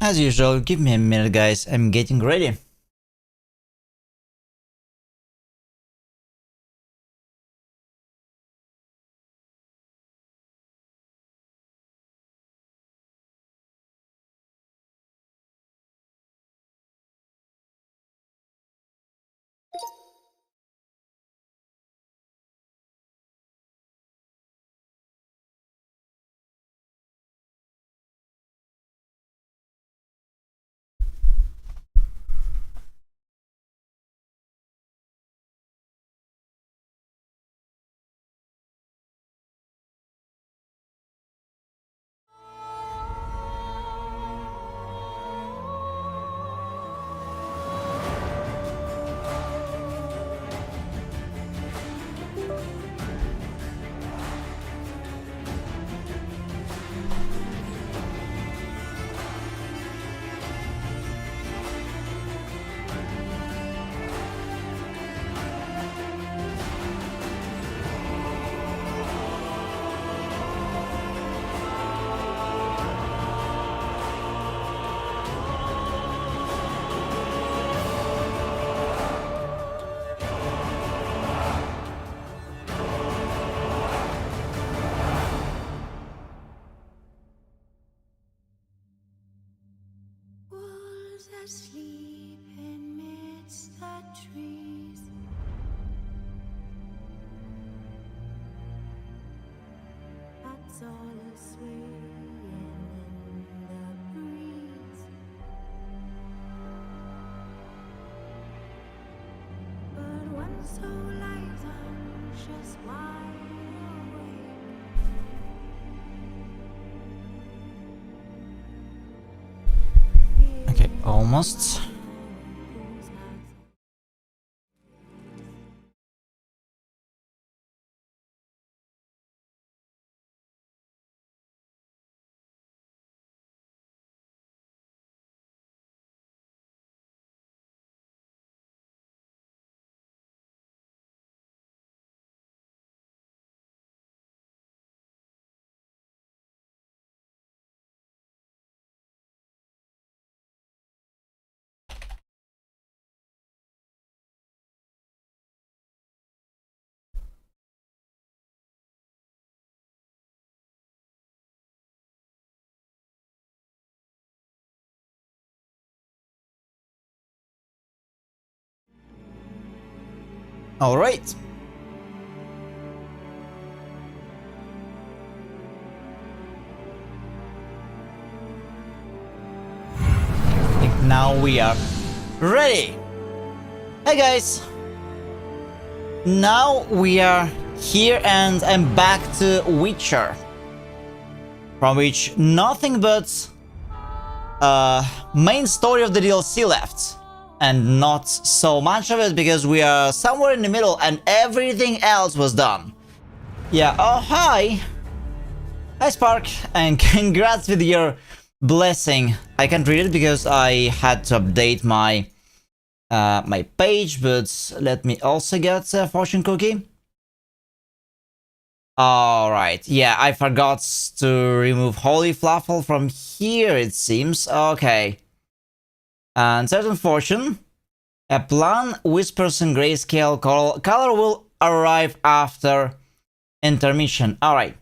As usual, give me a minute, guys. I'm getting ready. Asleep amidst the trees, bats all swaying in the breeze. But one so light, anxious, wide awake. Okay, almost. All right. I think now we are ready. Hey guys. Now we are here and I'm back to Witcher. From which nothing but main story of the DLC left. And not so much of it because we are somewhere in the middle and everything else was done. Yeah, oh hi! Hi Spark, and congrats with your blessing. I can't read it because I had to update my my page, but let me also get a fortune cookie. Alright, yeah, I forgot to remove Holy Fluffle from here, it seems. Okay. And certain fortune. A plan whispers in grayscale color will arrive after intermission. Alright.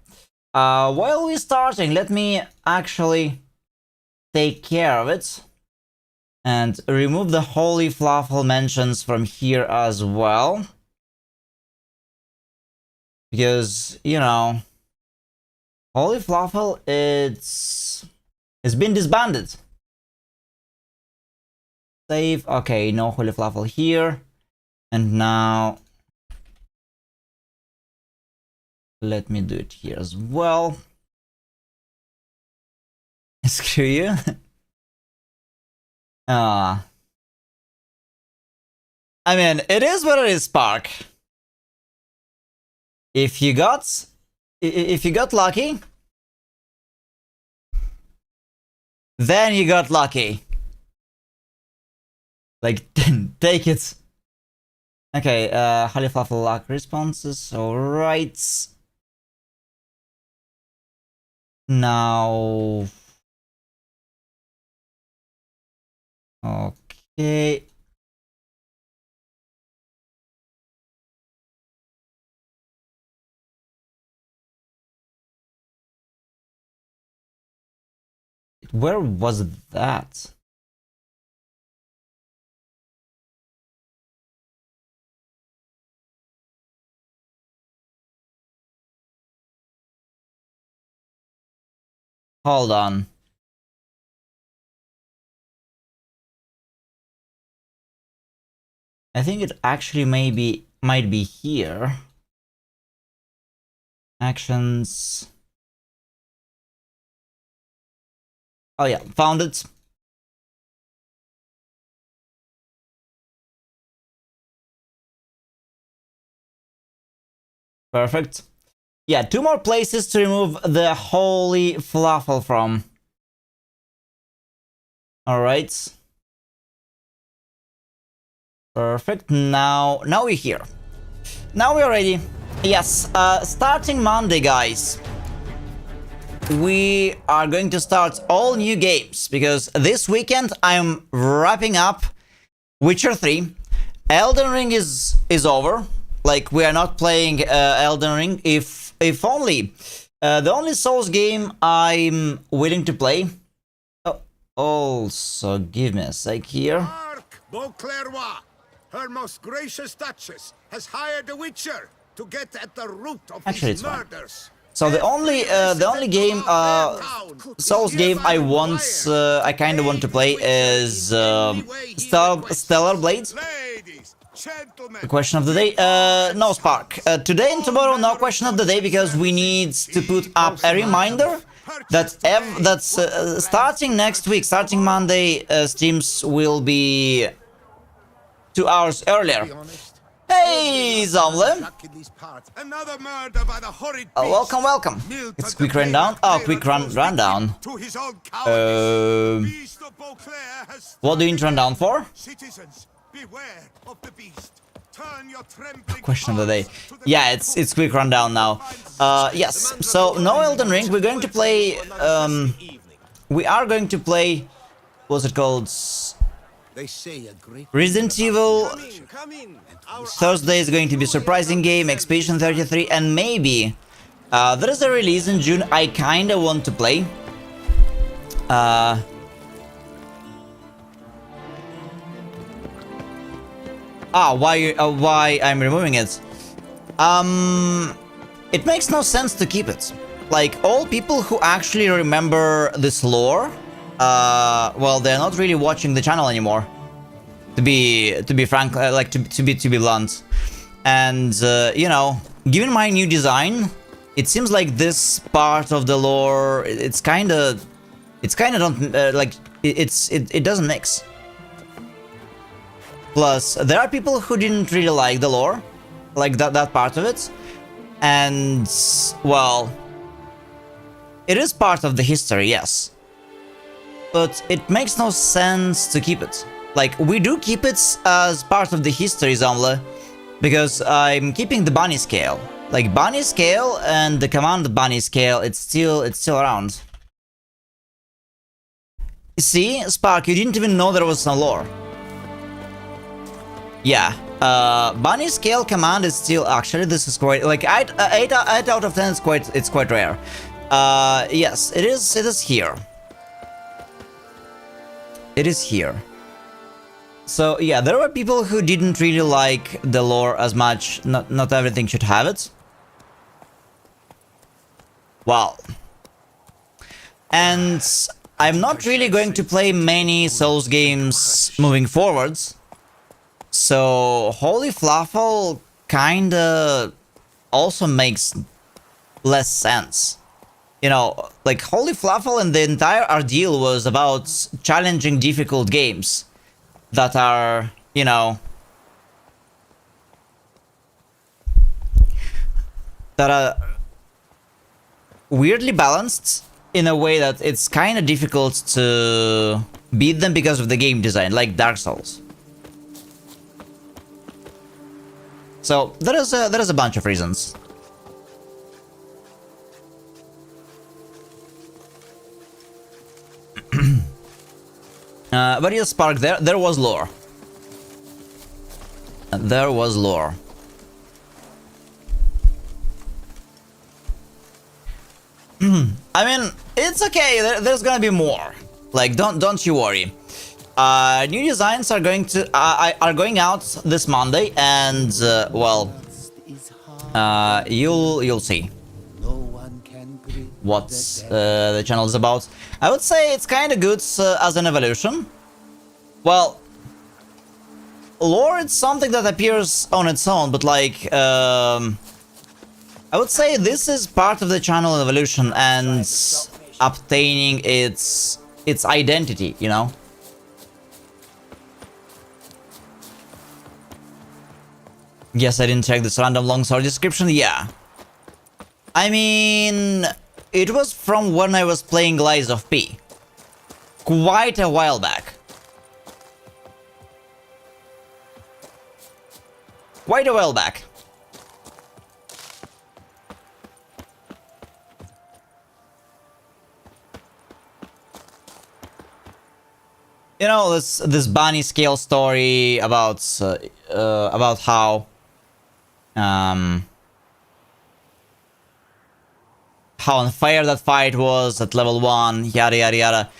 While we're starting, let me actually take care of it. And remove the Holy Fluffle mentions from here as well. Because, you know, Holy Fluffle, it's been disbanded. Save. Okay, no Holy Fluffle here. And now let me do it here as well. Screw you. I mean, it is what it is, Spark. If you got lucky, then you got lucky. Like, take it. Okay, Holy Fluffle luck responses. Alright. Now, Okay. Where was that? Hold on. I think it actually might be here. Actions. Oh yeah, found it. Perfect. Yeah, 2 more places to remove the holy fluffle from. Alright. Perfect. Now we're here. Now we're ready. Yes, starting Monday, guys. We are going to start all new games because this weekend I'm wrapping up Witcher 3. Elden Ring is over. Like, we are not playing Elden Ring. If only. The only Souls game I'm willing to play. Oh, also, give me a sec here. Mark Beauclair, her most gracious Duchess, has hired a Witcher to get at the root of Actually, these it's fine. murders. So the only game, Souls game I kind of want to play is Stellar Blades. Ladies, gentlemen, The question of the day, no Spark. Today and tomorrow, no question of the day, because we need to put up a reminder that starting next week, starting Monday, streams will be 2 hours earlier. Hey, Zomle! another murder by the horrid Welcome, welcome. It's quick rundown. Oh, quick rundown. to his own cowardice. Beast of Beauclair has What do you need rundown for? citizens, beware of the beast. Turn your trembling Question of the day. hearts to the Yeah, it's quick rundown now. Yes. So no Elden Ring. We're going to play. We are going to play. What's it called? They say a great Resident Evil. come in. Thursday is going to be surprising game. Expedition 33, and maybe there is a release in June. I kinda want to play. Why I'm removing it? It makes no sense to keep it. Like, all people who actually remember this lore, well, they're not really watching the channel anymore. To be frank, like to be blunt, and you know, given my new design, it seems like this part of the lore, it's kind of don't like it doesn't mix. Plus, there are people who didn't really like the lore, like that part of it, and well, it is part of the history, yes, but it makes no sense to keep it. Like, we do keep it as part of the history, Zomle, because I'm keeping the bunny scale. Like, bunny scale and the command bunny scale, it's still around. See, Spark, you didn't even know there was some lore. Yeah, bunny scale command is still, actually, this is quite, like, 8 out of 10 is quite rare. Yes, it is here. It is here. So yeah, there were people who didn't really like the lore as much. Not everything should have it. Wow. And I'm not really going to play many Souls games moving forwards. So Holy Fluffle kinda also makes less sense. You know, like, Holy Fluffle and the entire ordeal was about challenging difficult games that are, you know, that are weirdly balanced in a way that it's kind of difficult to beat them because of the game design, like Dark Souls. So there is a bunch of reasons. But yes, Spark, there was lore. There was lore. I mean, it's okay. There's gonna be more. Like, don't you worry. New designs are going to are going out this Monday, and well, you'll see what the channel is about. I would say it's kind of good as an evolution. Well, lore is something that appears on its own, but like I would say this is part of the channel evolution and obtaining its identity, you know. Yes, I didn't check this random longsword description. Yeah, I mean, it was from when I was playing Lies of P, quite a while back. Quite a while back. You know, this bunny scale story about how unfair that fight was at level 1, yada yada yada.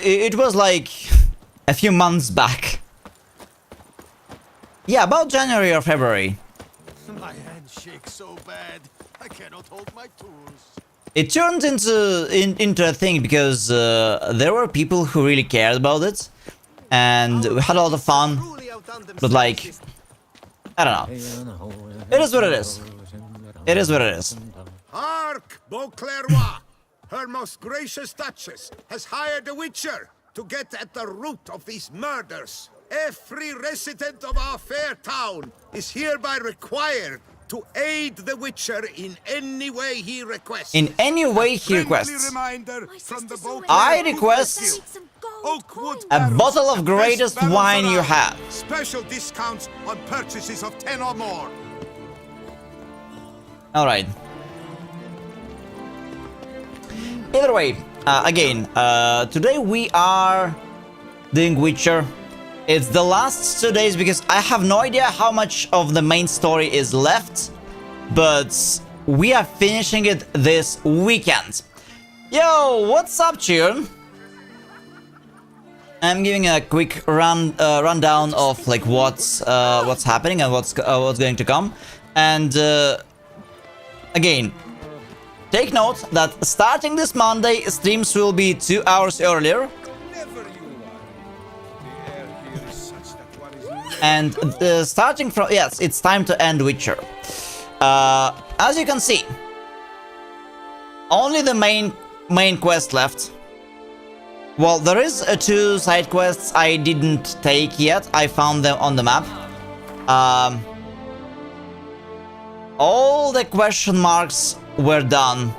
It was like a few months back. Yeah, about January or February. My hand shakes so bad, I cannot hold my tools. It turned into a thing because there were people who really cared about it, and we had a lot of fun. But like, I don't know. It is what it is. It is what it is. Hark, Clair, her most gracious Duchess has hired a witcher to get at the root of these murders. Every resident of our fair town is hereby required to aid the witcher in any way he requests. In any way he requests. Reminder from the I request a bottle of greatest wine you have. Special discounts on purchases of 10 or more. Alright. Either way, again, today we are doing Witcher. It's the last 2 days because I have no idea how much of the main story is left, but we are finishing it this weekend. Yo, what's up, Churn? I'm giving a quick rundown of like what's happening and what's going to come, and again, take note that starting this Monday, streams will be 2 hours earlier. And starting from, yes, it's time to end Witcher. As you can see, only the main quest left. Well, there is 2 side quests I didn't take yet. I found them on the map. All the question marks were done.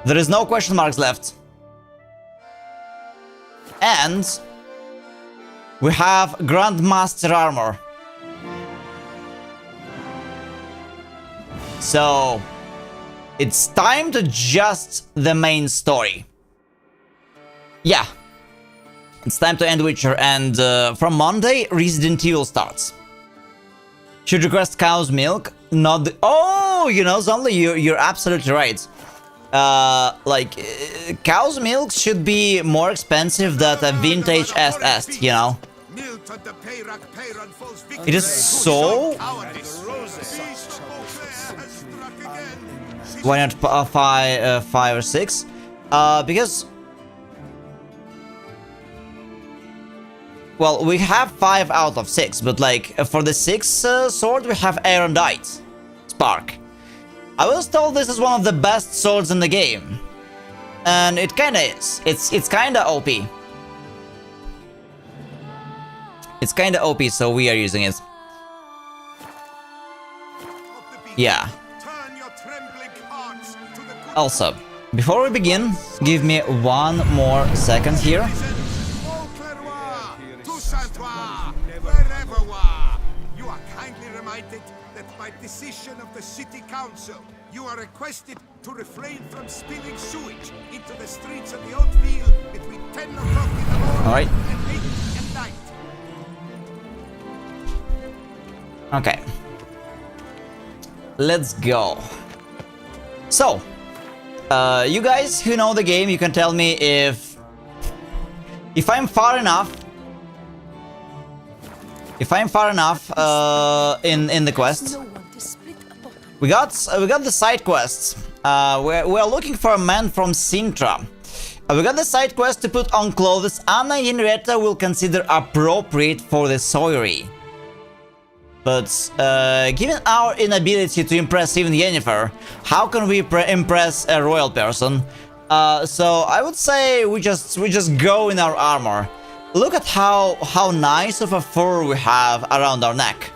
There is no question marks left. And we have Grandmaster Armor. So it's time to just the main story. Yeah, it's time to end Witcher, and from Monday, Resident Evil starts. Should request cow's milk, not the... Oh, you know, Zonly, you're absolutely right. Cow's milk should be more expensive than a vintage SS, you know. It is so... Why not 5 or 6? Because... Well, we have 5 out of 6, but like, for the 6th sword, we have Erendite Spark. I was told this is one of the best swords in the game. And it kinda is. It's kinda OP. It's kinda OP, so we are using it. Yeah. Also, before we begin, give me 1 more second here. You are kindly reminded that by decision of the city council, you are requested to refrain from spilling sewage into the streets of the Hauteville between 10 o'clock in the morning Alright. and 8 at night. Okay. Let's go. So, you guys who know the game, you can tell me if I'm far enough. If I'm far enough in the quest. We got the side quests. We're looking for a man from Sintra. We got the side quest to put on clothes Anna and Henrietta will consider appropriate for the soiree. But given our inability to impress even Yennefer, how can we impress a royal person? So I would say we just go in our armor. Look at how nice of a fur we have around our neck.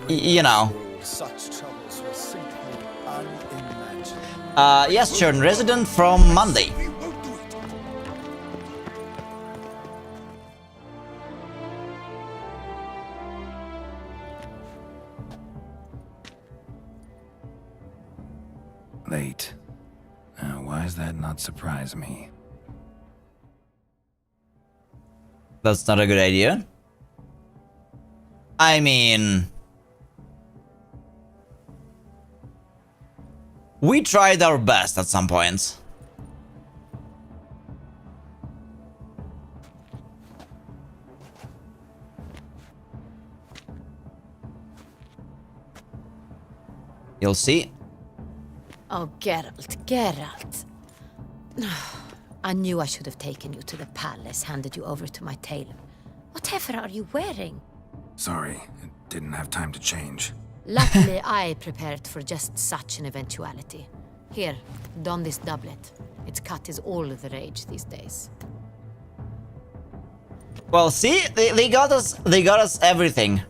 You know. Such troubles were simply unimaginable. Yes, Churn, resident from Monday. We won't do it. Late. Why does that not surprise me? That's not a good idea. I mean, we tried our best at some point. You'll see. Oh, Geralt. I knew I should have taken you to the palace, handed you over to my tailor. Whatever are you wearing? Sorry, it didn't have time to change. Luckily, I prepared for just such an eventuality. Here, don this doublet. Its cut is all the rage these days. Well, see, they got us everything.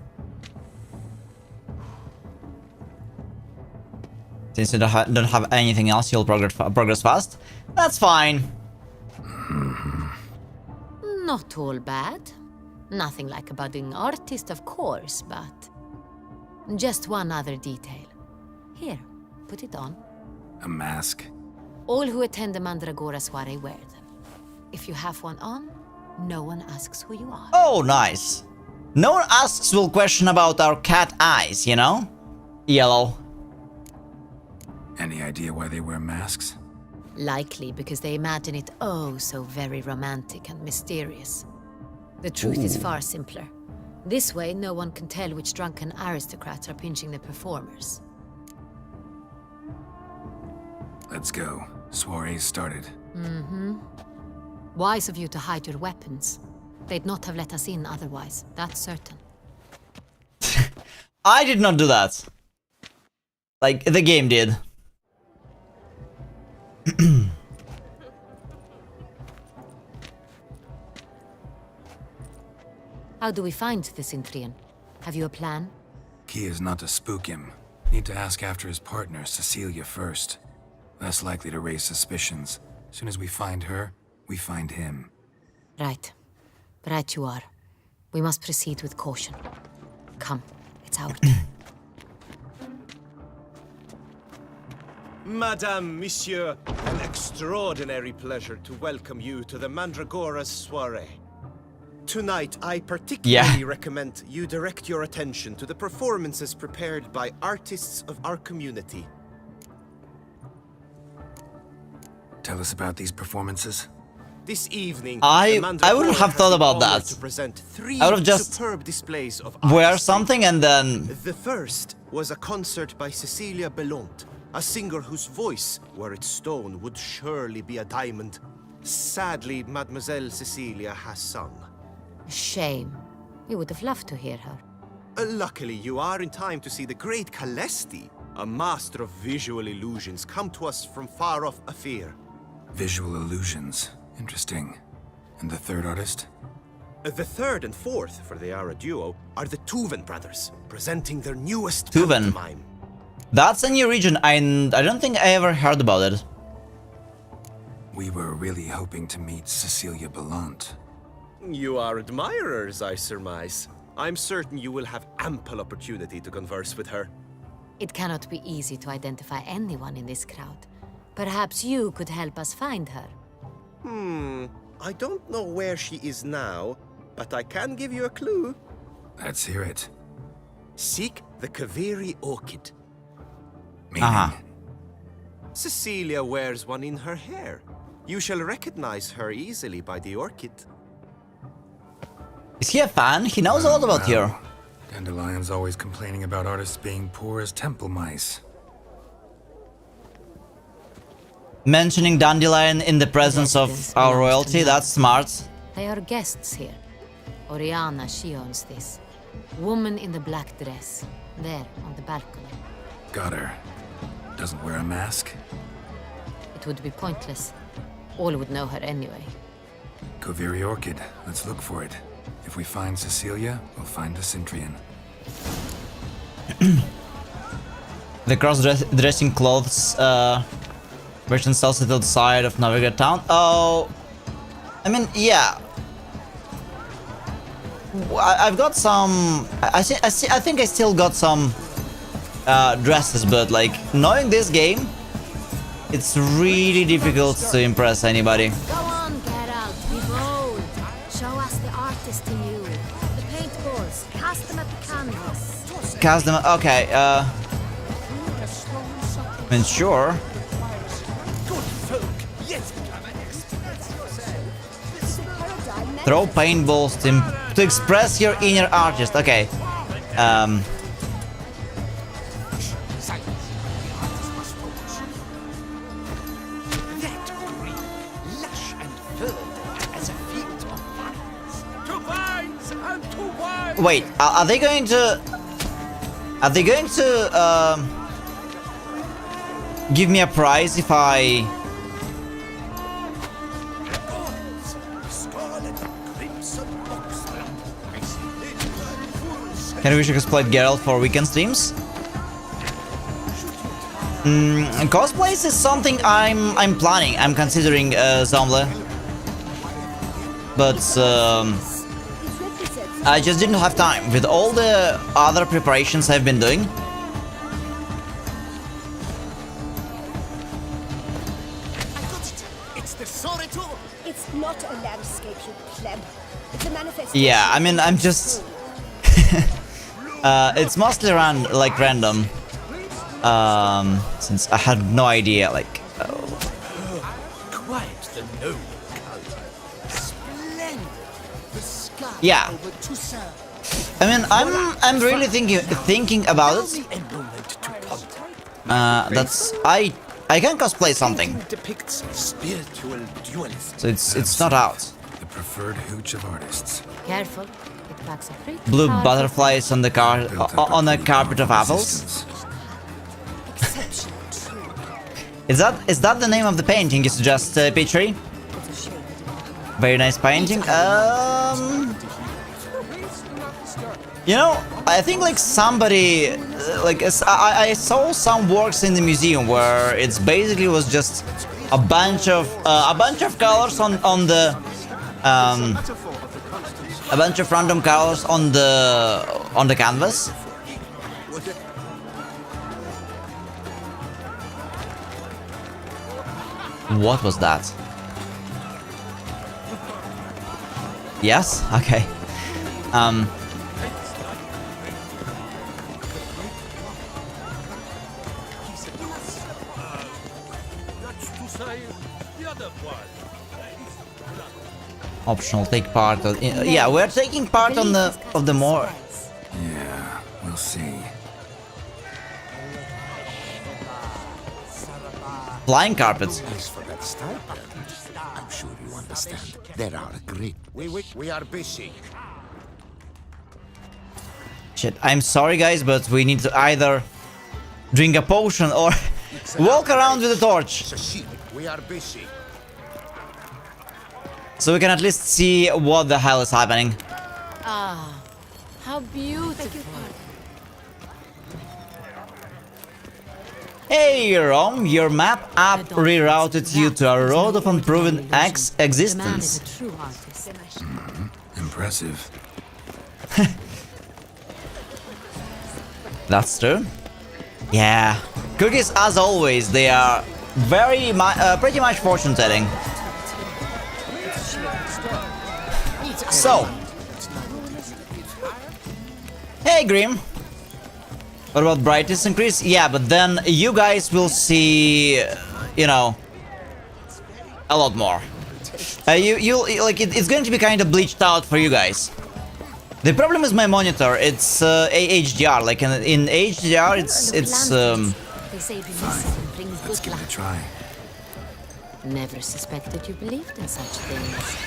Since you don't have anything else, you'll progress fast. That's fine. Not all bad. Nothing like a budding artist, of course, but just one other detail. Here, put it on. A mask? All who attend the Mandragora soiree wear them. If you have one on, no one asks who you are. Oh, nice. No one asks will question about our cat eyes, you know? Yellow. Any idea why they wear masks? Likely because they imagine it oh so very romantic and mysterious. The truth is far simpler. This way, no one can tell which drunken aristocrats are pinching the performers. Let's go. Soiree's started. Wise of you to hide your weapons. They'd not have let us in otherwise, that's certain. I did not do that. Like, the game did. How do we find the Sintrian? Have you a plan? Key is not to spook him. Need to ask after his partner, Cecilia, first. Less likely to raise suspicions. Soon as we find her, we find him. Right. Right you are. We must proceed with caution. Come, it's our turn. Madame, Monsieur, an extraordinary pleasure to welcome you to the Mandragora's soiree. Tonight, I particularly recommend you direct your attention to the performances prepared by artists of our community. Tell us about these performances. This evening, I the Mandragora wouldn't have has thought the about honor that. To present three I would have just superb displays of wear artistry. something and then... The first was a concert by Cecilia Belont, a singer whose voice, were it stone, would surely be a diamond. Sadly, Mademoiselle Cecilia has sung. Shame. We would have loved to hear her. Luckily, you are in time to see the great Calesti, a master of visual illusions, come to us from far off Afir. Visual illusions. Interesting. And the third artist? The third and fourth, for they are a duo, are the Tuven brothers, presenting their newest Tuven. pantomime. That's a new region, I don't think I ever heard about it. We were really hoping to meet Cecilia Bellant. You are admirers, I surmise. I'm certain you will have ample opportunity to converse with her. It cannot be easy to identify anyone in this crowd. Perhaps you could help us find her. I don't know where she is now, but I can give you a clue. Let's hear it. Seek the Kaviri orchid. Meaning? Cecilia wears one in her hair. You shall recognize her easily by the orchid. Is he a fan? He knows a lot about Well, her. Dandelion's always complaining about artists being poor as temple mice. Mentioning Dandelion in the presence of our royalty, that's smart. They are guests here. Oriana, she owns this. Woman in the black dress. There, on the balcony. Got her. Doesn't wear a mask? It would be pointless. All would know her anyway. Koviri Orchid. Let's look for it. If we find Cecilia, we'll find the Cintrian. The cross-dressing clothes version sells it outside of Navigator Town. Oh, I mean, yeah. I've got some. I think I still got some dresses, but like knowing this game, it's really difficult to impress anybody. Go on, Geralt, be bold. Show us the artist in you. The paintballs, cast them at the canvas. Cast them. Okay. I mean, sure. Throw paintballs to express your inner artist. Okay. Wait, are they going to? Are they going to give me a prize if I? Can we exploit Geralt for weekend streams? Cosplays is something I'm planning. I'm considering Zomble, but I just didn't have time with all the other preparations I've been doing. It's not a landscape, you pleb. It's a manifestation. Yeah, I mean, I'm just. It's mostly random. Since I had no idea, like. Quite the noble color. Splendid. The sky Yeah. over Toussaint. I mean, I'm really thinking about it. A moment to ponder. That's I can cosplay something, Depicts spiritual dualism. so it's not out. The preferred hooch of artists. Careful, it packs a pretty Blue powerful- butterflies on the Built up on a good carpet of powerful apples. resistance. Exceptional too. Is that the name of the painting you suggest, Petrie? It's a shame. Very nice painting. You know, I think like somebody, I saw some works in the museum where it's basically was just a bunch of colors on the a bunch of random colors on the canvas. What was that? Yes? Okay. Optional take part of, yeah, we're taking part on the more. Yeah, we'll see. Flying carpets. As for that stipend, I'm sure you understand. There are great. We are busy. Shit, I'm sorry guys, but we need to either drink a potion or walk around with a torch. Cecilia, we are busy. So we can at least see what the hell is happening. Ah, how beautiful. Hey Rom, your map app rerouted you to a road of unproven The man is existence. a true artist. Impressive. That's true. Yeah. Cookies, as always, they are pretty much fortune telling. So, hey Grim, what about brightness increase? Yeah, but then you guys will see, you know, a lot more. It's going to be kind of bleached out for you guys. The problem is my monitor. It's HDR. Like in HDR, it's They say release and brings Let's good give it a luck. try. Never suspected you believed in such things.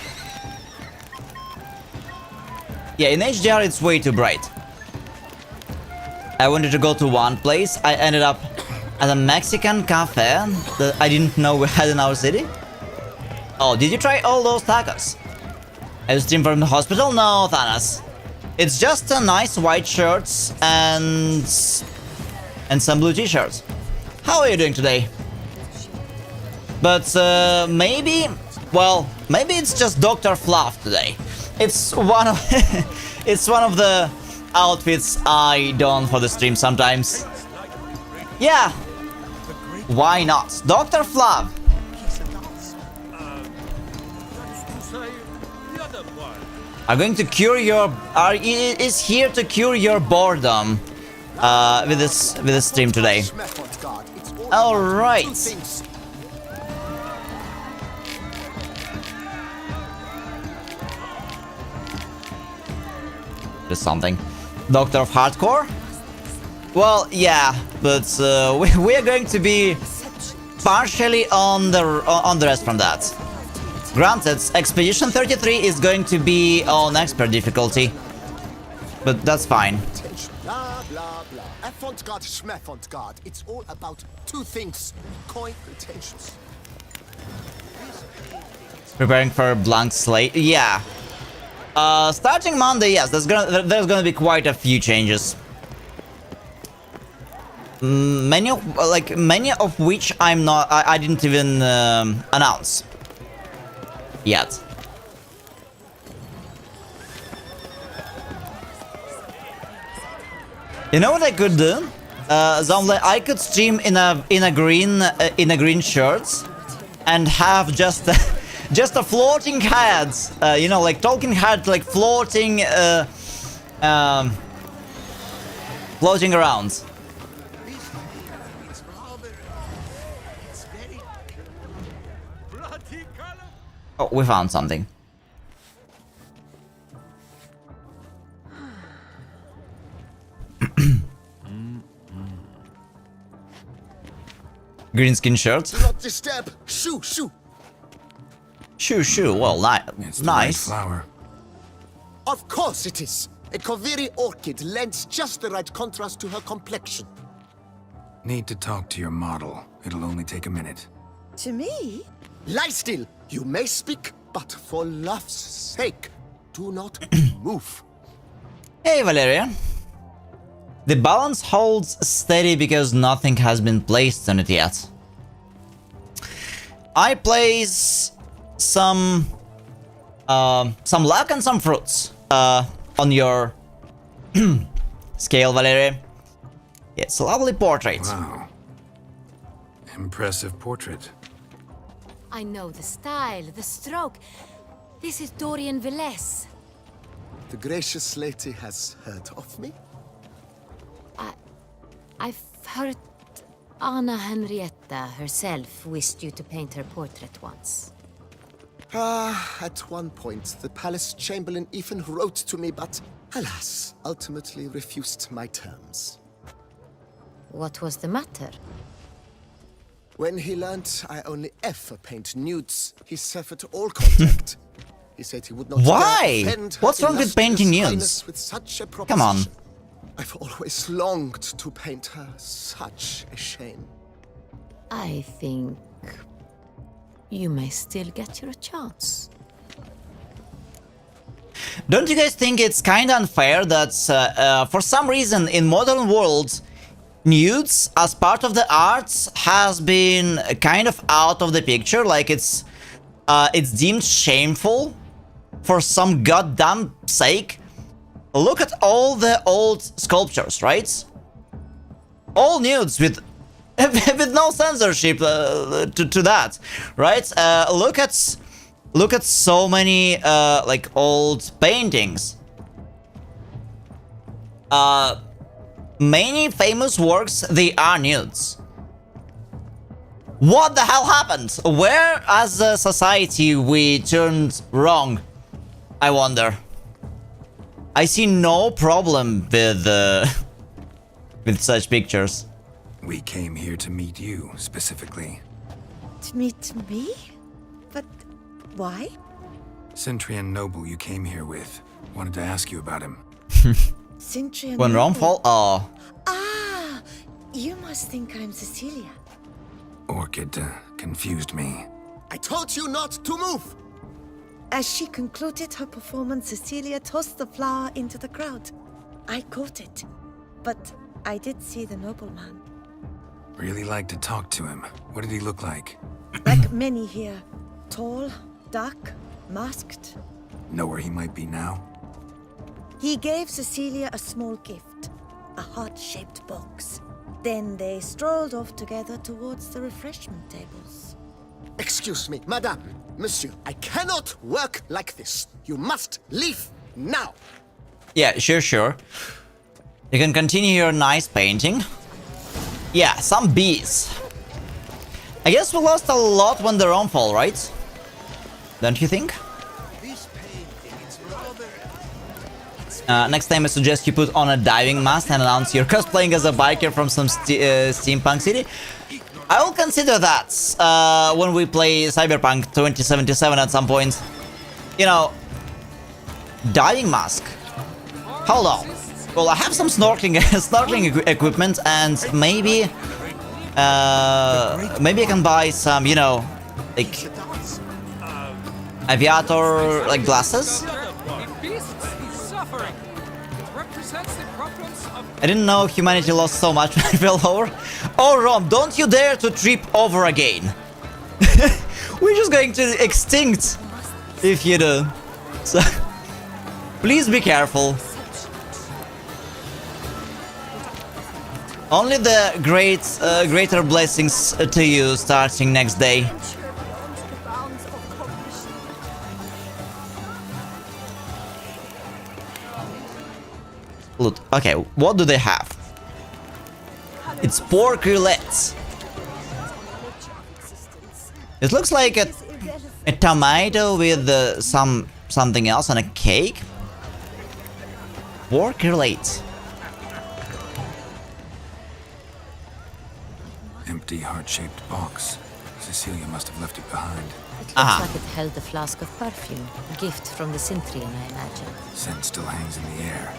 yeah, in HDR it's way too bright. I wanted to go to one place. I ended up at a Mexican cafe that I didn't know we had in our city. Oh, did you try all those tacos? I stream from the hospital? No, Thanos. It's just a nice white shirts and some blue t-shirts. How are you doing today? But maybe it's just Dr. Fluff today. It's one of it's one of the outfits I don for the stream sometimes. Yeah. Why not? Dr. Fluff. Are going to cure your is here to cure your boredom with this stream today. All right. There's something. Doctor of Hardcore? Well, yeah, but we are going to be partially on the rest from that. Granted, Expedition 33 is going to be on expert difficulty, but that's fine. Blah, blah, blah. Avant-garde, schmeffant-garde. It's all about two things. Coin pretensions. Preparing for a blank slate? Yeah. Starting Monday, yes, there's gonna be quite a few changes. Many of which I didn't even announce yet. You know what I could do? Zombie, I could stream in a green shirt and have just just a floating head, you know, like talking head, like floating floating around. Oh, we found something. Green skin shirt. Do not disturb. Shoo, shoo. Shoo. Well, It's the right nice. flower. Of course it is. A Koviri orchid lends just the right contrast to her complexion. Need to talk to your model. It'll only take a minute. To me? Lie still. You may speak, but for love's sake, do not move. Hey, Valeria. The balance holds steady because nothing has been placed on it yet. I place some luck and some fruits on your scale, Valeria. It's a lovely portrait. Wow. Impressive portrait. I know the style, the stroke. This is Dorian Velez. The gracious lady has heard of me. I've heard Anna Henrietta herself wished you to paint her portrait once. At one point, the palace chamberlain even wrote to me, but alas, ultimately refused my terms. What was the matter? When he learned I only ever paint nudes, he severed all contact. He said he would not Why? dare offend What's her wrong with illustrious painting nudes? highness with such a Come on. proposition. I've always longed to paint her. Such a shame. I think you may still get your chance. Don't you guys think it's kind of unfair that for some reason in modern world nudes as part of the arts has been kind of out of the picture? Like it's deemed shameful for some goddamn sake. Look at all the old sculptures, right? All nudes with with no censorship to that, right? Look Look at so many, like, old paintings. Many famous works, they are nudes. What the hell happened? Where, as a society, we turned wrong? I wonder. I see no problem with, with such pictures. We came here to meet you, specifically. To meet me? But why? Centrian noble you came here with. Wanted to ask you about him. Centrian. When Rome noble. fall? Oh. Ah, you must think I'm Cecilia. Orchid confused me. I told you not to move! As she concluded her performance, Cecilia tossed the flower into the crowd. I caught it, but I did see the nobleman. Really like to talk to him. What did he look like? Like many here, tall, dark, masked. Know where he might be now? He gave Cecilia a small gift, a heart-shaped box. Then they strolled off together towards the refreshment tables. Excuse me, madame, monsieur, I cannot work like this. You must leave now. Yeah, sure. You can continue your nice painting. Yeah, some bees. I guess we lost a lot when the Rome fall, right? Don't you think? This painting, it's rather... Next time I suggest you put on a diving mask and announce you're cosplaying as a biker from some steampunk city. I will consider that when we play Cyberpunk 2077 at some point. You know, diving mask. Hold on. Well, I have some snorkeling equipment, and maybe maybe I can buy some, you know, like aviator like glasses. I didn't know humanity lost so much when I fell over. Oh, Rom, don't you dare to trip over again. We're just going to extinct if you do. So, please be careful. Only the greater blessings to you starting next day. Look, okay, what do they have? It's pork roulette. It looks like a tomato with something else on a cake. Pork roulette. Empty heart-shaped box. Cecilia must have left it behind. It looks like it held a flask of perfume. A gift from the Cintrian, I imagine. Scent still hangs in the air.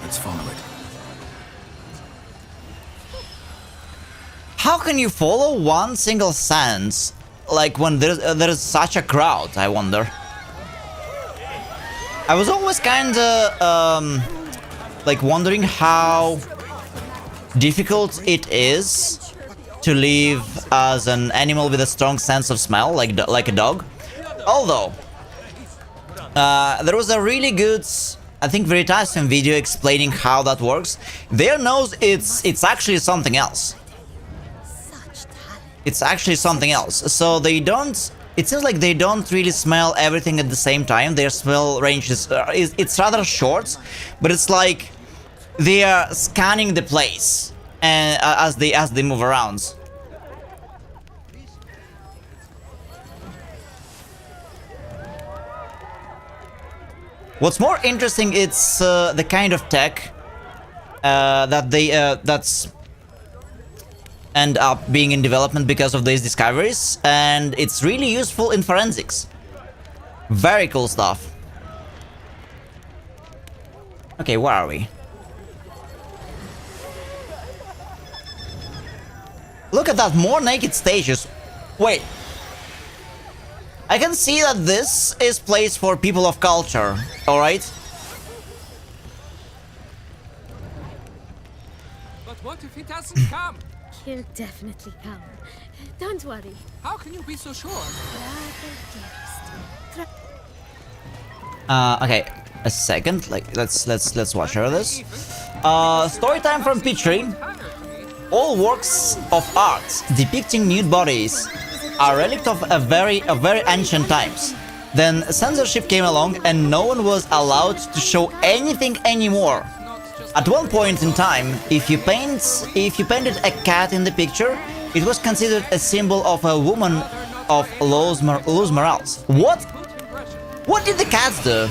Let's follow it. How can you follow one single scent? Like when there's such a crowd, I wonder. I was always kinda like wondering how difficult it is to live as an animal with a strong sense of smell, like a dog. Although there was a really good, I think, Veritasium video explaining how that works. Their nose, it's actually something else. It's actually something else. So they don't. It seems like they don't really smell everything at the same time. Their smell range is it's rather short, but it's like they are scanning the place and as they move around. What's more interesting, it's the kind of tech that that's end up being in development because of these discoveries, and it's really useful in forensics. Very cool stuff. Okay, where are we? Look at that, more naked stages. Wait. I can see that this is place for people of culture, alright? But what if he doesn't come? He'll definitely come. Don't worry. How can you be so sure? Okay, a second. Like, let's watch her this. Story time from Petrie. All works of art depicting nude bodies are relics of a very ancient times. Then censorship came along and no one was allowed to show anything anymore. At one point in time, if you painted a cat in the picture, it was considered a symbol of a woman of low morals. What? What did the cats do?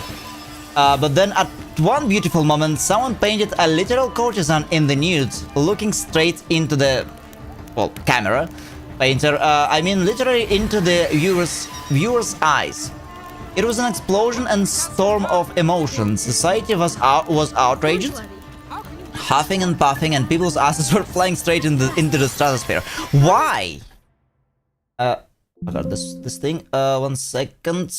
But then at one beautiful moment, someone painted a literal courtesan in the nude, looking straight into the, well, camera. Painter, I mean literally into the viewer's eyes. It was an explosion and storm of emotions. Society was outraged, huffing and puffing, and people's asses were flying straight into the stratosphere. Why? I got this thing. 1 second.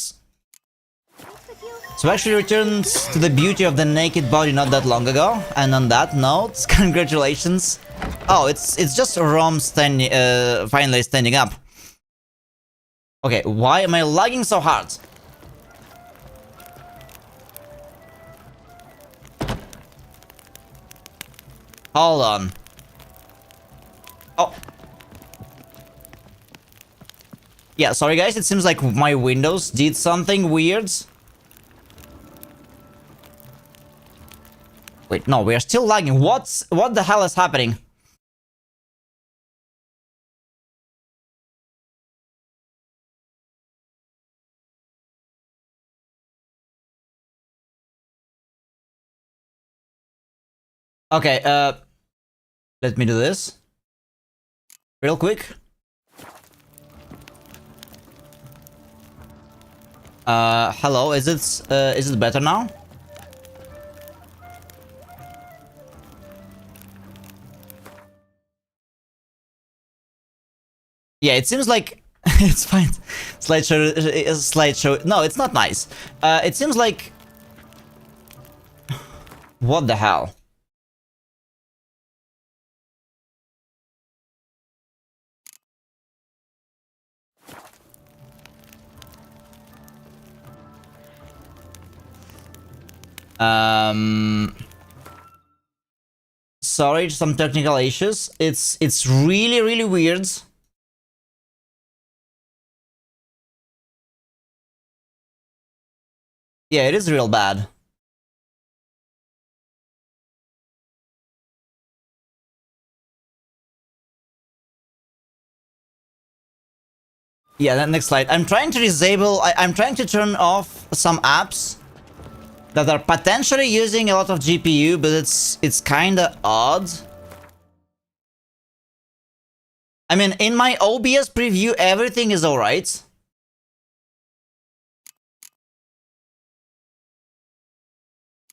So actually returned to the beauty of the naked body not that long ago. And on that note, congratulations. Oh, it's just Rom standing, finally standing up. Okay, why am I lagging so hard? Hold on. Oh. Yeah, sorry guys, it seems like my Windows did something weird. Wait, no, we are still lagging. What the hell is happening? Okay, let me do this real quick. Hello, is it better now? Yeah, it seems like it's fine. Slideshow. No, it's not nice. It seems like, what the hell? Sorry, some technical issues. It's really weird. Yeah, it is real bad. Yeah, that next slide. I'm trying to disable. I'm trying to turn off some apps that are potentially using a lot of GPU, but it's kind of odd. I mean, in my OBS preview, everything is alright.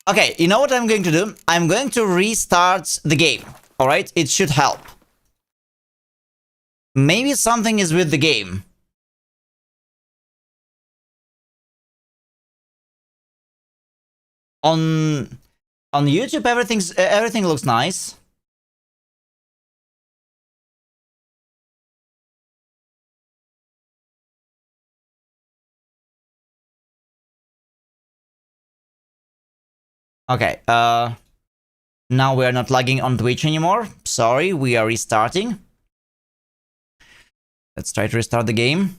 Okay, you know what I'm going to do? I'm going to restart the game. Alright, it should help. Maybe something is with the game. On YouTube, everything looks nice. Okay, now we are not lagging on Twitch anymore. Sorry, we are restarting. Let's try to restart the game.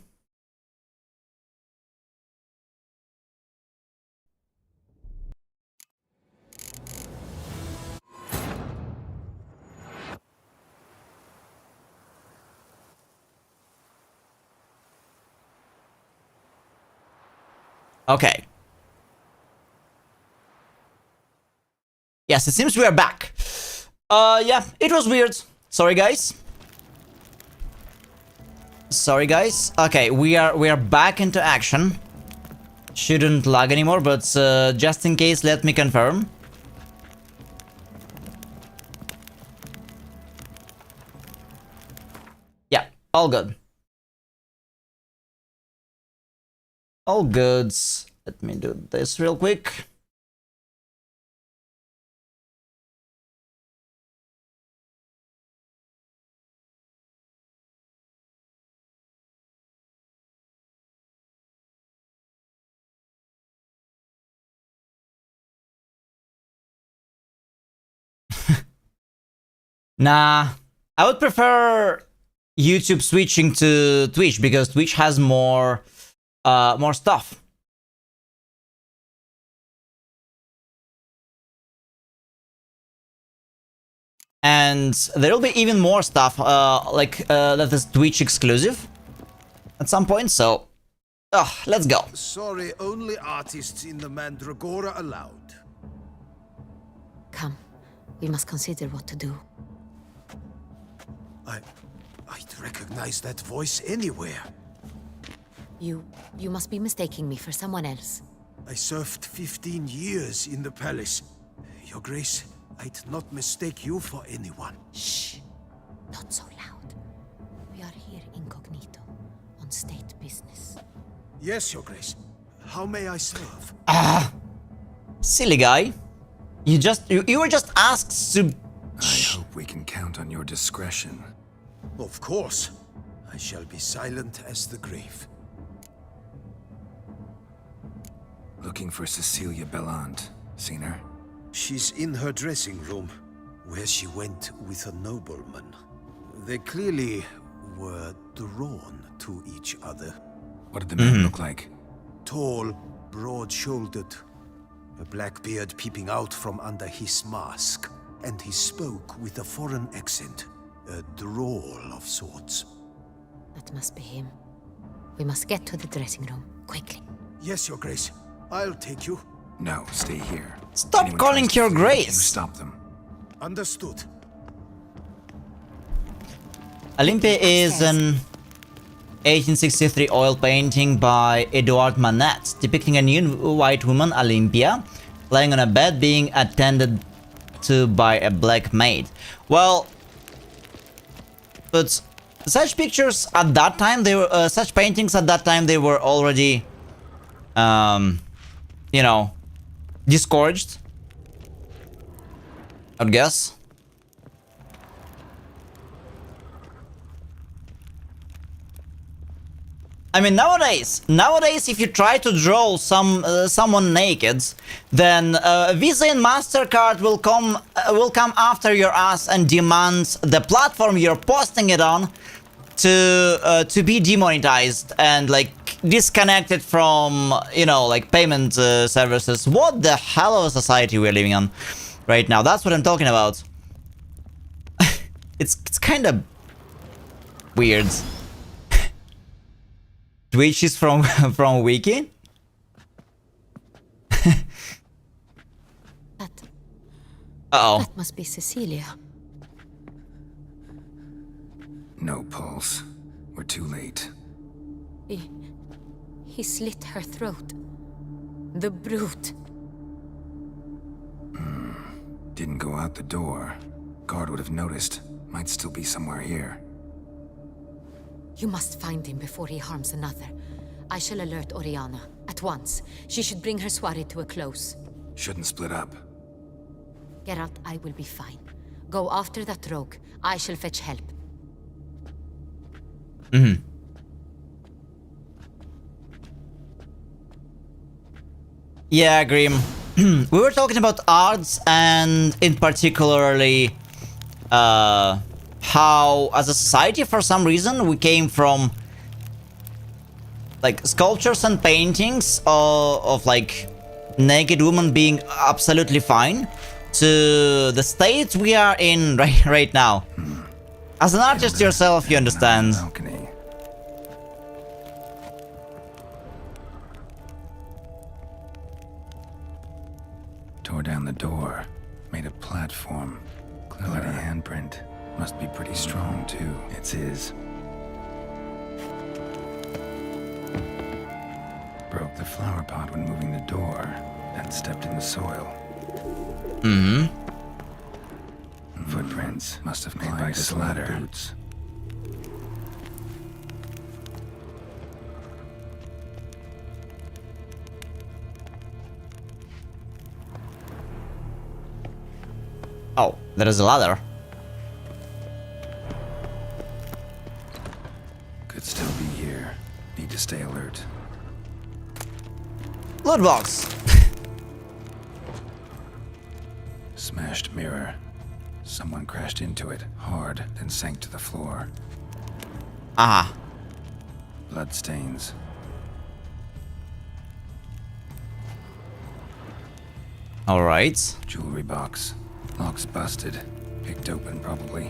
Okay. Yes, it seems we are back. Yeah, it was weird. Sorry, guys. Sorry, guys. Okay, we are back into action. Shouldn't lag anymore, but just in case, let me confirm. Yeah, all good. All good. Let me do this real quick. Nah, I would prefer YouTube switching to Twitch because Twitch has more stuff. And there will be even more stuff, that is Twitch exclusive at some point, so... let's go. Sorry, only artists in the Mandragora allowed. Come, we must consider what to do. I'd recognize that voice anywhere. You must be mistaking me for someone else. I served 15 years in the palace. Your Grace, I'd not mistake you for anyone. Shh! Not so loud. We are here incognito, on state business. Yes, Your Grace. How may I serve? Silly guy. You were just asked to... I hope we can count on your discretion. Of course. I shall be silent as the grave. Looking for Cecilia Bellant. Seen her? She's in her dressing room, where she went with a nobleman. They clearly were drawn to each other. What did the man look like? Tall, broad-shouldered, a black beard peeping out from under his mask, and he spoke with a foreign accent, a drawl of sorts. That must be him. We must get to the dressing room, quickly. Yes, Your Grace. I'll take you. No, stay here. Stop Anyone calling tries to Your flee, Grace. you stop them. Understood. Olympia is an 1863 oil painting by Edouard Manet, depicting a nude white woman, Olympia, lying on a bed being attended to by a black maid. Well, but such pictures at that time, they were such paintings at that time, they were already, you know, discouraged, I'd guess. I mean, nowadays, if you try to draw someone naked, then Visa and MasterCard will come after your ass and demand the platform you're posting it on to be demonetized and like disconnected from, you know, like payment services. What the hell of a society we're living on right now? That's what I'm talking about. It's kind of weird. Twitch is from Wiki. That must be Cecilia. No pulse. We're too late. He slit her throat. The brute. Didn't go out the door. Guard would have noticed. Might still be somewhere here. You must find him before he harms another. I shall alert Oriana. At once. She should bring her soirée to a close. Shouldn't split up. Geralt, I will be fine. Go after that rogue. I shall fetch help. Yeah, Grim. We were talking about arts and in particularly how as a society for some reason we came from like sculptures and paintings of like naked women being absolutely fine to the state we are in right now. As an artist yourself, you understand. Balcony. Tore down the door. Made a platform. Bloody handprint. Must be pretty strong, too. It's his. Broke the flower pot when moving the door. Then stepped in the soil. Footprints. Must have made by his ladder. Boots. Oh, there is a ladder. Could still be here. Need to stay alert. Loot box. Smashed mirror. Someone crashed into it hard, then sank to the floor. Aha. Bloodstains. All right. Jewelry box. Lock's busted. Picked open, probably.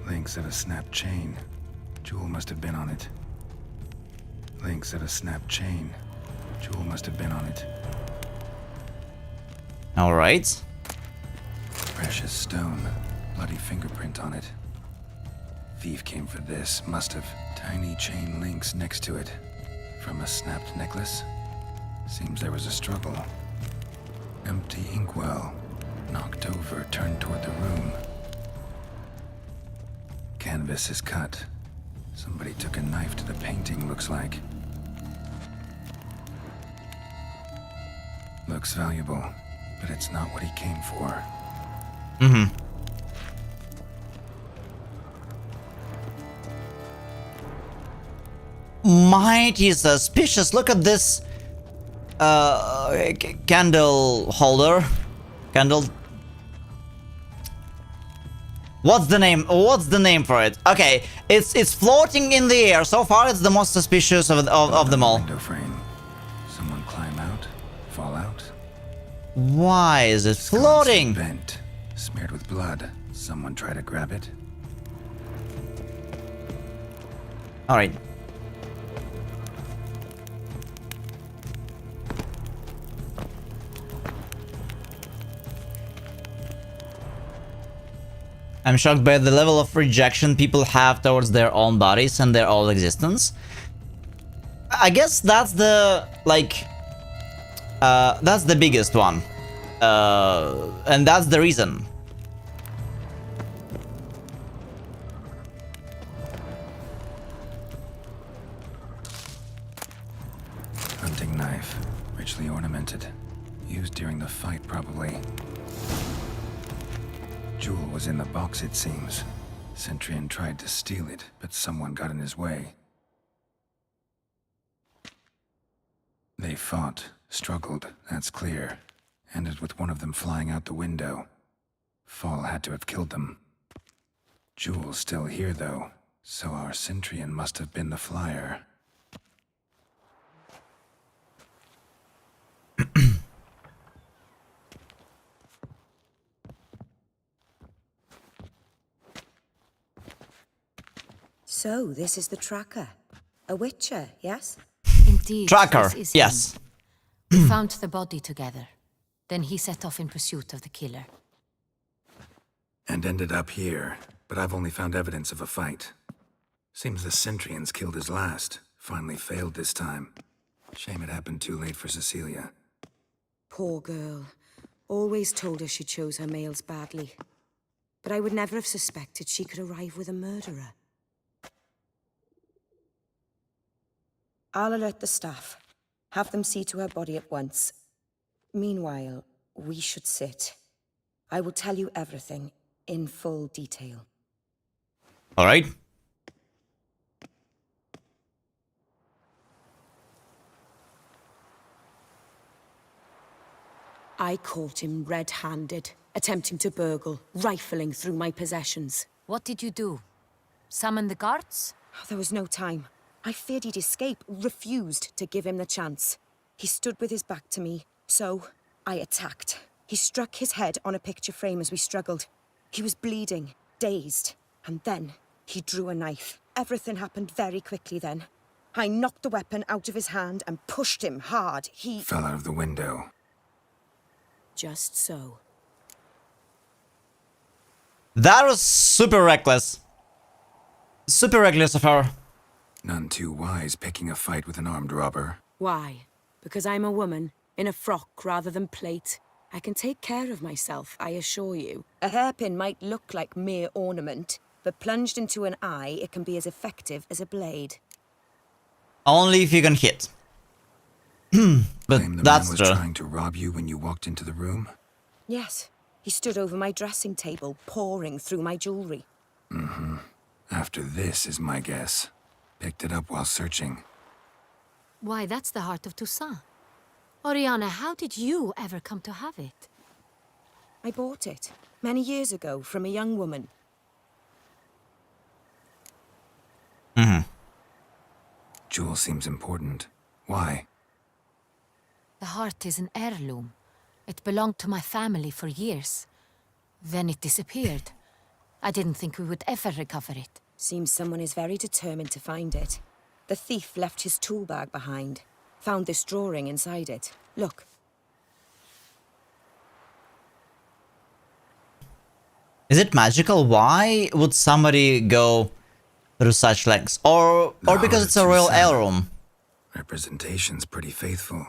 Links of a snapped chain. Jewel must have been on it. Links of a snapped chain. Jewel must have been on it. Alright. Precious stone. Bloody fingerprint on it. Thief came for this. Must have. Tiny chain links next to it. From a snapped necklace? Seems there was a struggle. Empty inkwell. Knocked over, turned toward the room. Canvas is cut. Somebody took a knife to the painting, looks like. Looks valuable, but it's not what he came for. Mm-hmm. Mighty suspicious. Look at this candle holder. Candle. What's the name? What's the name for it? Okay, it's floating in the air. So far, it's the most suspicious of them all. Window frame. Someone climb out, fall out. Why is it floating? Bent, smeared with blood. Someone try to grab it. All right. I'm shocked by the level of rejection people have towards their own bodies and their own existence. I guess that's the, like, that's the biggest one. And that's the reason. Hunting knife, richly ornamented. Used during the fight, probably. Jewel was in the box, it seems. Centurion tried to steal it, but someone got in his way. They fought, struggled, that's clear. Ended with one of them flying out the window. Fall had to have killed them. Jewel's still here, though, so our Centurion must have been the flyer. So, this is the tracker. A witcher, yes? Indeed. Tracker, this is him. yes. We found the body together. Then he set off in pursuit of the killer. And ended up here, but I've only found evidence of a fight. Seems the Centurions killed his last. Finally failed this time. Shame it happened too late for Cecilia. Poor girl. Always told her she chose her males badly. But I would never have suspected she could arrive with a murderer. I'll alert the staff. Have them see to her body at once. Meanwhile, we should sit. I will tell you everything in full detail. All right. I caught him red-handed, attempting to burgle, rifling through my possessions. What did you do? Summon the guards? There was no time. I feared he'd escape, refused to give him the chance. He stood with his back to me, so I attacked. He struck his head on a picture frame as we struggled. He was bleeding, dazed, and then he drew a knife. Everything happened very quickly then. I knocked the weapon out of his hand and pushed him hard. He Fell out of the window. Just so. That was super reckless. Super reckless of her. None too wise picking a fight with an armed robber. Why? Because I'm a woman, in a frock rather than plate. I can take care of myself, I assure you. A hairpin might look like mere ornament, but plunged into an eye, it can be as effective as a blade. Only if you can hit. But Claim the that's man was true. trying to rob you when you walked into the room? Yes, he stood over my dressing table, pouring through my jewelry. Mm-hmm. After this is my guess. Picked it up while searching. Why, that's the heart of Toussaint. Oriana, how did you ever come to have it? I bought it, many years ago, from a young woman. Mm-hmm. Jewel seems important. Why? The heart is an heirloom. It belonged to my family for years. Then it disappeared. I didn't think we would ever recover it. Seems someone is very determined to find it. The thief left his tool bag behind. Found this drawing inside it. Look. Is it magical? Why would somebody go through such lengths? Or because it's a royal heirloom? Representation's pretty faithful.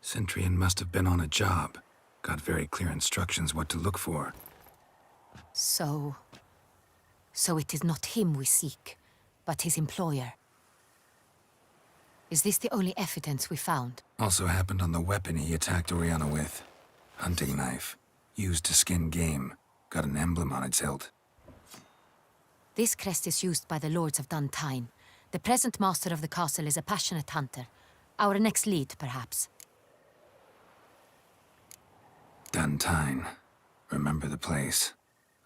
Centurion must have been on a job. Got very clear instructions what to look for. So it is not him we seek, but his employer. Is this the only evidence we found? Also happened on the weapon he attacked Oriana with. Hunting knife. Used to skin game. Got an emblem on its hilt. This crest is used by the Lords of Duntine. The present master of the castle is a passionate hunter. Our next lead, perhaps. Duntine. Remember the place.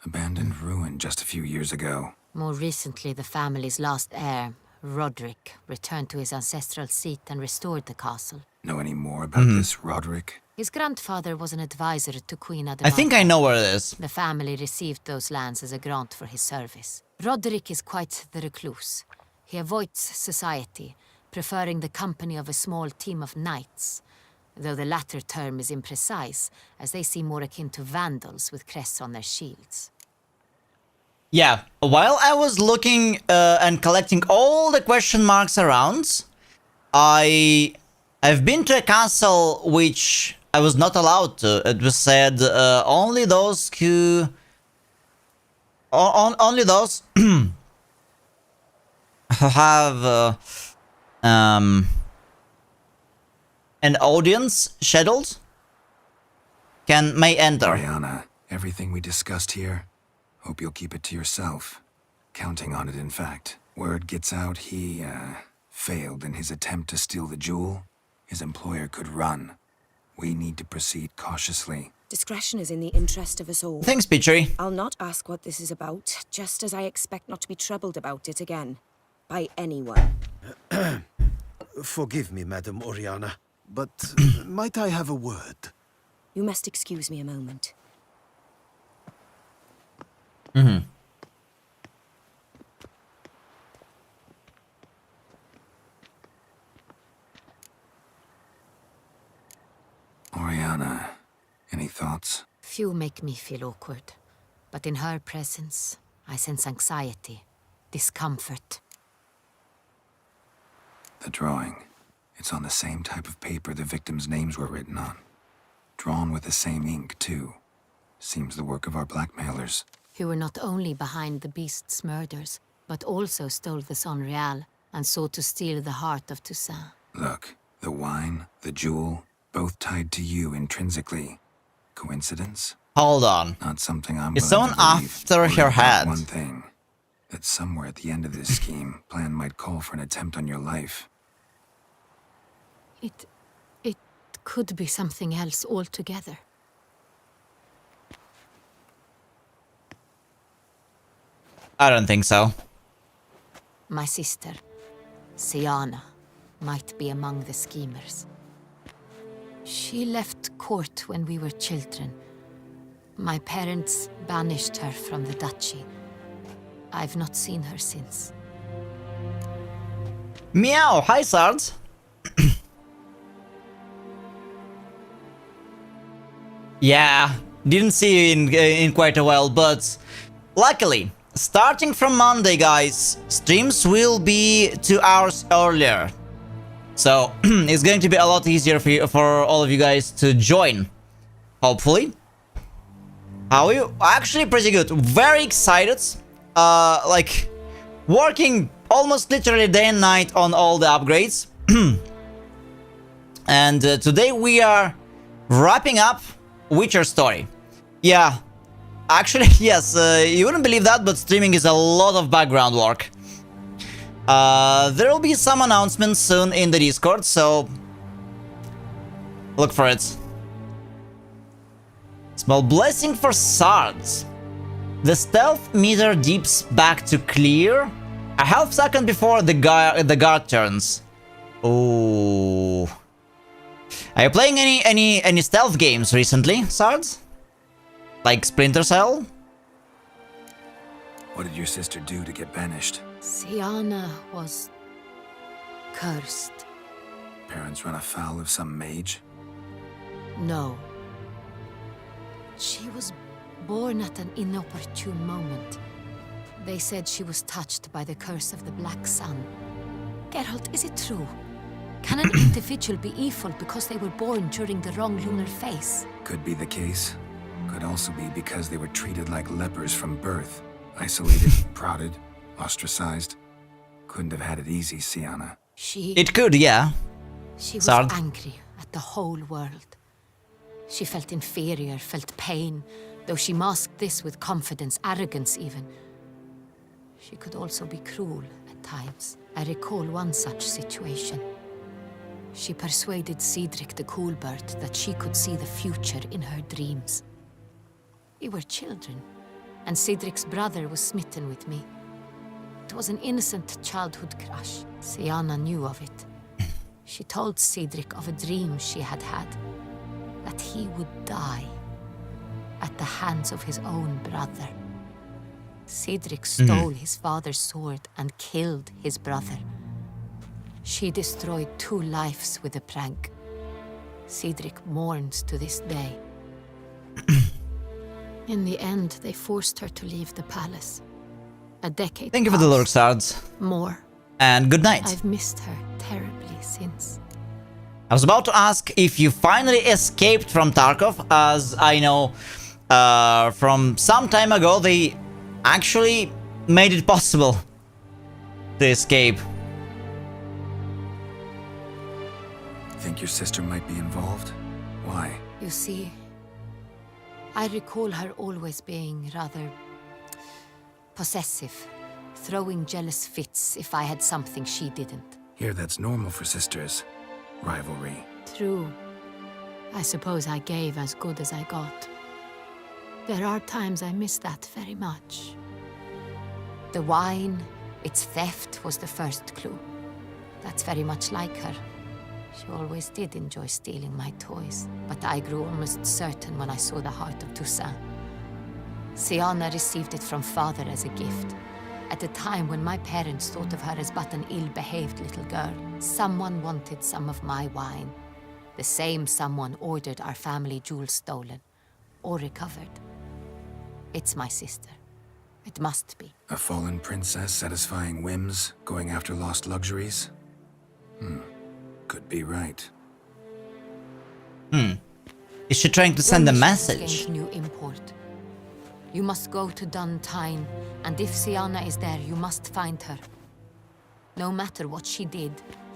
Abandoned ruin just a few years ago. More recently, the family's last heir, Roderick, returned to his ancestral seat and restored the castle. Know any more about this Roderick? His grandfather was an advisor to Queen Adamantha. I think I know where it is. The family received those lands as a grant for his service. Roderick is quite the recluse. He avoids society, preferring the company of a small team of knights, though the latter term is imprecise, as they seem more akin to vandals with crests on their shields. Yeah, while I was looking and collecting all the question marks around, I've been to a castle which I was not allowed to. It was said only those who... only those who have an audience scheduled may enter. Oriana, everything we discussed here, hope you'll keep it to yourself. Counting on it, in fact. Word gets out he, failed in his attempt to steal the jewel. His employer could run. We need to proceed cautiously. Discretion is in the interest of us all. Thanks, Pichery. I'll not ask what this is about, just as I expect not to be troubled about it again. By anyone. Forgive me, Madam Oriana, but might I have a word? You must excuse me a moment. Oriana, any thoughts? Few make me feel awkward, but in her presence, I sense anxiety, discomfort. The drawing. It's on the same type of paper the victims' names were written on. Drawn with the same ink, too. Seems the work of our blackmailers. Who were not only behind the beast's murders, but also stole the Son Real and sought to steal the heart of Toussaint. Look, the wine, the jewel, both tied to you intrinsically. Coincidence? Hold on. Not something I'm Is willing someone to believe. after Or her about head? One thing. That somewhere at the end of this scheme, plan might call for an attempt on your life. It could be something else altogether. I don't think so. My sister, Siana, might be among the schemers. She left court when we were children. My parents banished her from the duchy. I've not seen her since. Meow! Hi, Sards! Yeah, didn't see you in quite a while, but luckily, starting from Monday, guys, streams will be 2 hours earlier. So, it's going to be a lot easier for all of you guys to join, hopefully. How are you? Actually, pretty good. Very excited. Like, working almost literally day and night on all the upgrades. And today we are wrapping up Witcher story. Yeah, actually, yes, you wouldn't believe that, but streaming is a lot of background work. There will be some announcements soon in the Discord, so look for it. Small blessing for Sards. The stealth meter dips back to clear a half second before the guard turns. Oh. Are you playing any stealth games recently, Sards? Like Splinter Cell? What did your sister do to get banished? Siana was cursed. Parents run afoul of some mage? No. She was born at an inopportune moment. They said she was touched by the curse of the Black Sun. Geralt, is it true? Can an individual be evil because they were born during the wrong lunar phase? Could be the case. Could also be because they were treated like lepers from birth. Isolated, prodded, ostracized. Couldn't have had it easy, Siana. It could, yeah. She was Sard. angry at the whole world. She felt inferior, felt pain, though she masked this with confidence, arrogance even. She could also be cruel at times. I recall one such situation. She persuaded Cedric the Coolbird that she could see the future in her dreams. We were children, and Cedric's brother was smitten with me. It was an innocent childhood crush. Siana knew of it. She told Cedric of a dream she had had, that he would die at the hands of his own brother. Cedric stole his father's sword and killed his brother. She destroyed 2 lives with a prank. Cedric mourns to this day. In the end, they forced her to leave the palace. A decade Thank you for the lurk, Sards. More. And good night. I've missed her terribly since. I was about to ask if you finally escaped from Tarkov, as I know from some time ago they actually made it possible to escape. Think your sister might be involved? Why? You see, I recall her always being rather possessive, throwing jealous fits if I had something she didn't. Here, that's normal for sisters. Rivalry. True. I suppose I gave as good as I got. There are times I miss that very much. The wine, its theft was the first clue. That's very much like her. She always did enjoy stealing my toys, but I grew almost certain when I saw the heart of Toussaint. Siana received it from father as a gift. At a time when my parents thought of her as but an ill-behaved little girl, someone wanted some of my wine. The same someone ordered our family jewels stolen, or recovered. It's my sister. It must be. A fallen princess satisfying whims, going after lost luxuries? Could be right. Is she trying to send a Your mission has message? gained new import. You must go to Duntine, and if Siana is there, you must find her. No matter what she did,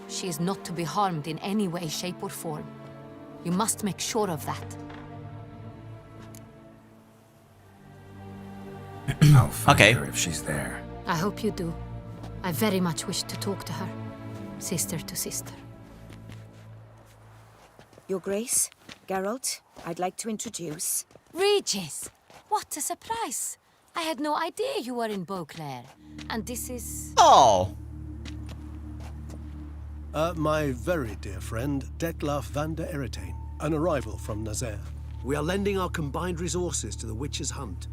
she is not to be harmed in any way, shape, or form. You must make sure of that. I'll find Okay. her if she's there. I hope you do. I very much wish to talk to her. Sister to sister. Your Grace, Geralt, I'd like to introduce... Regis! What a surprise! I had no idea you were in Beauclair. And this is... Oh! My very dear friend, Detlaf van der Eretain, an arrival from Nazaire. We are lending our combined resources to the Witch's Hunt.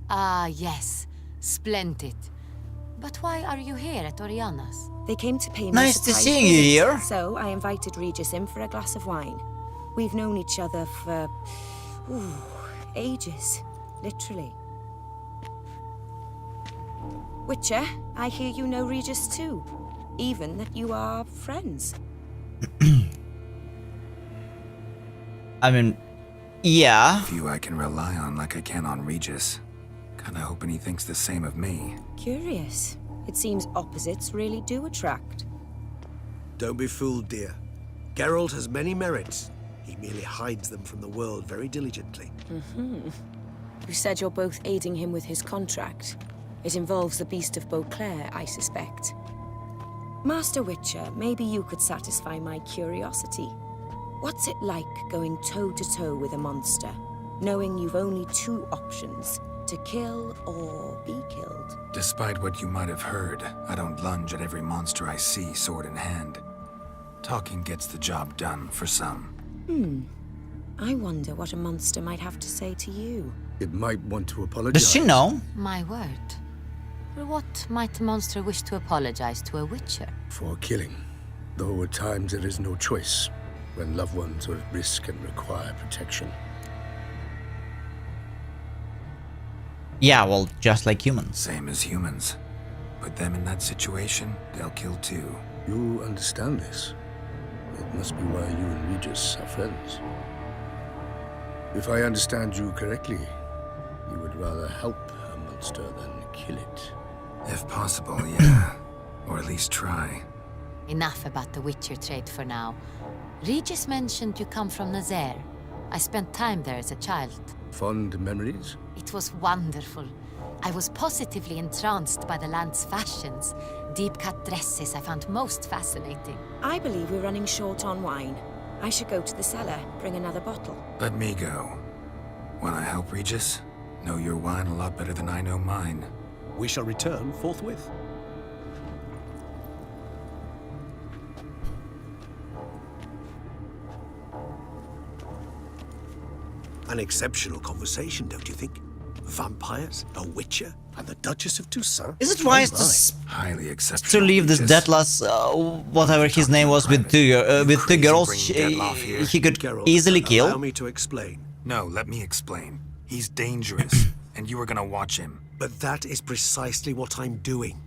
Ah, yes. Splendid. But why are you here at Oriana's? They came to pay me Nice a to surprise see you visit, here. So I invited Regis in for a glass of wine. We've known each other for... ages. Literally. Witcher, I hear you know Regis too. Even that you are friends. I mean, yeah. Few I can rely on like I can on Regis. Kinda hoping he thinks the same of me. Curious. It seems opposites really do attract. Don't be fooled, dear. Geralt has many merits. He merely hides them from the world very diligently. You said you're both aiding him with his contract. It involves the Beast of Beauclair, I suspect. Master Witcher, maybe you could satisfy my curiosity. What's it like going toe-to-toe with a monster, knowing you've only 2 options, to kill or be killed? Despite what you might have heard, I don't lunge at every monster I see sword in hand. Talking gets the job done for some. I wonder what a monster might have to say to you. It might want to apologize. Does she know? My word. For what might the monster wish to apologize to a witcher? For killing. Though at times there is no choice, when loved ones are at risk and require protection. Yeah, well, just like humans. Same as humans. Put them in that situation, they'll kill too. You understand this? It must be why you and Regis are friends. If I understand you correctly, you would rather help a monster than kill it. If possible, yeah. Or at least try. Enough about the witcher trade for now. Regis mentioned you come from Nazaire. I spent time there as a child. Fond memories? It was wonderful. I was positively entranced by the land's fashions. Deep-cut dresses I found most fascinating. I believe we're running short on wine. I should go to the cellar, bring another bottle. Let me go. Wanna help, Regis? Know your wine a lot better than I know mine. We shall return forthwith. An exceptional conversation, don't you think? Vampires, a witcher, And the Duchess of Toussaint? Is it wise Highly acceptable. to leave this Regis. Deathless, whatever his name was, with two girls he could Geralt, easily Allow kill? me to explain. No, let me explain. He's dangerous, and you were gonna watch him. But that is precisely what I'm doing.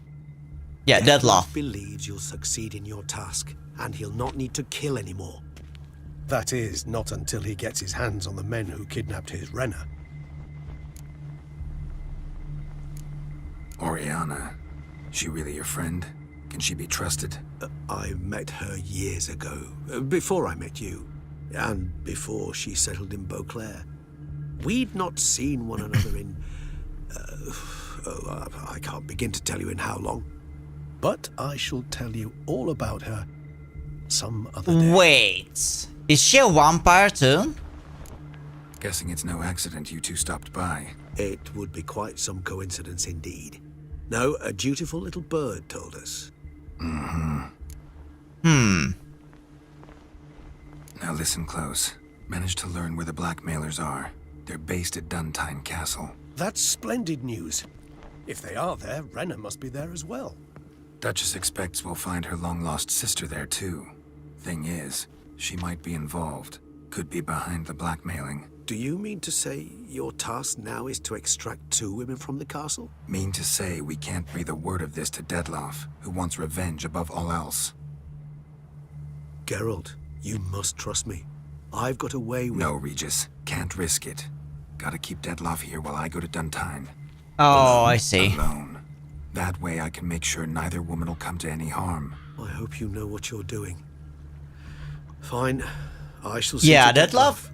Yeah, Deathless. Believes you'll succeed in your task, and he'll not need to kill anymore. That is, not until he gets his hands on the men who kidnapped his Renna. Oriana, she really your friend? Can she be trusted? I met her years ago, before I met you, and before she settled in Beauclair. We'd not seen one another in... I can't begin to tell you in how long. But I shall tell you all about her some other day. Wait, is she a vampire too? Guessing it's no accident you two stopped by. It would be quite some coincidence indeed. No, a dutiful little bird told us. Now listen close. Managed to learn where the blackmailers are. They're based at Duntine Castle. That's splendid news. If they are there, Renna must be there as well. Duchess expects we'll find her long-lost sister there too. Thing is, she might be involved. Could be behind the blackmailing. Do you mean to say your task now is to extract 2 women from the castle? Mean to say we can't breathe a word of this to Dettlaff, who wants revenge above all else. Geralt, you must trust me. I've got a way with... No, Regis. Can't risk it. Gotta keep Dettlaff here while I go to Duntine. Oh, I see. Alone. That way I can make sure neither woman will come to any harm. I hope you know what you're doing. Fine. I shall see Yeah, to Dettlaff?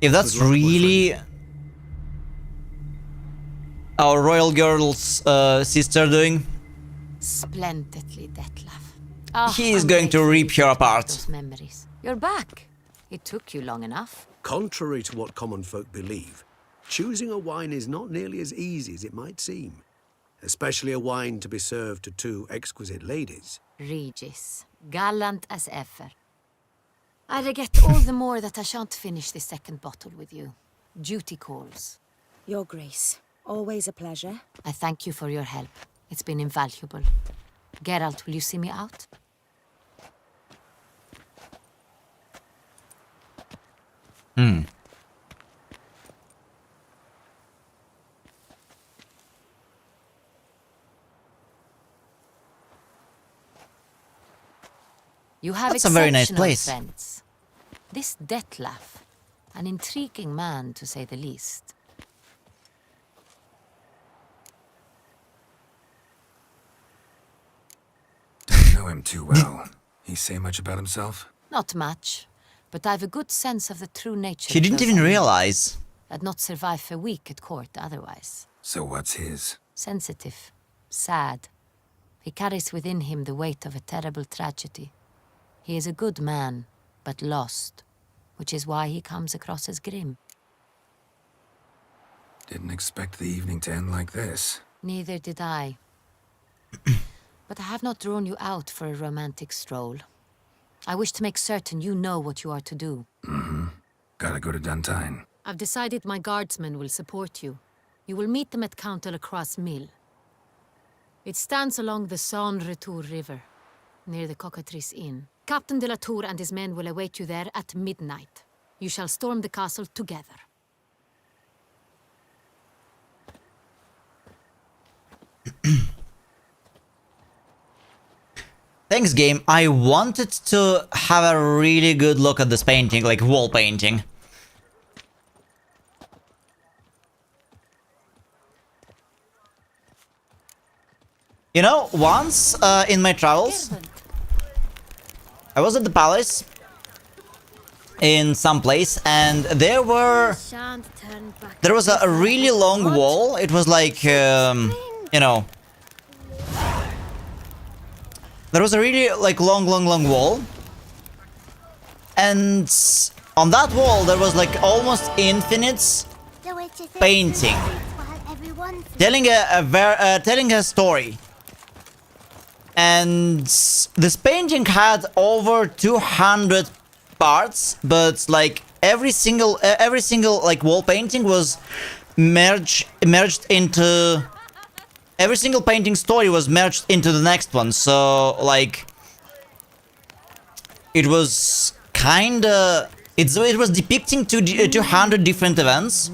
If that's Good luck, my really our royal girl's sister doing, Splendidly, Dettlaff. Oh, he is I'm going to grateful rip you her brought apart. Those memories. You're back. It took you long enough. Contrary to what common folk believe, choosing a wine is not nearly as easy as it might seem. Especially a wine to be served to 2 exquisite ladies. Regis, gallant as ever. I regret all the more that I shan't finish this second bottle with you. Duty calls. Your Grace, always a pleasure. I thank you for your help. It's been invaluable. Geralt, will you see me out? You have That's a very nice exceptional place. friends. This Dettlaff, an intriguing man to say the least. Don't know him too well. He say much about himself? Not much, but I've a good sense of the true nature She of didn't those even I meet. realize. I'd not survive a week at court otherwise. So what's his? Sensitive, sad. He carries within him the weight of a terrible tragedy. He is a good man, but lost, which is why he comes across as grim. Didn't expect the evening to end like this. Neither did I. But I have not drawn you out for a romantic stroll. I wish to make certain you know what you are to do. Gotta go to Duntine. I've decided my guardsmen will support you. You will meet them at Count de la Croix Mill. It stands along the Saône-Retour River, near the Cockatrice Inn. Captain de la Tour and his men will await you there at midnight. You shall storm the castle together. Thanks, game. I wanted to have a really good look at this painting, like wall painting. You know, once in my travels, I was at the palace in some place, and there was a really long wall. It was like, you know, there was a really like long wall, and on that wall there was like almost infinite painting, telling a story. And this painting had over 200 parts, but like every single like wall painting was merged into, every single painting story was merged into the next one. So like it was kinda, it was depicting 200 different events,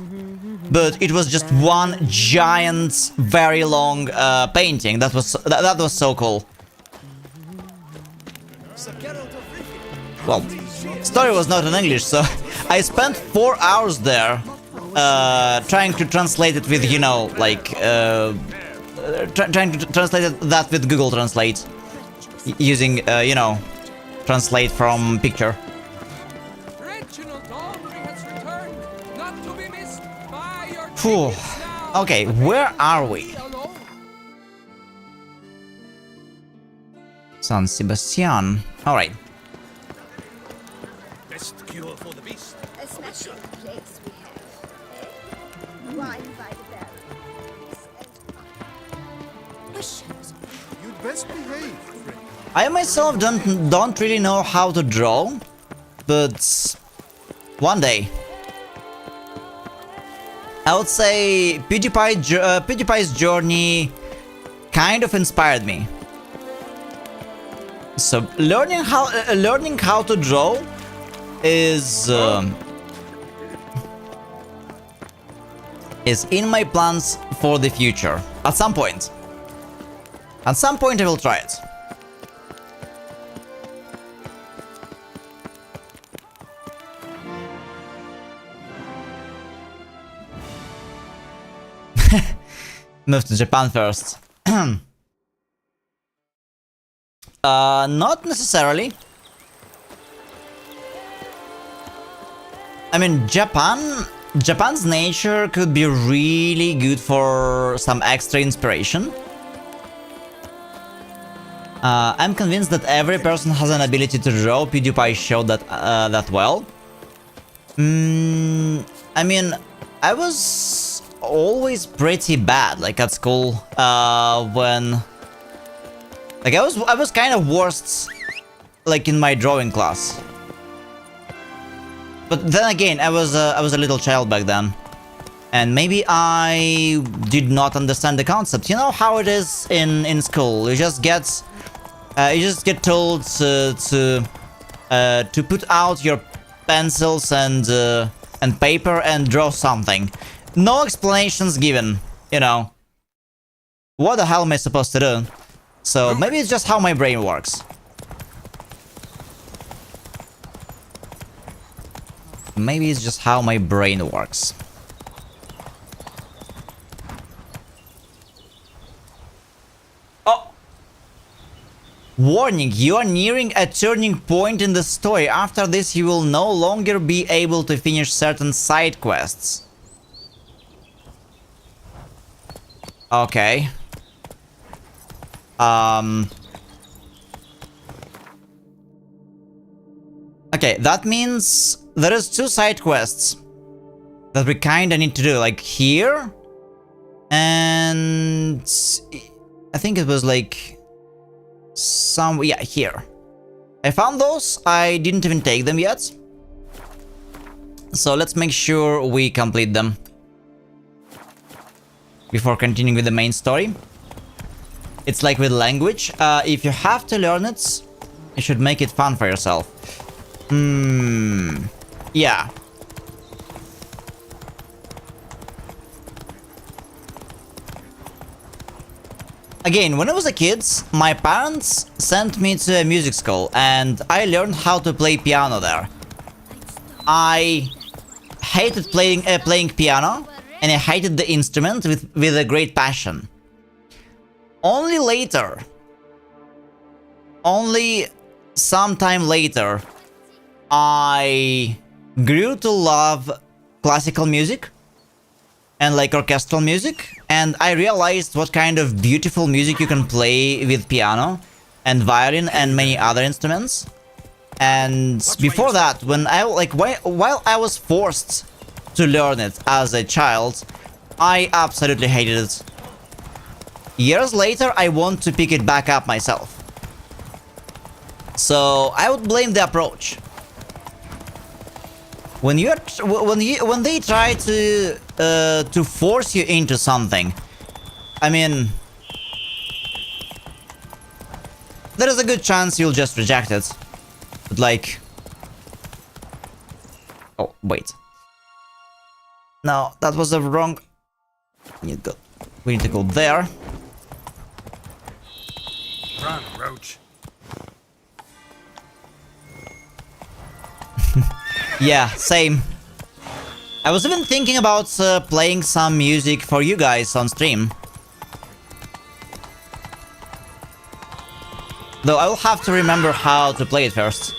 but it was just one giant, very long painting. That was so cool. Well, story was not in English, so I spent 4 hours there trying to translate it with, you know, like trying to translate that with Google Translate, using you know, translate from picture. Phew. Okay, where are we? San Sebastian. All right. Best cure for the beast. A special place we have. Wine by the berries. You'd best behave, friend. I myself don't really know how to draw, but one day. I would say PewDiePie's journey kind of inspired me. So learning how to draw is in my plans for the future. At some point. At some point I will try it. Move to Japan first. Not necessarily. I mean, Japan's nature could be really good for some extra inspiration. I'm convinced that every person has an ability to draw. PewDiePie showed that well. I mean, I was always pretty bad, like at school, when like I was kind of worst, like in my drawing class. But then again, I was a little child back then, and maybe I did not understand the concept. You know how it is in school. You just get told to put out your pencils and paper and draw something. No explanations given, you know. What the hell am I supposed to do? So maybe it's just how my brain works. Maybe it's just how my brain works. Oh! Warning, you are nearing a turning point in the story. After this, you will no longer be able to finish certain side quests. Okay. Okay, that means there is 2 side quests that we kinda need to do, like here, and I think it was like yeah, here. I found those. I didn't even take them yet. so let's make sure we complete them before continuing with the main story. It's like with language, if you have to learn it, you should make it fun for yourself. Yeah. Again, when I was a kid, my parents sent me to a music school and I learned how to play piano there. I hated playing piano and I hated the instrument with a great passion. Only later, only sometime later, I grew to love classical music and like orchestral music, and I realized what kind of beautiful music you can play with piano and violin and many other instruments. And before that, when I while I was forced to learn it as a child, I absolutely hated it. Years later, I want to pick it back up myself. So I would blame the approach. When they try to force you into something, I mean, there is a good chance you'll just reject it. But like, oh wait, no, that was the wrong. We need to go there. Run, Roach. Yeah, same. I was even thinking about playing some music for you guys on stream. Though I will have to remember how to play it first.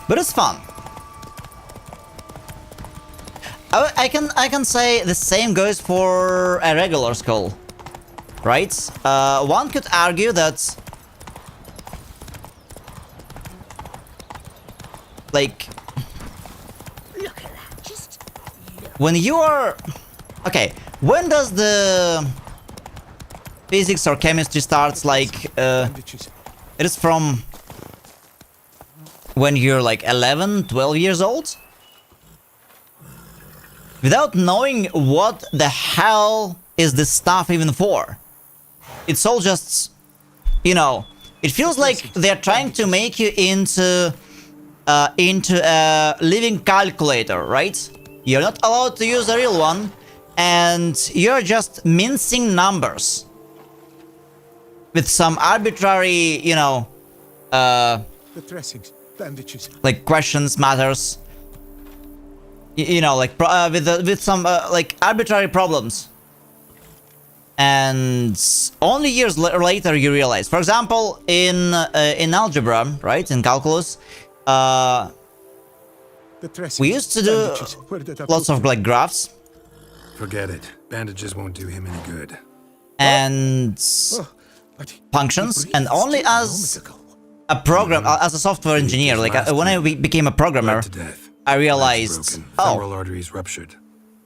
But it's fun. I can say the same goes for a regular skull, right? One could argue that, like, Look at that. Just when you are... Okay, when does the physics or chemistry starts? Like, it is from when you're like 11, 12 years old? Without knowing what the hell is this stuff even for. It's all just, you know, it feels like they're trying to make you into a living calculator, right? You're not allowed to use a real one, and you're just mincing numbers with some arbitrary, you know, The dressings, bandages. like questions, matters. You know, like with some like arbitrary problems. And only years later you realize. For example, in algebra, right, in calculus, we used to do lots of like graphs. Forget it. Bandages won't do him any good. And functions, and only as a program, as a software engineer, like when I became a programmer, I realized, oh, femoral arteries ruptured.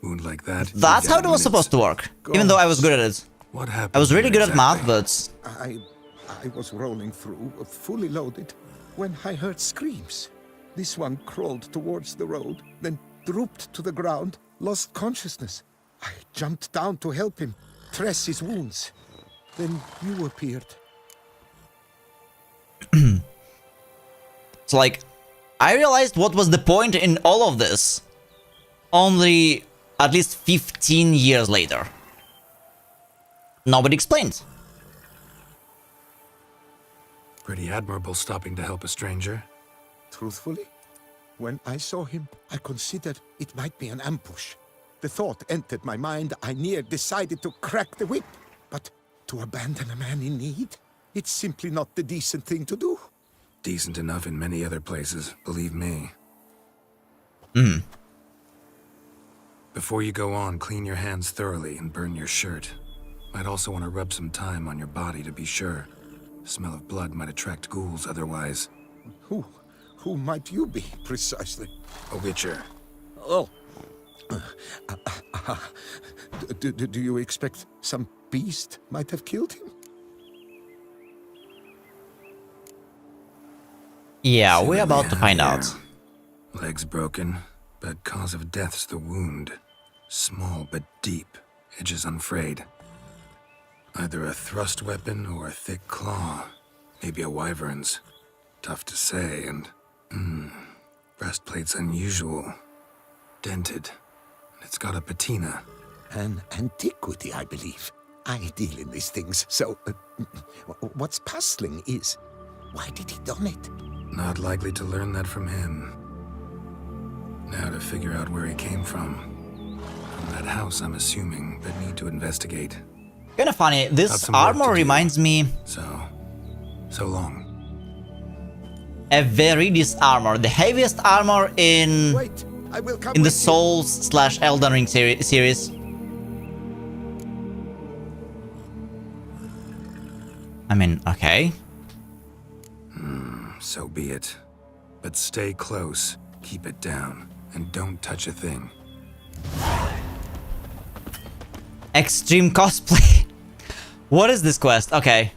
Wound like that. That's how it was supposed to work. Even though I was good at it. What happened? I was really good at math, exactly? but I was rolling through, fully loaded, when I heard screams. This one crawled towards the road, then drooped to the ground, lost consciousness. I jumped down to help him, dress his wounds. Then you appeared. it's like, I realized what was the point in all of this only at least 15 years later. Nobody explained. Pretty admirable stopping to help a stranger. Truthfully, when I saw him, I considered it might be an ambush. The thought entered my mind, I near decided to crack the whip. But to abandon a man in need? It's simply not the decent thing to do. Decent enough in many other places, believe me. Before you go on, clean your hands thoroughly and burn your shirt. Might also want to rub some thyme on your body to be sure. The smell of blood might attract ghouls otherwise. Who might you be, precisely? A witcher. Oh. Do you expect some beast might have killed him? Yeah, See we're what about we to have find here. out. Legs broken, but cause of death's the wound. Small but deep, edges unfrayed. Either a thrust weapon or a thick claw. Maybe a wyvern's. Tough to say, and... breastplate's unusual. Dented. It's got a patina. An antiquity, I believe. I deal in these things, so... what's puzzling is... why did he done it? Not likely to learn that from him. Now to figure out where he came from. From that house, I'm assuming, but need to investigate. Kinda funny, Got this some work armor to do. reminds me So long. a Viridis armor, the heaviest armor in Wait, I will come the with you. Souls/Elden Ring series. I mean, okay. So be it. But stay close, keep it down, and don't touch a thing. Extreme cosplay. What is this quest? Okay.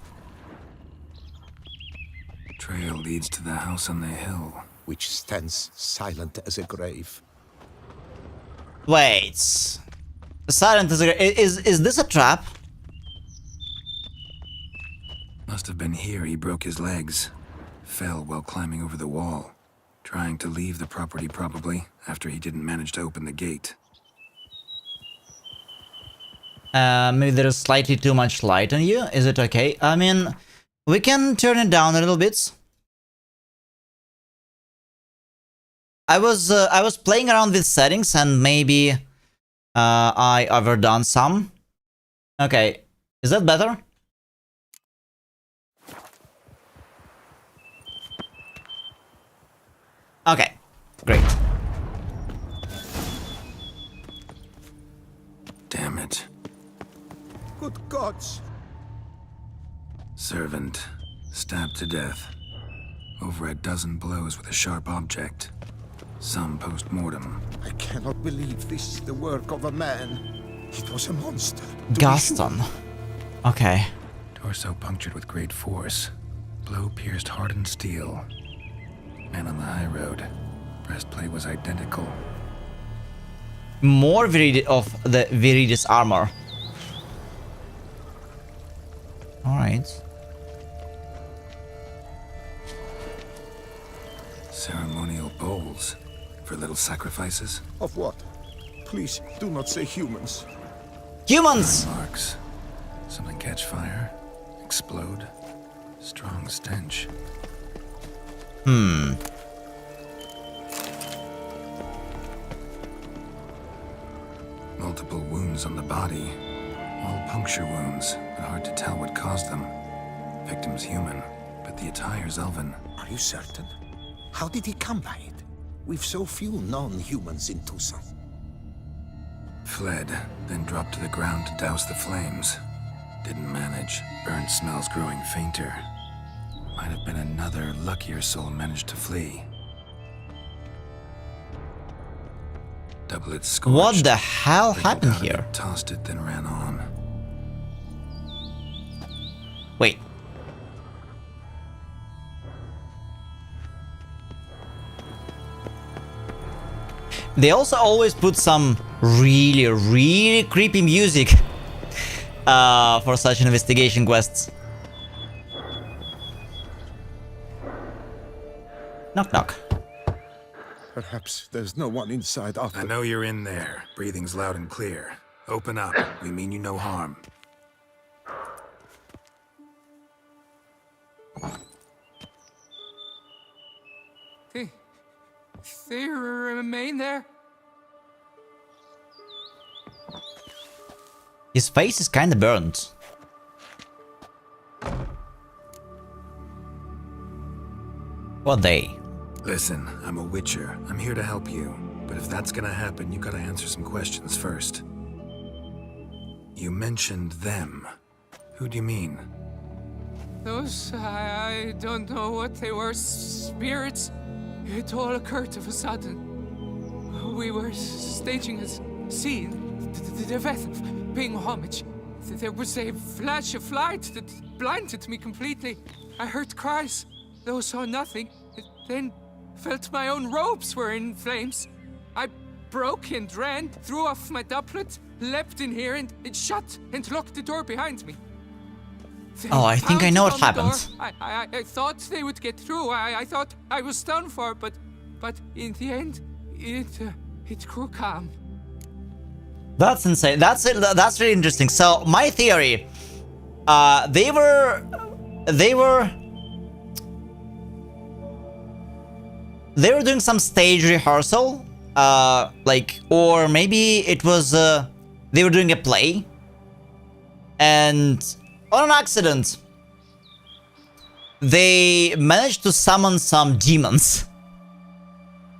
Trail leads to the house on the hill. Which stands silent as a grave. Wait. Silent is this a trap? Must have been here he broke his legs. Fell while climbing over the wall. Trying to leave the property probably, after he didn't manage to open the gate. Maybe there is slightly too much light on you. Is it okay? I mean, we can turn it down a little bit. I was playing around with settings and maybe I overdone some. Okay, is that better? Okay, great. Damn it. Good gods. Servant. Stabbed to death. Over a dozen blows with a sharp object. Some post-mortem. I cannot believe this is the work of a man. It was a monster. Gaston. Okay. Torso punctured with great force. Blow pierced hardened steel. Man on the high road. Breastplate was identical. More of the Viridis armor. Alright. Ceremonial bowls. For little sacrifices. Of what? Please, do not say humans. Humans! Marks. Something catch fire. Explode. Strong stench. Multiple wounds on the body. All puncture wounds, but hard to tell what caused them. Victim's human, but the attire's elven. Are you certain? How did he come by it? We've so few non-humans in Tucson. Fled, then dropped to the ground to douse the flames. Didn't manage. Burnt smells growing fainter. Might have been another luckier soul managed to flee. Double it scorched. What the hell Wriggled happened out of it, here? Tossed it, then ran on. Wait. They also always put some really creepy music for such investigation quests. Knock knock. Perhaps there's no one inside after... I know you're in there. Breathing's loud and clear. Open up. We mean you no harm. They remain there? His face is kinda burnt. What they? Listen, I'm a witcher. I'm here to help you. But if that's gonna happen, you gotta answer some questions first. You mentioned them. Who do you mean? Those, I don't know what they were. Spirits. It all occurred of a sudden. We were staging a scene, the death of paying homage. There was a flash of light that blinded me completely. I heard cries, though saw nothing. then felt my own robes were in flames. I broke and ran, threw off my doublet, leapt in here and it shut and locked the door behind me. Then Oh, I think I know what pounced on the happened. door. I thought they would get through. I thought I was done for, but in the end, it grew calm. That's insane. That's it. That's really interesting. So my theory, they were doing some stage rehearsal, like, or maybe it was they were doing a play, and on an accident, they managed to summon some demons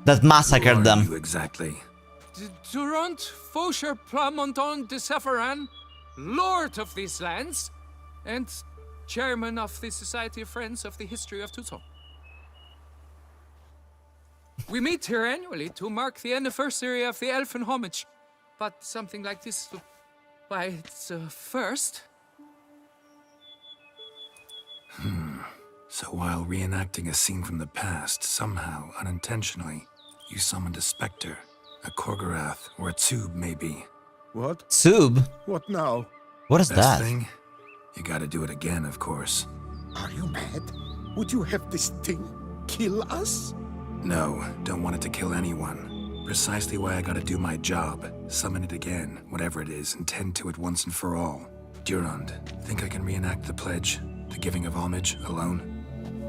that massacred them. Who exactly? Durant Faucher Plamondon de Sepharan, Lord of these lands, and Chairman of the Society of Friends of the History of Tucson. We meet here annually to mark the anniversary of the Elfin Homage, but something like this, why, it's a first. So while reenacting a scene from the past, somehow, unintentionally, you summoned a specter, a Korgorath, or a tube, maybe. What? Sub? What now? What is Best that? thing? You gotta do it again, of course. Are you mad? Would you have this thing kill us? No, don't want it to kill anyone. Precisely why I gotta do my job. Summon it again, whatever it is, and tend to it once and for all. Durand, think I can reenact the pledge, the giving of homage, alone?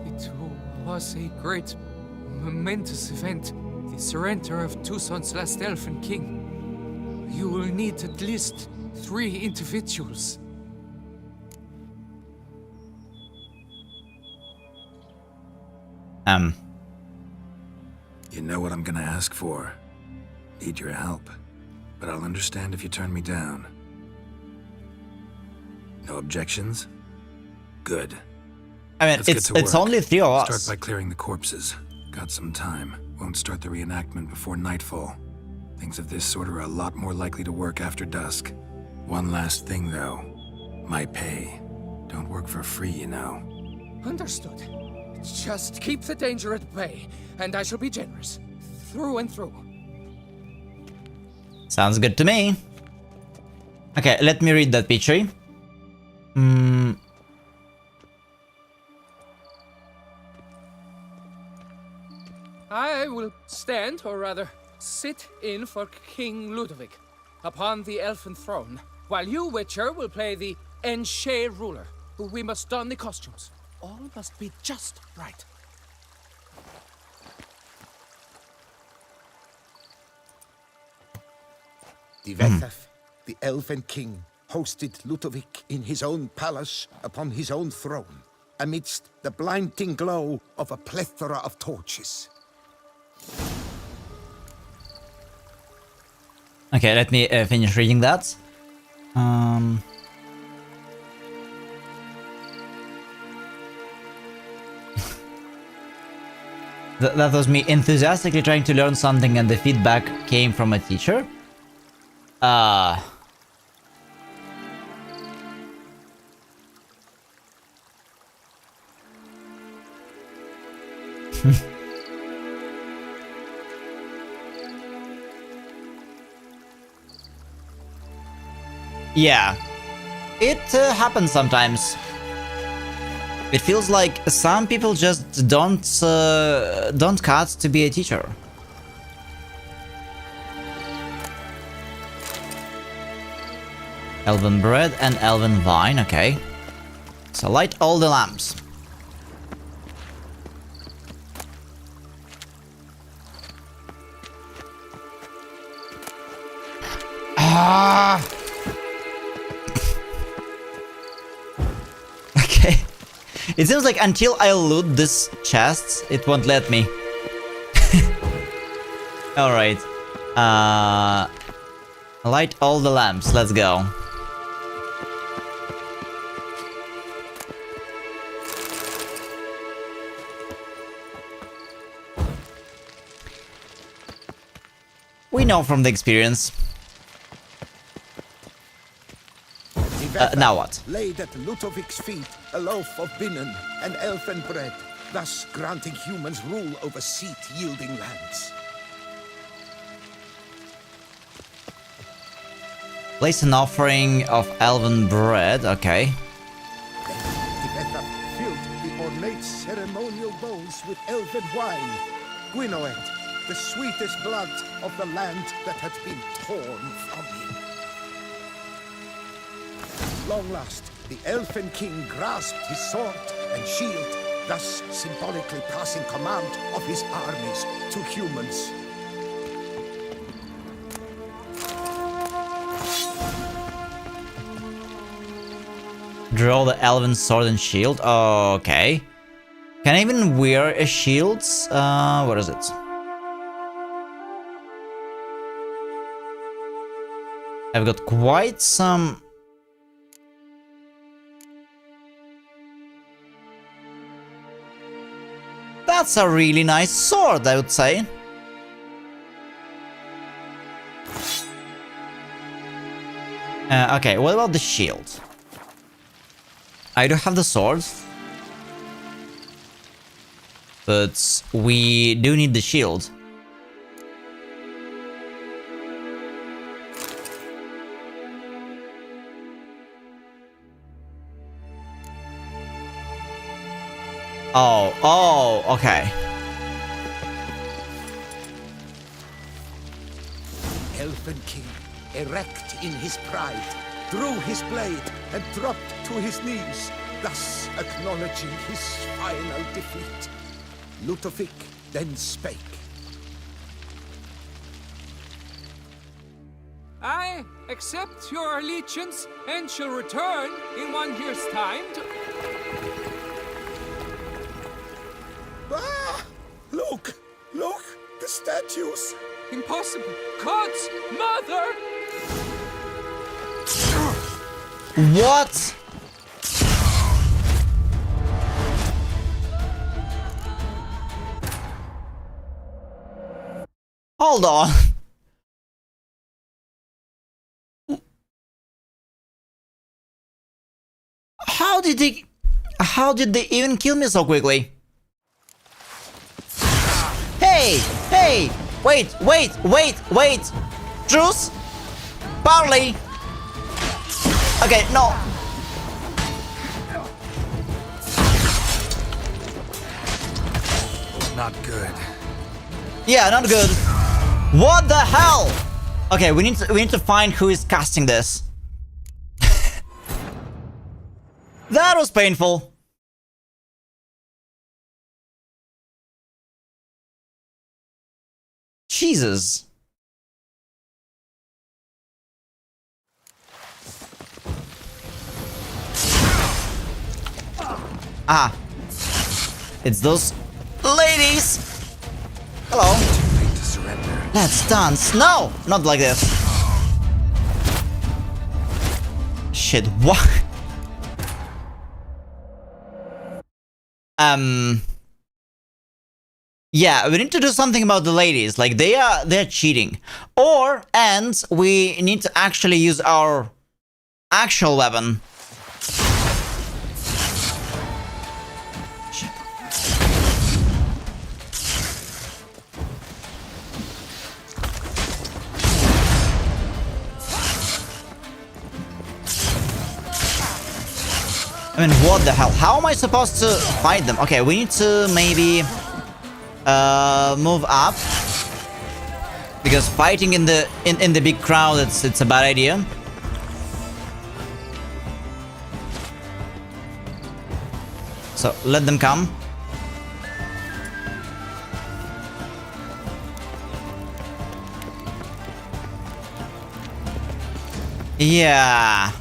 It was a great, momentous event. The surrender of Tucson's last elfin king. You will need at least 3 individuals. You know what I'm gonna ask for. Need your help. But I'll understand if you turn me down. No objections? Good. I mean, Let's get to it's work. only 3 of Start us. by clearing the corpses. Got some time. Won't start the reenactment before nightfall. Things of this sort are a lot more likely to work after dusk. One last thing, though. My pay. Don't work for free, you know. Understood. Just keep the danger at bay, and I shall be generous. Through and through. Sounds good to me. Okay, let me read that picture. I will stand, or rather, sit in for King Ludovic upon the elfin throne, while you, Witcher, will play the Enche ruler. We must don the costumes. All must be just right. Divethaf, the Elven King, hosted Ludovic in his own palace upon his own throne, amidst the blinding glow of a plethora of torches. Okay, let me finish reading that. That was me enthusiastically trying to learn something and the feedback came from a teacher. Yeah, it happens sometimes. It feels like some people just don't cut to be a teacher. Elven bread and elven vine, okay. So light all the lamps. Ah! Okay. It seems like until I loot this chest, it won't let me. Alright. Light all the lamps, let's go. We know from the experience. Now what? Laid at Ludovic's feet a loaf of binnen and elfen bread, thus granting humans rule over seat-yielding lands. Place an offering of elven bread, okay. Then filled the ornate ceremonial bowls with elven wine. Gwynnoed, the sweetest blood of the land that had been torn from him. Long last, the elfin king grasped his sword and shield, thus symbolically passing command of his armies to humans. Draw the elven sword and shield. Okay. Can I even wear a shield? What is it? I've got quite some... That's a really nice sword, I would say. Okay, what about the shield? I do have the sword, but we do need the shield. Oh, okay. Elfin king, erect in his pride, drew his blade and dropped to his knees, thus acknowledging his final defeat. Ludovic then spake. I accept your allegiance and shall return in 1 year's time to... Ah! Look! Look! The statues! Impossible! God's mother! What? Hold on. How did they even kill me so quickly? Hey! Hey! Wait! Truce? Barley! Okay, no. Not good. Yeah, not good. What the hell? Okay, we need to find who is casting this. That was painful. Jesus. Ah. It's those ladies. Hello. Too late to surrender. Let's dance. No, not like this. Shit, what? Yeah, we need to do something about the ladies. Like they're cheating. And we need to actually use our actual weapon. Shit. I mean, what the hell? How am I supposed to fight them? Okay, we need to maybe move up, because fighting in the big crowd, it's a bad idea. So let them come. Yeah.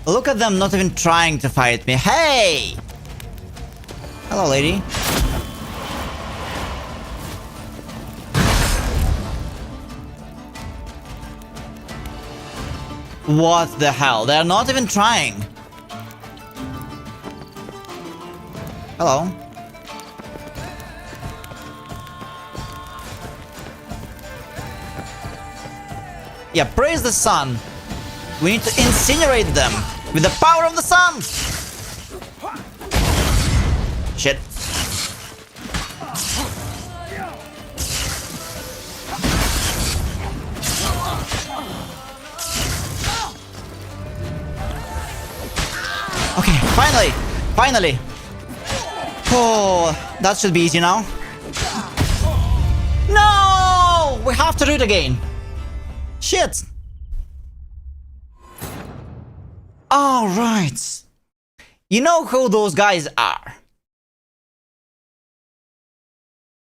Look at them not even trying to fight me. Hey! Hello, lady. What the hell? They're not even trying. Hello. Yeah, praise the sun. We need to incinerate them with the power of the sun. Shit. Okay, finally! Finally! Oh, that should be easy now. No! We have to do it again. Shit. Alright. You know who those guys are.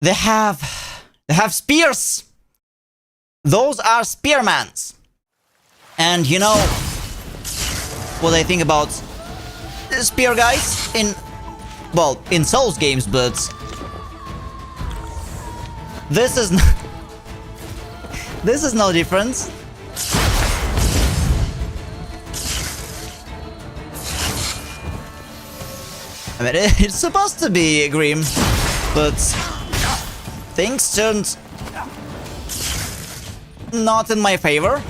They have spears. Those are spearmans. And you know what I think about spear guys in, well, in Souls games, but this is this is no different. I mean, it's supposed to be grim, but things turned not in my favor.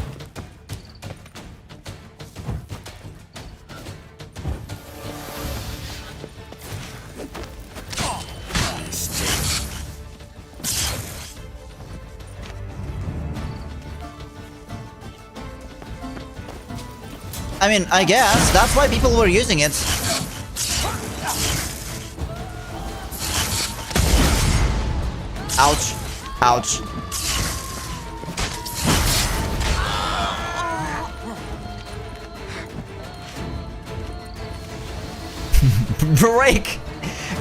I mean, I guess that's why people were using it. Ouch. Ouch. Break!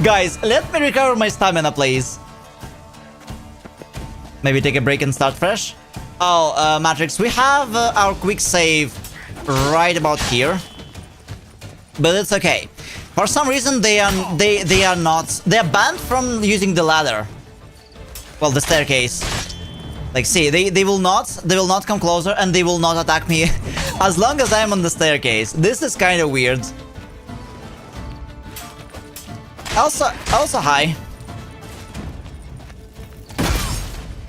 Guys, let me recover my stamina, please. Maybe take a break and start fresh? Oh, Matrix, we have our quick save right about here. But it's okay. For some reason they are banned from using the ladder. Well, the staircase. Like, see, they will not come closer and they will not attack me as long as I'm on the staircase. This is kind of weird. Also hi.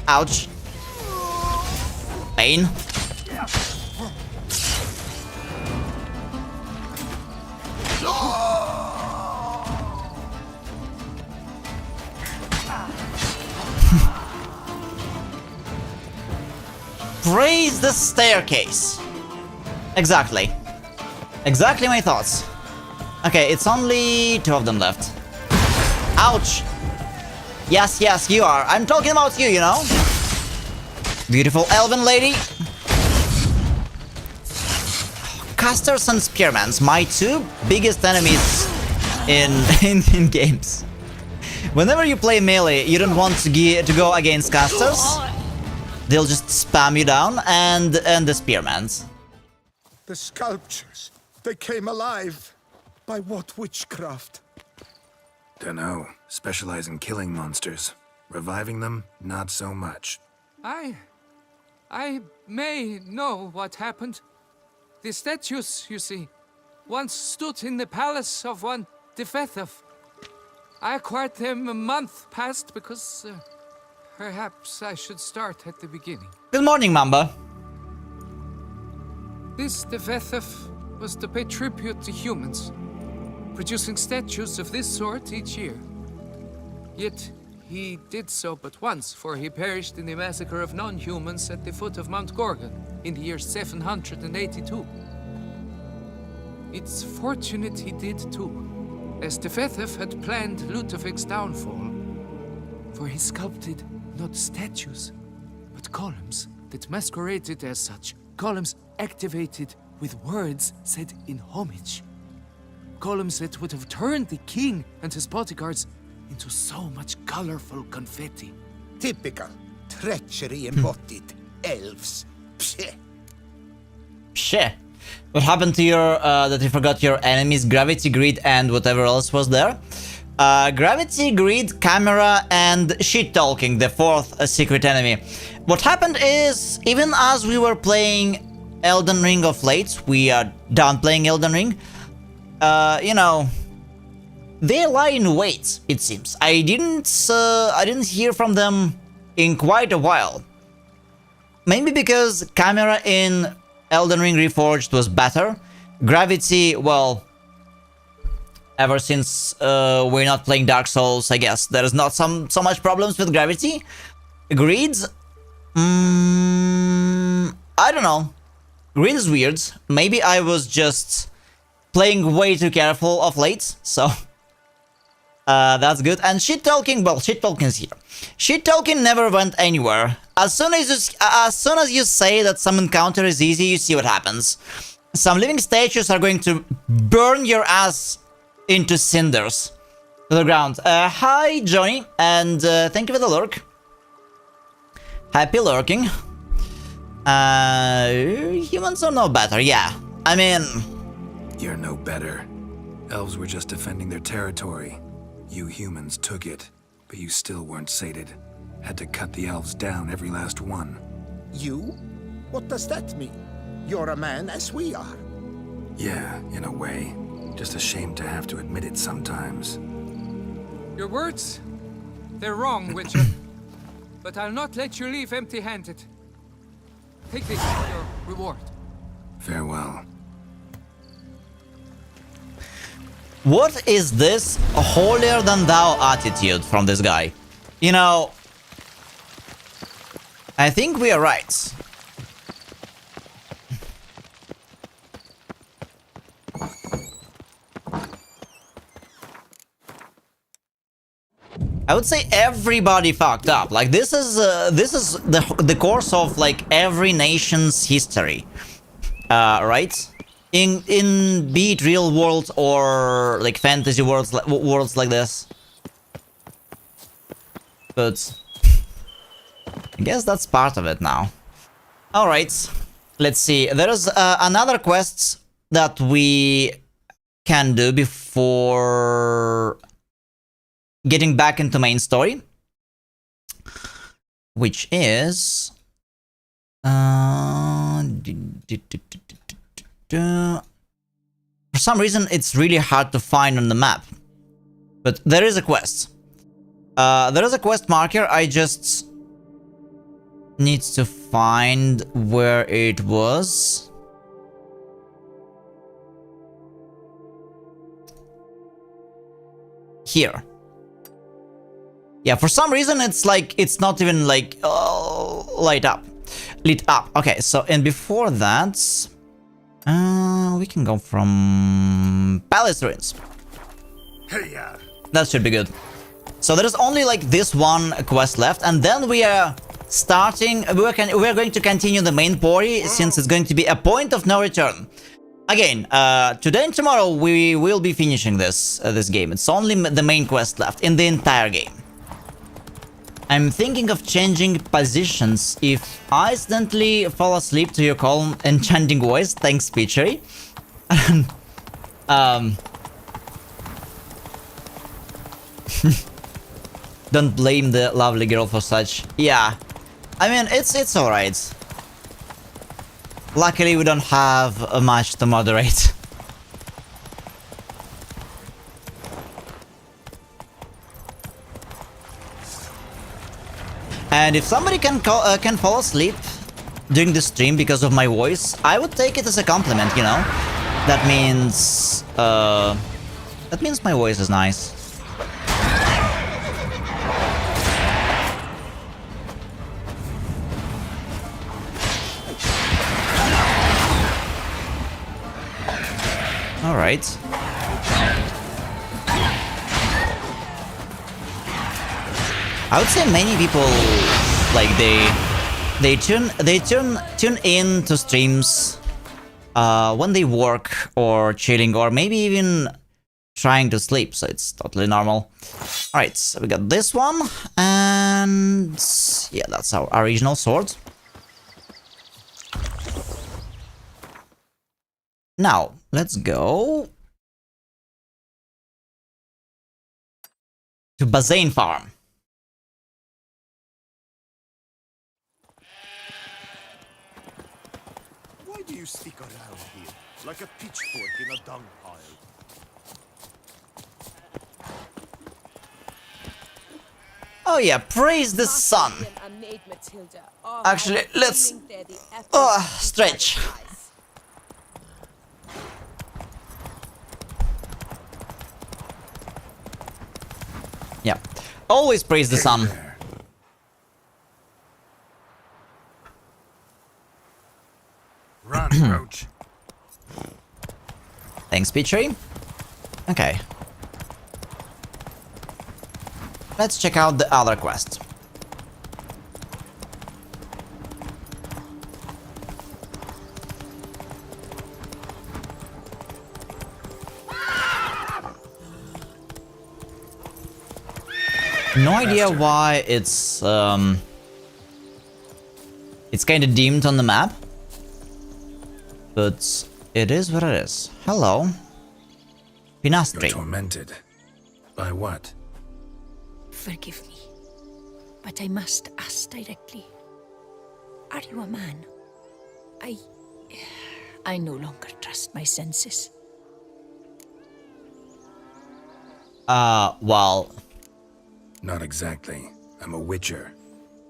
Ouch. Pain. Praise the staircase. Exactly. Exactly my thoughts. Okay, it's only 2 of them left. Ouch. Yes, yes, you are. I'm talking about you, you know? Beautiful elven lady. Casters and spearmans, my 2 biggest enemies in games. Whenever you play melee, you don't want to go against casters. They'll just spam you down, and the spearmans. The sculptures, they came alive. By what witchcraft? Dunno. Specialize in killing monsters. Reviving them, not so much. I may know what happened. The statues, you see, once stood in the palace of one Defethov. I acquired them a month past because perhaps I should start at the beginning. Good morning, Mamba. This Defethov was to pay tribute to humans, producing statues of this sort each year. Yet he did so but once, for he perished in the massacre of non-humans at the foot of Mount Gorgon in the year 782. It's fortunate he did too, as Defethov had planned Ludovic's downfall, for he sculpted not statues, but columns that masqueraded as such. Columns activated with words said in homage. Columns that would have turned the king and his bodyguards into so much colorful confetti. Typical. Treachery embodied. Elves. Psheh. Psheh. What happened to your, that you forgot your enemies? Gravity, greed, and whatever else was there? Gravity, greed, camera, and shit-talking, the 4th secret enemy. What happened is, even as we were playing Elden Ring of late, we are done playing Elden Ring, you know, they lie in wait, it seems. I didn't hear from them in quite a while. Maybe because camera in Elden Ring Reforged was better. Gravity, well, Ever since we're not playing Dark Souls, I guess there's not so much problems with gravity. Greed? I don't know. Greed is weird. Maybe I was just playing way too careful of late, so that's good. And shit talking, well, shit talking is here. Shit talking never went anywhere. As soon as you say that some encounter is easy, you see what happens. Some living statues are going to burn your ass into cinders to the ground. Hi, Johnny, and thank you for the lurk. Happy lurking. Humans are no better, yeah. I mean... You're no better. Elves were just defending their territory. You humans took it, but you still weren't sated. Had to cut the elves down, every last one. You? What does that mean? You're a man as we are. Yeah, in a way. Just ashamed to have to admit it sometimes. Your words? They're wrong, Witcher. But I'll not let you leave empty-handed. Take this as your reward. Farewell. What is this holier-than-thou attitude from this guy? You know, I think we are right. I would say everybody fucked up. Like this is the course of like every nation's history, right? In be it real world or like fantasy worlds like this. But I guess that's part of it now. All right, let's see. There's another quest that we can do before getting back into main story, which is for some reason it's really hard to find on the map, but there is a quest. There is a quest marker. I just need to find where it was. Here. Yeah, for some reason it's like it's not even like lit up. Okay, so and before that, we can go from Palace Ruins. That should be good. So there is only like this one quest left, and then we are starting. We are going to continue the main story since it's going to be a point of no return. Again, today and tomorrow we will be finishing this game. It's only the main quest left in the entire game. I'm thinking of changing positions if I accidentally fall asleep to your calm enchanting voice. Thanks, Peachy. Don't blame the lovely girl for such. Yeah, I mean it's alright. Luckily we don't have much to moderate. And if somebody can fall asleep during the stream because of my voice, I would take it as a compliment, you know. That means my voice is nice. All right. I would say many people like they tune in to streams when they work or chilling or maybe even trying to sleep, so it's totally normal. All right, so we got this one, and yeah, that's our original sword. Now let's go to Bazane Farm. Why do you stick around here like a pitchfork in a dung pile? Oh yeah, praise the sun. Actually, let's stretch. Yeah. Always praise the sun. Run, Roach. Thanks, Petrie. Okay. Let's check out the other quest. No idea why it's kind of dimmed on the map, but it is what it is. Hello, Pinastri. You're tormented. By what? Forgive me, but I must ask directly. Are you a man? I no longer trust my senses. Well... Not exactly. I'm a witcher.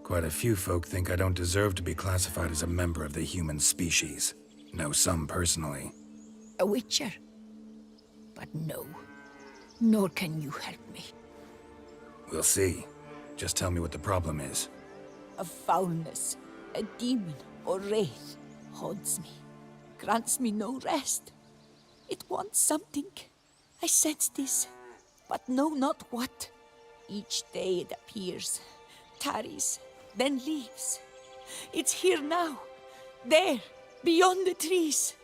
Quite a few folk think I don't deserve to be classified as a member of the human species. Know some personally. A witcher? But no. Nor can you help me. We'll see. Just tell me what the problem is. A foulness, a demon or wraith haunts me, grants me no rest. It wants something. I sense this, but know not what. Each day it appears, tarries, then leaves. It's here now, there, beyond the trees.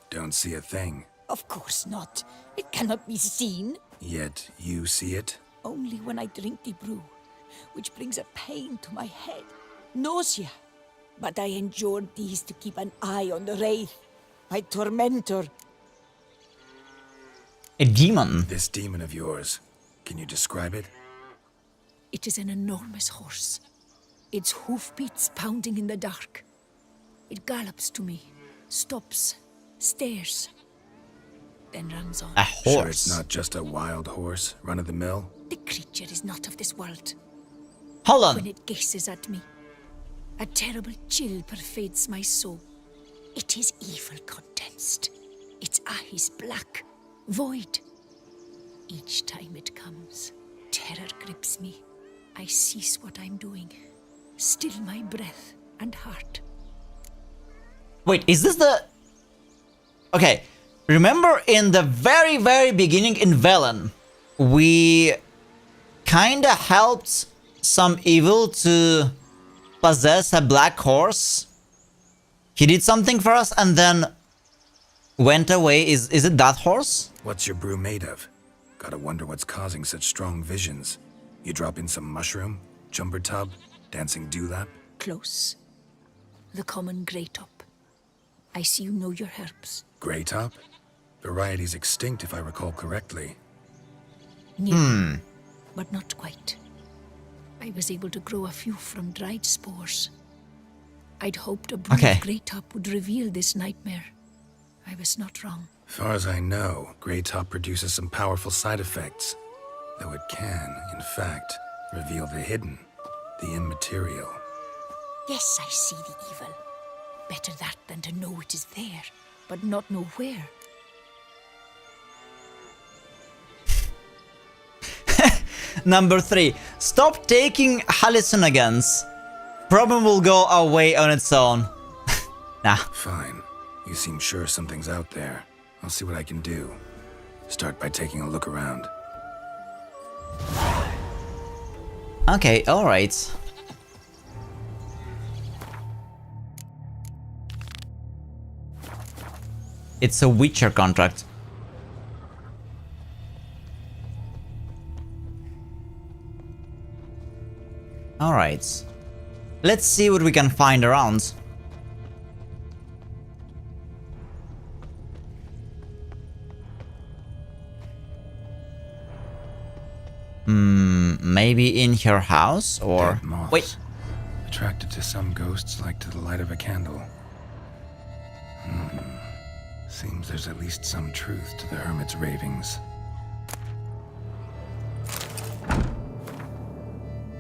Don't see a thing. Of course not. It cannot be seen. Yet you see it? Only when I drink the brew, which brings a pain to my head, nausea. But I endured these to keep an eye on the wraith, my tormentor. A demon? This demon of yours, can you describe it? It is an enormous horse, its hoofbeats pounding in the dark. It gallops to me, stops, stares, then runs on. A horse? Sure it's not just a wild horse, run-of-the-mill? The creature is not of this world. Hold on. When it gazes at me, a terrible chill pervades my soul. It is evil condensed. Its eyes black, void. Each time it comes, terror grips me. I cease what I'm doing, still my breath and heart. Wait, is this the... Okay, remember in the very, very beginning in Velen, we kinda helped some evil to possess a black horse? He did something for us and then went away. Is it that horse? What's your brew made of? Gotta wonder what's causing such strong visions. You drop in some mushroom, jumper tub, dancing dewlap? Close. The common grey top. I see you know your herbs. Grey top? Variety's extinct if I recall correctly. Nearly, but not quite. I was able to grow a few from dried spores. I'd hoped a brew of grey top would reveal this nightmare. I was not wrong. Far as I know, grey top produces some powerful side effects. Though it can, in fact, reveal the hidden, the immaterial. Yes, I see the evil. Better that than to know it is there, but not know where. Number 3. Stop taking hallucinogens. Problem will go away on its own. Nah. Fine. You seem sure something's out there. I'll see what I can do. Start by taking a look around. Okay, alright. It's a Witcher contract. Alright. Let's see what we can find around. Maybe in her house or... Dead moths. Wait. Attracted to some ghosts like to the light of a candle. Seems there's at least some truth to the hermit's ravings.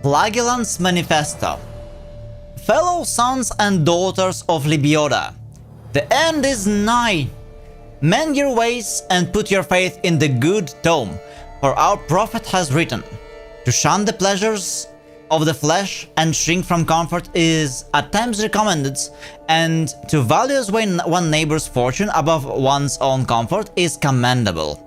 Flagellant's Manifesto. Fellow sons and daughters of Libioda, the end is nigh. Mend your ways and put your faith in the good tome. For our prophet has written, to shun the pleasures of the flesh and shrink from comfort is at times recommended, and to value one neighbor's fortune above one's own comfort is commendable.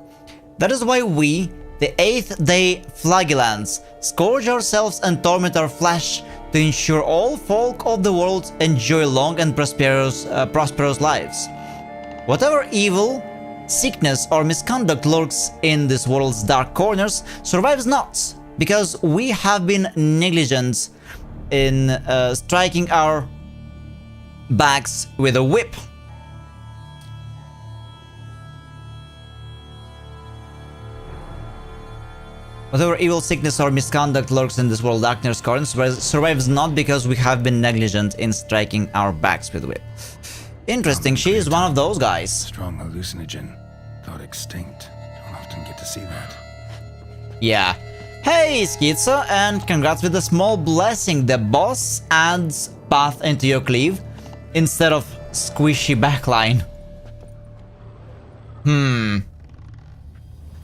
That is why we, the 8th day flagellants, scourge ourselves and torment our flesh to ensure all folk of the world enjoy long and prosperous lives. Whatever evil, sickness or misconduct lurks in this world's dark corners survives not, because we have been negligent in striking our backs with a whip. Whatever evil, sickness or misconduct lurks in this world's darkness corners survives not because we have been negligent in striking our backs with a whip. Interesting, she is one of those guys. Strong hallucinogen. Thought extinct. Don't often get to see that. Yeah. Hey, Schizo, and congrats with a small blessing. The boss adds path into your cleave instead of squishy backline.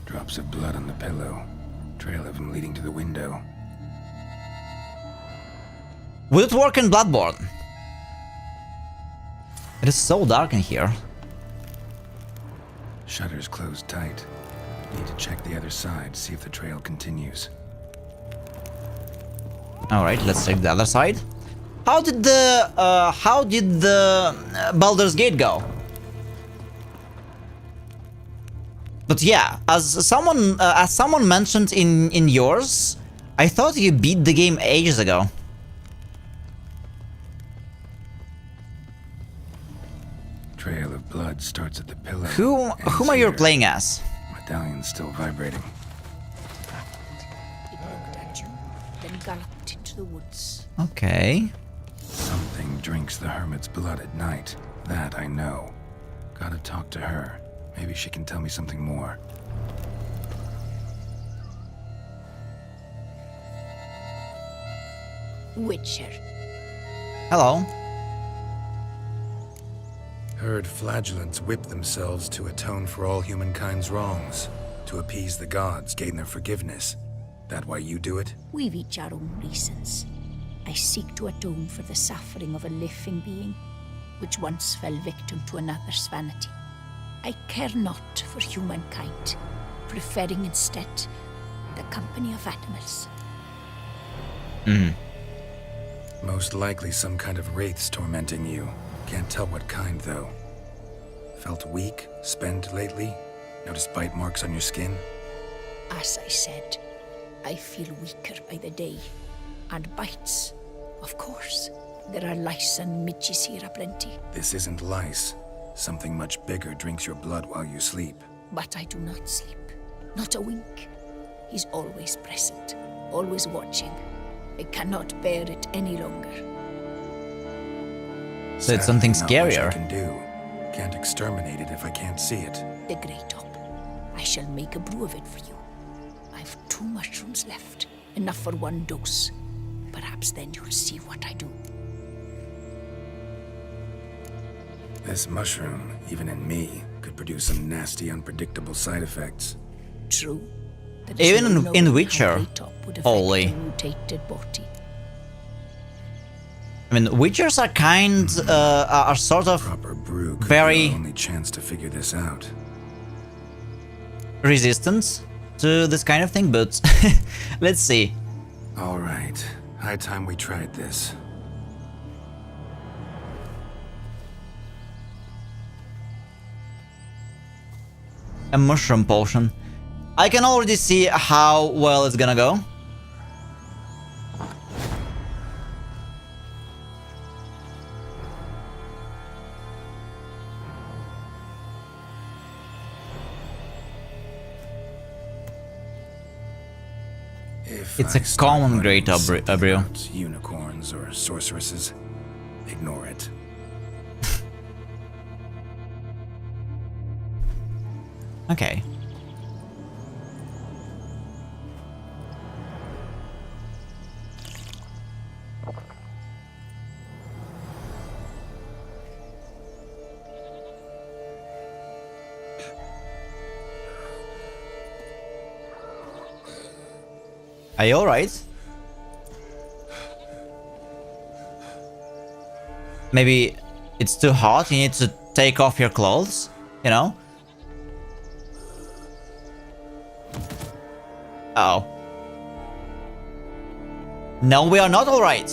Drops of blood on the pillow. Trail of him leading to the window. Will it work in Bloodborne? It is so dark in here. Shutters closed tight. Need to check the other side, see if the trail continues. Alright, let's check the other side. How did the Baldur's Gate go? But yeah, as someone mentioned in yours, I thought you beat the game ages ago. Trail of blood starts at the pillow. Whom are you playing as? Medallion's still vibrating. It looked at you, then galloped into the woods. Okay. Something drinks the hermit's blood at night. That I know. Gotta talk to her. Maybe she can tell me something more. Witcher. Hello. Heard flagellants whip themselves to atone for all humankind's wrongs. To appease the gods, gain their forgiveness. That why you do it? We've each our own reasons. I seek to atone for the suffering of a living being, which once fell victim to another's vanity. I care not for humankind, preferring instead the company of animals. Most likely some kind of wraiths tormenting you. Can't tell what kind, though. Felt weak, spent lately? Noticed bite marks on your skin? As I said, I feel weaker by the day. And bites, of course. There are lice and midges here aplenty. This isn't lice. Something much bigger drinks your blood while you sleep. But I do not sleep. Not a wink. He's always present, always watching. I cannot bear it any longer. So it's something scarier. Not much I can do. Can't exterminate it if I can't see it. The Great Top. I shall make a brew of it for you. I've 2 mushrooms left. Enough for 1 dose. Perhaps then you'll see what I do. This mushroom, even in me, could produce some nasty, unpredictable side effects. True. Even in Witcher. Holy. I mean, Witchers are are sort of Proper brew could very be our only chance to figure this out. resistant to this kind of thing, but let's see. All right, high time we tried this. A mushroom potion. I can already see how well it's gonna go. It's a common great brew. Unicorns or sorceresses, ignore it. Okay. Are you alright? Maybe it's too hot, you need to take off your clothes, you know? Uh oh. No, we are not alright.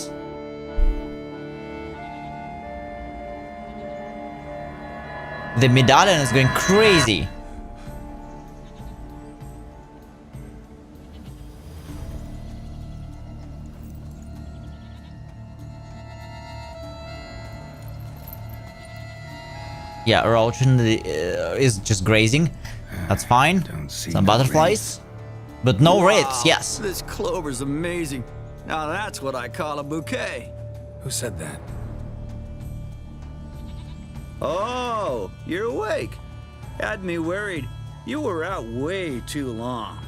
The medallion is going crazy. Yeah, Roach is just grazing. That's fine. Some butterflies. But no wraiths, yes. This clover's amazing. Now that's what I call a bouquet. Who said that? Oh, you're awake. Had me worried. You were out way too long.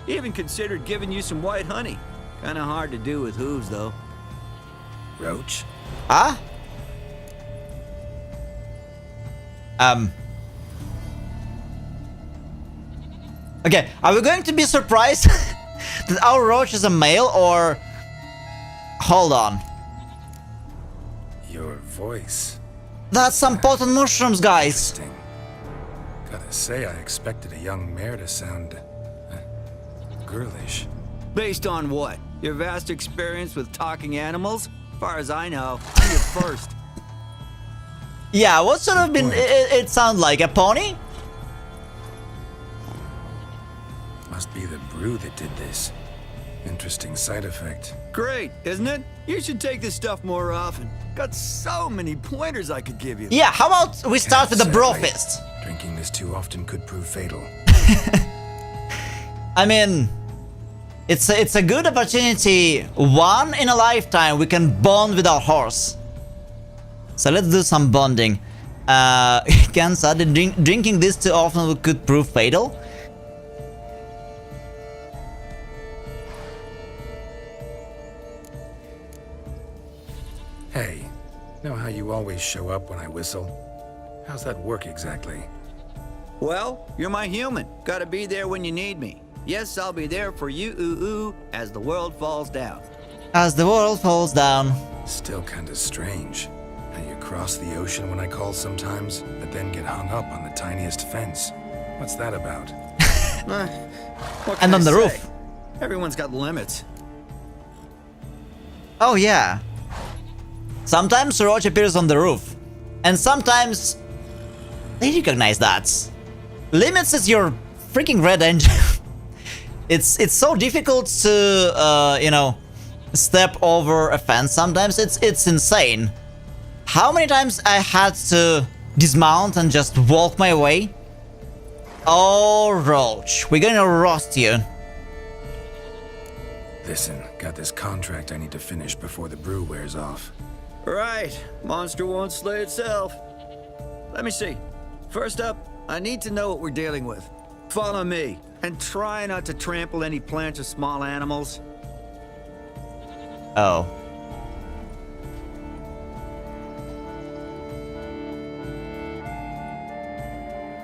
Even considered giving you some white honey. Kinda hard to do with hooves, though. Roach? Huh? Okay, are we going to be surprised that our Roach is a male, or... Hold on. Your voice. That's some potent mushrooms, guys. Interesting. Gotta say, I expected a young mare to sound... girlish. Based on what? Your vast experience with talking animals? As far as I know, I'm your first. Yeah, what sort of been... It sound like a pony? Must be the brew that did this. Interesting side effect. Great, isn't it? You should take this stuff more often. Got so many pointers I could give you. Yeah, how about we start with the bro fist? Drinking this too often could prove fatal. I mean, it's a good opportunity. One in a lifetime we can bond with our horse. So let's do some bonding. Kansa, drinking this too often could prove fatal. Hey, know how you always show up when I whistle? How's that work exactly? Well, you're my human. Gotta be there when you need me. Yes, I'll be there for you, as the world falls down. As the world falls down. Still kinda strange. How you cross the ocean when I call sometimes, but then get hung up on the tiniest fence. What's that about? And on the roof. Everyone's got limits. Oh yeah. Sometimes Roach appears on the roof. And sometimes they recognize that. Limits is your freaking red engine. It's so difficult to you know, step over a fence. Sometimes it's insane. How many times I had to dismount and just walk my way? Oh, Roach, we're gonna roast you. Listen, got this contract I need to finish before the brew wears off. Right, monster won't slay itself. Let me see. First up, I need to know what we're dealing with. Follow me, and try not to trample any plants or small animals. Oh.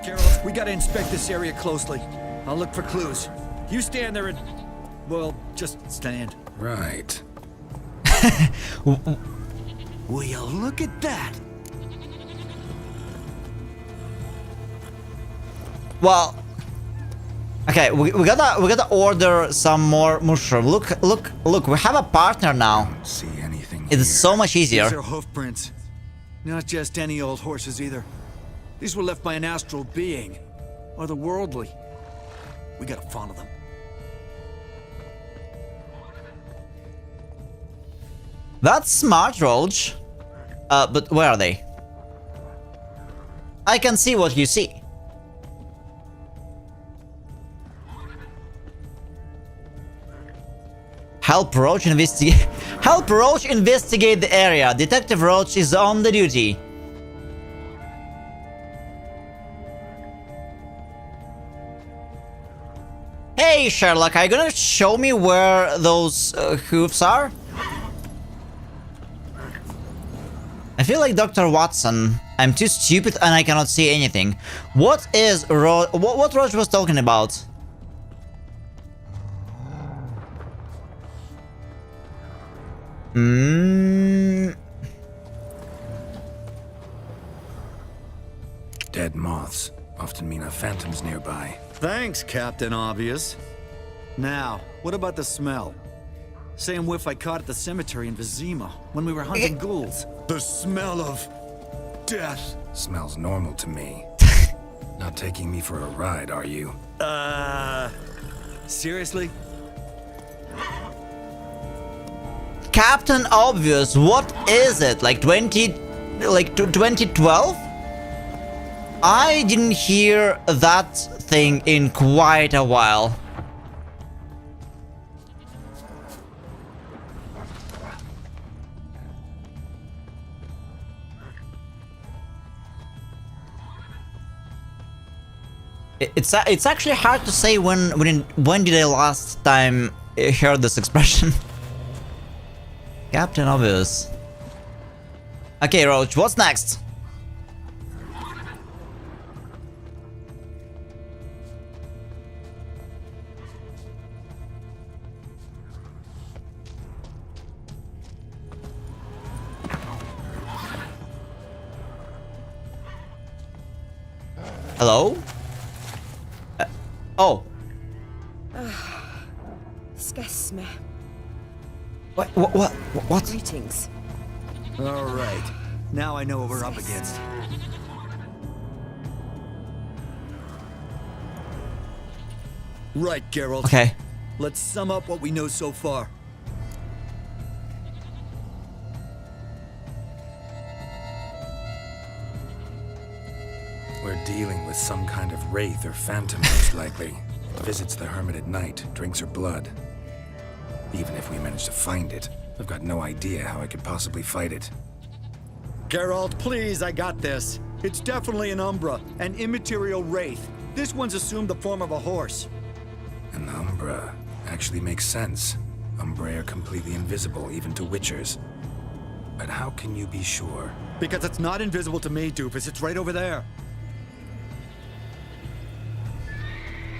Carol, we gotta inspect this area closely. I'll look for clues. You stand there and... well, just stand. Right. Will you look at that? Well, okay, we gotta order some more mushroom. Look, we have a partner now. Don't see anything It's so much easier. These are hoof prints. Not just any old horses either. These were left by an astral being. Otherworldly. We gotta follow them. That's smart, Roach. But where are they? I can see what you see. Help Roach investigate. Help Roach investigate the area. Detective Roach is on the duty. Hey Sherlock, are you gonna show me where those hoofs are? I feel like Dr. Watson. I'm too stupid and I cannot see anything. What is what Roach was talking about? Dead moths often mean a phantom's nearby. Thanks, Captain Obvious. Now, what about the smell? Same whiff I caught at the cemetery in Vizima when we were hunting ghouls. The smell of death. Smells normal to me. Not taking me for a ride, are you? Seriously? Captain Obvious, what is it? Like 2012? I didn't hear that thing in quite a while. It's actually hard to say when did I last time hear this expression. Captain Obvious. Okay, Roach, what's next? Hello? Oh. Skesme. What? Greetings. All right. Now I know what we're up against. Right, Geralt. Okay. Let's sum up what we know so far. We're dealing with some kind of wraith or phantom, most likely. It visits the hermit at night, drinks her blood. Even if we manage to find it, I've got no idea how I could possibly fight it. Geralt, please, I got this. It's definitely an Umbra, an immaterial wraith. This one's assumed the form of a horse. An Umbra actually makes sense. Umbrae are completely invisible, even to Witchers. But how can you be sure? Because it's not invisible to me, Doofus. It's right over there.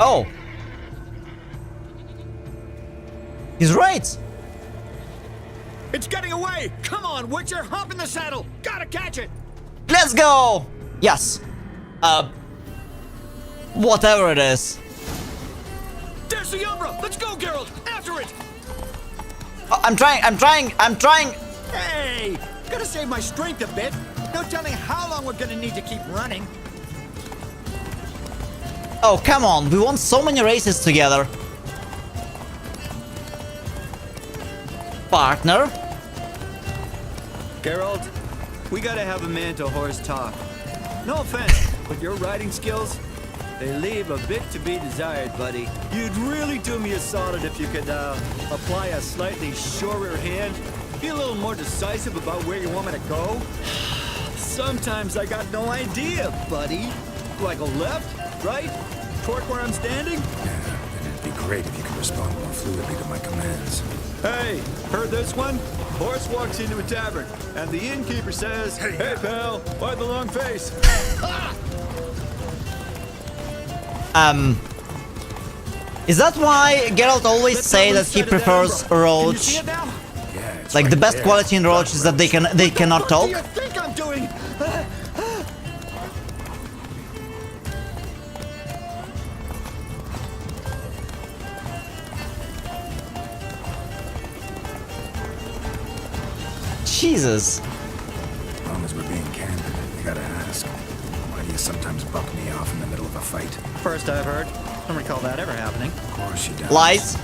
Oh. He's right. It's getting away! Come on, Witcher, hop in the saddle! Gotta catch it! Let's go! Yes. Whatever it is. There's the Umbra! Let's go, Geralt! After it! Oh, I'm trying! Hey! Gotta save my strength a bit. No telling how long we're gonna need to keep running. Oh, come on, we won so many races together. Partner? Geralt, we gotta have a man-to-horse talk. No offense, but your riding skills, they leave a bit to be desired, buddy. You'd really do me a solid if you could, apply a slightly surer hand. Be a little more decisive about where you want me to go. Sometimes I got no idea, buddy. Do I go left, right, torque where I'm standing? Yeah, and it'd be great if you could respond more fluidly to my commands. Hey, heard this one? Horse walks into a tavern, and the innkeeper says, "Hey pal, why the long face?" Is that why Geralt always say that he prefers Roach? Yeah, Like the best quality in Roach is that they cannot talk? What do you think I'm doing? Jesus. As long as we're being candid, I gotta ask, why do you sometimes buck me off in the middle of a fight? First I've heard. Don't recall that ever happening. Of course you don't. Lies.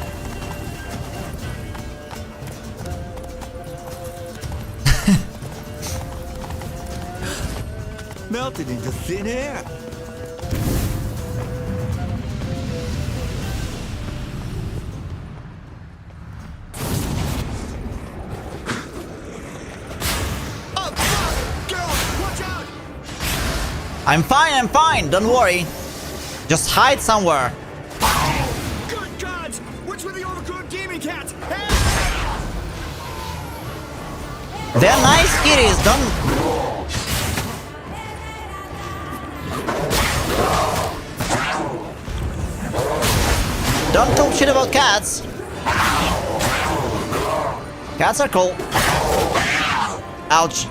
Melted into thin air. I'm fine, don't worry. Just hide somewhere. Good gods! What's with the overgrown demon cats? Hey! They're nice kitties, don't... Don't talk shit about cats. Cats are cool. Ouch.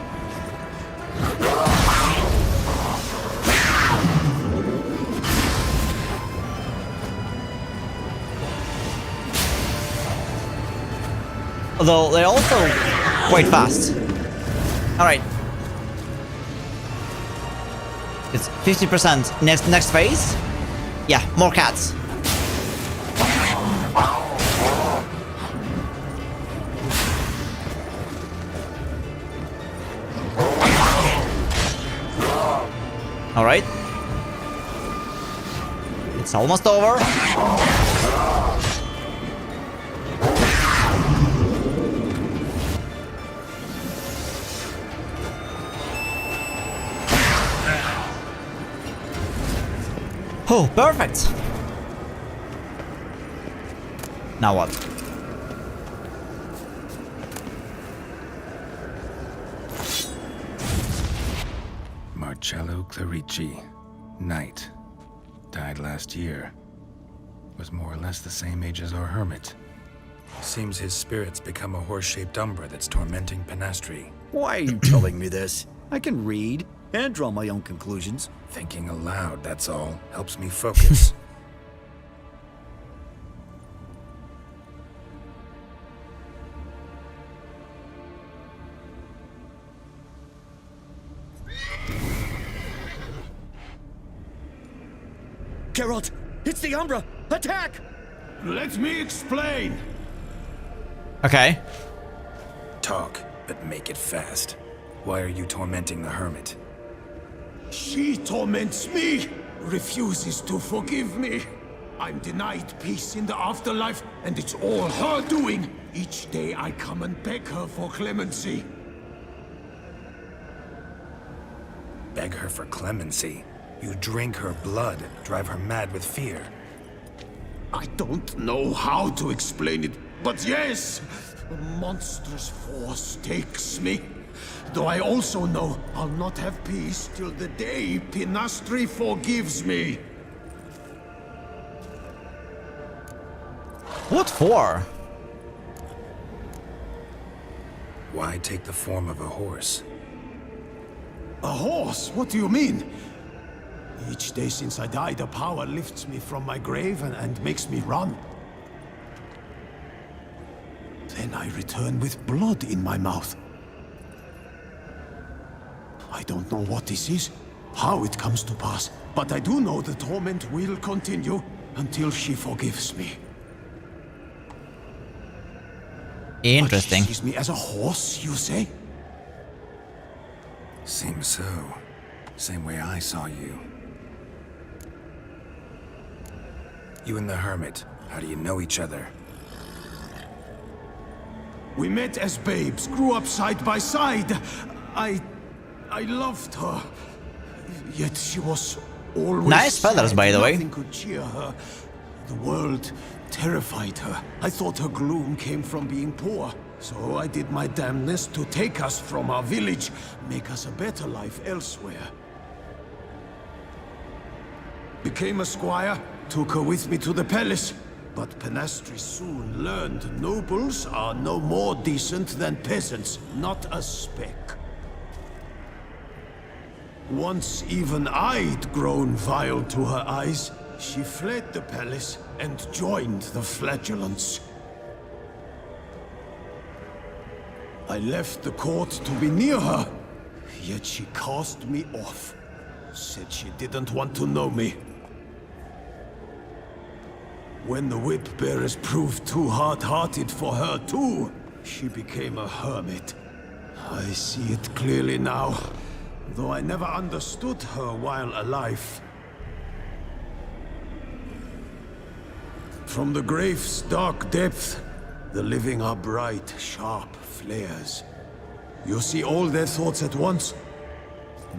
Although they're also quite fast. Alright. It's 50%. Next phase? Yeah, more cats. Alright. It's almost over. Oh, perfect! Now what? Marcello Clerici, knight. Died last year. Was more or less the same age as our hermit. Seems his spirit's become a horse-shaped umbra that's tormenting Penastri. Why are you telling me this? I can read and draw my own conclusions. Thinking aloud, that's all. Helps me focus. Geralt, it's the Umbra! Attack! Let me explain. Okay. Talk, but make it fast. Why are you tormenting the hermit? She torments me, refuses to forgive me. I'm denied peace in the afterlife, and it's all her doing. Each day I come and beg her for clemency. Beg her for clemency? You drink her blood, drive her mad with fear. I don't know how to explain it, but yes, a monstrous force takes me. Though I also know I'll not have peace till the day Penastri forgives me. What for? Why take the form of a horse? A horse? What do you mean? Each day since I died, a power lifts me from my grave and makes me run. Then I return with blood in my mouth. I don't know what this is, how it comes to pass, but I do know the torment will continue until she forgives me. Interesting. But she sees me as a horse, you say? Seems so. Same way I saw you. You and the hermit, how do you know each other? We met as babes, grew up side by side. I loved her. Yet she was always nice feathers, by the way. Nothing could cheer her. The world terrified her. I thought her gloom came from being poor. So I did my damnedest to take us from our village, make us a better life elsewhere. Became a squire, took her with me to the palace. But Penastri soon learned nobles are no more decent than peasants, not a speck. Once even I'd grown vile to her eyes, she fled the palace and joined the flagellants. I left the court to be near her, yet she cast me off. Said she didn't want to know me. When the whip-bearers proved too hard-hearted for her too, she became a hermit. I see it clearly now, though I never understood her while alive. From the grave's dark depth, the living are bright, sharp flares. You see all their thoughts at once.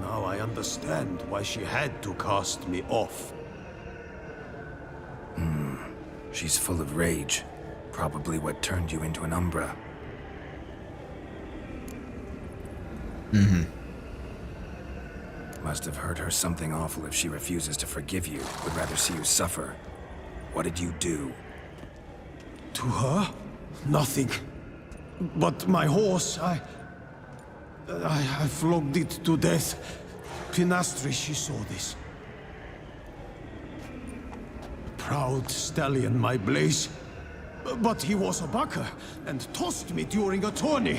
Now I understand why she had to cast me off. She's full of rage. Probably what turned you into an Umbra. Must have hurt her something awful if she refuses to forgive you, would rather see you suffer. What did you do? To her? Nothing. But my horse, I flogged it to death. Pinastri, she saw this. Proud stallion, my Blaze. But he was a bucker, and tossed me during a tourney.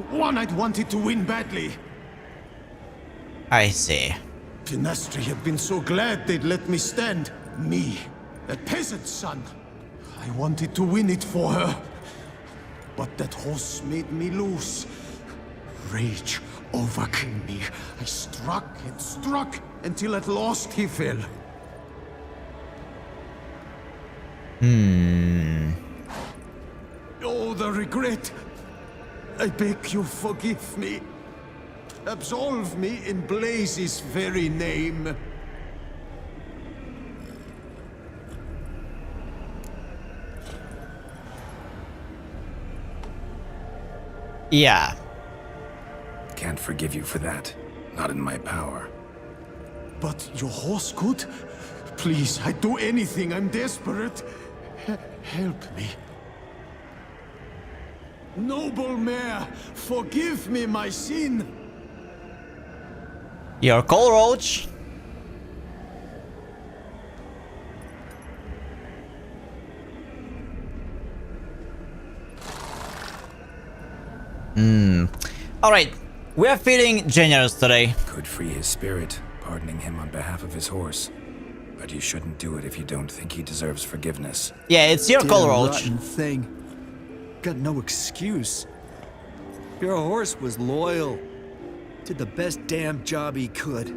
One I'd wanted to win badly. I see. Pinastri had been so glad they'd let me stand. Me, a peasant's son. I wanted to win it for her. But that horse made me lose. Rage overcame me. I struck and struck until at last he fell. Oh, the regret. I beg you forgive me. Absolve me in Blaze's very name. Yeah. Can't forgive you for that. Not in my power. But your horse could? Please, I'd do anything. I'm desperate. Help me. Noble mare, forgive me my sin. Your call, Roach. Alright, we are feeling generous today. Could free his spirit, pardoning him on behalf of his horse. But you shouldn't do it if you don't think he deserves forgiveness. Yeah, it's your call, Roach. Rotten thing. Got no excuse. Your horse was loyal. Did the best damn job he could.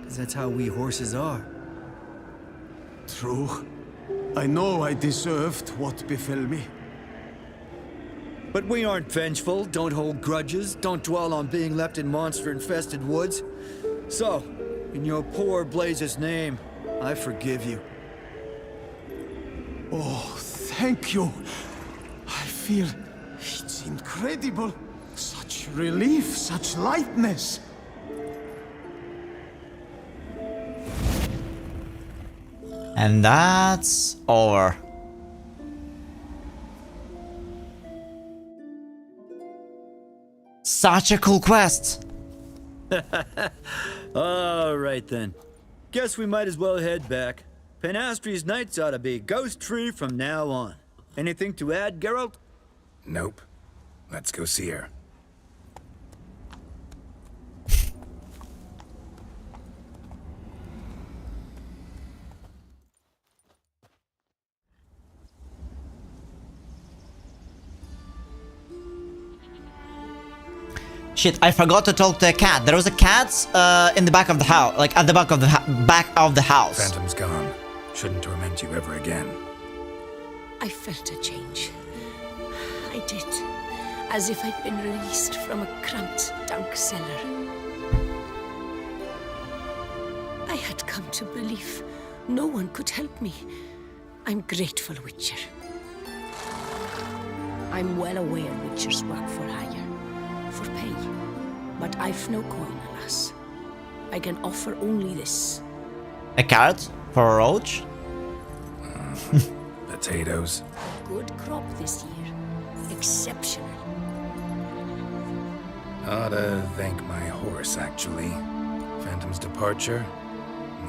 'Cause that's how we horses are. True. I know I deserved what befell me. But we aren't vengeful, don't hold grudges, don't dwell on being left in monster-infested woods. So, in your poor Blaze's name, I forgive you. Oh, thank you. I feel it's incredible. Such relief, such lightness. And that's over. Such a cool quest. All right then. Guess we might as well head back. Panastri's nights ought to be ghost-free from now on. Anything to add, Geralt? Nope. Let's go see her. Shit, I forgot to talk to a cat. There was a cat in the back of the house, like at the back of the house. Phantom's gone. Shouldn't torment you ever again. I felt a change. I did. As if I'd been released from a cramped, dank cellar. I had come to believe no one could help me. I'm grateful, Witcher. I'm well aware Witchers work for hire, for pay. But I've no coin, alas. I can offer only this. A carrot for a roach? Potatoes. Good crop this year. Exceptional. Ought to thank my horse, actually. Phantom's departure,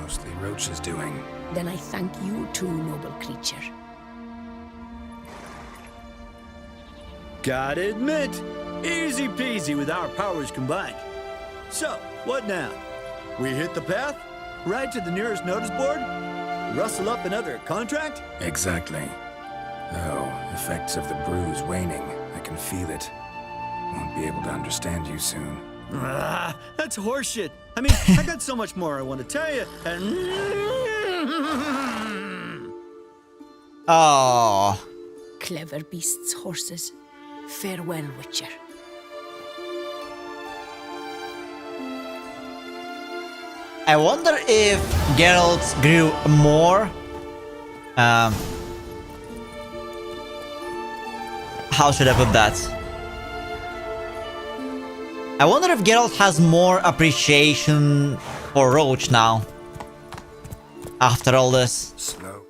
mostly Roach's doing. Then I thank you too, noble creature. Gotta admit, easy peasy with our powers combined. So, what now? We hit the path? Right to the nearest notice board? Rustle up another contract? Exactly. Though, effects of the bruise waning. I can feel it. Won't be able to understand you soon. Ah, that's horseshit. I mean, I got so much more I want to tell you, and... Oh. Clever beasts, horses. Farewell, Witcher. I wonder if Geralt grew more. How should I put that? I wonder if Geralt has more appreciation for Roach now. After all this. Slow.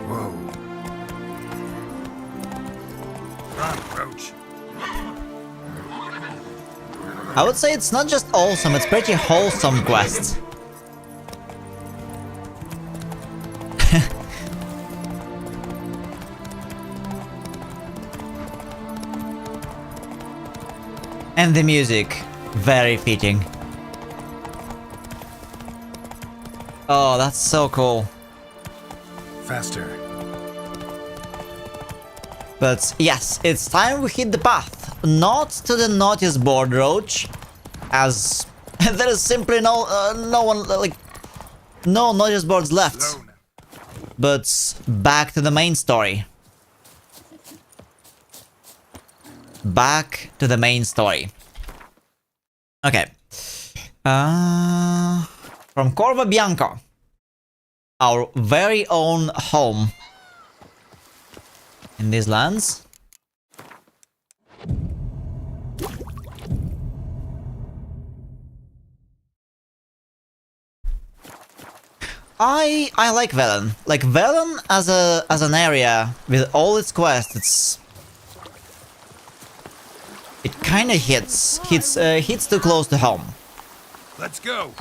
Whoa. I would say it's not just awesome, it's pretty wholesome quest. And the music, very fitting. Oh, that's so cool. Faster. But yes, it's time we hit the path. Not to the notice board roach, as there is simply no notice boards left. But back to the main story. Back to the main story. Okay. From Corvo Bianco, our very own home in these lands. I like Velen. Like Velen as an area with all its quests, it kind of hits too close to home. Let's go.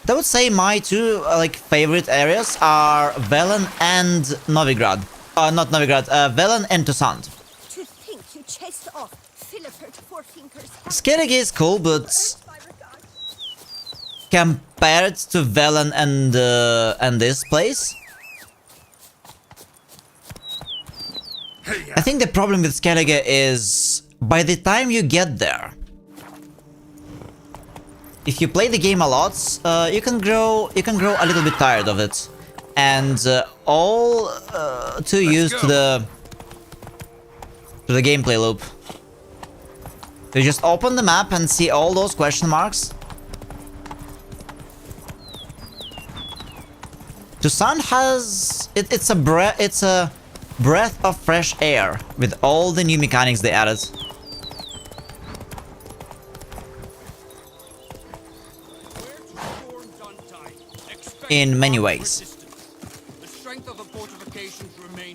I would say my two favorite areas are Velen and Novigrad. Not Novigrad, Velen and Toussaint. To think you chased off Philippert Fourfingers. Skellige is cool, but compared to Velen and this place, I think the problem with Skellige is by the time you get there, if you play the game a lot, you can grow a little bit tired of it, and all too used to the gameplay loop. You just open the map and see all those question marks. Toussaint has it's a breath of fresh air with all the new mechanics they added. In many ways.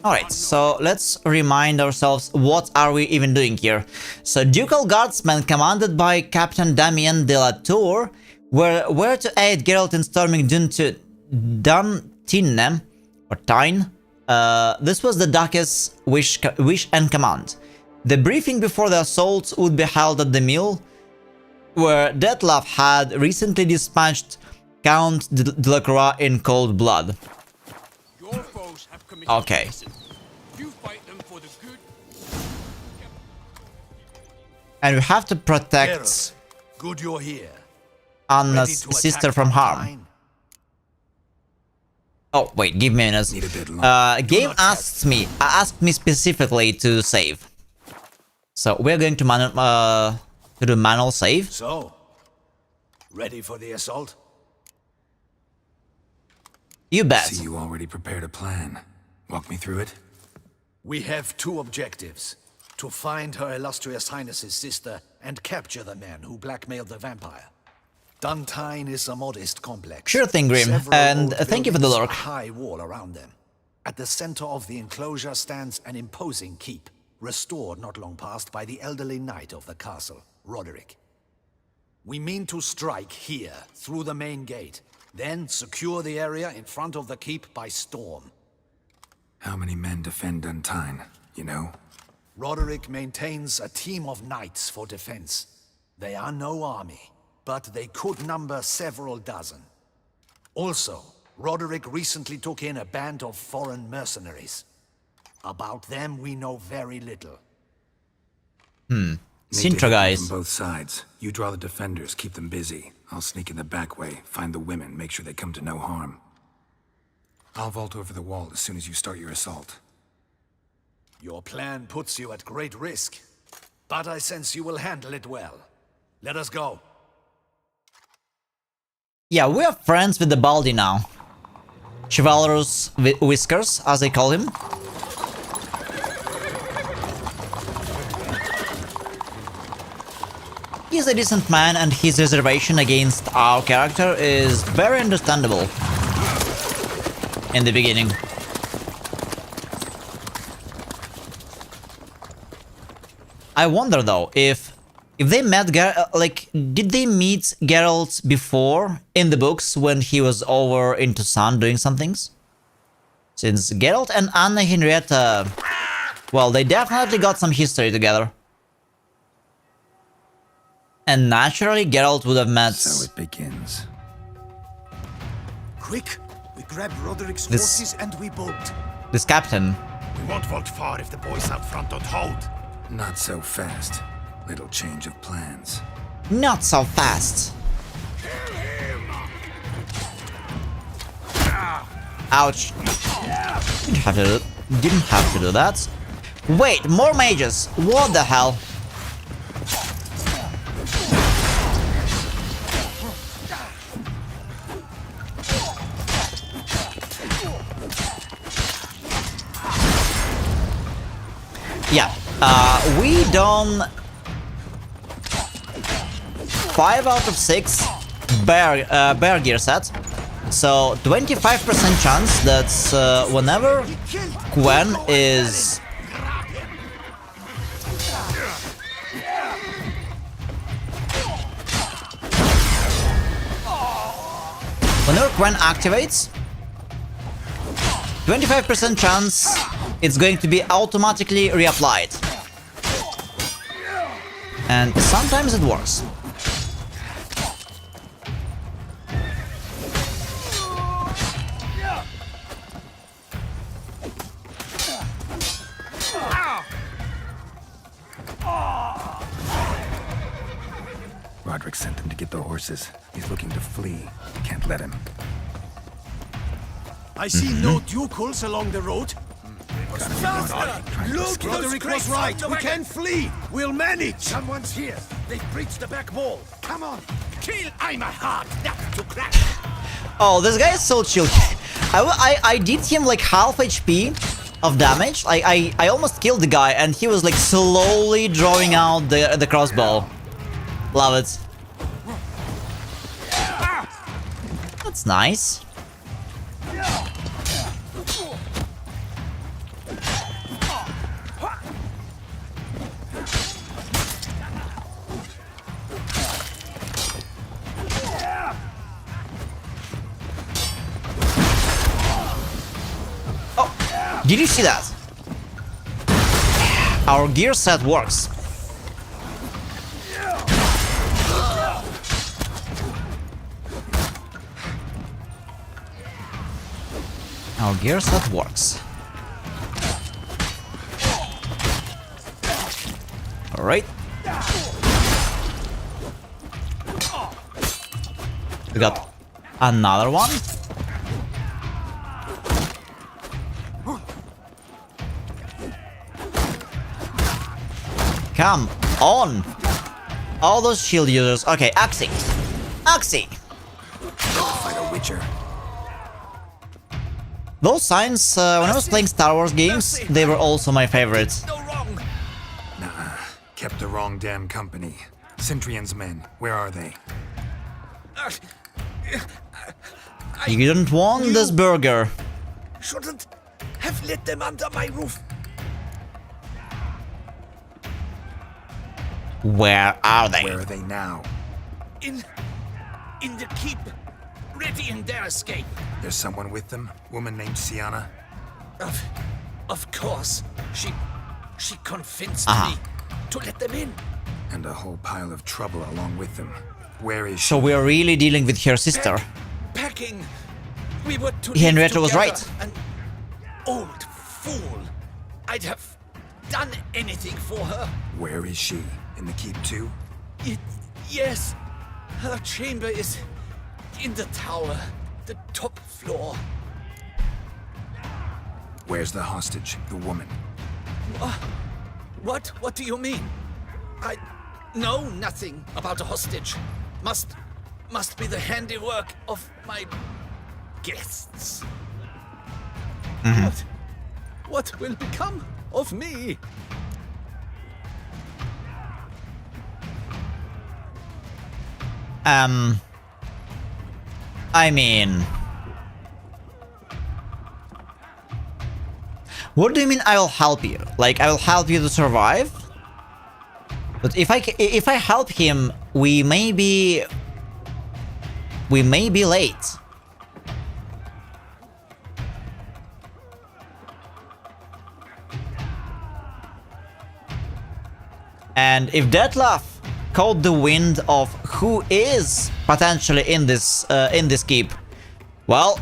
Alright, so let's remind ourselves what are we even doing here. So Ducal Guardsmen commanded by Captain Damien de la Tour were to aid Geralt in storming Duntinne, or Tyne. This was the Duchess' wish and command. The briefing before the assault would be held at the mill, where Detlef had recently dispatched Count Delacroix in cold blood. Okay. And we have to protect Good you're here. Anna's sister from harm. Oh wait, give me a minute. Game asked me specifically to save, so we're going to do manual save. So, ready for the assault? You bet. See, you already prepared a plan. Walk me through it. We have two objectives: to find Her Illustrious Highness's sister and capture the man who blackmailed the vampire. Duntyne is a modest complex. Sure thing, Grim, and thank you for the lurk. A high wall around them. At the center of the enclosure stands an imposing keep, restored not long past by the elderly knight of the castle, Roderick. We mean to strike here, through the main gate, then secure the area in front of the keep by storm. How many men defend Duntyne, you know? Roderick maintains a team of knights for defense. They are no army, but they could number several dozen. Also, Roderick recently took in a band of foreign mercenaries. About them we know very little. Sintra guys. From both sides. You draw the defenders, keep them busy. I'll sneak in the back way, find the women, make sure they come to no harm. I'll vault over the wall as soon as you start your assault. Your plan puts you at great risk, but I sense you will handle it well. Let us go. Yeah, we are friends with the Baldy now. Chivalrous Whiskers, as they call him. He's a decent man, and his reservation against our character is very understandable. In the beginning. I wonder though, if If they met like, did they meet Geralt before in the books when he was over in Toussaint doing some things? Since Geralt and Anna Henrietta, well, they definitely got some history together. And naturally, Geralt would have met... So it begins. Quick! We grab Roderick's This- forces and we bolt. This captain. We won't vault far if the boys out front don't hold. Not so fast. Little change of plans. Not so fast. Ouch. Didn't have to do that. Wait, more mages. What the hell? Yeah, we done 5 out of 6 bear gear set. So 25% chance that whenever Gwen is... Whenever Gwen activates, 25% chance it's going to be automatically reapplied. And sometimes it works. Roderick sent them to get the horses. He's looking to flee. Can't let him. I see no ducals along the road. Look, Roderick was right. We can flee. We'll manage. Someone's here. They've breached the back wall. Come on. Kill. I'm a hard nut to crack. Oh, this guy is so chill. I did him like half HP of damage. I almost killed the guy, and he was like slowly drawing out the crossbow. Love it. That's nice. Oh, did you see that? Our gear set works. Our gear set works. Alright. We got another one. Come on! All those shield users. Okay, Axie. Axie! Fight a witcher. Those signs, when I was playing Star Wars games, they were also my favorites. Nah, kept the wrong damn company. Centrion's men, where are they? You didn't want this burger. Shouldn't have let them under my roof. Where are they? Where are they now? In the keep. Ready in their escape. There's someone with them? Woman named Sienna? Of course. She convinced me to let them in. And a whole pile of trouble along with them. Where is she? So we are really dealing with her sister. Packing. We were to Henrietta was right. An old fool. I'd have done anything for her. Where is she? In the keep too? Yes. Her chamber is in the tower, the top floor. Where's the hostage, the woman? What? What do you mean? I know nothing about a hostage. Must be the handiwork of my guests. What will become of me? I mean... What do you mean I will help you? Like, I will help you to survive? But if I help him, we may be late. And if Detlef caught the wind of who is potentially in this keep, well,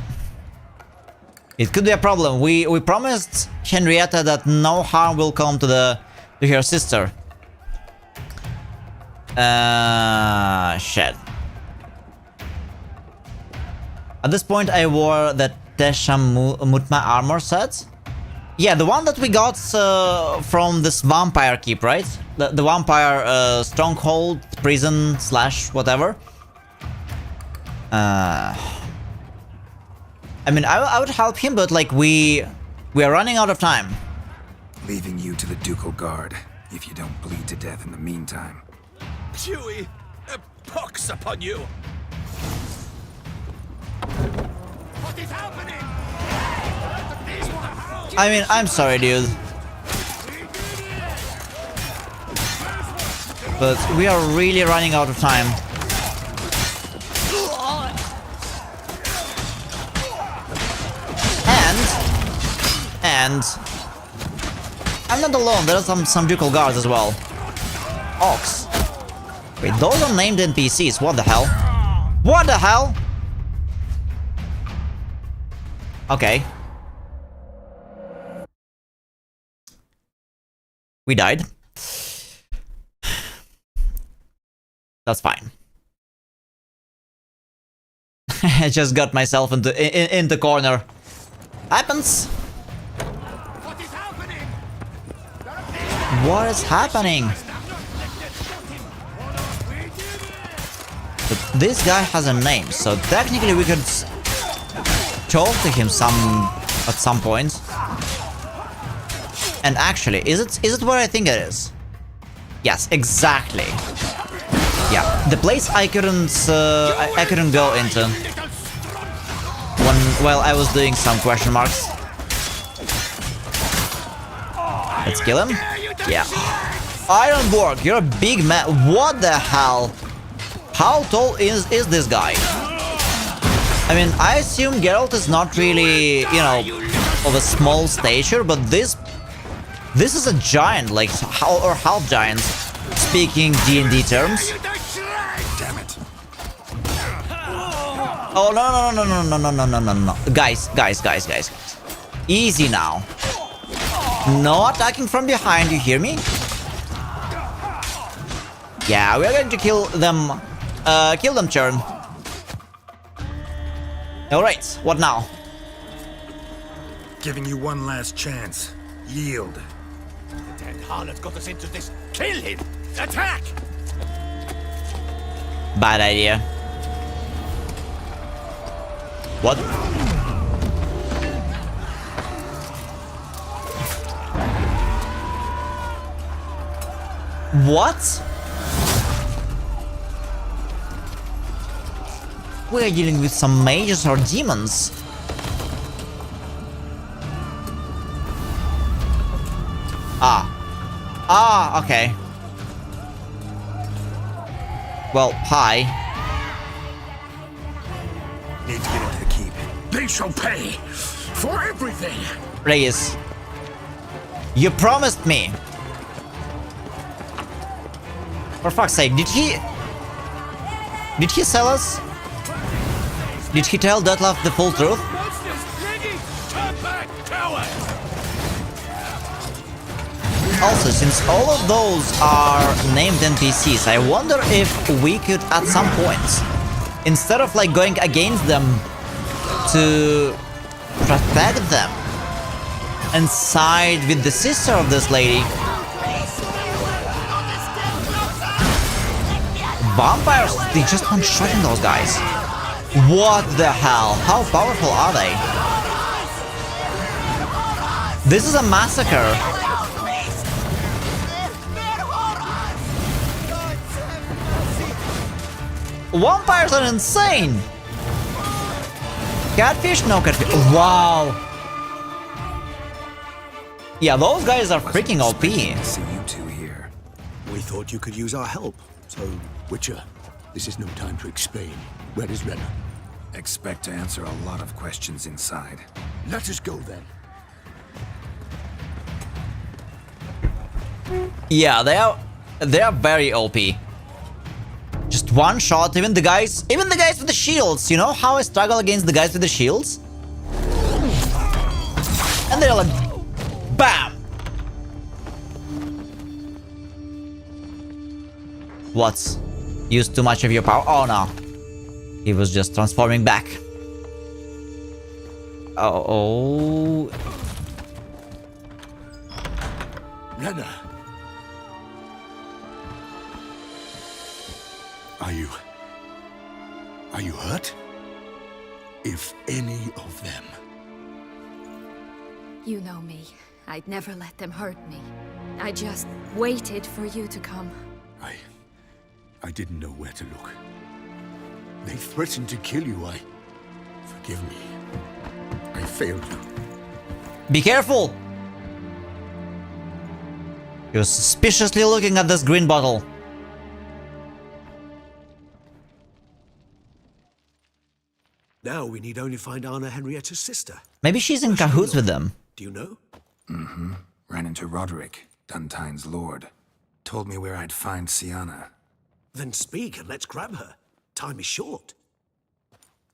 it could be a problem. We promised Henrietta that no harm will come to her sister. Shit. At this point, I wore the Tesha Mutma armor set. Yeah, the one that we got from this vampire keep, right? The vampire stronghold, prison / whatever. I mean, I would help him, but like we are running out of time. Leaving you to the Ducal Guard if you don't bleed to death in the meantime. Chewie, a pox upon you! What is happening? I mean, I'm sorry, dude. But we are really running out of time. And I'm not alone, there are some ducal guards as well. Ox. Wait, those are named NPCs, what the hell? What the hell? Okay. We died. That's fine. I just got myself in the corner. Happens. What is happening? What is happening? But this guy has a name, so technically we could talk to him at some point. And actually, is it where I think it is? Yes, exactly. Yeah, the place I couldn't go into while I was doing some question marks. Let's kill him. Yeah. Ironborg, you're a big man. What the hell? How tall is this guy? I mean, I assume Geralt is not really, you know, of a small stature, but this is a giant, like, or half giant, speaking D&D terms. Damn it. Oh, no. Guys. Easy now. No attacking from behind, you hear me? Yeah, we're going to kill them, Churn. Alright, what now? Giving you one last chance. Yield. The dead harlot got us into this. Kill him! Attack! Bad idea. What? What? We're dealing with some mages or demons. Okay. Well, hi. Need to get into the keep. They shall pay for everything. Reyes, you promised me. For fuck's sake, did he sell us? Did he tell Detlef the full truth? Also, since all of those are named NPCs, I wonder if we could at some point, instead of like going against them to protect them and side with the sister of this lady. Vampires, they just one-shotting those guys. What the hell? How powerful are they? This is a massacre. Vampires are insane! Catfish? No catfish. Wow! Yeah, those guys are freaking OP. See you two here. We thought you could use our help, so... Witcher, this is no time to explain. Where is Renna? Expect to answer a lot of questions inside. Let us go then. Yeah, they are very OP. Just one shot, even the guys with the shields. You know how I struggle against the guys with the shields? And they're like, BAM! What? Used too much of your power? Oh no. He was just transforming back. Oh. Renna! Are you hurt? If any of them. You know me. I'd never let them hurt me. I just waited for you to come. I didn't know where to look. They threatened to kill you. Forgive me. I failed you. Be careful! He was suspiciously looking at this green bottle. Now we need only find Anna Henrietta's sister. Maybe she's in cahoots with them. Do you know? Mm-hmm. Ran into Roderick, Duntine's lord. Told me where I'd find Sienna. Then speak and let's grab her. Time is short.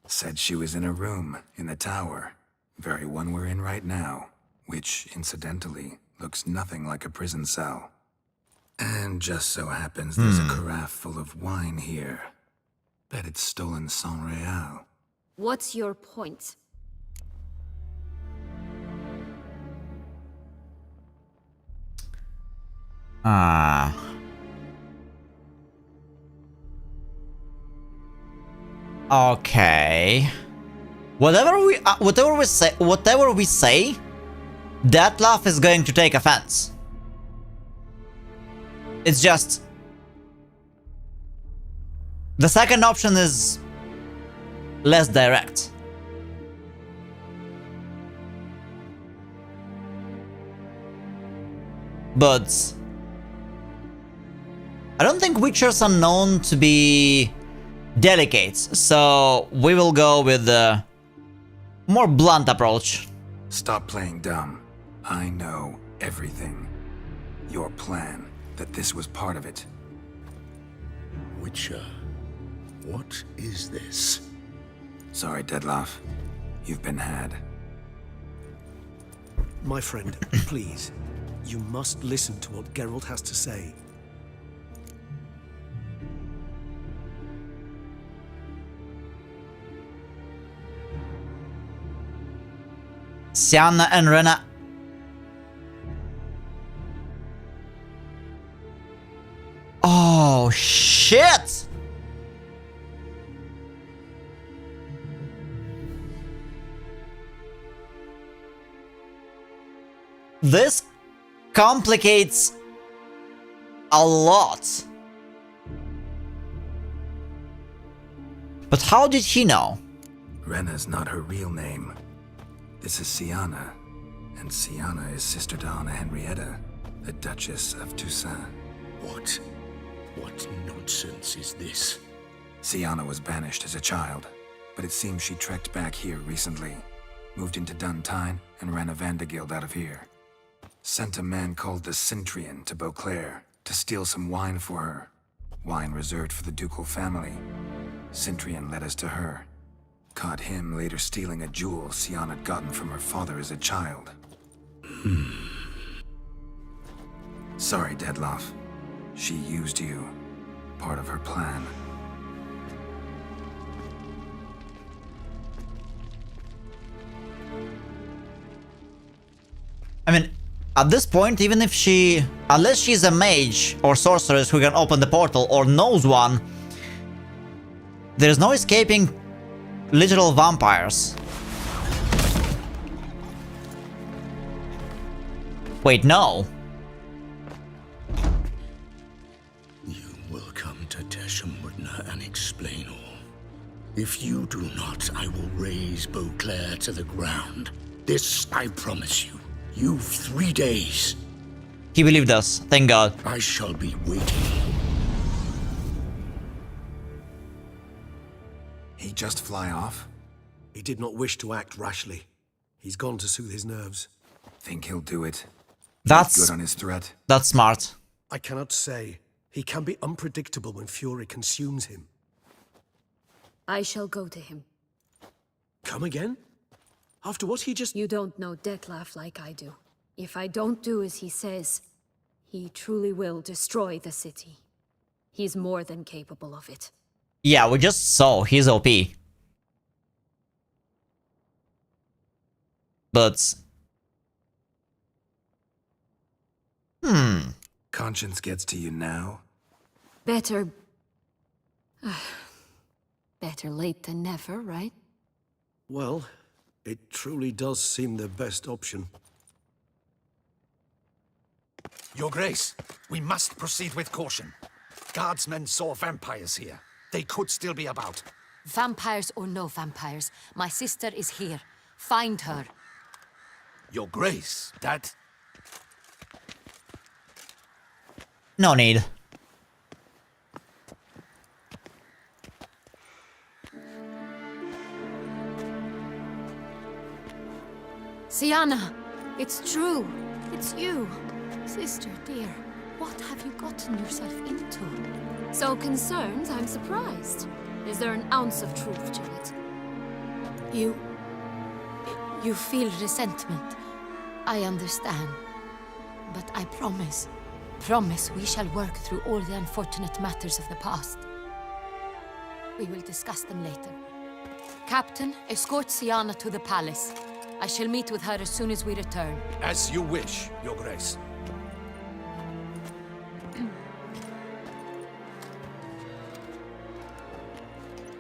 Said she was in a room in the tower. Very one we're in right now. Which, incidentally, looks nothing like a prison cell. And just so happens there's a carafe full of wine here. Bet it's stolen sans real. What's your point? Okay. Whatever we say, Detlef is going to take offense. It's just the second option is less direct. But I don't think Witchers are known to be delicate, so we will go with the more blunt approach. Stop playing dumb. I know everything. Your plan, that this was part of it. Witcher, what is this? Sorry, Detlef. You've been had. My friend, please. You must listen to what Geralt has to say. Sienna and Renna. Oh, shit! This complicates a lot. But how did he know? Renna's not her real name. This is Sienna, and Sienna is sister to Anna Henrietta, the Duchess of Toussaint. What nonsense is this? Sienna was banished as a child, but it seems she trekked back here recently. Moved into Duntine and ran a Vanderguild out of here. Sent a man called the Cintrian to Beauclair to steal some wine for her. Wine reserved for the ducal family. Cintrian led us to her. Caught him later stealing a jewel Sienna had gotten from her father as a child. Sorry, Detlef. She used you. Part of her plan. I mean, at this point, even if unless she's a mage or sorceress who can open the portal or knows one, there's no escaping literal vampires. Wait, no. You will come to Teshumwardna and explain all. If you do not, I will raze Beauclair to the ground. This I promise you. You've 3 days. He believed us. Thank God. I shall be waiting. He just fly off? He did not wish to act rashly. He's gone to soothe his nerves. Think he'll do it? That's good on his threat. That's smart. I cannot say. He can be unpredictable when fury consumes him. I shall go to him. Come again? After what he just... You don't know Detlef like I do. If I don't do as he says, he truly will destroy the city. He's more than capable of it. Yeah, we just saw he's OP. But... Conscience gets to you now? Better... better late than never, right? Well, it truly does seem the best option. Your Grace, we must proceed with caution. Guardsmen saw vampires here. They could still be about. Vampires or no vampires, my sister is here. Find her. Your Grace, that... No need. Sienna, it's true. It's you. Sister, dear, what have you gotten yourself into? So concerned, I'm surprised. Is there an ounce of truth to it? You feel resentment. I understand. But I promise we shall work through all the unfortunate matters of the past. We will discuss them later. Captain, escort Sienna to the palace. I shall meet with her as soon as we return. As you wish, Your Grace.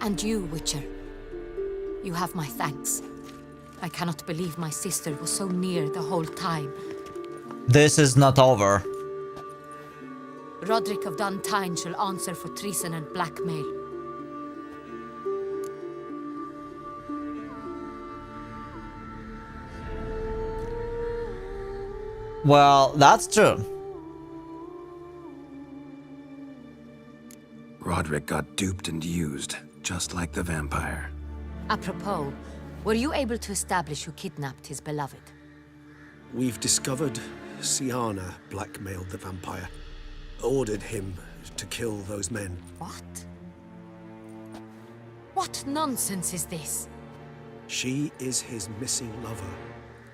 And you, Witcher. You have my thanks. I cannot believe my sister was so near the whole time. This is not over. Roderick of Duntine shall answer for treason and blackmail. Well, that's true. Roderick got duped and used, just like the vampire. Apropos, were you able to establish who kidnapped his beloved? We've discovered Sienna blackmailed the vampire. Ordered him to kill those men. What? What nonsense is this? She is his missing lover.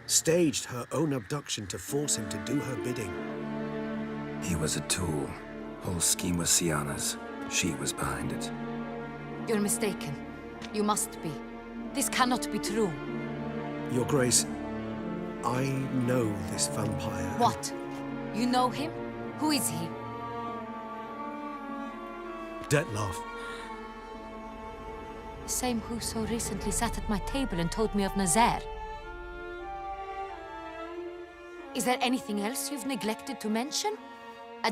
Staged her own abduction to force him to do her bidding. He was a tool. Whole scheme was Sienna's. She was behind it. You're mistaken. You must be. This cannot be true. Your Grace, I know this vampire. What? You know him? Who is he? Detlef. The same who so recently sat at my table and told me of Nazaire. Is there anything else you've neglected to mention?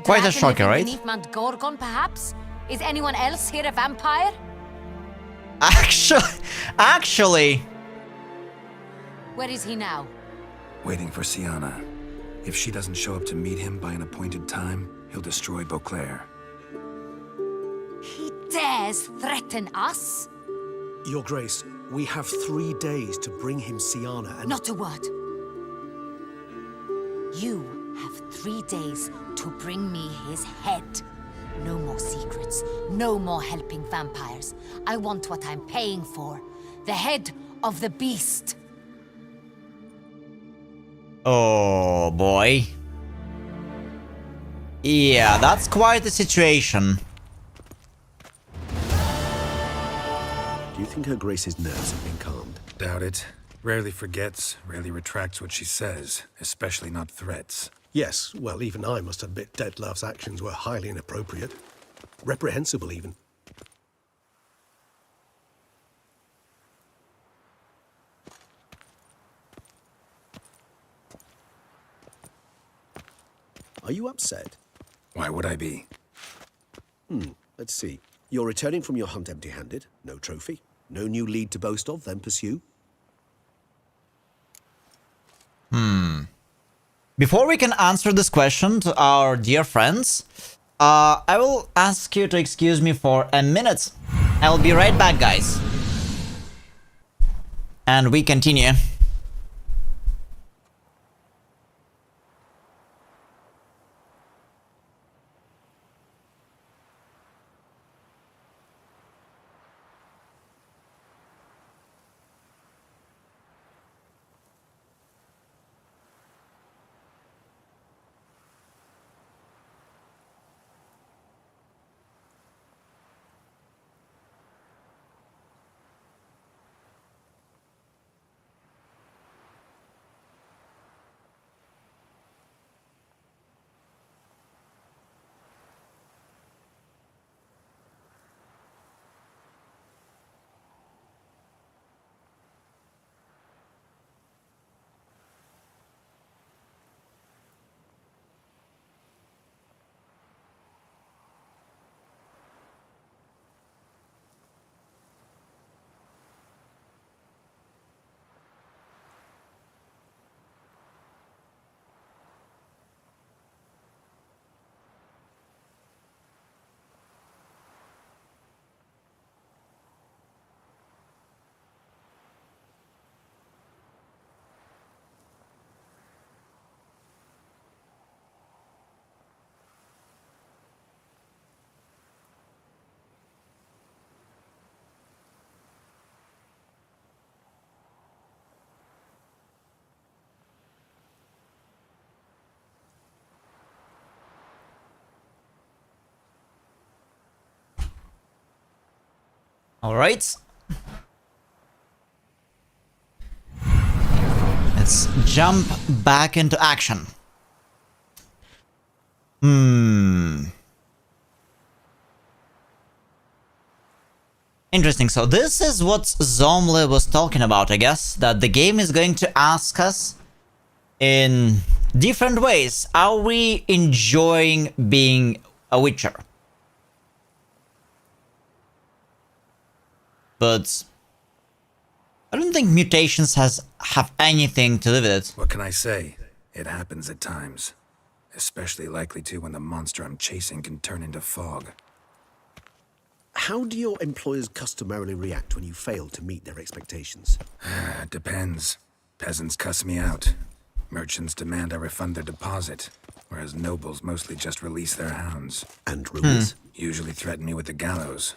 Quite a shocker, right? Beneath Mount Gorgon, perhaps? Is anyone else here a vampire? Actually... Where is he now? Waiting for Sienna. If she doesn't show up to meet him by an appointed time, he'll destroy Beauclair. He dares threaten us? Your Grace, we have 3 days to bring him Sienna and... Not a word. You have 3 days to bring me his head. No more secrets. No more helping vampires. I want what I'm paying for. The head of the beast. Oh boy. Yeah, that's quite a situation. Do you think Her Grace's nerves have been calmed? Doubt it. Rarely forgets, rarely retracts what she says, especially not threats. Yes, well, even I must admit Detlef's actions were highly inappropriate. Reprehensible, even. Are you upset? Why would I be? Let's see. You're returning from your hunt empty-handed. No trophy. No new lead to boast of, then pursue. Before we can answer this question to our dear friends, I will ask you to excuse me for a minute. I'll be right back, guys. And we continue. All right. Let's jump back into action. Interesting. So this is what Zomle was talking about, I guess. That the game is going to ask us in different ways. Are we enjoying being a Witcher? But I don't think mutations have anything to do with it. What can I say? It happens at times. Especially likely to when the monster I'm chasing can turn into fog. How do your employers customarily react when you fail to meet their expectations? Depends. Peasants cuss me out. Merchants demand I refund their deposit, whereas nobles mostly just release their hounds. And rulers? Usually threaten me with the gallows.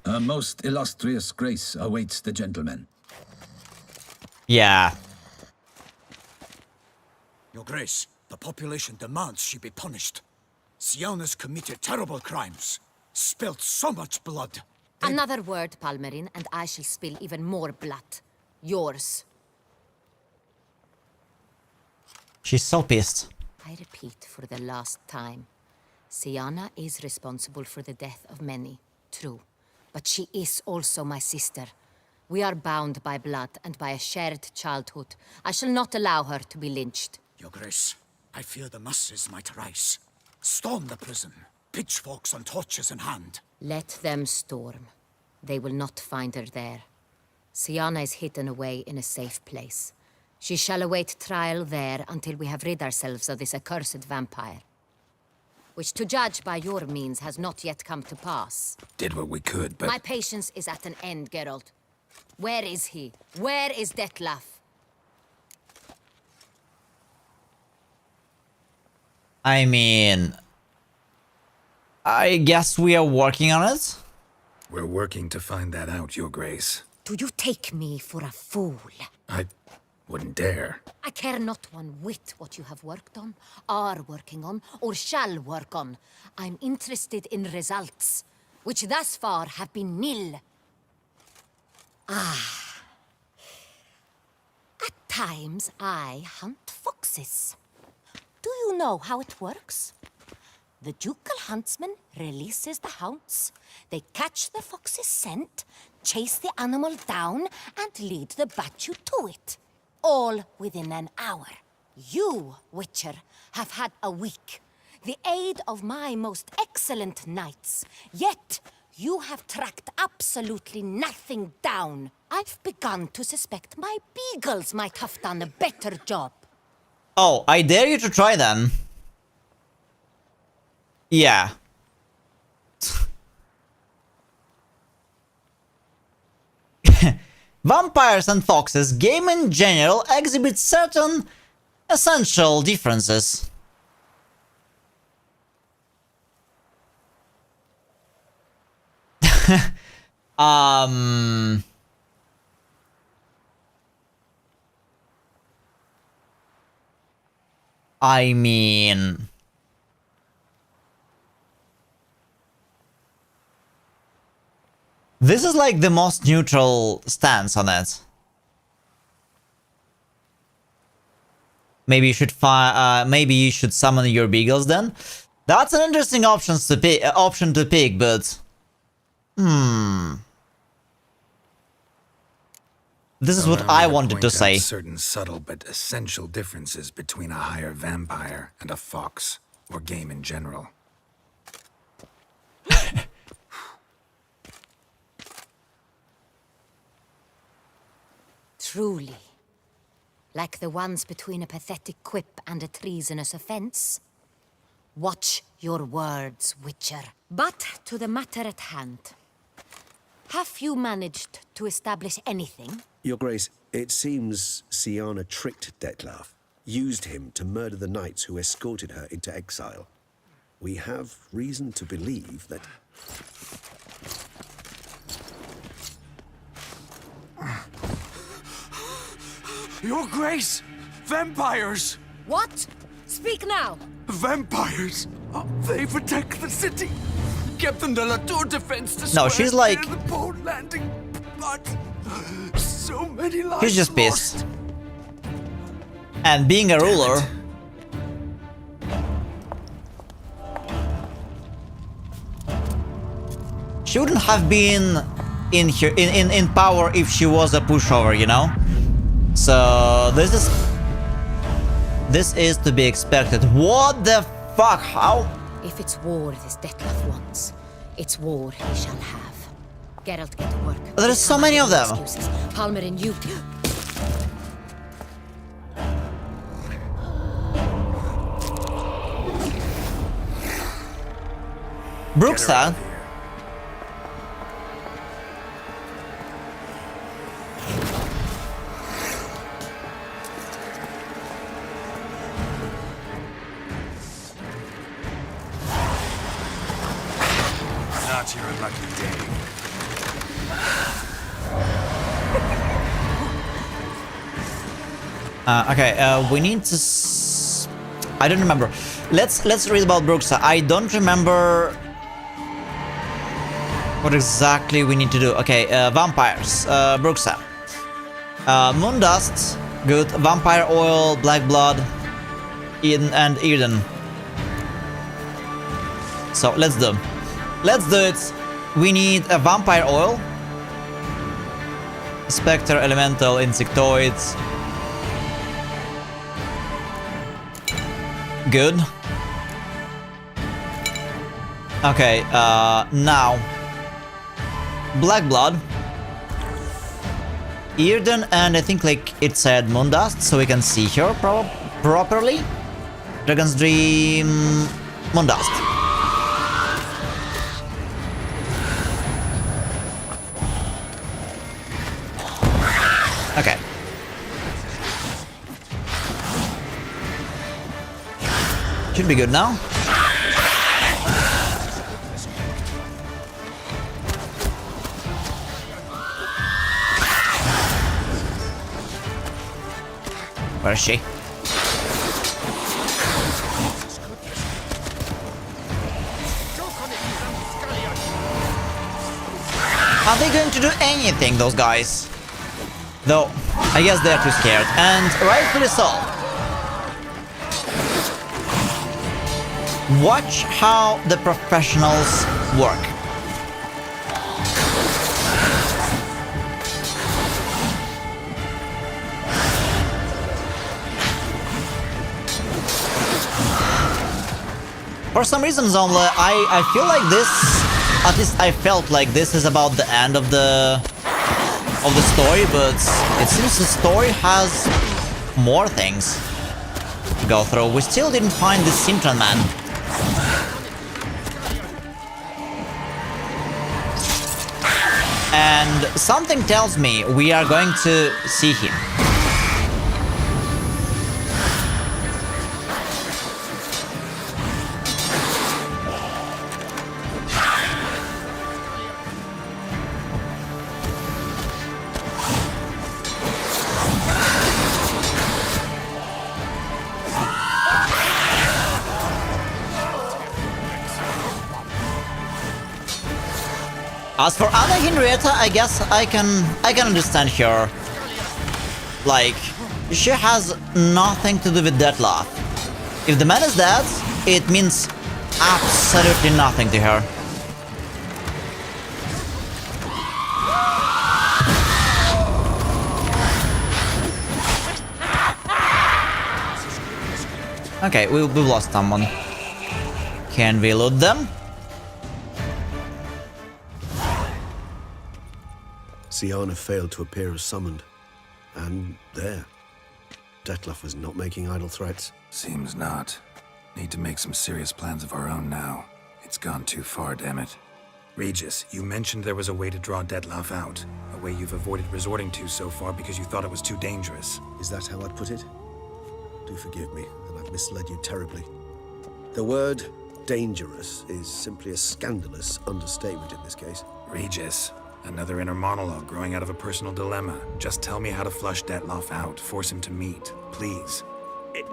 A most illustrious grace awaits the gentleman. Yeah. Your Grace, the population demands she be punished. Siana's committed terrible crimes. Spilt so much blood. Another word, Palmerin, and I shall spill even more blood. Yours. She's so pissed. I repeat for the last time. Siana is responsible for the death of many, true. But she is also my sister. We are bound by blood and by a shared childhood. I shall not allow her to be lynched. Your Grace, I fear the masses might rise. Storm the prison, pitchforks and torches in hand. Let them storm. They will not find her there. Siana is hidden away in a safe place. She shall await trial there until we have rid ourselves of this accursed vampire. Which, to judge by your means, has not yet come to pass. Did what we could, but... My patience is at an end, Geralt. Where is he? Where is Detlef? I mean... I guess we are working on it? We're working to find that out, Your Grace. Do you take me for a fool? I wouldn't dare. I care not one whit what you have worked on, are working on, or shall work on. I'm interested in results, which thus far have been nil. Ah. At times, I hunt foxes. Do you know how it works? The ducal huntsman releases the hounds. They catch the fox's scent, chase the animal down, and lead the battue to it. All within an hour. You, Witcher, have had a week. The aid of my most excellent knights. Yet, you have tracked absolutely nothing down. I've begun to suspect my beagles might have done a better job. Oh, I dare you to try then. Yeah. Vampires and foxes, game in general, exhibit certain essential differences. I mean... This is like the most neutral stance on it. Maybe you should maybe you should summon your beagles then. That's an interesting option to pick, but this is what I wanted to say. Certain subtle but essential differences between a higher vampire and a fox, or game in general. Truly. Like the ones between a pathetic quip and a treasonous offense. Watch your words, Witcher. But to the matter at hand. Have you managed to establish anything? Your Grace, it seems Siana tricked Dettlaff, used him to murder the knights who escorted her into exile. We have reason to believe that... Your Grace! Vampires! What? Speak now! Vampires! They protect the city! Captain de la Tour defends the No, square she's like... near the boat landing, but so many lives He's just lost. pissed. And being a ruler... She wouldn't have been in power if she was a pushover, you know? So this is to be expected. What the fuck? How? If it's war this Dettlaff wants, it's war he shall have. Geralt, get to work. There's so many of them. Excuses. Palmer and you. Bruxa? Not your lucky day. Okay, we need to... I don't remember. Let's read about Bruxa. I don't remember what exactly we need to do. Okay, vampires. Bruxa. Moondust. Good. Vampire oil, black blood, Eden and Eden. So let's do it. We need a vampire oil, spectre, elemental, insectoids. Good. Okay, now black blood, Eden, and I think like it said Moondust, so we can see her properly. Dragon's Dream, Moondust. Okay. Should be good now. Where is she? Are they going to do anything, those guys? Though, I guess they're too scared, and rightfully so. Watch how the professionals work. For some reasons only, I feel like this, at least I felt like this is about the end of the story, but it seems the story has more things. to go through. We still didn't find the Simtron man. And something tells me we are going to see him. As for Anna Henrietta, I guess I can understand her. Like, she has nothing to do with Dettlaff. If the man is dead, it means absolutely nothing to her. Okay, we've lost someone. Can we loot them? Siana failed to appear as summoned. And there. Dettlaff was not making idle threats. Seems not. Need to make some serious plans of our own now. It's gone too far, damn it. Regis, you mentioned there was a way to draw Dettlaff out. A way you've avoided resorting to so far because you thought it was too dangerous. Is that how I'd put it? Do forgive me that I've misled you terribly. The word dangerous is simply a scandalous understatement in this case. Regis, another inner monologue growing out of a personal dilemma. Just tell me how to flush Dettlaff out, force him to meet, please.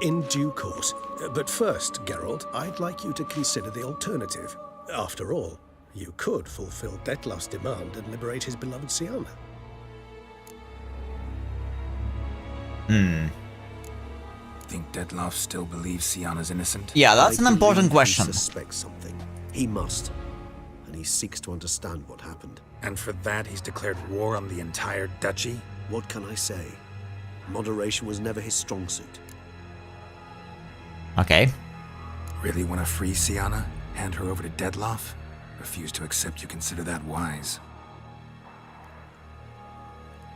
In due course. But first, Geralt, I'd like you to consider the alternative. After all, you could fulfill Dettlaff's demand and liberate his beloved Siana. Think Dettlaff still believes Siana's innocent? Yeah, that's an important question. He suspects something. He must. And he seeks to understand what happened. And for that, he's declared war on the entire duchy? What can I say? Moderation was never his strong suit. Okay. Really want to free Siana? Hand her over to Dettlaff? Refuse to accept you consider that wise.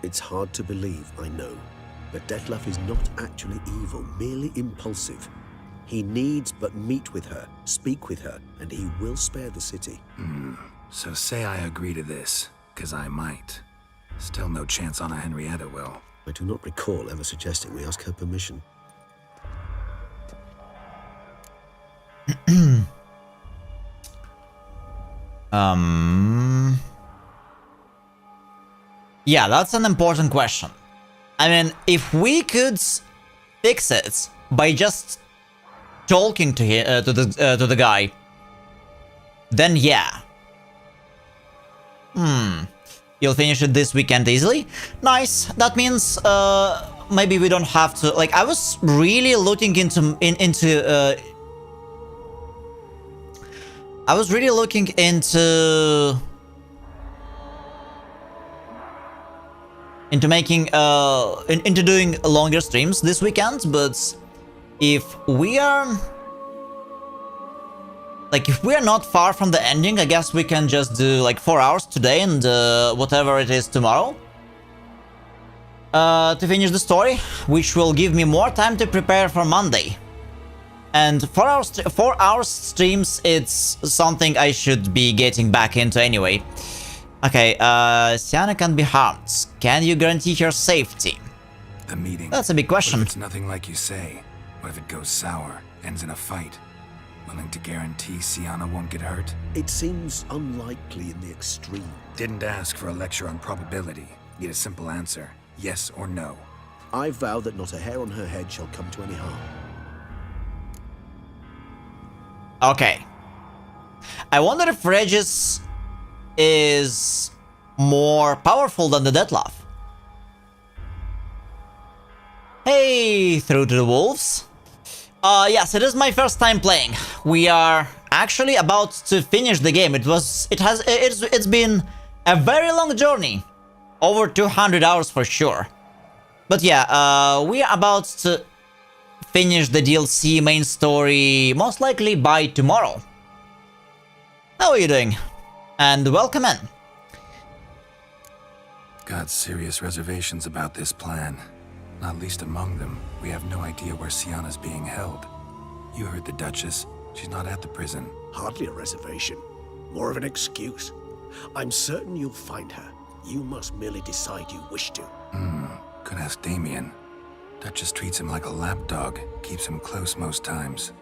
It's hard to believe, I know. But Dettlaff is not actually evil, merely impulsive. He needs but meet with her, speak with her, and he will spare the city. So say I agree to this, 'cause I might. Still no chance Anna Henrietta will. I do not recall ever suggesting we ask her permission. Yeah, that's an important question. I mean, if we could fix it by just talking to him, to the guy, then yeah. You'll finish it this weekend easily? Nice. That means maybe we don't have to. Like, I was really looking into making into doing longer streams this weekend, but if we are not far from the ending, I guess we can just do like 4 hours today and whatever it is tomorrow to finish the story, which will give me more time to prepare for Monday. And 4 hours streams, it's something I should be getting back into anyway. Okay, Siana can be harmed. Can you guarantee her safety? The meeting. That's a big question. What if it's nothing like you say? What if it goes sour, ends in a fight? Willing to guarantee Siana won't get hurt? It seems unlikely in the extreme. Didn't ask for a lecture on probability. Need a simple answer. Yes or no. I vow that not a hair on her head shall come to any harm. Okay. I wonder if Regis is more powerful than the Dettlaff. Hey, through to the wolves. Yes, it is my first time playing. We are actually about to finish the game. It's been a very long journey. Over 200 hours for sure. But yeah, we are about to finish the DLC main story most likely by tomorrow. How are you doing? And welcome in. Got serious reservations about this plan. Not least among them, we have no idea where Sienna's being held. You heard the Duchess. She's not at the prison. Hardly a reservation. More of an excuse. I'm certain you'll find her. You must merely decide you wish to. Could ask Damien. Duchess treats him like a lapdog, keeps him close most times.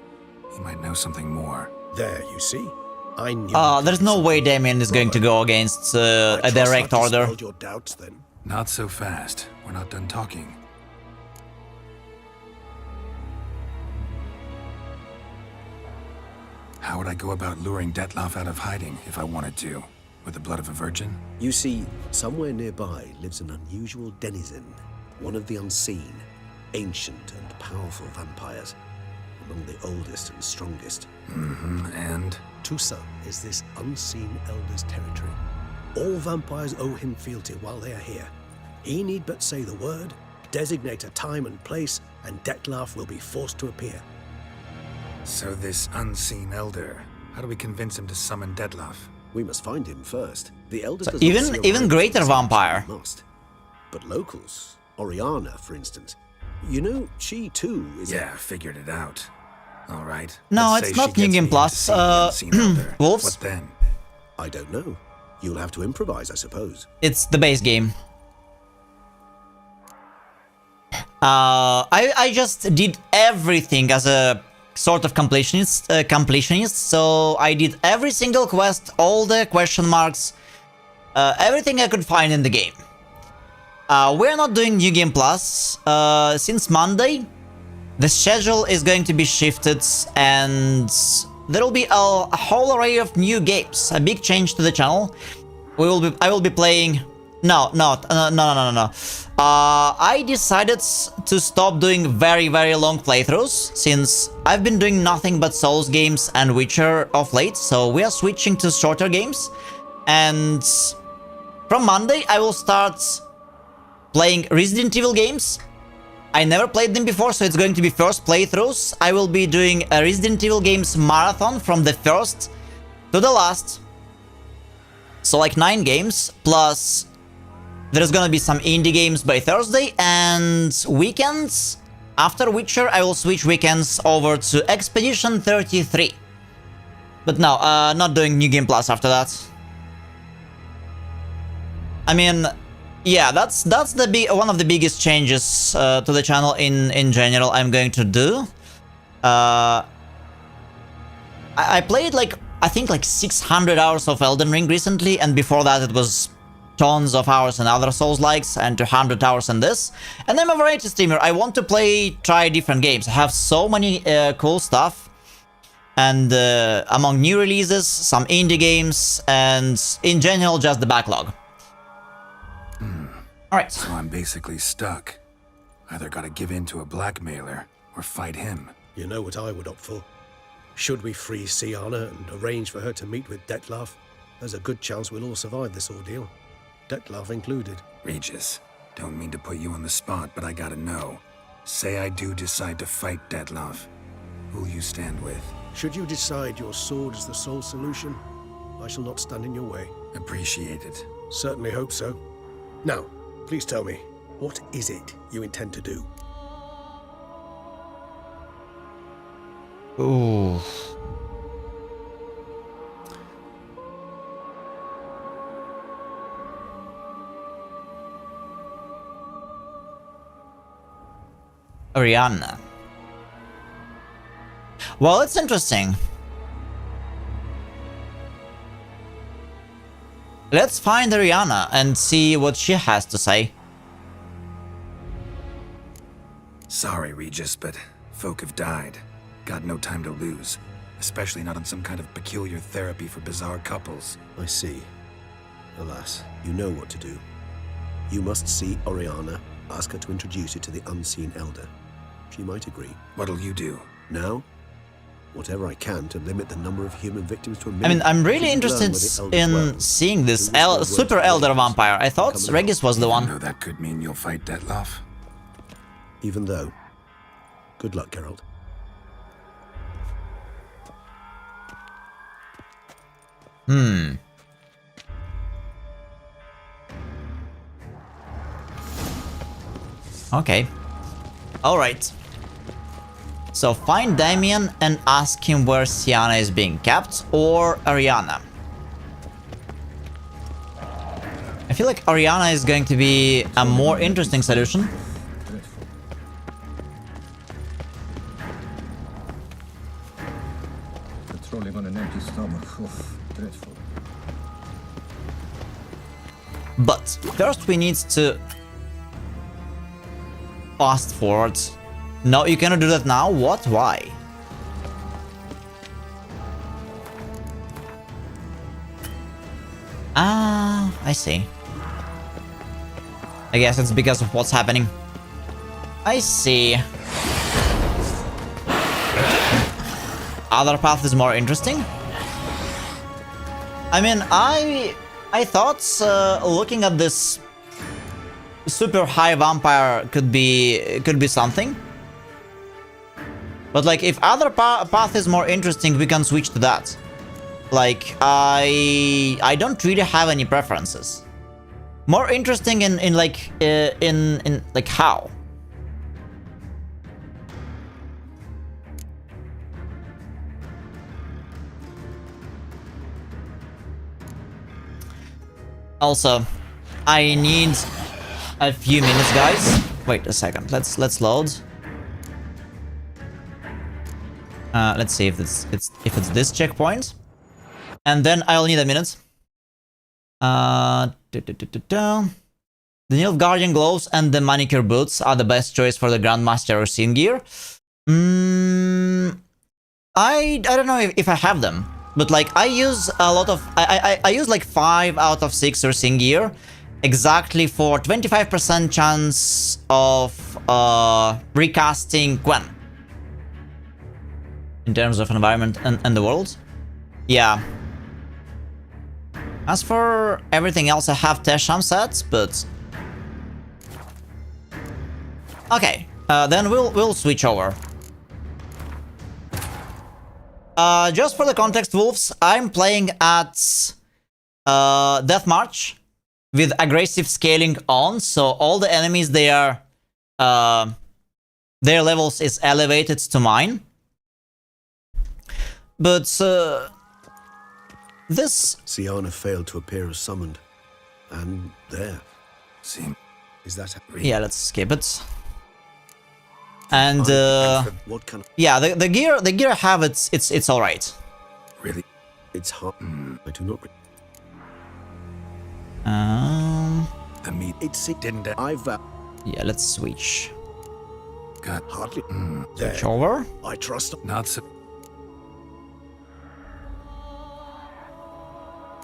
He might know something more. There, you see? I knew. There's no way Damien is going to go against a direct order. Your doubts, then. Not so fast. We're not done talking. How would I go about luring Detloff out of hiding if I wanted to? With the blood of a virgin? You see, somewhere nearby lives an unusual denizen, one of the unseen, ancient and powerful vampires, among the oldest and strongest. And? Tusa is this unseen elder's territory. All vampires owe him fealty while they are here. He need but say the word, designate a time and place, and Detloff will be forced to appear. So this unseen elder, how do we convince him to summon Detloff? We must find him first. The elder So does not see even around greater him, vampire. Must. But locals, Oriana, for instance, you know, she too is. Yeah, figured it out. All right. No, Let's it's say not she New gets Game me Plus. into seeing the unseen elder. Wolves? What then? I don't know. You'll have to improvise, I suppose. It's the base game. I just did everything as a sort of completionist. So I did every single quest, all the question marks, everything I could find in the game. We're not doing New Game Plus. Since Monday, the schedule is going to be shifted and there will be a whole array of new games. A big change to the channel. I will be playing... No. I decided to stop doing very long playthroughs, since I've been doing nothing but Souls games and Witcher of late, so we are switching to shorter games. And from Monday, I will start playing Resident Evil games. I never played them before, so it's going to be first playthroughs. I will be doing a Resident Evil games marathon from the first to the last. So like 9 games, plus there's gonna be some indie games by Thursday, and weekends, after Witcher, I will switch weekends over to Expedition 33. But no, not doing New Game Plus after that. I mean, yeah, that's one of the biggest changes to the channel in general I'm going to do. I played I think like 600 hours of Elden Ring recently, and before that it was tons of hours in other Soulslikes and 200 hours in this. And I'm a variety streamer. I want to try different games. I have so many cool stuff. And among new releases, some indie games, and in general just the backlog. Alright. So I'm basically stuck. Either gotta give in to a blackmailer or fight him. You know what I would opt for? Should we free Sienna and arrange for her to meet with Detloff, there's a good chance we'll all survive this ordeal. Detloff included. Regis, don't mean to put you on the spot, but I gotta know. Say I do decide to fight Detloff. Who'll you stand with? Should you decide your sword is the sole solution, I shall not stand in your way. Appreciate it. Certainly hope so. Now, please tell me, what is it you intend to do? Ooh. Oriana. Well, it's interesting. Let's find Oriana and see what she has to say. Sorry, Regis, but folk have died. Got no time to lose. Especially not on some kind of peculiar therapy for bizarre couples. I see. Alas, you know what to do. You must see Oriana, ask her to introduce you to the unseen elder. She might agree. What'll you do? Now? Whatever I can to limit the number of human victims to a minimum. I mean, I'm really interested in seeing this super elder vampire. I thought Regis was the one. No, that could mean you'll fight Detloff. Even though. Good luck, Geralt. Okay. Alright. So find Damien and ask him where Sienna is being kept, or Ariana. I feel like Ariana is going to be a more interesting solution. Patrolling on an empty stomach. Oof, dreadful. But first we need to fast forward. No, you cannot do that now. What? Why? Ah, I see. I guess it's because of what's happening. I see. Other path is more interesting. I mean, I thought looking at this super high vampire could be something. But like, if other path is more interesting, we can switch to that. Like, I don't really have any preferences. More interesting in like how. Also, I need a few minutes, guys. Wait a second. Let's load. Let's see if it's this checkpoint, and then I'll need a minute. The Nilfgaardian gloves and the manicure boots are the best choice for the Grandmaster or Scene gear. I don't know if I have them, but like I use a lot of I use like 5 out of 6 Ursine gear, exactly for 25% chance of recasting Gwen in terms of environment and the world. Yeah. As for everything else, I have Tesham sets, but okay. Then we'll switch over. Just for the context, Wolves, I'm playing at Death March with aggressive scaling on, so all the enemies their levels is elevated to mine. But this Sienna failed to appear as summoned, and there. See, is that? Yeah, let's skip it. And what kind of... yeah, the gear I have, it's all right. Really, it's hard. I do not. The meat it didn't. I've. Yeah, let's switch. Got hardly. Switch over. I trust. Not so.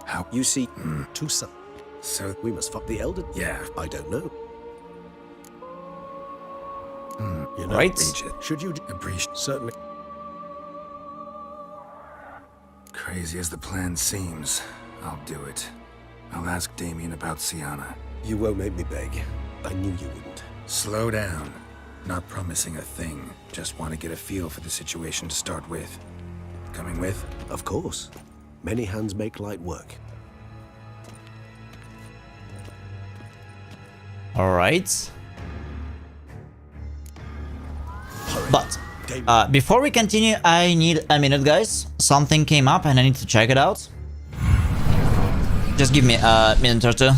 How you see? Two sons. So we must fuck the elder. Yeah, I don't know. You know, right? Should you appreciate? Certainly. Crazy as the plan seems, I'll do it. I'll ask Damien about Sienna. You won't make me beg. I knew you wouldn't. Slow down. Not promising a thing. Just want to get a feel for the situation to start with. Coming with? Of course. Many hands make light work. All right. But before we continue, I need a minute, guys. Something came up and I need to check it out. Just give me a minute or two.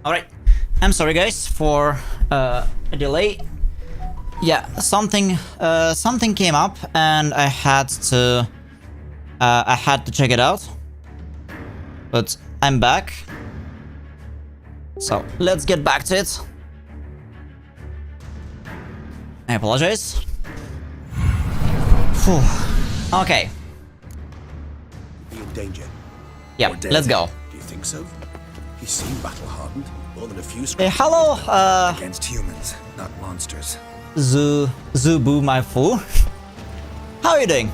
Alright, I'm sorry guys for a delay. Yeah, something came up and I had to check it out. But I'm back. So let's get back to it. I apologize. Whew. Okay. Be in danger. Yeah, let's go. Do you think so? He seemed battle-hardened. More than a few Hello, against humans, not monsters. Zubu, my fool. How are you doing?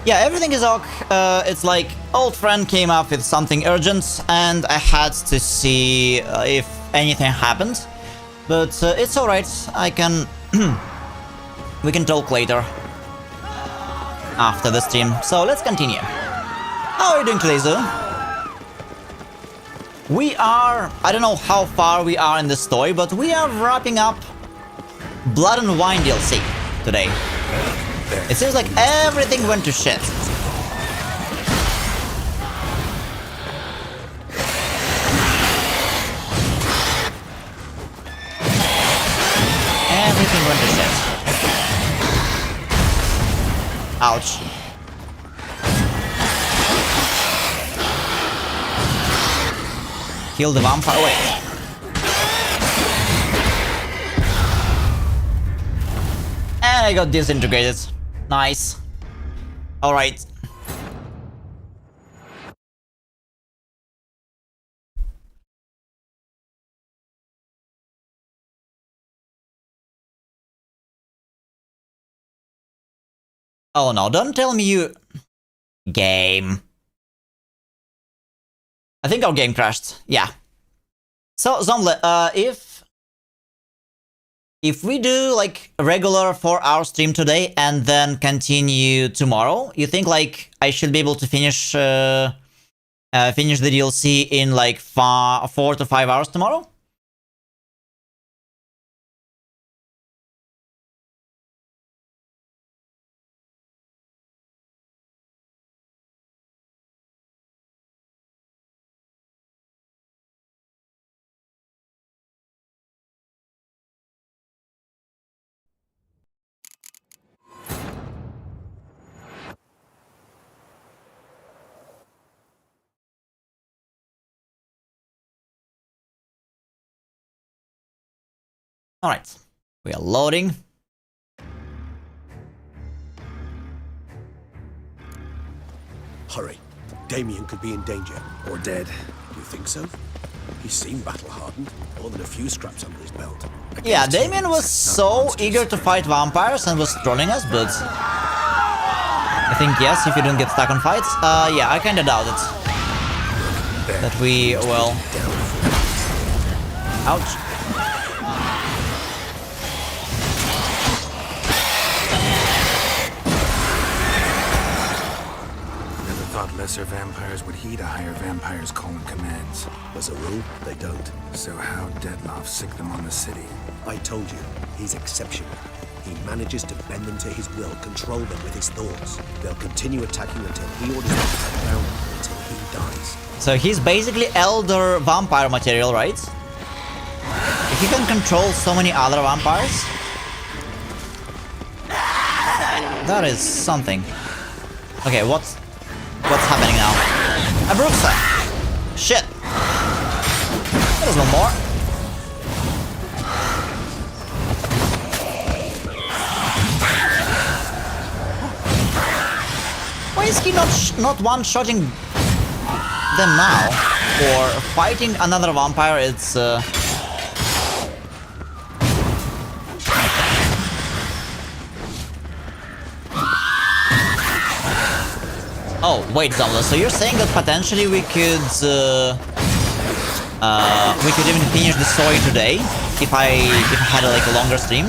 Yeah, everything is ok. It's like old friend came up with something urgent, and I had to see if anything happened. But it's alright. I can. We can talk later after the stream. So let's continue. How are you doing today, Zoo? We are, I don't know how far we are in the story, but we are wrapping up Blood and Wine DLC today. It seems like everything went to shit. Everything went to shit. Ouch. Kill the vampire. Oh, wait. And I got disintegrated. Nice. Alright. Oh no, don't tell me you... Game. I think our game crashed. Yeah. So, Zomble, if we do like a regular 4-hour stream today and then continue tomorrow, you think like I should be able to finish the DLC in like 4 to 5 hours tomorrow? Alright, we are loading. Hurry. Damien could be in danger. Or dead. Do you think so? He seemed battle-hardened. More than a few scraps under his belt. Yeah, Damien was so eager to fight vampires and was trolling us, but... I think yes, if you don't get stuck on fights. Yeah, I kinda doubt it. That we, well... Ouch. Thought lesser vampires would heed a higher vampire's calling commands. As a rule, they don't. So how Deadloff sick them on the city? I told you, he's exceptional. He manages to bend them to his will, control them with his thoughts. They'll continue attacking until he orders them to cut down, until he dies. So he's basically elder vampire material, right? If he can control so many other vampires... That is something. Okay, what's happening now? Abrupsa! Shit! There's one more. Why is he not one-shotting them now? Or fighting another vampire, it's... Oh, wait, Zomla, so you're saying that potentially we could even finish the story today if I had like a longer stream?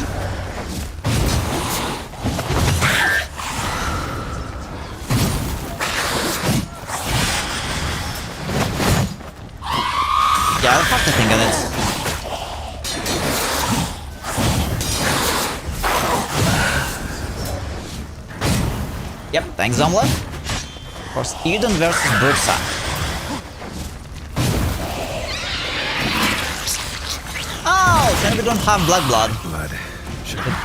Yeah, I'll have to think on it. Yep, thanks, Zomla. Of course, Eden versus Bursa. And we don't have black blood. Blood.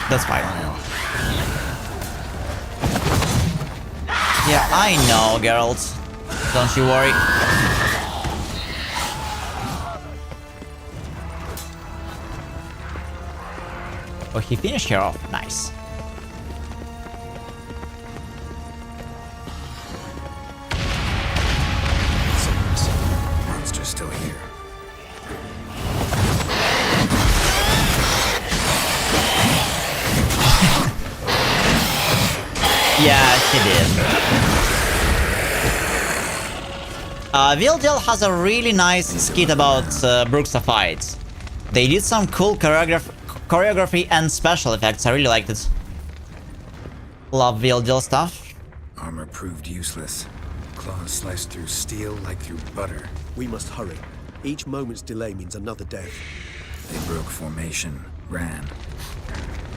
That's fine. Yeah, I know, Geralt. Don't you worry. Oh, he finished her off. Nice. Monster's still here. Yeah, she did. Vildel has a really nice skit about Bruxa fights. They did some cool choreography and special effects. I really liked it. Love Vildel stuff. Armor proved useless. Claws sliced through steel like through butter. We must hurry. Each moment's delay means another death. They broke formation, ran.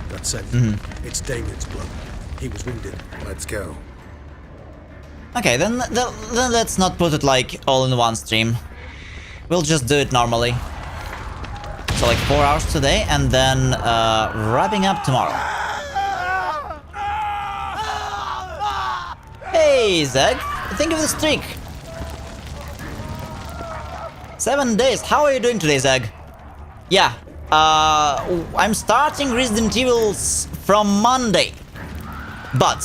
That's it. It's Damien's blood. He was wounded. Let's go. Okay, then let's not put it like all in one stream. We'll just do it normally. So like 4 hours today and then wrapping up tomorrow. Hey Zeg, think of the streak. 7 days, how are you doing today, Zeg? Yeah, I'm starting Resident Evil from Monday. But,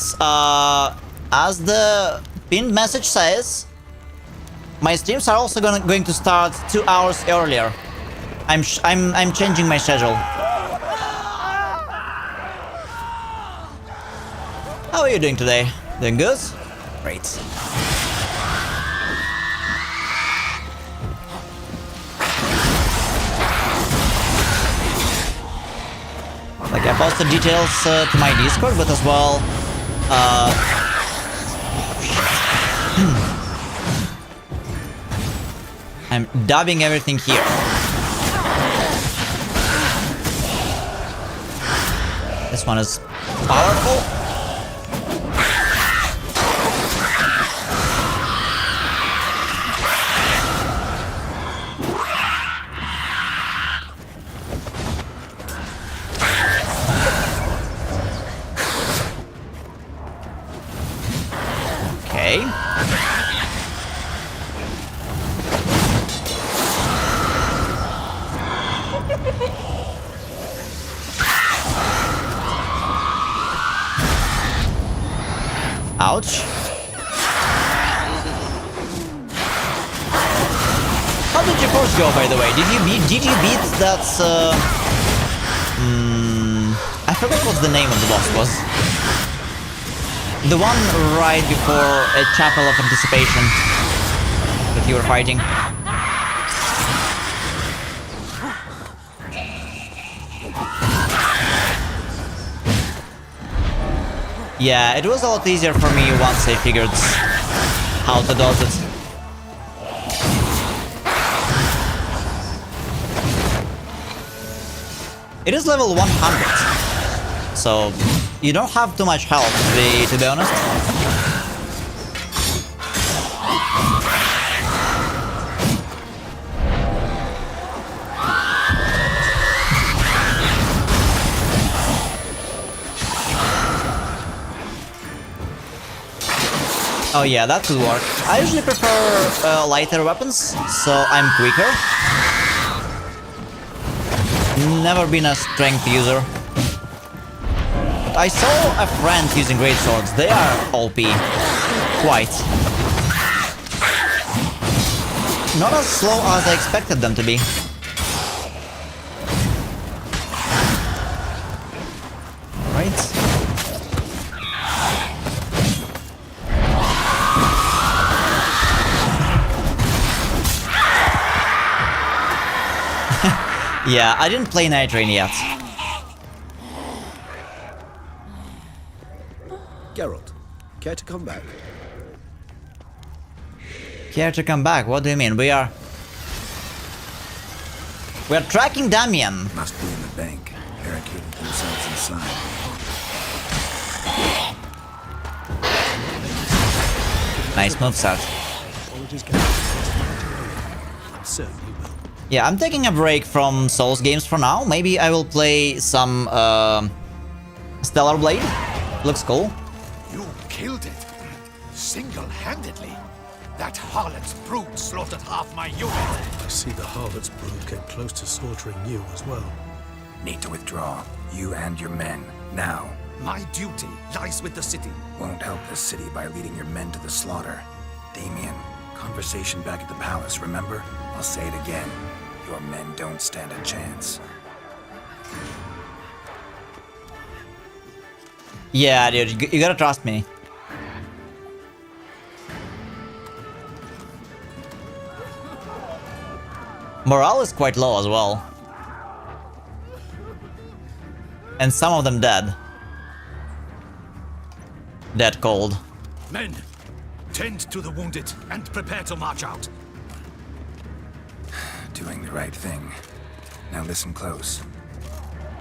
as the pinned message says, my streams are also going to start 2 hours earlier. I'm changing my schedule. How are you doing today? Doing good? Great. Like, I posted details to my Discord, but as well, I'm dubbing everything here. This one is powerful. Okay. Ouch. How did your course go, by the way? Did you beat that? I forgot what the name of the boss was. The one right before a Chapel of Anticipation that you were fighting. Yeah, it was a lot easier for me once I figured how to dodge it. It is level 100, so you don't have too much health, to be honest. Oh yeah, that could work. I usually prefer lighter weapons, so I'm quicker. Never been a strength user. I saw a friend using great swords. They are OP. Quite. Not as slow as I expected them to be. Right. Yeah, I didn't play Night Train yet. Geralt, care to come back? Care to come back? What do you mean? We're tracking Damien. Must be in the bank, barricaded themselves inside. Nice moveset. Apologies, Geralt. I'm certain you will. Yeah, I'm taking a break from Souls games for now. Maybe I will play some Stellar Blade. Looks cool. You killed it. Single-handedly. That harlot's brood slaughtered half my unit. I see the harlot's brood came close to slaughtering you as well. Need to withdraw. You and your men. Now. My duty lies with the city. Won't help the city by leading your men to the slaughter. Damien, conversation back at the palace, remember? I'll say it again. Your men don't stand a chance. Yeah, dude, you gotta trust me. Morale is quite low as well. And some of them dead. Dead cold. Men, tend to the wounded and prepare to march out. Doing the right thing. Now listen close.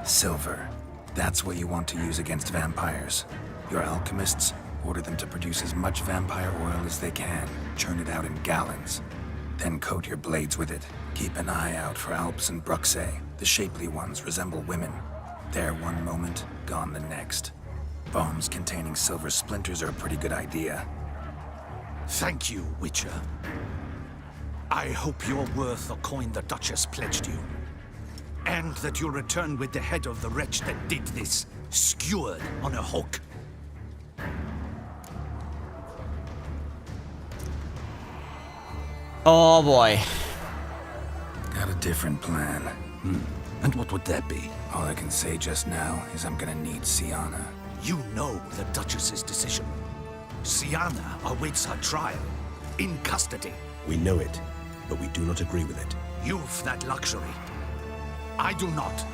Silver. That's what you want to use against vampires. Your alchemists, order them to produce as much vampire oil as they can. Churn it out in gallons. Then coat your blades with it. Keep an eye out for Alps and Bruxae. The shapely ones resemble women. There one moment, gone the next. Bombs containing silver splinters are a pretty good idea. Thank you, Witcher. I hope you're worth the coin the Duchess pledged you. And that you'll return with the head of the wretch that did this, skewered on a hook. Oh boy. Got a different plan. And what would that be? All I can say just now is I'm gonna need Siana. You know the Duchess's decision. Siana awaits her trial, in custody. We know it, but we do not agree with it. You've that luxury. I do not.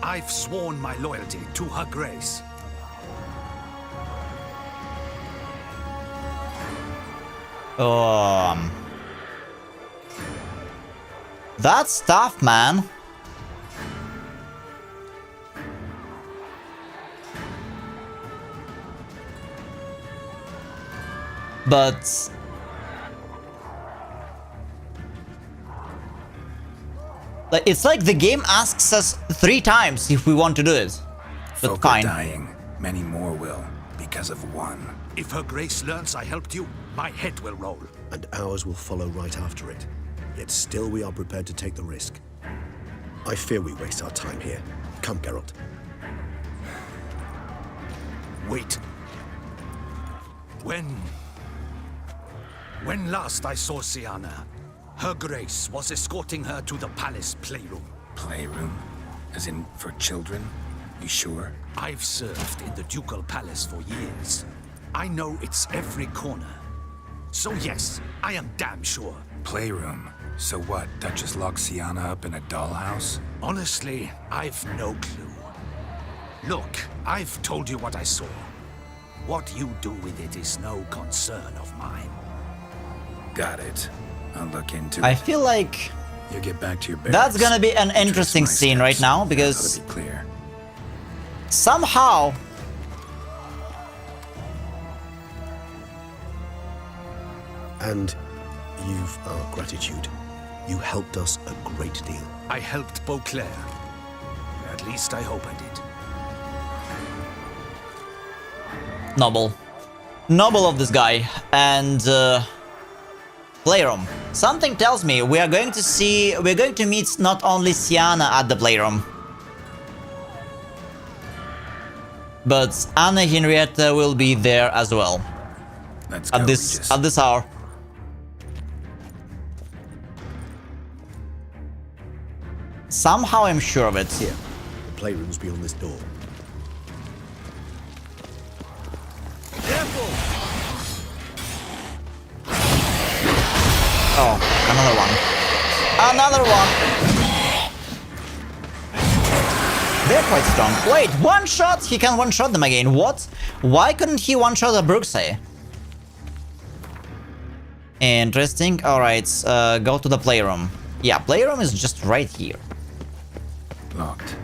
I've sworn my loyalty to her grace. That's tough, man. But it's like the game asks us 3 times if we want to do it. But Folk fine. are dying. Many more will, because of one. If her grace learns I helped you, my head will roll. And ours will follow right after it. Yet still we are prepared to take the risk. I fear we waste our time here. Come, Geralt. Wait. When last I saw Siana, her grace was escorting her to the palace playroom. Playroom? As in, for children? You sure? I've served in the ducal palace for years. I know its every corner. So yes, I am damn sure. Playroom? So what, Duchess locked Siana up in a dollhouse? Honestly, I've no clue. Look, I've told you what I saw. What you do with it is no concern of mine. Got it. I'll look into I it. feel like You get back to your barracks. that's gonna be an interesting Trace my scene right steps. now Now because to be clear. somehow And you've our gratitude. You helped us a great deal. I helped Beauclair. At least I hope I did. noble of this guy. And playroom. Something tells me we're going to meet not only Siana at the playroom, but Anna Henrietta will be there as well. Let's go, At this hour. Somehow I'm sure of it. Here, the playroom's beyond this door. Careful! Oh, another one. Another one! They're quite strong. Wait, one shot? He can one shot them again. What? Why couldn't he one shot a Bruxae? Interesting. Alright, go to the playroom. Yeah, playroom is just right here. Locked.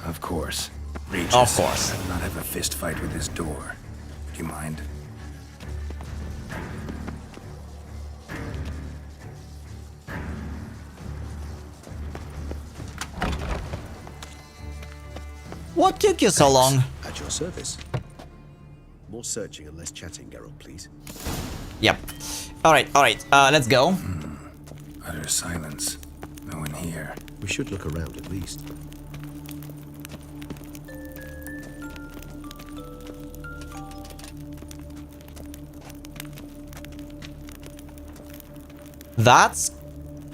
Of course. Regis, Of course. I will not have a fist fight with this door. Do you mind? What took you so long? At your service. More searching and less chatting, Geralt, please. Yep. Alright, let's go. Utter silence. No one here. We should look around at least. That's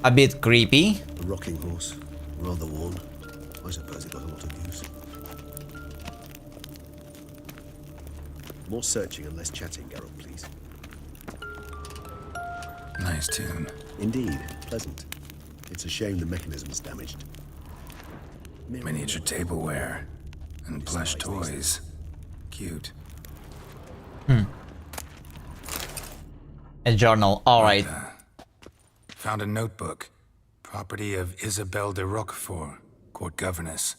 a bit creepy. A rocking horse. Rather worn. I suppose it got a lot of use. More searching and less chatting, Geralt, please. Nice tune. Indeed. Pleasant. It's a shame the mechanism's damaged. Miniature tableware. And plush toys. Cute. A journal, alright. Found a notebook. Property of Isabelle de Roquefort, court governess.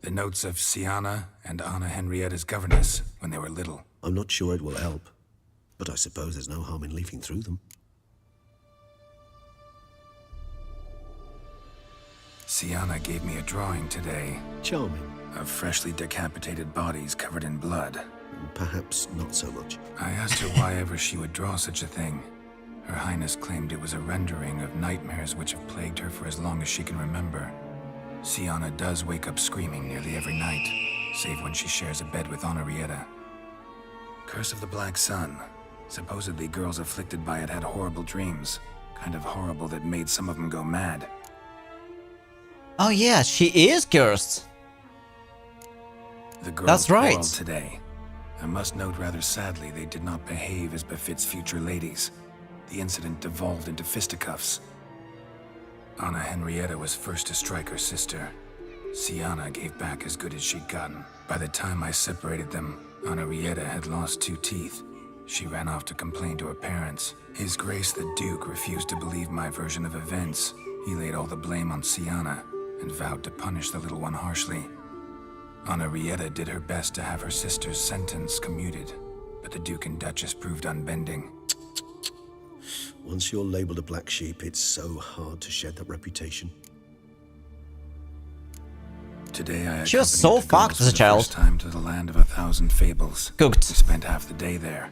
The notes of Siana and Anna Henrietta's governess when they were little. I'm not sure it will help, but I suppose there's no harm in leafing through them. Siana gave me a drawing today. Charming. Of freshly decapitated bodies covered in blood. Perhaps not so much. I asked her why ever she would draw such a thing. Her Highness claimed it was a rendering of nightmares which have plagued her for as long as she can remember. Siana does wake up screaming nearly every night, save when she shares a bed with Henrietta. Curse of the Black Sun. Supposedly girls afflicted by it had horrible dreams. Kind of horrible that made some of them go mad. Oh yeah, she is cursed. The girls That's right. quarreled today. I must note rather sadly they did not behave as befits future ladies. The incident devolved into fisticuffs. Anna Henrietta was first to strike her sister. Siana gave back as good as she'd gotten. By the time I separated them, Henrietta had lost 2 teeth. She ran off to complain to her parents. His Grace the Duke refused to believe my version of events. He laid all the blame on Siana and vowed to punish the little one harshly. Henrietta did her best to have her sister's sentence commuted, but the Duke and Duchess proved unbending. Once you're labeled a black sheep, it's so hard to shed that reputation. Today I She was so fucked as a child. First time to the land of 1,000 fables. Cooked. We spent half the day there.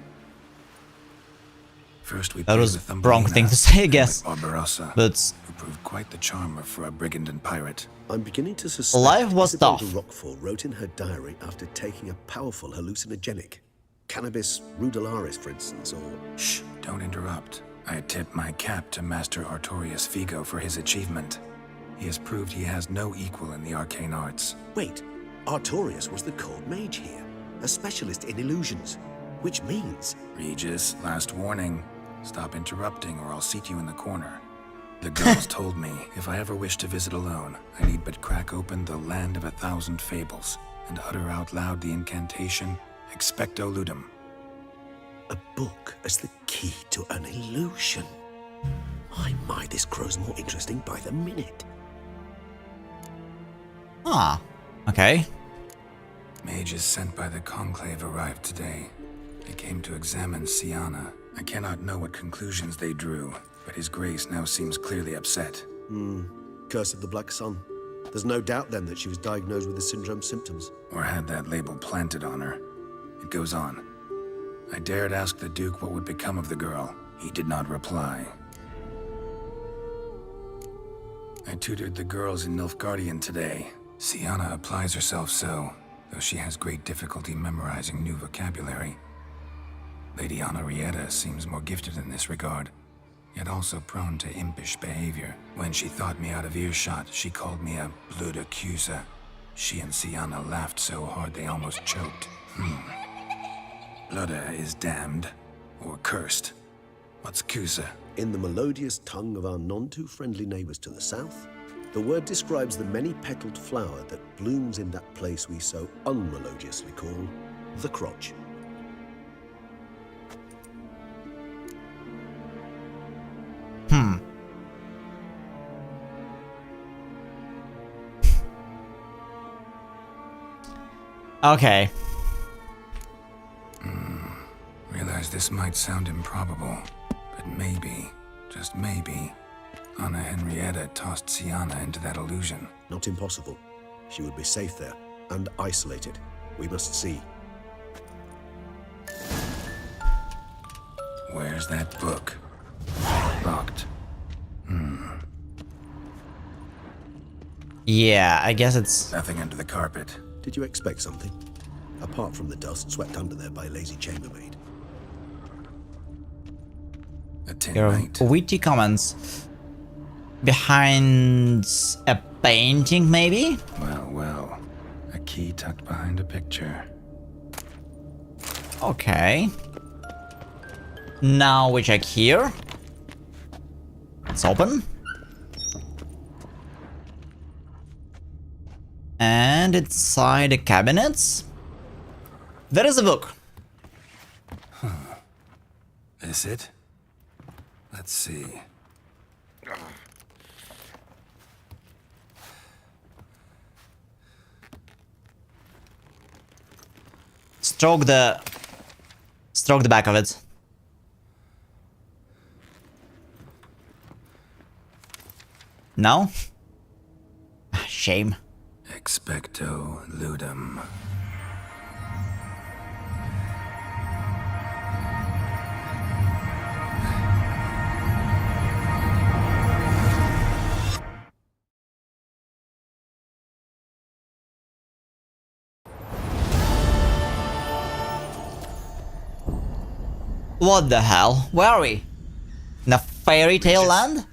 First we That played was with the wrong Thumbelina, thing to say, I then guess. with Barbarossa, But who proved quite the charmer for a brigand and pirate. I'm beginning to suspect life was Isabelle tough. de Roquefort wrote in her diary after taking a powerful hallucinogenic. Cannabis rudelaris, for instance, or... Shh, don't interrupt. I tip my cap to Master Artorius Figo for his achievement. He has proved he has no equal in the arcane arts. Wait, Artorius was the court mage here, a specialist in illusions, which means... Regis, last warning. Stop interrupting or I'll seat you in the corner. The girls told me if I ever wish to visit alone, I need but crack open the land of 1,000 fables and utter out loud the incantation Expecto Ludum. A book as the key to an illusion. My, this grows more interesting by the minute. ah, okay. Mages sent by the Conclave arrived today. They came to examine Siana. I cannot know what conclusions they drew, but His Grace now seems clearly upset. Curse of the Black Sun. There's no doubt then that she was diagnosed with the syndrome symptoms. Or had that label planted on her. It goes on. I dared ask the Duke what would become of the girl. He did not reply. I tutored the girls in Nilfgaardian today. Siana applies herself so, though she has great difficulty memorizing new vocabulary. Lady Henrietta seems more gifted in this regard, yet also prone to impish behavior. When she thought me out of earshot, she called me a blood accuser. She and Siana laughed so hard they almost choked. Blooda is damned, or cursed. What's Cusa? In the melodious tongue of our none-too-friendly neighbors to the south, the word describes the many-petaled flower that blooms in that place we so unmelodiously call the crotch. Okay. Realize this might sound improbable, but maybe, just maybe, Anna Henrietta tossed Siana into that illusion. Not impossible. She would be safe there. and isolated. We must see. Where's that book? Locked. Yeah, I guess it's... Nothing under the carpet. Did you expect something? Apart from the dust swept under there by a lazy chambermaid. A tin Your mate. witty comments. Behind a painting, maybe? Well, well. A key tucked behind a picture. Okay. Now we check here. It's open. And inside the cabinets, there is a book. Is it? Let's see. Stroke the back of it. No? Shame. Expecto ludum. What the hell? Where are we? In a fairy tale land?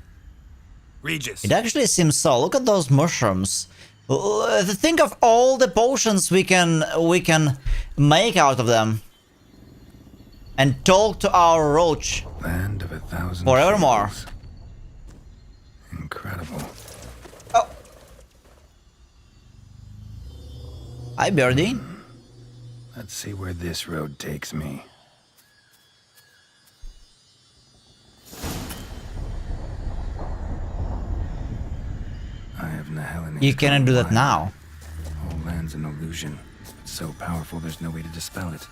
Regis. It actually seems so. Look at those mushrooms. Think of all the potions we can make out of them. And talk to our roach. Land of 1,000 forevermore. fields. Incredible. Oh. Hi, Birdie. Let's see where this road takes me. I have Nahelene. You cannot do that now. Whole land's an illusion. It's so powerful there's no way to dispel it.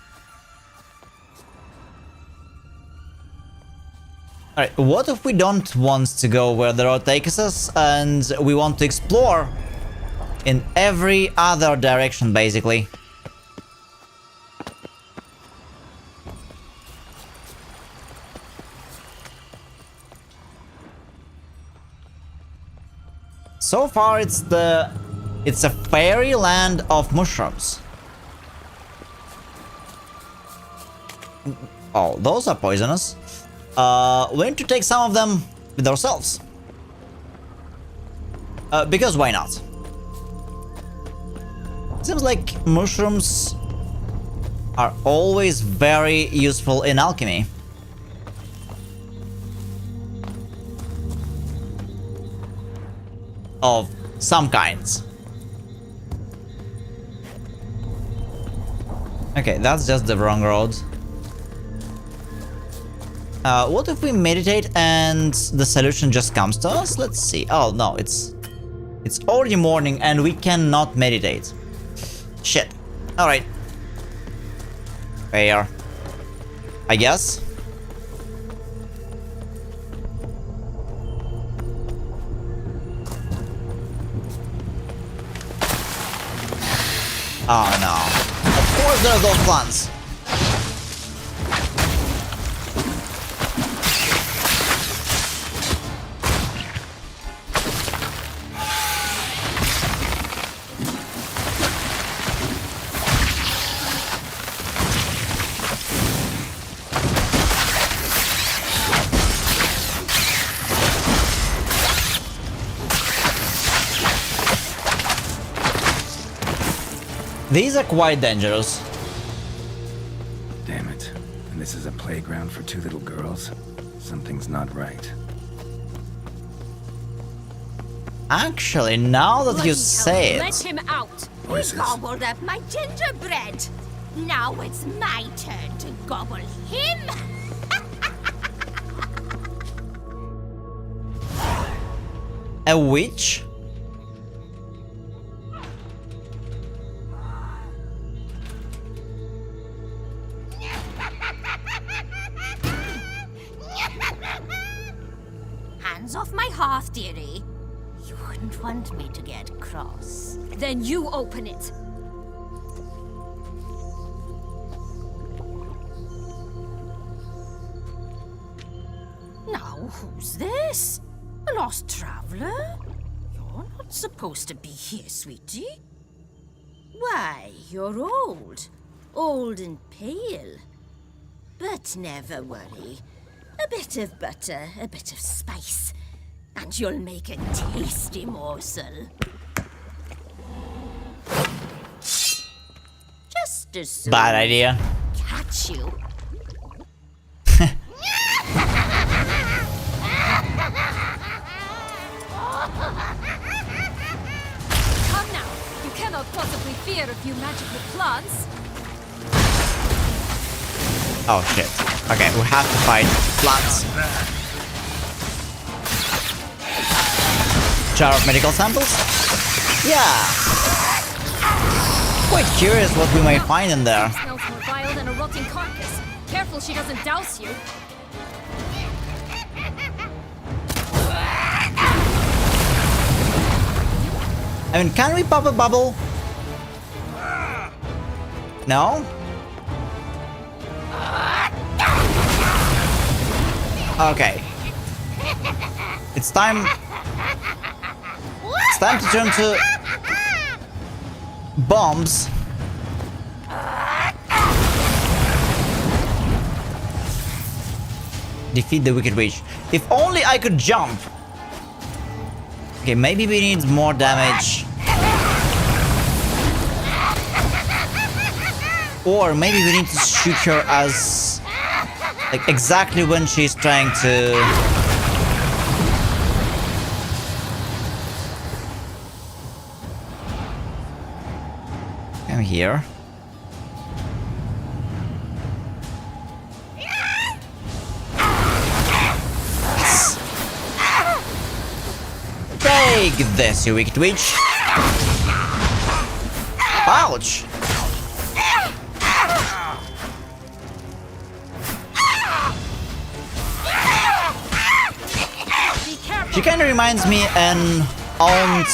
Alright, what if we don't want to go where the road takes us and we want to explore in every other direction, basically? So far, it's a fairy land of mushrooms. Oh, those are poisonous. We need to take some of them with ourselves. Because why not? Seems like mushrooms are always very useful in alchemy. Of some kinds. Okay, that's just the wrong road. What if we meditate and the solution just comes to us? Let's see. Oh no, it's already morning and we cannot meditate. Shit. Alright. Fair. I guess. Oh no. Of course there are those plants. These are quite dangerous. Damn it. And this is a playground for two little girls? Something's not right. Actually, now that you say it... Let him out! Voices. He gobbled up my gingerbread! Now it's my turn to gobble him! A witch? Hands off my hearth, dearie. You wouldn't want me to get cross. Then you open it. this? A lost traveler? You're not supposed to be here, sweetie. Why, you're old. Old and pale. But never worry. A bit of butter, a bit of spice, and you'll make a tasty morsel. Just as soon Bad idea. catch you. Come now. You cannot possibly fear a few magical plants. Oh shit. Okay, we have to fight plants. Jar of medical samples? Yeah. Quite curious what we might find in there. Smells more vile than a rotting carcass. Careful she doesn't douse you. I mean, can we pop a bubble? No? Okay. It's time. It's time to turn to bombs. Defeat the Wicked Witch. If only I could jump. Okay, maybe we need more damage. Or maybe we need to shoot her as... like, exactly when she's trying to... Come here. Take this, you wicked witch. Ouch! She kind of reminds me an aunt,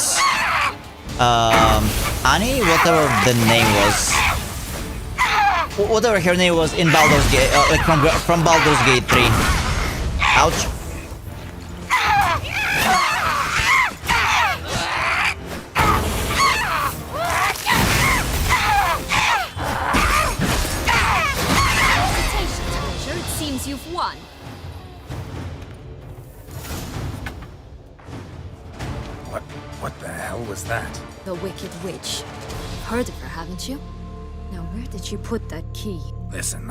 Annie, whatever the name was, whatever her name was in Baldur's Gate, like from Baldur's Gate 3. Ouch! It seems you've won. What the hell was that? The Wicked Witch. Heard of her, haven't you? Now, where did she put that key? Listen,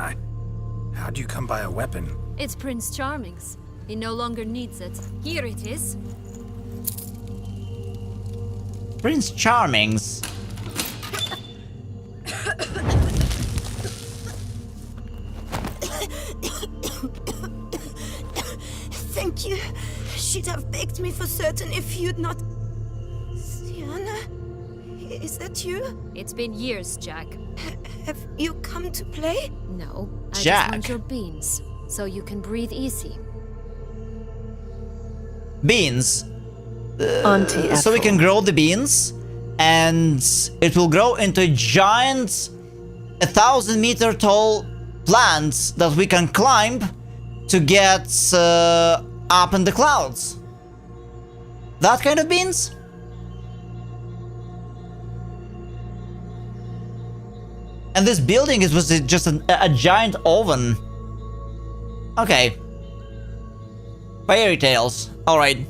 how'd you come by a weapon? It's Prince Charming's. He no longer needs it. Here it is. Prince Charming's. Thank you. She'd have begged me for certain if you'd not... Sienna? Is that you? It's been years, Jack. Have you come to play? No, I Jack. just want your beans, so you can breathe easy. Beans. So we can grow the beans, and it will grow into a giant 1,000-meter tall plant that we can climb to get up in the clouds. That kind of beans? And this building was just a giant oven. Okay. Fairy tales. Alright.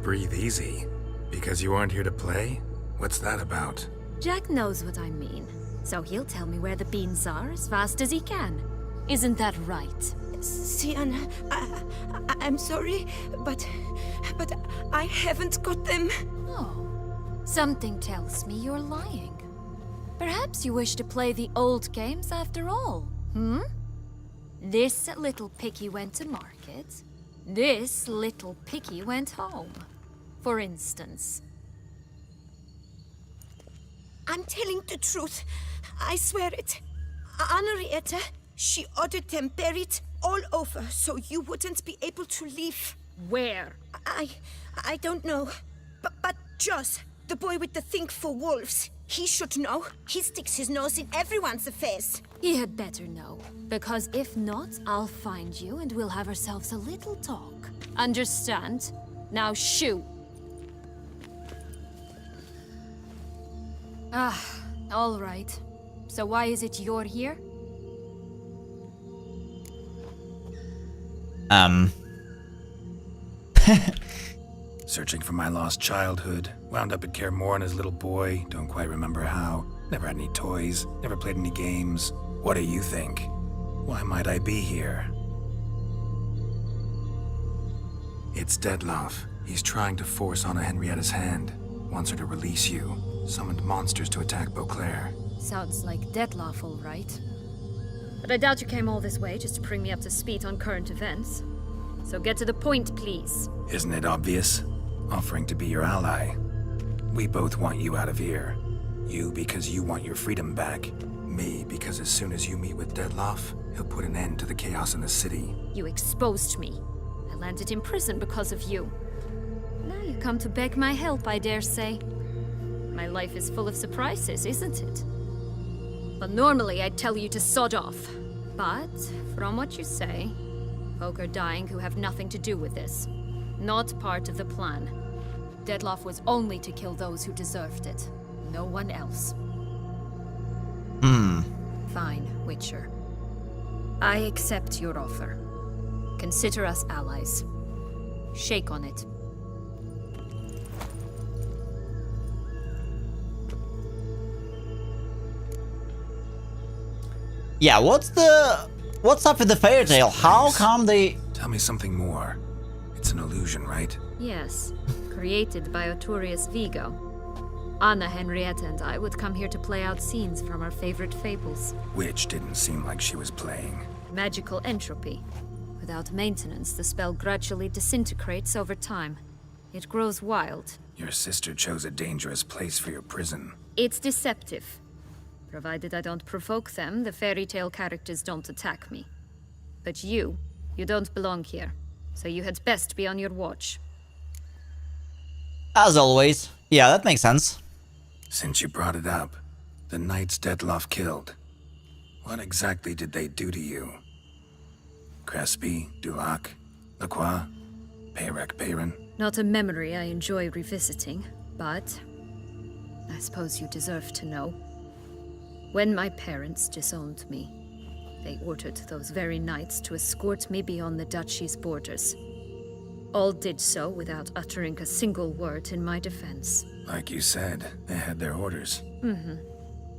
Breathe easy. Because you aren't here to play? What's that about? Jack knows what I mean, so he'll tell me where the beans are as fast as he can. Isn't that right? Sienna, I'm sorry, but I haven't got them. Oh. Something tells me you're lying. Perhaps you wish to play the old games after all, hmm? This little piggy went to market. This little piggy went home, for instance. I'm telling the truth. I swear it. Henrietta, she ordered them buried all over so you wouldn't be able to leave. Where? I don't know. But Joss, the boy with the thing for wolves, He should know. He sticks his nose in everyone's affairs. He had better know, because if not, I'll find you and we'll have ourselves a little talk. Understand? Now shoo! Ah, all right. So why is it you're here? Searching for my lost childhood. Wound up at Kaer Morhen as a little boy. Don't quite remember how. Never had any toys. Never played any games. What do you think? Why might I be here? It's Dettlaff. He's trying to force Anna Henrietta's hand. Wants her to release you. Summoned monsters to attack Beauclair. Sounds like Dettlaff, all right. But I doubt you came all this way just to bring me up to speed on current events. So get to the point, please. Isn't it obvious? Offering to be your ally. We both want you out of here. You because you want your freedom back. Me because as soon as you meet with Dettlaff, he'll put an end to the chaos in the city. You exposed me. I landed in prison because of you. Now you come to beg my help, I dare say. My life is full of surprises, isn't it? But normally I'd tell you to sod off. But, from what you say, folk are dying who have nothing to do with this. Not part of the plan. Dettlaff was only to kill those who deserved it. No one else. Fine, Witcher. I accept your offer. Consider us allies. Shake on it. Yeah, what's up with the fairy tale? How come they... Tell me something more. It's an illusion, right? Yes, created by Arturius Vigo. Anna Henrietta and I would come here to play out scenes from our favorite fables. Which didn't seem like she was playing. Magical entropy. Without maintenance, the spell gradually disintegrates over time. It grows wild. Your sister chose a dangerous place for your prison. It's deceptive. Provided I don't provoke them, the fairy tale characters don't attack me. But you don't belong here. So you had best be on your watch. As always. Yeah, that makes sense. Since you brought it up, the knights Dettlaff killed. What exactly did they do to you? Crespi, Dulac, Lacroix, Peyrek Peyron? Not a memory I enjoy revisiting, but I suppose you deserve to know. When my parents disowned me, they ordered those very knights to escort me beyond the duchy's borders. All did so without uttering a single word in my defense. Like you said, they had their orders.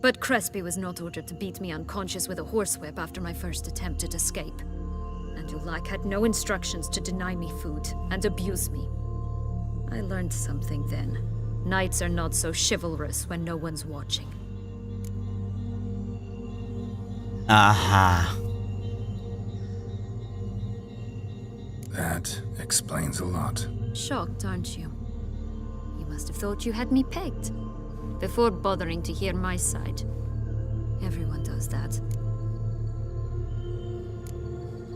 But Crespi was not ordered to beat me unconscious with a horsewhip after my first attempted escape. And Dulac had no instructions to deny me food and abuse me. I learned something then. Knights are not so chivalrous when no one's watching. Aha. That explains a lot. Shocked, aren't you? You must have thought you had me pegged. Before bothering to hear my side. Everyone does that.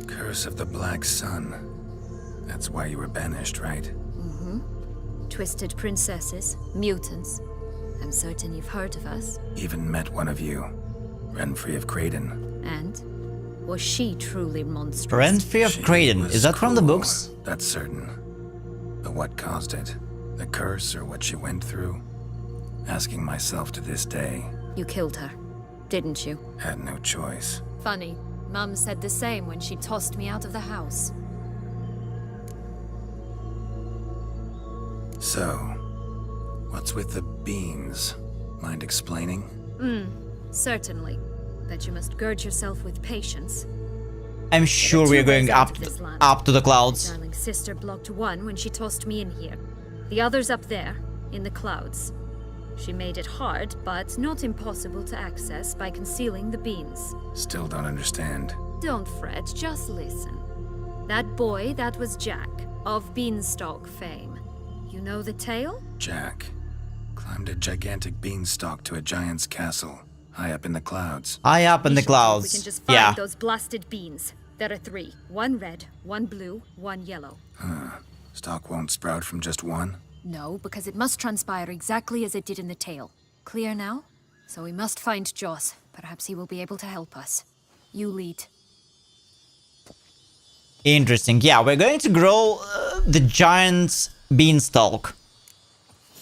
Curse of the Black Sun. That's why you were banished, right? Twisted princesses, mutants. I'm certain you've heard of us. Even met one of you. Renfri of Craden. And? Was she truly monstrous? Renfri of Craden. Is that from the books? That's certain. But what caused it? The curse or what she went through? Asking myself to this day. You killed her, didn't you? Had no choice. Funny. Mum said the same when she tossed me out of the house. So, what's with the beans? Mind explaining? Certainly. But you must gird yourself with patience. I'm sure we're going up to the clouds. My darling sister blocked one when she tossed me in here. The other's up there, in the clouds. She made it hard, but not impossible to access by concealing the beans. Still don't understand. Don't fret, just listen. That boy, that was Jack, of Beanstalk fame. You know the tale? Jack climbed a gigantic beanstalk to a giant's castle, high up in the clouds. High up in the clouds. We can just find those blasted beans. There are 3. 1 red, 1 blue, 1 yellow. Stalk won't sprout from just one? No, because it must transpire exactly as it did in the tale. Clear now? So we must find Joss. Perhaps he will be able to help us. You lead. Interesting. Yeah, we're going to grow the giant beanstalk.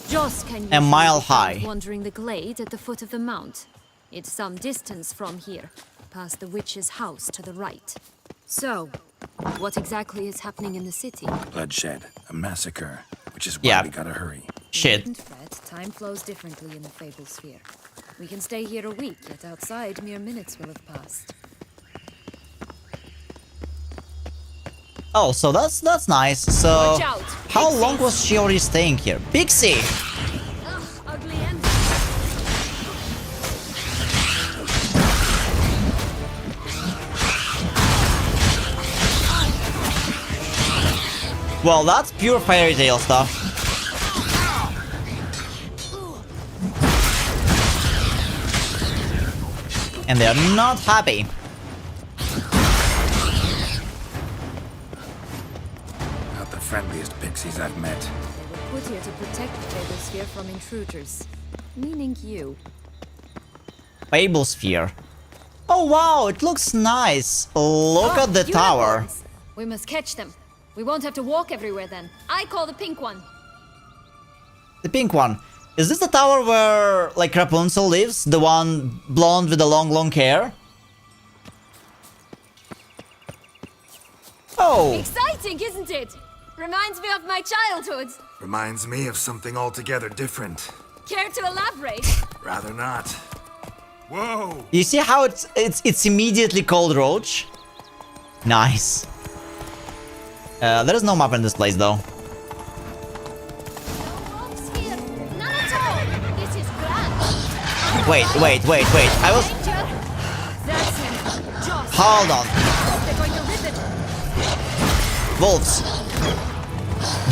Joss can A mile high. Wandering the glade at the foot of the mount. It's some distance from here, past the witch's house to the right. So, what exactly is happening in the city? Bloodshed, a massacre, which is why we gotta hurry. Shit. Fred, time flows differently in the Fable Sphere. We can stay here a week, yet outside mere minutes will have passed. Oh, so that's nice. So, Watch out. how long was she already staying here? Pixie! Ugh, ugly end. Well, that's pure fairy tale stuff. And they're not happy. Not the friendliest pixies I've met. They were put here to protect the Fable Sphere from intruders. Meaning you. Fable Sphere. Oh wow, it looks nice. Look at the tower. We must catch them. We won't have to walk everywhere then. I call the pink one. The pink one. Is this the tower where, like, Rapunzel lives? The one blonde with the long hair? Oh! Exciting, isn't it? Reminds me of my childhood. Reminds me of something altogether different. Care to elaborate? Rather not. Whoa! You see how it's immediately called Roach? Nice. There is no map in this place, though. Wait. I was... Hold on. Wolves.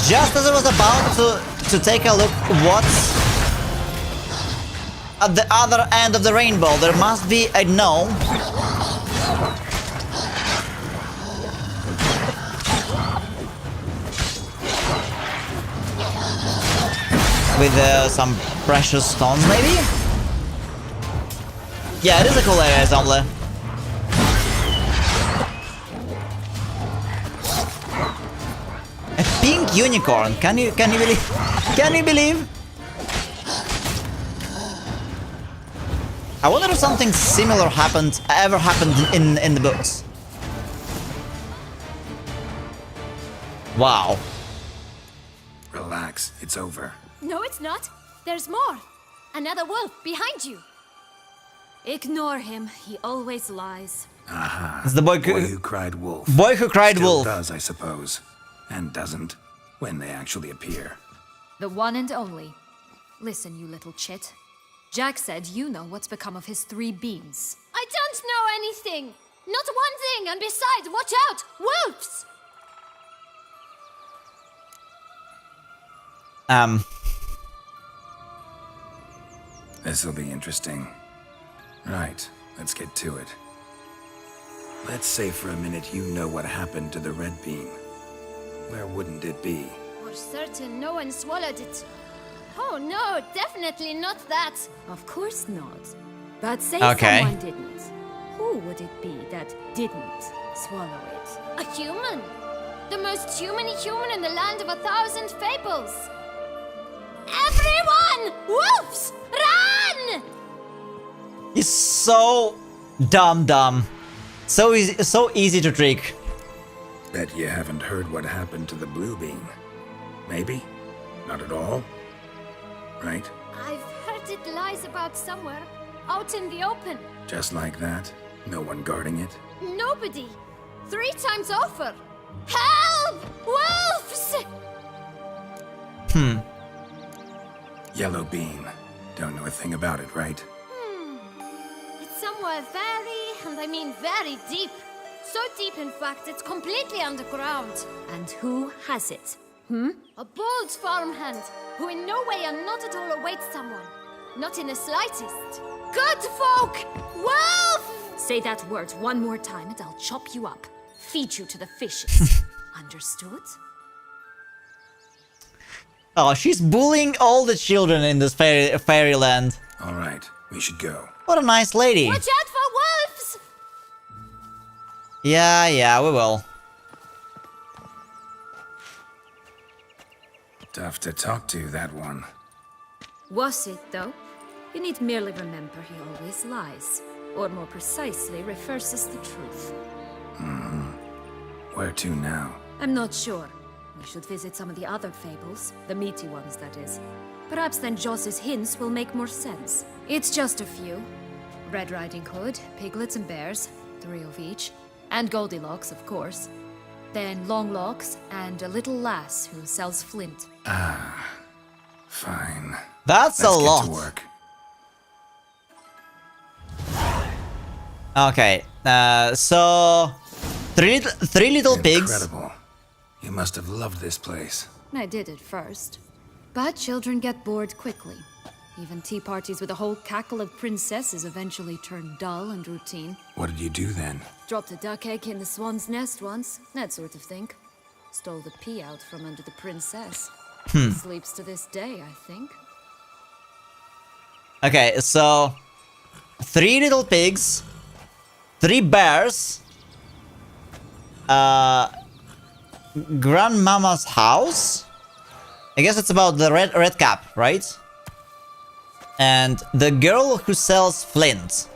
Just as I was about to take a look what's at the other end of the rainbow, there must be a gnome. With some precious stones, maybe? Yeah, it is a cool area, Zombler. A pink unicorn. Can you believe? Can you believe? I wonder if something similar ever happened in the books. Wow. Relax, it's over. No, it's not. There's more. Another wolf behind you. Ignore him. He always lies. Aha. It's the boy who cried wolf. Boy who cried Still wolf. Does, I suppose. And doesn't, when they actually appear. The one and only. Listen, you little chit. Jack said you know what's become of his 3 beans. I don't know anything. Not one thing. And besides, watch out. Wolves! This'll be interesting. Right, let's get to it. Let's say for a minute you know what happened to the red bean. Where wouldn't it be? For certain, no one swallowed it. Oh no, definitely not that. Of course not. But say someone didn't. Who would it be that didn't swallow it? A human. The most human in the land of 1,000 fables. Everyone! Wolves! Run! He's so dumb. So easy to trick. Bet you haven't heard what happened to the blue bean. Maybe? Not at all? Right? I've heard it lies about somewhere, out in the open. Just like that? No one guarding it? Nobody. 3 times over. Help! Wolves! Yellow bean. Don't know a thing about it, right? It's somewhere very, and I mean very deep. So deep, in fact, it's completely underground. And who has it? A bold farmhand, who in no way and not at all awaits someone. Not in the slightest. Good folk! Wolf! Say that word one more time and I'll chop you up. Feed you to the fishes. Understood? Oh, she's bullying all the children in this fairyland. We should go. What a nice lady. Watch out for wolves! Yeah, we will. Tough to talk to, that one. Was it, though? You need merely remember he always lies. Or more precisely, reverses the truth. Where to now? I'm not sure. We should visit some of the other fables. The meaty ones, that is. Perhaps then Joss's hints will make more sense. It's just a few. Red Riding Hood, piglets and bears, 3 of each. And Goldilocks, of course. Then Longlocks, and a little lass who sells flint. Ah, fine. That's Let's a lot. Get to work. Okay, so three little pigs. Incredible. You must have loved this place. I did at first. But children get bored quickly. Even tea parties with a whole cackle of princesses eventually turn dull and routine. What did you do then? Dropped a duck egg in the swan's nest once, that sort of thing. Stole the pea out from under the princess. Sleeps to this day, I think. Okay, so 3 little pigs, 3 bears, grandmama's house. I guess it's about the red cap, right? And the girl who sells flint.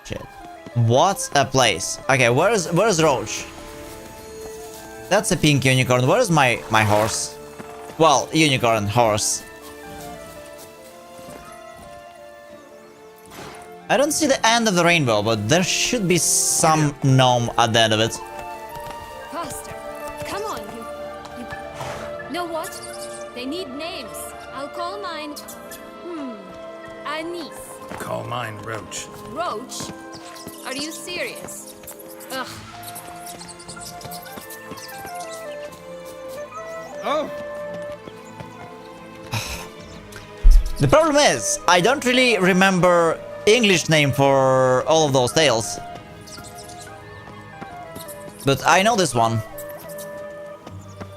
Shit. What a place. Okay, where's Roach? That's a pink unicorn. Where's my horse? Well, unicorn horse. I don't see the end of the rainbow, but there should be some gnome at the end of it. Faster. Come on, you... Know what? They need names. I'll call mine... Anise. Call mine Roach. Roach? Are you serious? Ugh. Oh! The problem is, I don't really remember English name for all of those tales. But I know this one.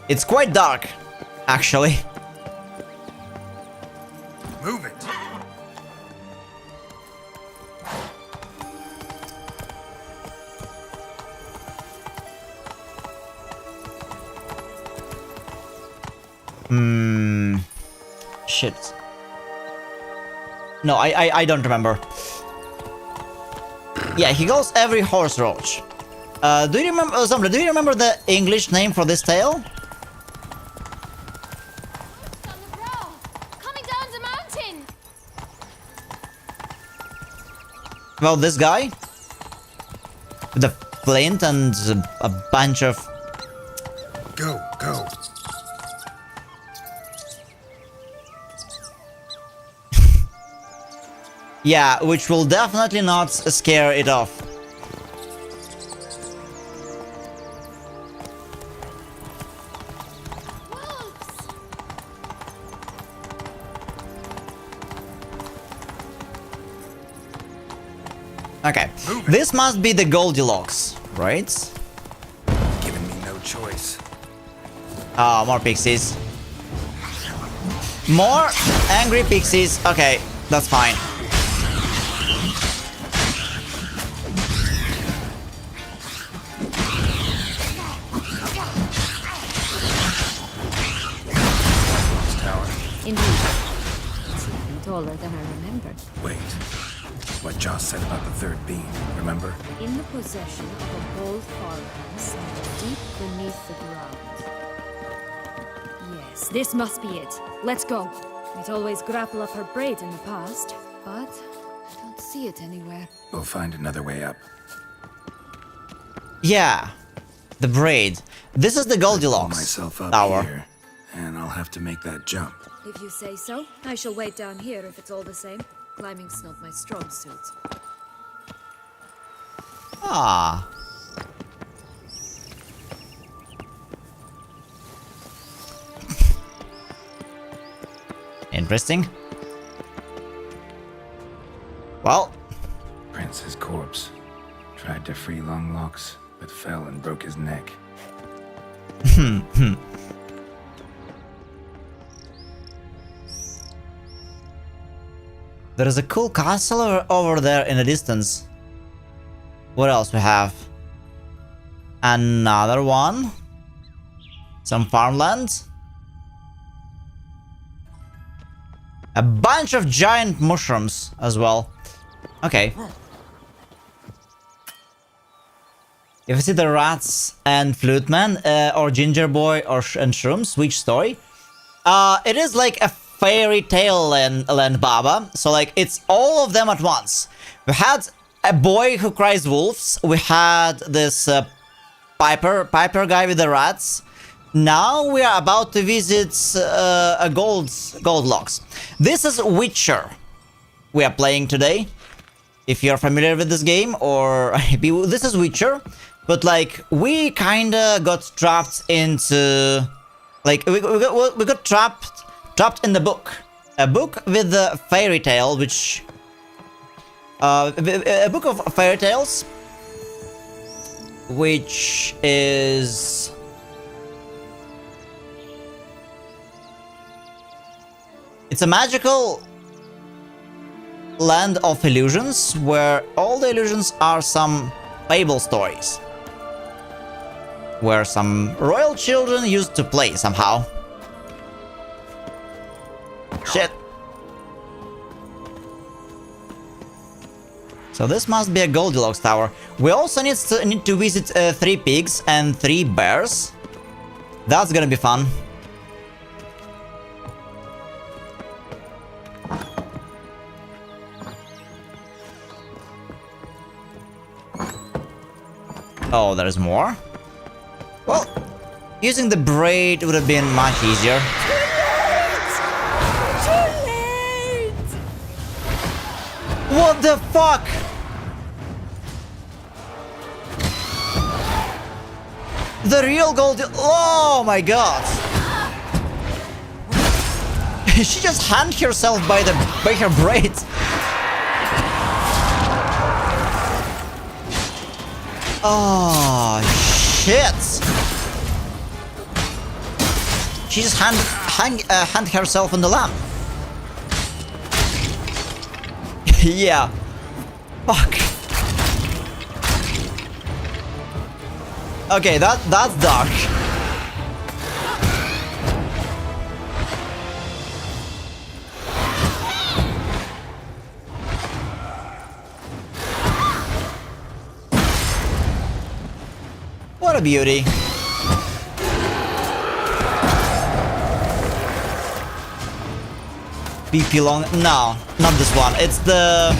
It's quite dark, actually. Move it. Shit. No, I don't remember. Yeah, he calls every horse Roach. Do you remember, Zumbler, do you remember the English name for this tale? Coming down the mountain! Well, this guy? With the flint and a bunch of... Go, go. Yeah, which will definitely not scare it off. Okay, this must be the Goldilocks, right? Giving me no choice. Ah, more pixies. More angry pixies. Okay, that's fine. Indeed. It's even taller than I remembered. Wait. What Joss said about the third beam, remember? In the possession of a bold farmhouse deep beneath the ground. Yes, this must be it. Let's go. We'd always grapple up her braid in the past, but I don't see it anywhere. We'll find another way up. Yeah, the braid. This is the Goldilocks Myself up tower. here, and I'll have to make that jump. If you say so, I shall wait down here if it's all the same. Climbing's not my strong suit. Ah. Interesting. Well. Prince's corpse. Tried to free Longlocks, but fell and broke his neck. There is a cool castle over there in the distance. What else we have? Another one. Some farmland. A bunch of giant mushrooms as well. Okay. If you see the rats and flute man, or ginger boy, and shrooms, which story? It is like a fairy tale land, Baba. So like it's all of them at once. We had a boy who cries wolves. We had this Piper guy with the rats. Now we are about to visit a gold locks. This is Witcher we are playing today. If you're familiar with this game, or this is Witcher, but like we kinda got trapped into, like we got trapped in the book, a book with a fairy tale, which a book of fairy tales, which is. It's a magical land of illusions, where all the illusions are some fable stories. Where some royal children used to play somehow. Shit. So this must be a Goldilocks tower. We also need to visit 3 pigs and 3 bears. That's gonna be fun. Oh, there's more? Well, using the braid would have been much easier. Too late! What the fuck? The real oh my god! She just hung herself by her braids. Oh shit! She just hung herself on the lamp. Yeah. Fuck. Okay, that's dark. What a beauty. BP long. No, not this one. It's the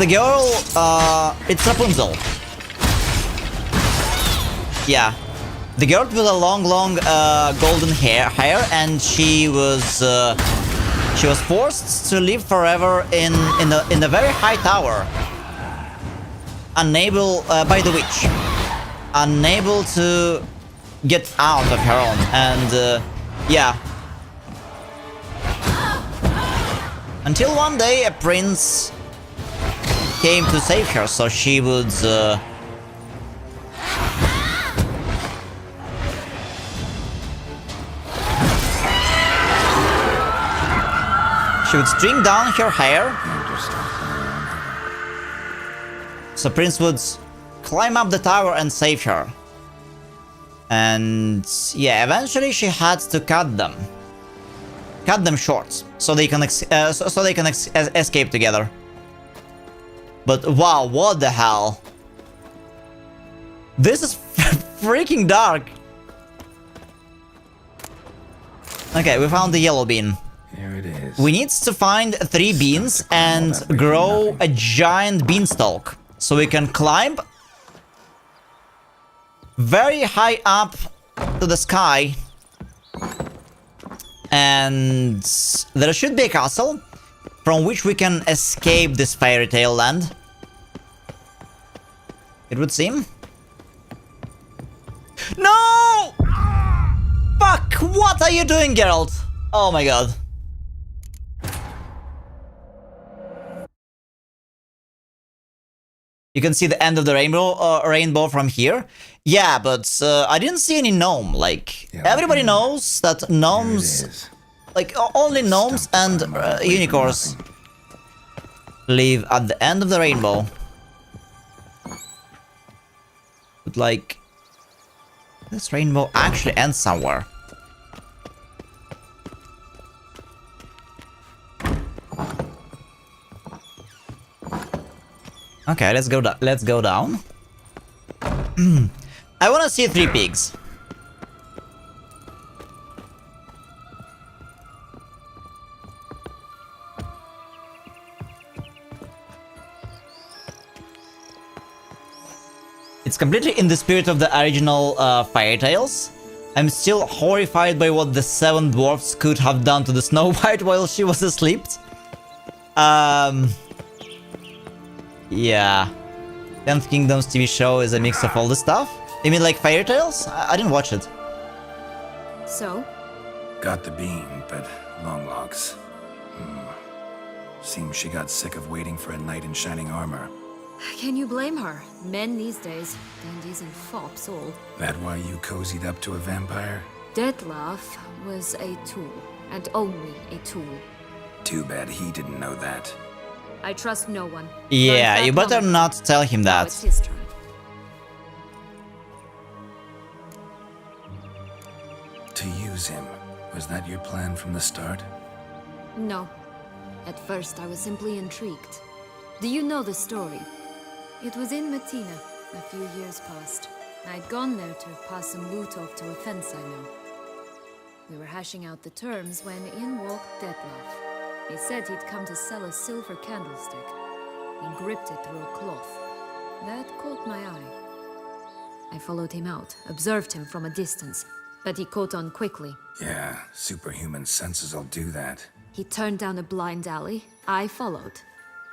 girl, it's Rapunzel. Yeah. The girl with a long golden hair, and she was forced to live forever in a very high tower. Unable, by the witch. Unable to get out of her own, and, yeah. Until one day a prince came to save her, so she would, she would string down her hair. So Prince would climb up the tower and save her. And yeah, eventually she had to cut them short, so they can escape together. But wow, what the hell? This is freaking dark. Okay, we found the yellow bean. Here it is. We need to find 3 beans and grow a giant beanstalk, so we can climb very high up to the sky. And there should be a castle from which we can escape this fairy tale land, it would seem. No! Fuck! What are you doing, Geralt? Oh my god. You can see the end of the rainbow from here. Yeah, but I didn't see any gnome. Like, everybody knows that gnomes Like, only gnomes and unicorns live at the end of the rainbow. But, like, this rainbow actually ends somewhere. Okay, let's go down. I want to see 3 pigs. It's completely in the spirit of the original Fairy Tales. I'm still horrified by what the 7 dwarfs could have done to the Snow White while she was asleep. Yeah. 10th Kingdom's TV show is a mix of all the stuff. You mean like Fairy Tales? I didn't watch it. So? Got the bean, but long logs. Seems she got sick of waiting for a knight in shining armor. Can you blame her? Men these days, dandies and fops all. That why you cozied up to a vampire? Dettlaff was a tool, and only a tool. Too bad he didn't know that. I trust no one. Yeah, you better not tell him that. Now it's his turn. To use him, was that your plan from the start? No. At first, I was simply intrigued. Do you know the story? It was in Matina, a few years past. I'd gone there to pass some loot off to a fence I know. We were hashing out the terms when in walked Dettlaff. He said he'd come to sell a silver candlestick. He gripped it through a cloth. That caught my eye. I followed him out, observed him from a distance, but he caught on quickly. Yeah, superhuman senses will do that. He turned down a blind alley. I followed.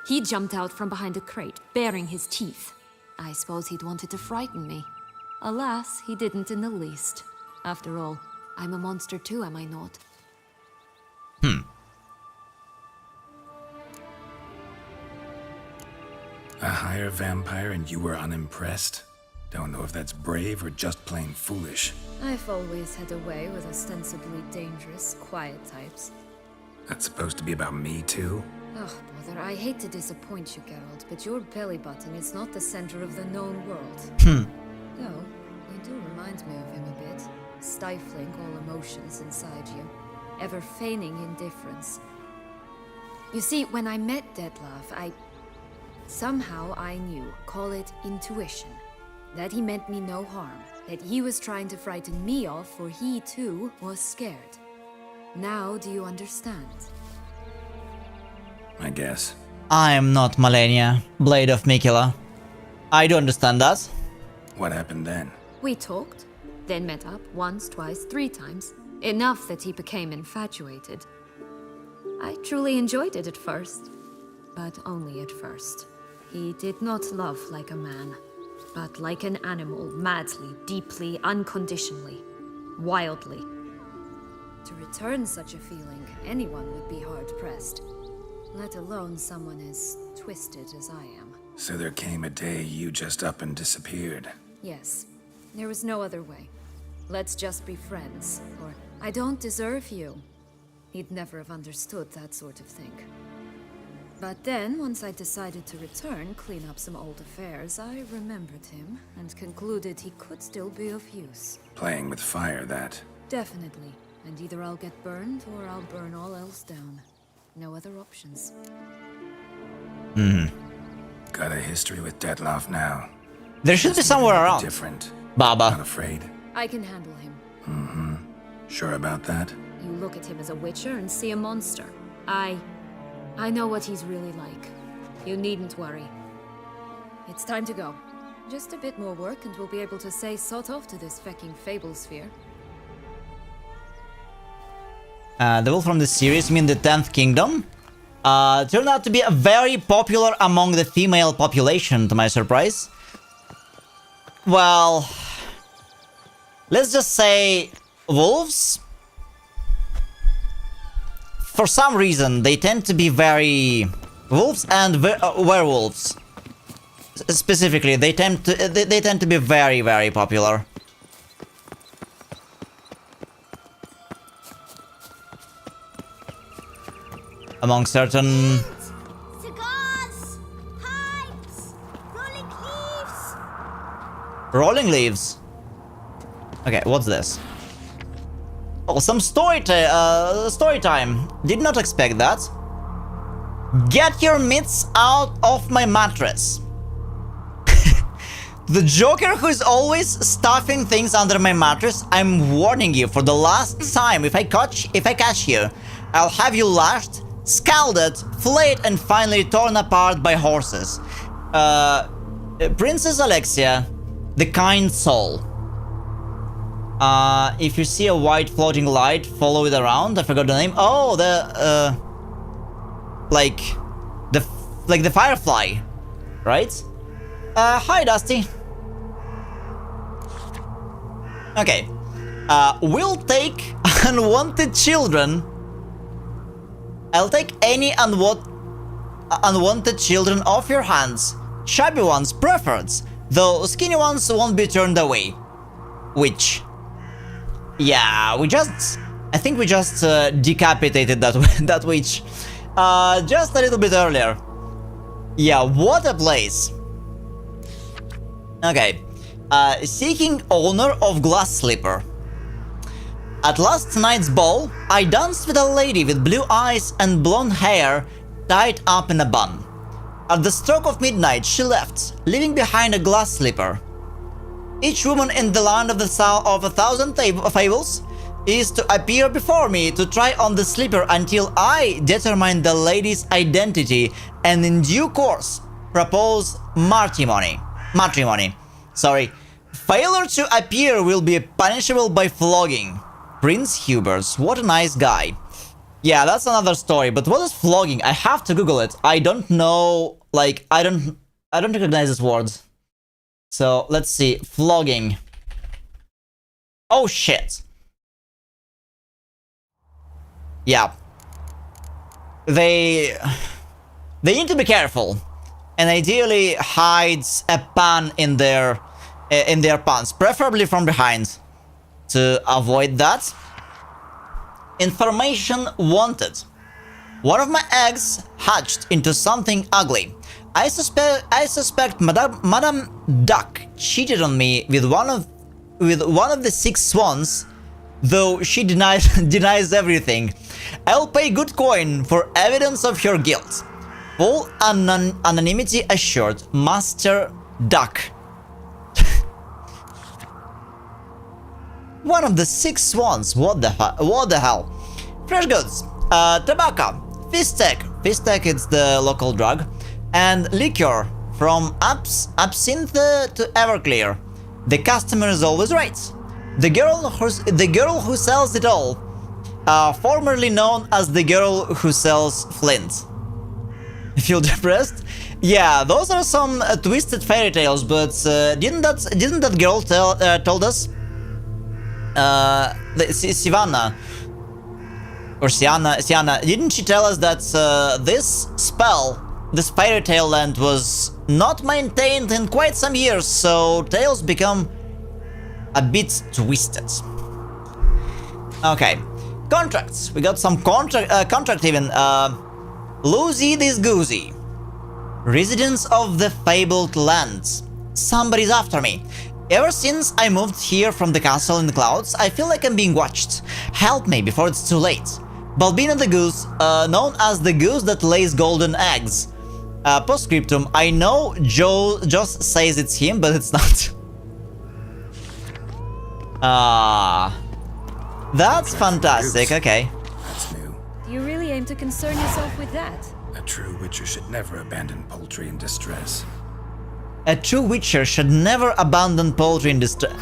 He jumped out from behind a crate, baring his teeth. I suppose he'd wanted to frighten me. Alas, he didn't in the least. After all, I'm a monster too, am I not? A higher vampire and you were unimpressed? Don't know if that's brave or just plain foolish. I've always had a way with ostensibly dangerous, quiet types. That's supposed to be about me too? Oh, bother, I hate to disappoint you, Geralt, but your belly button is not the center of the known world. Though, you do remind me of him a bit. Stifling all emotions inside you. Ever feigning indifference. You see, when I met Dettlaff, somehow I knew, call it intuition, that he meant me no harm, that he was trying to frighten me off, for he too was scared. Now do you understand? I guess. I am not Malenia, Blade of Mikula. I do understand that. What happened then? We talked, then met up once, twice, 3 times. Enough that he became infatuated. I truly enjoyed it at first, but only at first. He did not love like a man, but like an animal, madly, deeply, unconditionally, wildly. To return such a feeling, anyone would be hard-pressed, let alone someone as twisted as I am. So there came a day you just up and disappeared. Yes, there was no other way. Let's just be friends, or I don't deserve you. He'd never have understood that sort of thing. But then, once I decided to return, clean up some old affairs, I remembered him and concluded he could still be of use. Playing with fire, that. Definitely. And either I'll get burned or I'll burn all else down. No other options. Got a history with Dettlaff now. There should be somewhere around. Different. Baba. Not afraid. I can handle him. Sure about that? You look at him as a witcher and see a monster. I know what he's really like. You needn't worry. It's time to go. Just a bit more work and we'll be able to say sod off to this fecking fable sphere. The wolf from the series, you mean the 10th Kingdom? Turned out to be very popular among the female population, to my surprise. Well, let's just say wolves. For some reason, they tend to be very... Wolves and werewolves. Specifically, they tend to be very, very popular. among certain... Cigars! Pipes! Rolling leaves! Rolling leaves. Okay, what's this? Oh, some story time. Did not expect that. Get your mitts out of my mattress. The Joker who is always stuffing things under my mattress, I'm warning you for the last time, if I catch you, I'll have you lashed, scalded, flayed, and finally torn apart by horses. Princess Alexia, the kind soul. If you see a white floating light, follow it around. I forgot the name. Oh, like the firefly, right? Hi, Dusty. Okay. We'll take unwanted children. I'll take any unwanted children off your hands. Chubby ones preferred, though skinny ones won't be turned away. Which? Yeah, I think we just decapitated that witch. Just a little bit earlier. Yeah, what a place. Okay. Seeking owner of Glass Slipper. At last night's ball, I danced with a lady with blue eyes and blonde hair tied up in a bun. At the stroke of midnight, she left, leaving behind a glass slipper. Each woman in the land of a thousand fables is to appear before me to try on the slipper until I determine the lady's identity and in due course propose matrimony. Sorry. Failure to appear will be punishable by flogging. Prince Hubers, what a nice guy. Yeah, that's another story, but what is flogging? I have to Google it. I don't know, like, I don't recognize this word. So, let's see. Flogging. Oh, shit. Yeah. They need to be careful. And ideally hide a pan in their pants, preferably from behind, to avoid that. Information wanted. One of my eggs hatched into something ugly. I suspect Madame Duck cheated on me with one of the 6 swans, though she denies everything. I'll pay good coin for evidence of your guilt. Full anonymity assured, Master Duck. One of the 6 swans. What the hell? Fresh goods. Tobacco. Fistek. Fistek is the local drug. And liquor. From absinthe to Everclear. The customer is always right. The girl who sells it all. Formerly known as the girl who sells Flint. Feel depressed? Yeah, those are some twisted fairy tales, but didn't that girl told us? Sivanna or Sienna, didn't she tell us that this fairy tale land was not maintained in quite some years, so tales become a bit twisted. Okay, contracts. We got some contract even. Lucy this Goosey. Residents of the fabled lands. Somebody's after me. Ever since I moved here from the castle in the clouds, I feel like I'm being watched. Help me before it's too late. Balbina the goose, known as the goose that lays golden eggs. Postscriptum, I know Joe just says it's him, but it's not. That's fantastic, okay. That's new. Do you really aim to concern yourself with that? A true witcher should never abandon poultry in distress. A true witcher should never abandon poultry in distress.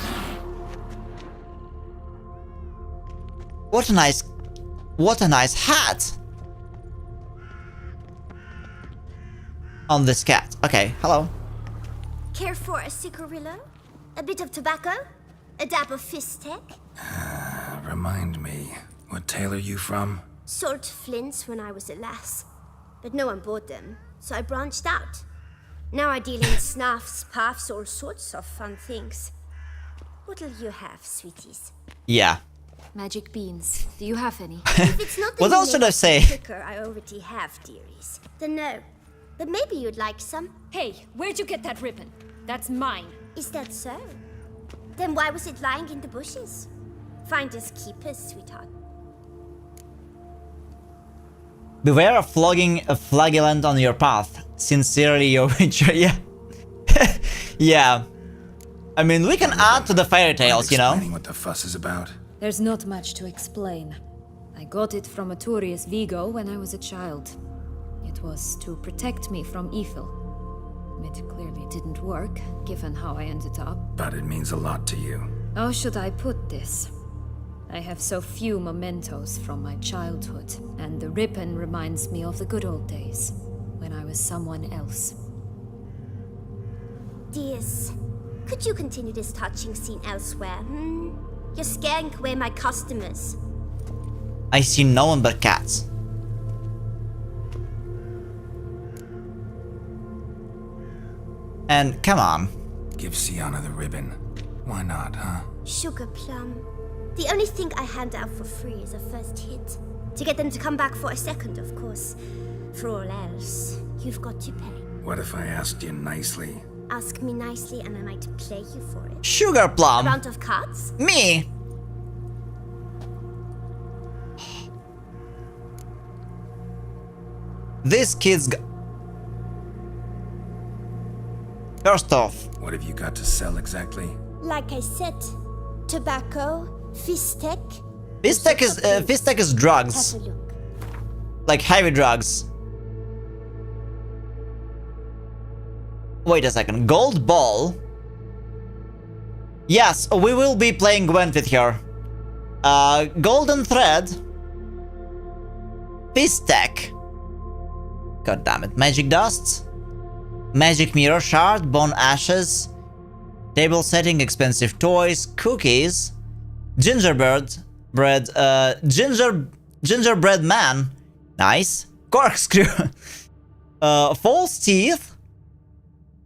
What a nice hat on this cat. Okay, hello. Care for a cigarillo? A bit of tobacco? A dab of fistek? Remind me, what tale are you from? Sold flints when I was a lass, but no one bought them, so I branched out. Now I deal in snuffs, puffs, all sorts of fun things. What'll you have, sweeties? Yeah. magic beans. Do you have any? If it's not What else should I say? Quicker, I already have, dearies. Then no. But maybe you'd like some. Hey, where'd you get that ribbon? That's mine. Is that so? Then why was it lying in the bushes? Finders keepers, sweetheart. Beware of flogging a flagellant on your path. Sincerely, your witcher. Yeah. Yeah. I mean, we can add to the fairy tales, you know? Explaining what the fuss is about. There's not much to explain. I got it from Aturius Vigo when I was a child. It was to protect me from evil. It clearly didn't work, given how I ended up. But it means a lot to you. How should I put this? I have so few mementos from my childhood, and the ribbon reminds me of the good old days, when I was someone else. Dears, could you continue this touching scene elsewhere, You're scaring away my customers. I see no one but cats. And come on. Give Sienna the ribbon. Why not, huh? Sugar plum. The only thing I hand out for free is a first hit. To get them to come back for a second, of course. For all else, you've got to pay. What if I asked you nicely? Ask me nicely and I might play you for it. Sugar plum. A round of cards? Me. This kid's First off, what have you got to sell exactly? Like I said, tobacco, fistek. Fistek is drugs. Have a look. Like heavy drugs. Wait a second. Gold ball. Yes, we will be playing Gwent with her. Golden thread. Fistek. God damn it. Magic dust. Magic mirror shard. Bone ashes. Table setting. Expensive toys. Cookies. Gingerbread. Gingerbread man. Nice. Corkscrew. False teeth.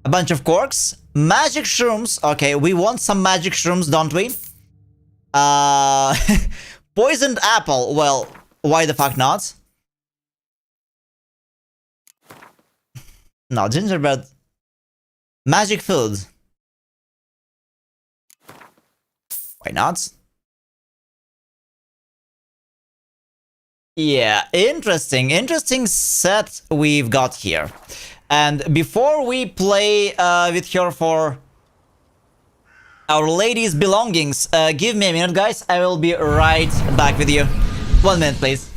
A bunch of corks. Magic shrooms. Okay, we want some magic shrooms, don't we? Poisoned apple. Well, why the fuck not? No, gingerbread. Magic food. Why not? Yeah, interesting set we've got here. And before we play with her for our lady's belongings, give me a minute, guys. I will be right back with you. 1 minute, please.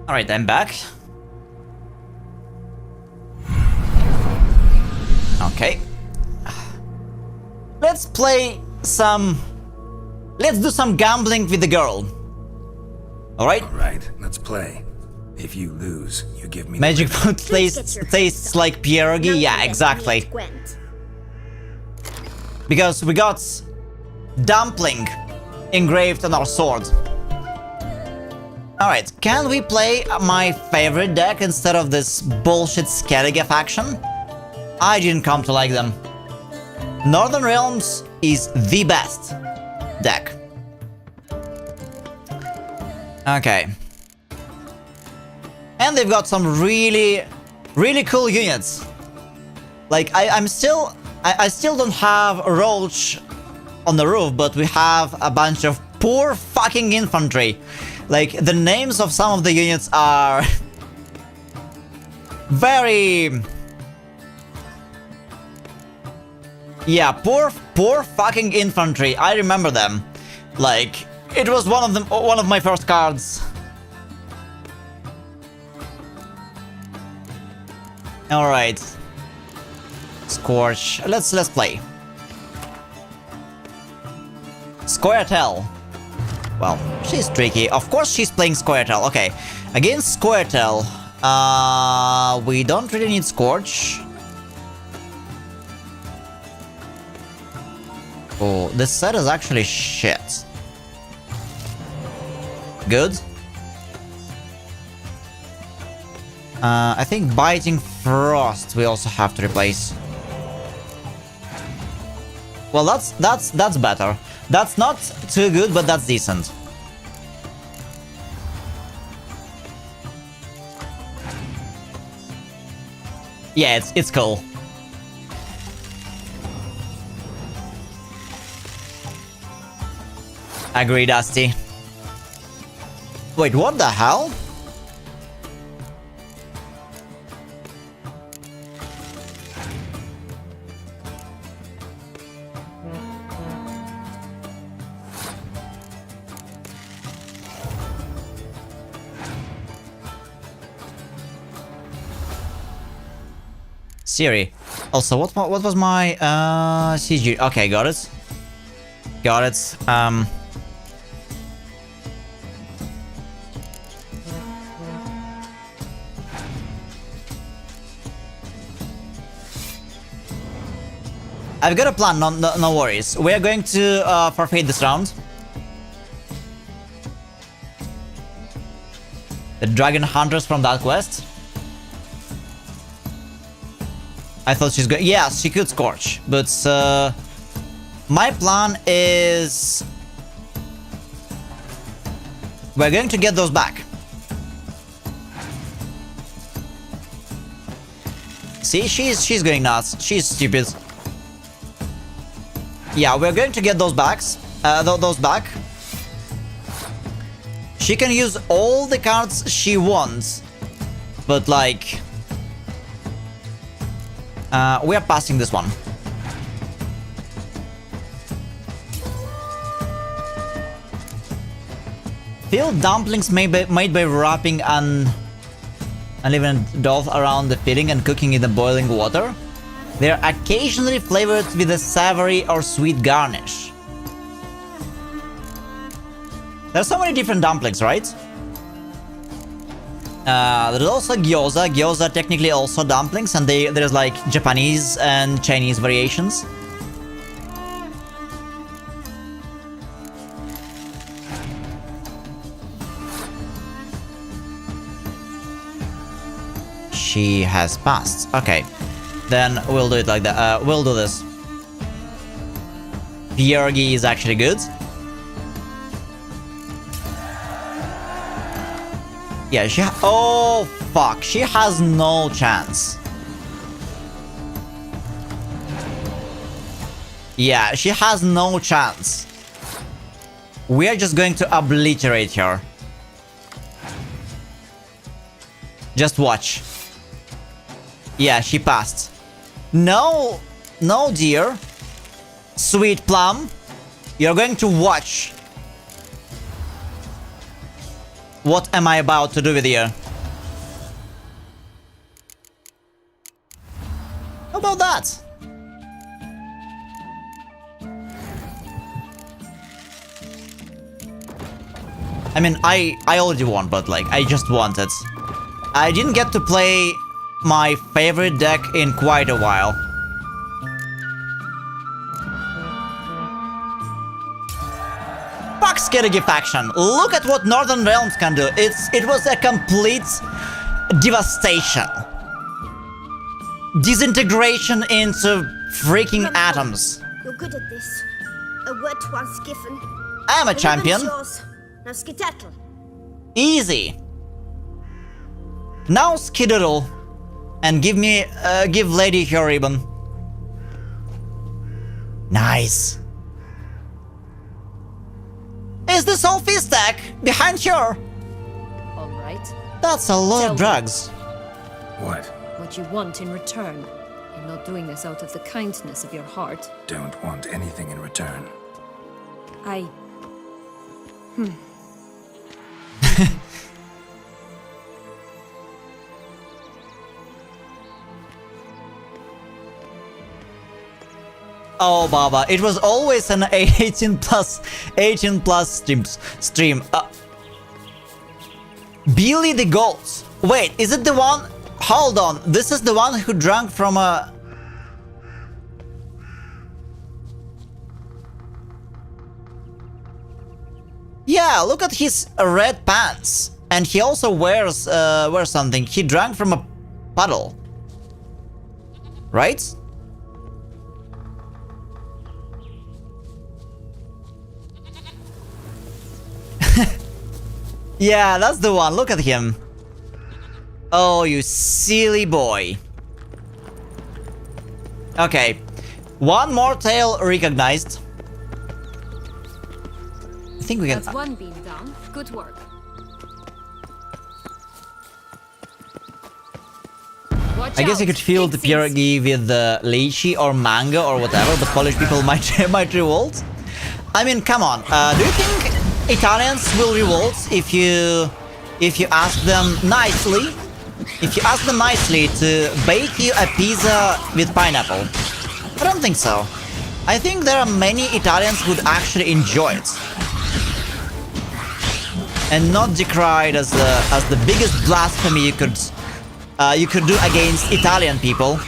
Alright, I'm back. Okay. Let's play some... Let's do some gambling with the girl. Alright? Alright, let's play. If you lose, you give me Magic food tastes like pierogi? Yeah, exactly. Because we got dumpling engraved on our sword. Alright, can we play my favorite deck instead of this bullshit Skellige faction? I didn't come to like them. Northern Realms is the best deck. Okay. And they've got some really cool units. Like, I still don't have a Roach on the roof, but we have a bunch of poor fucking infantry. Like, the names of some of the units are very... Yeah, poor fucking infantry. I remember them. Like, it was one of my first cards. All right. Scorch. Let's play. Squirtle. Well, she's tricky. Of course she's playing Squirtle. Okay. Against Squirtle, we don't really need Scorch. Oh, this set is actually shit. Good. I think Biting Frost we also have to replace. Well, that's better. That's not too good, but that's decent. Yeah, it's cool. Agree, Dusty. Wait, what the hell? Siri. Also, what was my CG? Okay, got it. Got it. I've got a plan, no worries. We are going to forfeit this round. The Dragon Hunters from that quest. I thought she's going. Yes, she could Scorch, but my plan is we're going to get those back. See, she's going nuts. She's stupid. Yeah, we're going to get those backs. Those back. She can use all the cards she wants, but like. We are passing this one. Filled dumplings made by wrapping uneven dough around the filling and cooking in the boiling water. They are occasionally flavored with a savory or sweet garnish. There's so many different dumplings, right? There's also gyoza. Gyoza are technically also dumplings, and there's like Japanese and Chinese variations. She has passed. Okay, then we'll do it like that. We'll do this. Pierogi is actually good. Yeah, oh, fuck. She has no chance. Yeah, she has no chance. We are just going to obliterate her. Just watch. Yeah, she passed. No, no, dear. Sweet Plum. You're going to watch. What am I about to do with you? How about that? I mean, I already won, but like, I just wanted. I didn't get to play my favorite deck in quite a while. Fuck Skittigy faction. Look at what Northern Realms can do. It was a complete devastation. Disintegration into freaking atoms. You're good at this. A word once given. I am a champion. Yours. Now skedaddle. Easy. Now skedaddle. And give Lady her ribbon. Nice. Is the Sophie stack behind her? All right. That's a lot of drugs. What? What you want in return. You're not doing this out of the kindness of your heart. Don't want anything in return. Oh, Baba, it was always an 18 plus stream. Billy the Goat. Wait, is it the one? Hold on, this is the one who drank from a... Yeah, look at his red pants. And he also wears something. He drank from a puddle. Right? Yeah, that's the one. Look at him. Oh, you silly boy. Okay. One more tale recognized. I think we can... That's one beam down. Good work. Watch I guess you out. could fill the pierogi with lychee or mango or whatever, but Polish people might revolt. I mean, come on. Do you think Italians will revolt if you ask them nicely? If you ask them nicely to bake you a pizza with pineapple? I don't think so. I think there are many Italians who'd actually enjoy it. And not decry it as the biggest blasphemy you could do against Italian people.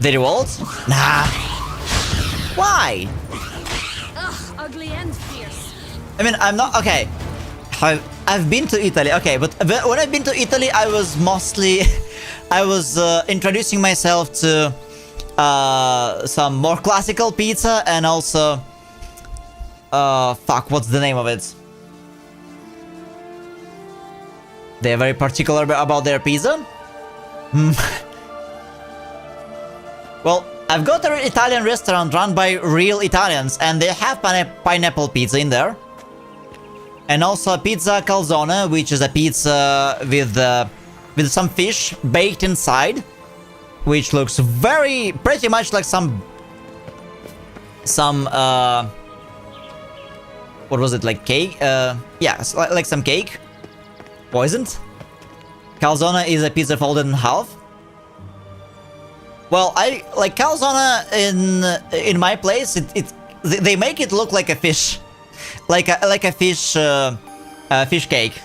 They revolt? Nah. Why? Ugh, ugly and fierce. I mean, I'm not... Okay. I've been to Italy. Okay, but when I've been to Italy, I was mostly... I was introducing myself to some more classical pizza and also... fuck, what's the name of it? They're very particular about their pizza? Well, I've got an Italian restaurant run by real Italians, and they have pineapple pizza in there. And also a pizza calzone, which is a pizza with some fish baked inside, which looks pretty much like some what was it, like cake? Yeah, like some cake. Poisoned. Calzone is a pizza folded in half. Well, I like calzone in my place. They make it look like a fish, like a fish fish cake,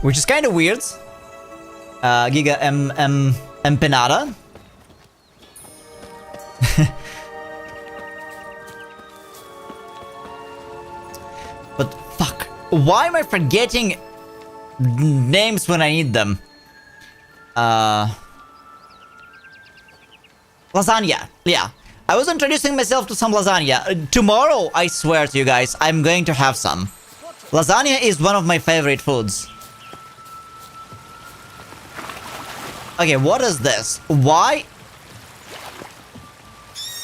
which is kind of weird. Giga empanada. But fuck, why am I forgetting names when I need them? Lasagna, yeah. I was introducing myself to some lasagna. Tomorrow, I swear to you guys, I'm going to have some. Lasagna is one of my favorite foods. Okay, what is this? Why?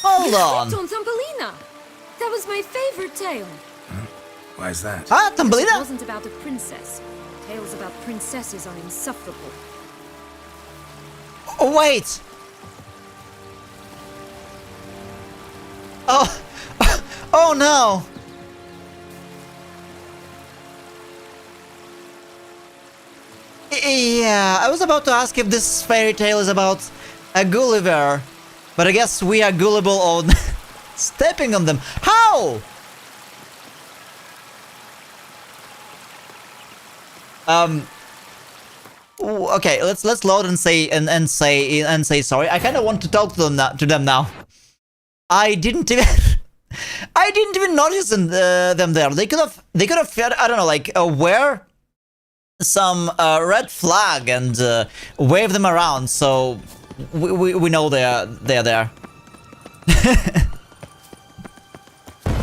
Hold on. On Thumbelina. That was my favorite tale. Why is that? Ah, Thumbelina? It wasn't about a princess. Tales about princesses are insufferable. Oh, wait. Oh, oh no. Yeah, I was about to ask if this fairy tale is about a Gulliver, but I guess we are gullible on stepping on them. How? Okay, let's load and say sorry. I kind of want to talk to them now. I didn't even notice them there. They could have I don't know, like wear some red flag and wave them around, so we know they're there.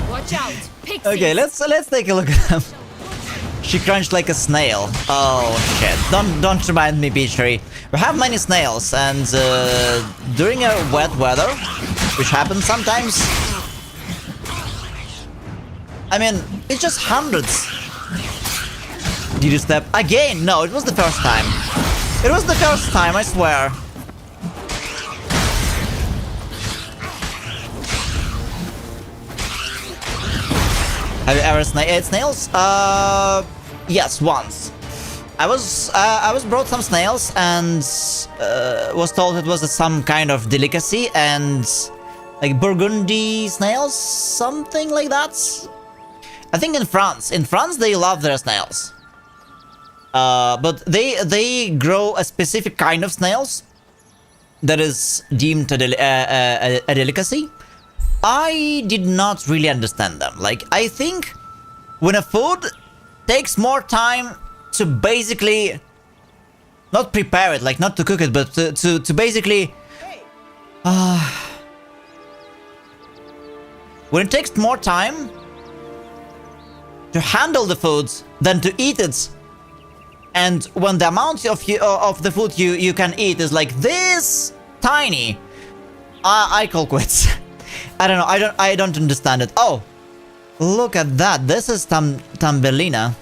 Watch out! Pixies. Okay, let's take a look at them. She crunched like a snail. Oh shit! Don't remind me, Beachery. We have many snails, and during a wet weather, which happens sometimes. I mean, it's just hundreds. Did you step again? No, it was the first time. It was the first time, I swear. Have you ever ate snails? Yes, once. I was brought some snails and was told it was some kind of delicacy and like Burgundy snails, something like that. I think in France they love their snails. But they grow a specific kind of snails that is deemed a delicacy. I did not really understand them. Like, I think when a food takes more time to basically not prepare it, like not to cook it, but to basically when it takes more time to handle the food than to eat it, and when the amount of the food you can eat is like this tiny, I call quits. I don't know. I don't understand it. Oh, look at that. This is Tambellina.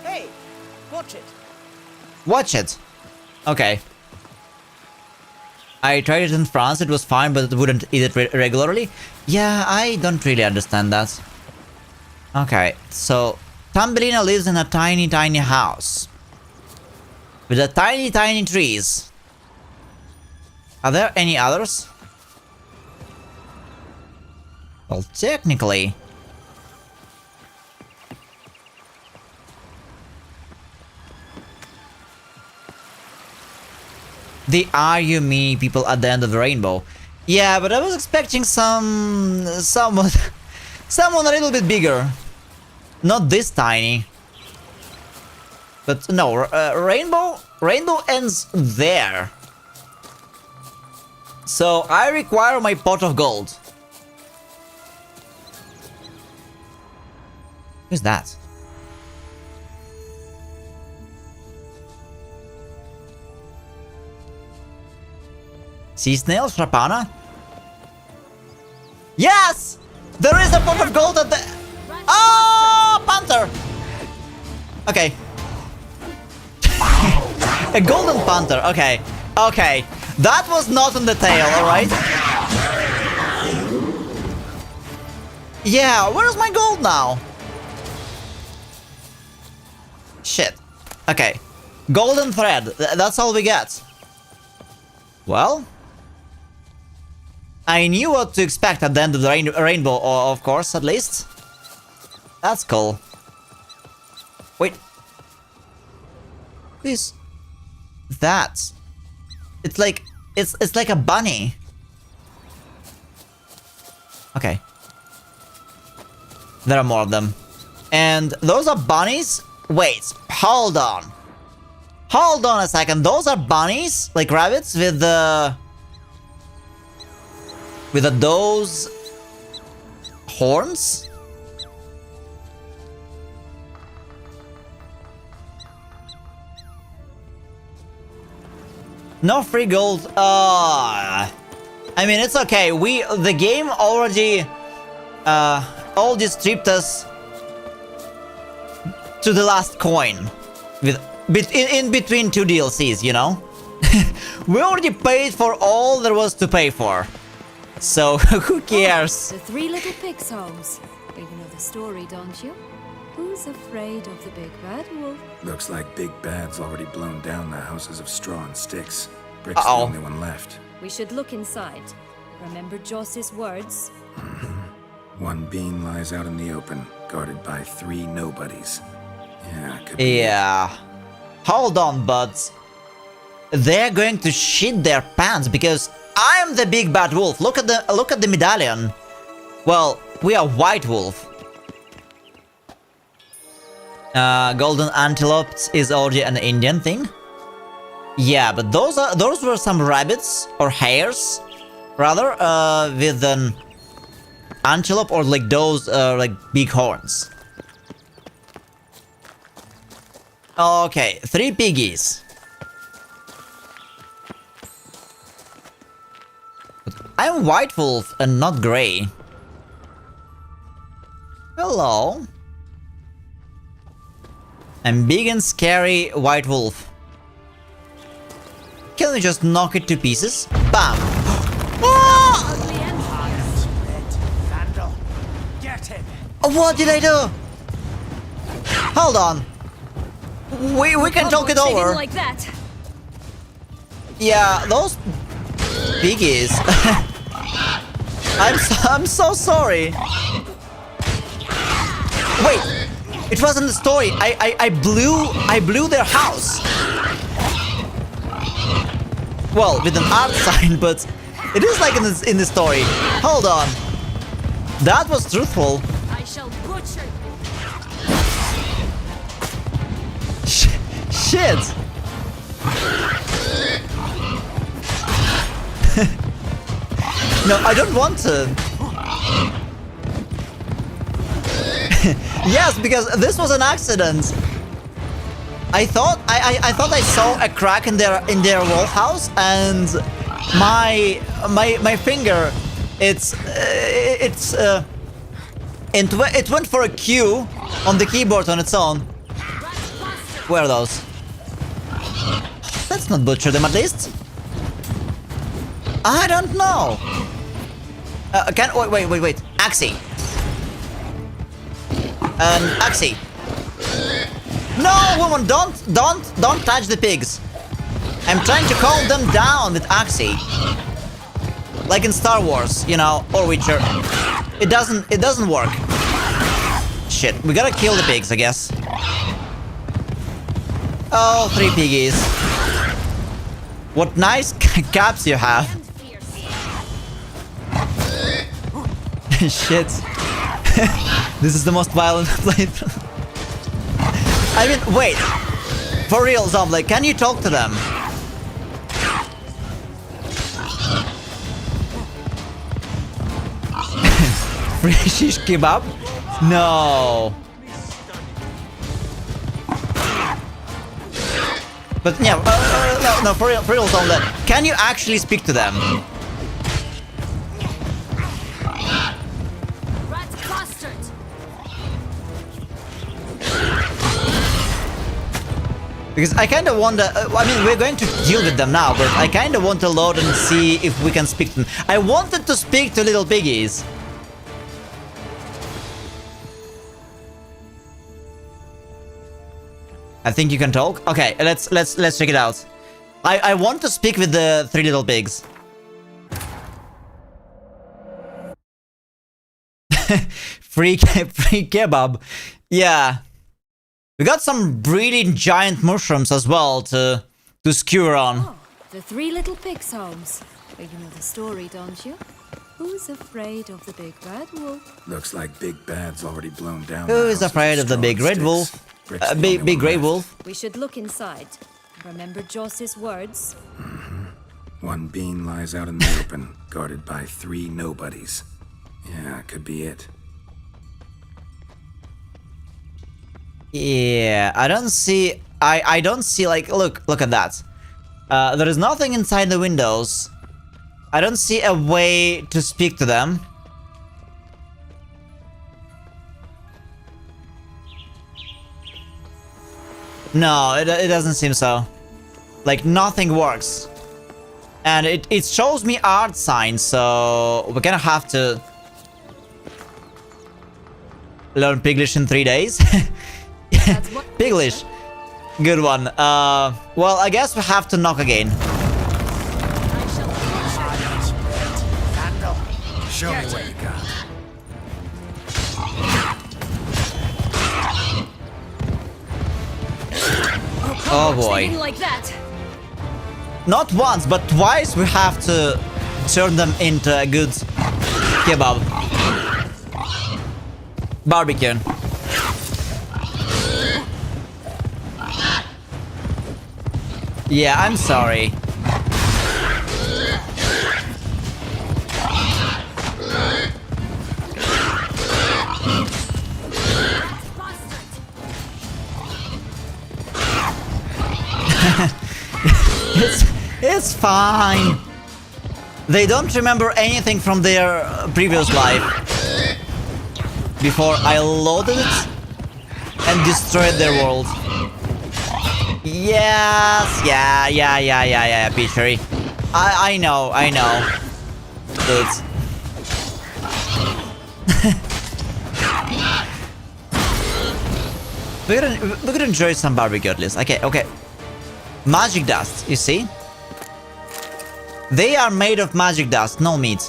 Hey, watch it. Watch it. Okay. I tried it in France. It was fine, but it wouldn't eat it regularly. Yeah, I don't really understand that. Okay, so Tambellina lives in a tiny house with a tiny trees. Are there any others? Well, technically... The Are You Me people at the end of the rainbow. Yeah, but I was expecting someone a little bit bigger. Not this tiny. But no, rainbow ends there. So I require my pot of gold. Who's that? Sea snail, Shrapana? Yes! There is a pot of gold at the... Oh, panther! Okay. A golden panther, okay. Okay. That was not on the tail, alright? Yeah, where's my gold now? Shit. Okay. Golden thread. That's all we get. Well... I knew what to expect at the end of the rainbow, of course, at least. That's cool. Wait. Please. That. It's like... It's like a bunny. Okay. There are more of them. And those are bunnies? Wait, hold on. Hold on a second. Those are bunnies? Like rabbits with the... With those... horns? No free gold. I mean, it's okay. The game already stripped us to the last coin in between two DLCs, you know? We already paid for all there was to pay for. So, who cares? The Three Little Pigs' homes. You know the story, don't you? Who's afraid of the big bad wolf? Looks like Big Bad's already blown down the houses of straw and sticks. Brick's the only one left. We should look inside. Remember Joss's words? One being lies out in the open, guarded by 3 nobodies. Yeah, could be. Yeah. Hold on, but they're going to shit their pants because I am the big bad wolf. Look at the medallion. Well, we are white wolf. Golden antelopes is already an Indian thing. Yeah, but those were some rabbits or hares, rather, with an antelope or like those like big horns. Okay, 3 piggies. I'm white wolf and not grey. Hello. I'm big and scary white wolf. Can we just knock it to pieces? Bam! Oh! What did I do? Hold on. We can talk it over. Like that. Yeah, those piggies. I'm so sorry. Wait, it wasn't the story. I blew their house. Well, with an art sign, but it is like in the story. Hold on. That was truthful. I shall butcher Shit. No, I don't want to. Yes, because this was an accident. I thought I saw a crack in their wall house, and my finger, it went for a Q on the keyboard on its own. Where are those? Let's not butcher them at least. I don't know. Wait. Axie. Axie. No, woman, don't touch the pigs. I'm trying to calm them down with Axie. Like in Star Wars, you know, or Witcher. It doesn't work. Shit, we gotta kill the pigs, I guess. Oh, 3 piggies. What nice caps you have. Shit. This is the most violent playthrough. I mean, wait. For real, Zombie, can you talk to them? Free shish kebab? No. But yeah, no, for real, Zombie, can you actually speak to them? Because I kind of wonder, I mean, we're going to deal with them now, but I kind of want to load and see if we can speak to them. I wanted to speak to little piggies. I think you can talk. Okay, let's check it out. I want to speak with the 3 little pigs. free kebab. Yeah. We got some really giant mushrooms as well to skewer on. Oh, the 3 little pigs, Holmes. Well, you know the story, don't you? Who's afraid of the big red wolf? Looks like Big Bad's already blown down. Who is afraid of the big red wolf? Big grey wolf? We should look inside. Remember Joss's words? Mm-hmm. 1 bean lies out in the open, guarded by 3 nobodies. Yeah, could be it. Yeah, I don't see like look at that. There is nothing inside the windows. I don't see a way to speak to them. No, it doesn't seem so. Like nothing works. And it shows me art signs, so we're gonna have to learn Piglish in 3 days. Piglish. Good one. Well, I guess we have to knock again. Show me what you got. Oh, Oh boy. Didn't like that. Not once, but twice we have to turn them into a good kebab. Barbecue. Yeah, I'm sorry. It's fine. They don't remember anything from their previous life. Before I loaded it and destroyed their world. Yes, yeah, Peachery. I know. Good. we could enjoy some barbecue at least. Okay. Magic dust, you see? They are made of magic dust, no meat.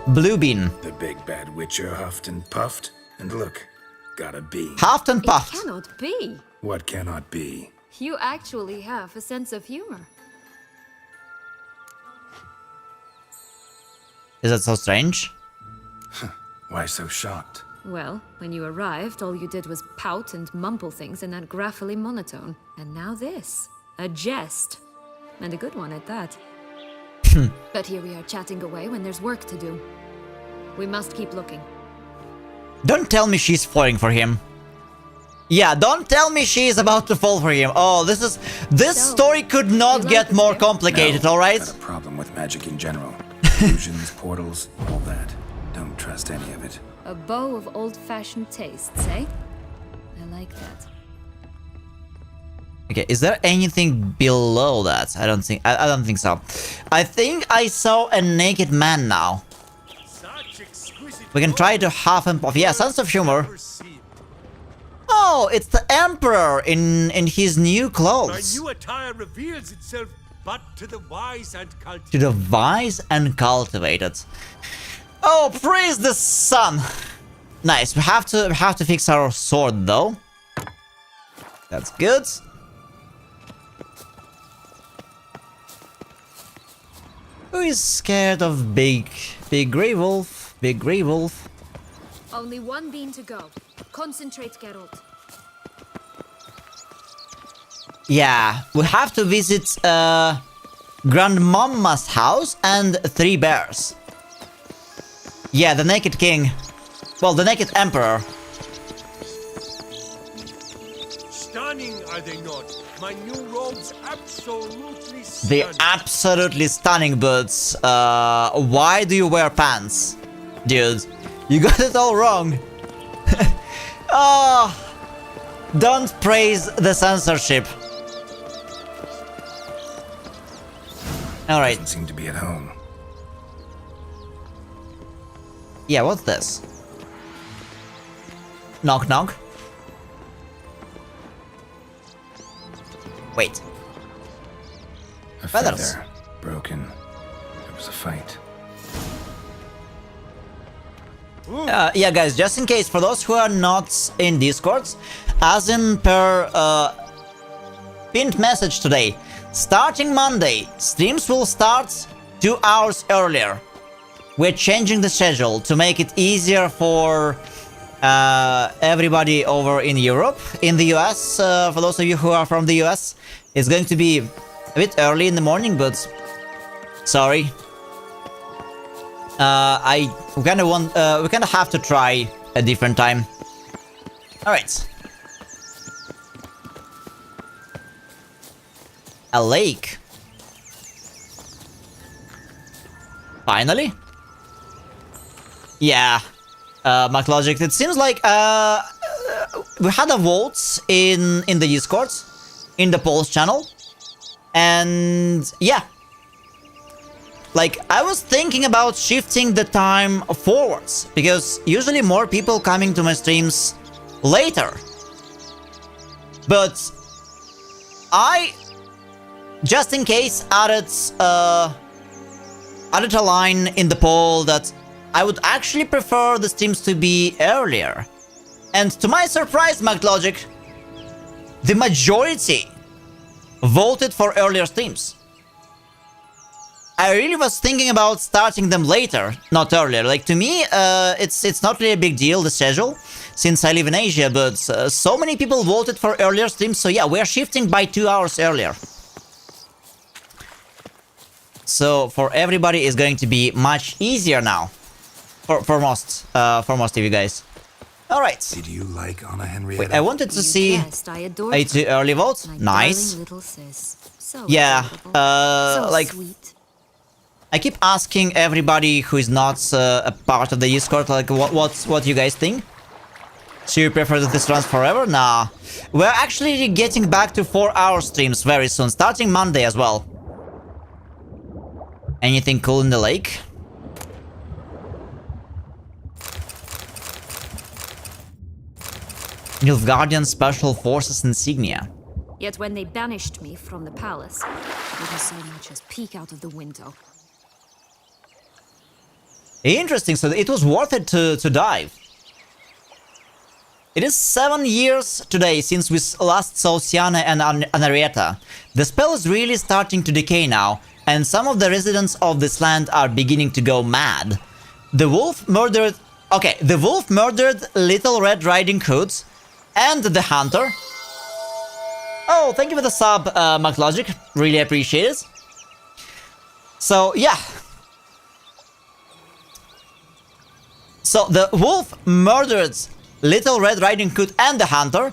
Blue bean. The big bad witcher huffed and puffed, and look, got a bee. Huffed and puffed. It cannot be. What cannot be? You actually have a sense of humor. Is that so strange? Why so shocked? Well, when you arrived, all you did was pout and mumble things in that graphically monotone. And now this. A jest. And a good one at that. But here we are chatting away when there's work to do. We must keep looking. Don't tell me she's falling for him. Yeah, don't tell me she's about to fall for him. Oh, this story could not get more complicated, alright? Got a problem with magic in general. Illusions, portals, all that. Don't trust any of it. A bow of old-fashioned tastes, eh? I like that. Okay, is there anything below that? I don't think so. I think I saw a naked man now. We can try to half him off. Yeah, sense of humor. Oh, it's the Emperor in his new clothes. My new attire reveals itself but to the wise and cultivated. To the wise and cultivated. Oh, praise the sun! Nice. We have to fix our sword though. That's good. Who is scared of big grey wolf? Big grey wolf. Only one bean to go. Concentrate, Geralt. Yeah, we have to visit Grandmama's house and 3 bears. Yeah, the Naked King. Well, the Naked Emperor. Stunning, are they not? My new robes absolutely stunning. They're absolutely stunning, but why do you wear pants? Dude, you got it all wrong. Oh, don't praise the censorship. Alright. Doesn't seem to be at home. Yeah, what's this? Knock knock. Wait. A Feathers. feather. Broken. It was a fight. Yeah, guys, just in case, for those who are not in Discord, as in per pinned message today, starting Monday, streams will start 2 hours earlier. We're changing the schedule to make it easier for everybody over in Europe. In the US, for those of you who are from the US, it's going to be a bit early in the morning, but sorry. We kind of have to try a different time. All right. A lake. Finally. Yeah. MacLogic, it seems like we had a vote in the Discord, in the polls channel, and yeah. Like, I was thinking about shifting the time forwards, because usually more people coming to my streams later. But I, just in case, added a line in the poll that I would actually prefer the streams to be earlier. And to my surprise, MacLogic, the majority voted for earlier streams. I really was thinking about starting them later, not earlier. Like, to me, it's not really a big deal, the schedule, since I live in Asia, but so many people voted for earlier streams, so yeah, we're shifting by 2 hours earlier. So for everybody, it's going to be much easier now. For most of you guys. All right. Did you like Anna Henrietta? Wait, I wanted to see a 2 early votes. Nice. Yeah. Like, I keep asking everybody who is not a part of the Discord, like, what you guys think. So you prefer that this runs forever? Nah. We're actually getting back to 4-hour streams very soon, starting Monday as well. Anything cool in the lake? Nilfgaardian Special Forces insignia. Yet when they banished me from the palace, I didn't so much as peek out of the window. Interesting, so it was worth it to dive. It is 7 years today since we last saw Siana and Henrietta. The spell is really starting to decay now, and some of the residents of this land are beginning to go mad. The wolf murdered... Okay, the wolf murdered Little Red Riding Hood and the hunter. Oh, thank you for the sub, MacLogic. Really appreciate it. So, yeah. So, the wolf murdered Little Red Riding Hood and the hunter.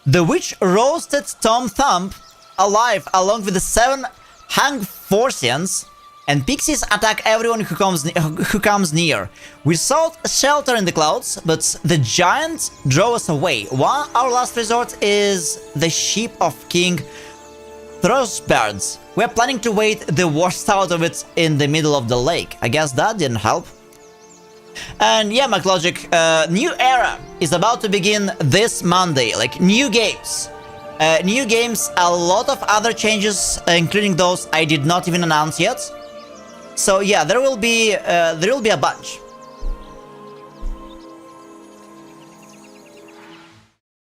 The witch roasted Tom Thumb alive along with the 7 Hangforsians, and pixies attack everyone who comes near. We sought shelter in the clouds, but the giants drove us away. Our last resort is the ship of King Throsberds. We're planning to wait the worst out of it in the middle of the lake. I guess that didn't help. And yeah, MacLogic, new era is about to begin this Monday. Like, new games. New games, a lot of other changes, including those I did not even announce yet. So yeah, there will be a bunch.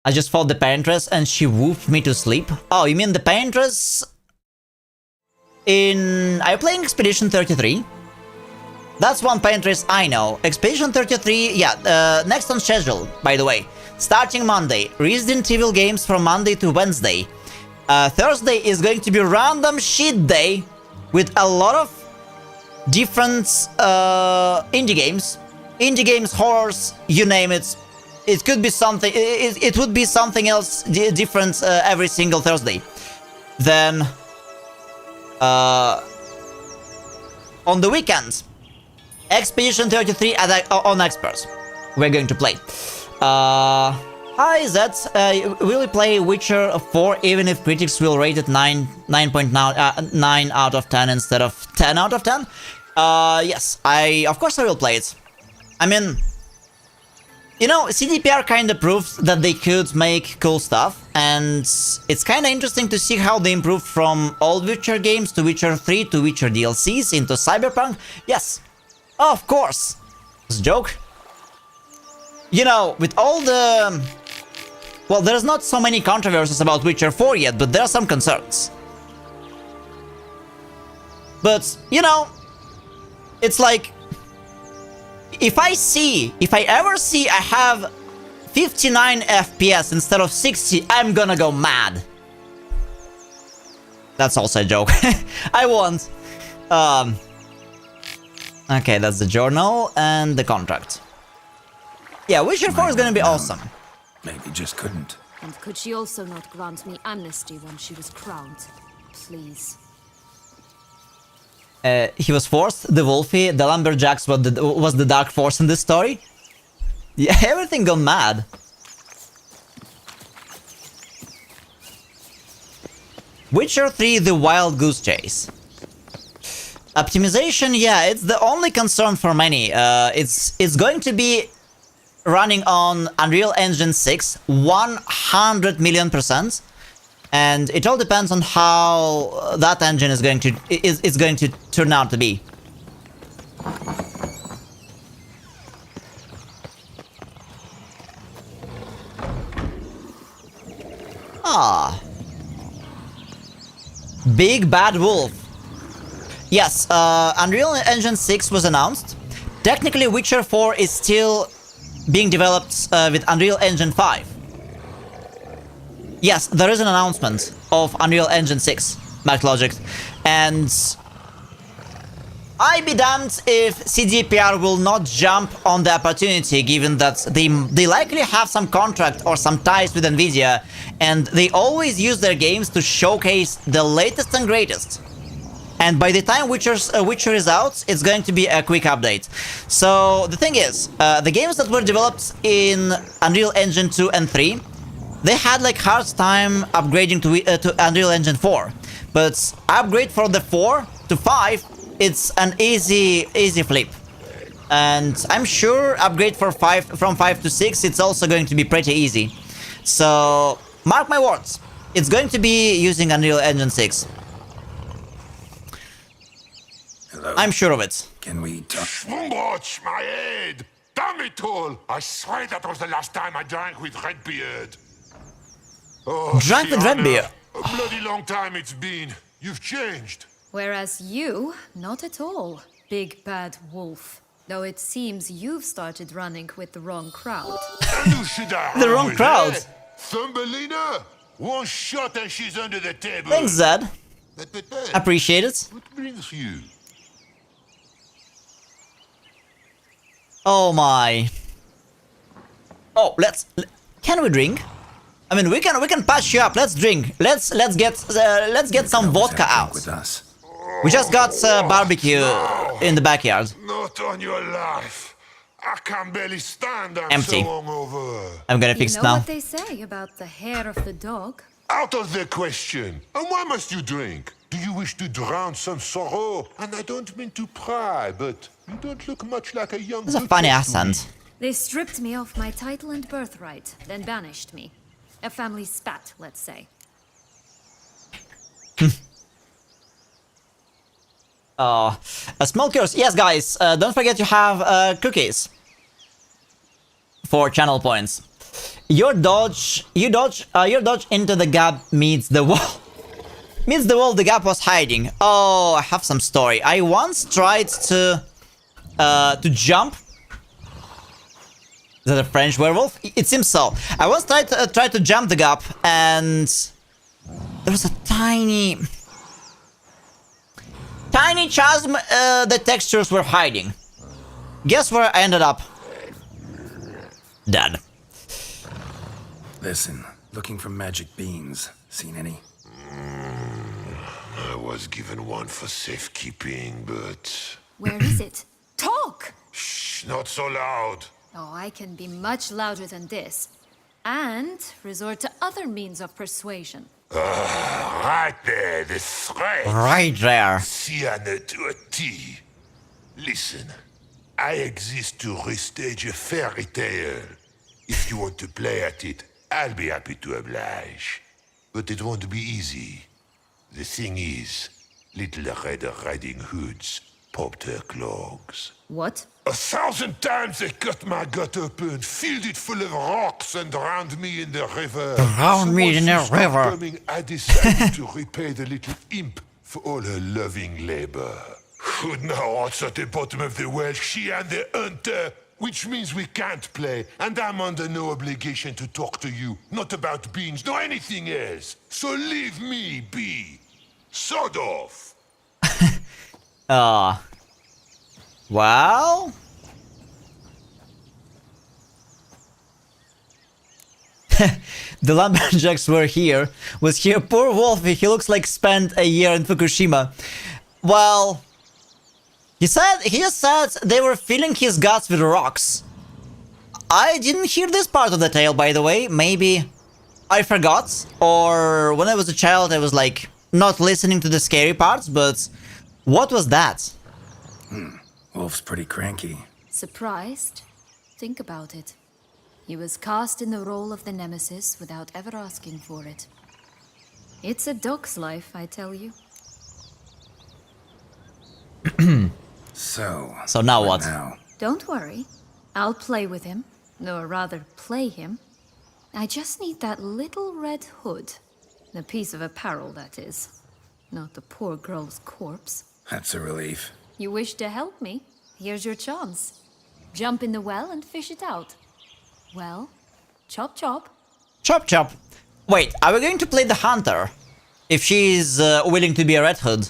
I just fought the Paintress and she whooped me to sleep. Oh, you mean the Paintress in... Are you playing Expedition 33? That's one Paintress I know. Expedition 33, yeah, next on schedule, by the way. Starting Monday, Resident Evil games from Monday to Wednesday. Thursday is going to be random shit day with a lot of different indie games, horrors, you name it. It could be something, it would be something else different every single Thursday. Then on the weekend, Expedition 33 on Experts we're going to play. Hi Zed, will we play Witcher 4 even if critics will rate it 9 out of 10 instead of 10 out of 10? Yes, of course I will play it. I mean, you know, CDPR kinda proved that they could make cool stuff, and it's kinda interesting to see how they improved from old Witcher games to Witcher 3 to Witcher DLCs into Cyberpunk. Yes, of course. It's a joke. You know, with all the... Well, there's not so many controversies about Witcher 4 yet, but there are some concerns. But, you know, it's like... If I ever see I have 59 FPS instead of 60, I'm gonna go mad. That's also a joke. I won't. Okay, that's the journal and the contract. Yeah, Witcher 4 is gonna be awesome. Maybe just couldn't. And could she also not grant me amnesty when she was crowned? Please. He was forced, the Wolfie, the Lumberjacks was the dark force in this story. Yeah, everything gone mad. Witcher 3, the Wild Goose Chase. Optimization, yeah, it's the only concern for many. It's going to be running on Unreal Engine 6, 100 million %. And it all depends on how that engine is going to turn out to be. Ah. Big Bad Wolf. Yes, Unreal Engine 6 was announced. Technically, Witcher 4 is still being developed with Unreal Engine 5. Yes, there is an announcement of Unreal Engine 6, MacLogic, and I be damned if CDPR will not jump on the opportunity, given that they likely have some contract or some ties with Nvidia, and they always use their games to showcase the latest and greatest. And by the time Witcher is out, it's going to be a quick update. So the thing is, the games that were developed in Unreal Engine 2 and 3, they had like hard time upgrading to Unreal Engine 4. But upgrade from the 4 to 5, it's an easy flip. And I'm sure upgrade from 5 to 6, it's also going to be pretty easy. So mark my words, it's going to be using Unreal Engine 6. Hello? I'm sure of it. Can we talk? Watch my head! Damn it all! I swear that was the last time I drank with Redbeard. Oh, Drank with Sienna, Redbeard? A bloody long time it's been. You've changed. Whereas you, not at all, Big Bad Wolf. Though it seems you've started running with the wrong crowd. And who should I The run wrong with, crowd. eh? Thumbelina? One shot and she's under the table. Thanks, Zed. But, Appreciate it. what brings you? Oh my. Oh, can we drink? I mean, we can patch you up. Let's drink. Let's get some vodka out. With us. We just got barbecue in the backyard. Not on your life. I can barely stand. I'm Empty. so hungover. I'm gonna fix it You know now. what they say about the hair of the dog? Out of the question. And why must you drink? Do you wish to drown some sorrow? And I don't mean to pry, but you don't look much like a young. That's a funny accent. They stripped me of my title and birthright, then banished me. A family spat, let's say. Smokers. Yes, guys. Don't forget to have cookies for channel points. Your dodge into the gap meets the wall. Meets the wall the gap was hiding. Oh, I have some story. I once tried to jump. Is that a French werewolf? It seems so. I once tried to jump the gap, and there was a tiny chasm the textures were hiding. Guess where I ended up? Dead. Listen, looking for magic beans. Seen any? I was given one for safekeeping, but... Where is it? Talk! Shh, not so loud. Oh, I can be much louder than this. And resort to other means of persuasion. Right there, the threat. Right there. Sienna to a T. Listen, I exist to restage a fairy tale. If you want to play at it, I'll be happy to oblige. But it won't be easy. The thing is, Little Red Riding Hoods popped her clogs. What? 1,000 times they cut my gut open, filled it full of rocks, and drowned me in the river. Drowned me in the river. Coming, I decided to repay the little imp for all her loving labor. Who now wants at the bottom of the well, she and the hunter, which means we can't play, and I'm under no obligation to talk to you, not about beans, nor anything else. So leave me be. Sod off. Well... The lumberjacks was here. Poor Wolfie, he looks like spent a year in Fukushima. Well... He just said they were filling his guts with rocks. I didn't hear this part of the tale, by the way. Maybe I forgot, or when I was a child I was like not listening to the scary parts, but what was that? Wolf's pretty cranky. Surprised? Think about it. He was cast in the role of the nemesis without ever asking for it. It's a dog's life, I tell you. So now what? Now? Don't worry. I'll play with him. Or rather, play him. I just need that little red hood. The piece of apparel, that is. Not the poor girl's corpse. That's a relief. You wish to help me? Here's your chance. Jump in the well and fish it out. Well, chop chop. Chop chop. Wait, are we going to play the hunter? If she's willing to be a Red Hood.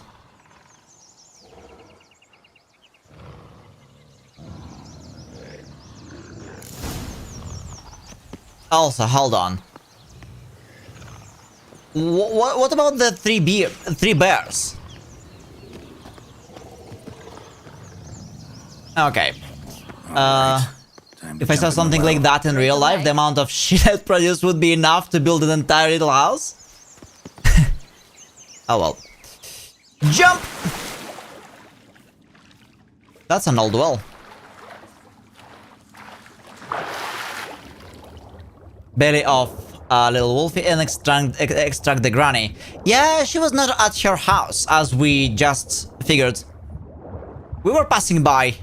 Also, hold on. What about the three bears? Okay. If I saw something like that in real life, the amount of shit I'd produce would be enough to build an entire little house. Oh well. Jump! That's an old well. Belly off little Wolfie and extract the granny. Yeah, she was not at her house, as we just figured. We were passing by.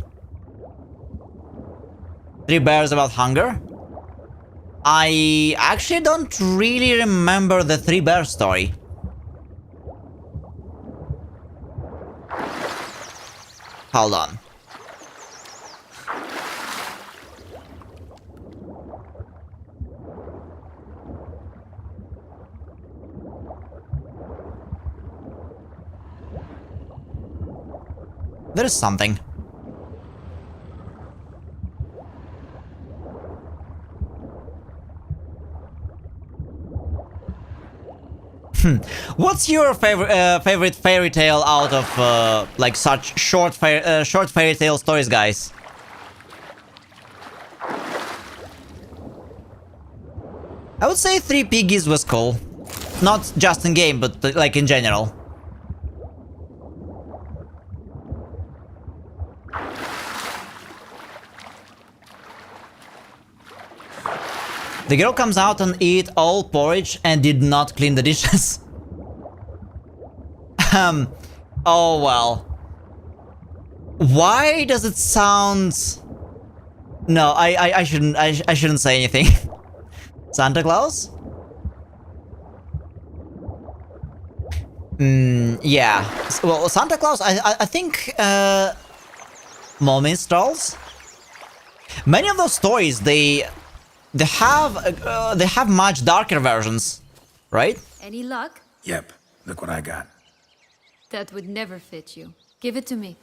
3 bears about hunger? I actually don't really remember the 3 bear story. Hold on. There is something. What's your favorite fairy tale out of like such short fairy tale stories, guys? I would say 3 Piggies was cool, not just in game, but like in general. The girl comes out and eat all porridge and did not clean the dishes. Oh well. Why does it sound... No, I shouldn't say anything. Santa Claus? Yeah. Well, Santa Claus, I think... more minstrels? Many of those stories, they have much darker versions, right? Any luck? Yep, look what I got. That would never fit you. Give it to me.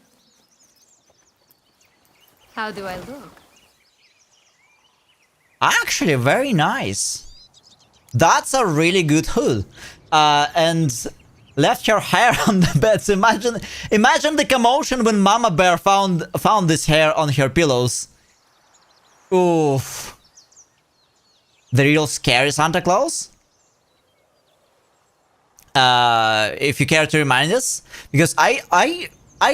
How do I look? Actually, very nice. That's a really good hood. And left her hair on the bed. So imagine the commotion when Mama Bear found this hair on her pillows. Oof. The real scary Santa Claus? If you care to remind us, because I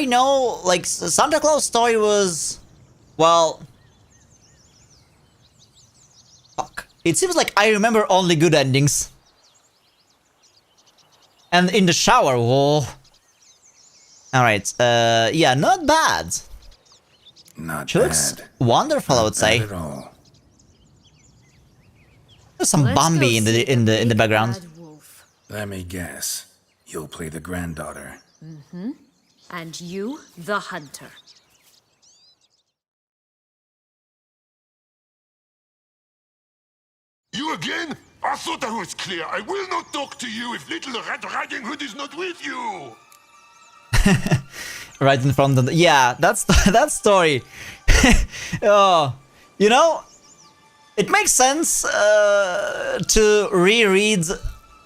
know, like, Santa Claus story was, well, fuck. It seems like I remember only good endings. And in the shower, whoa. Alright, yeah, not bad. Not she looks wonderful, I would say. Not at all. There's some Bambi in the background. Let me guess. You'll play the granddaughter. Mm-hmm. And you, the hunter. You again? I thought I was clear. I will not talk to you if little Red Riding Hood is not with you. Right in front of the... Yeah, that's that story. Oh, you know, it makes sense to reread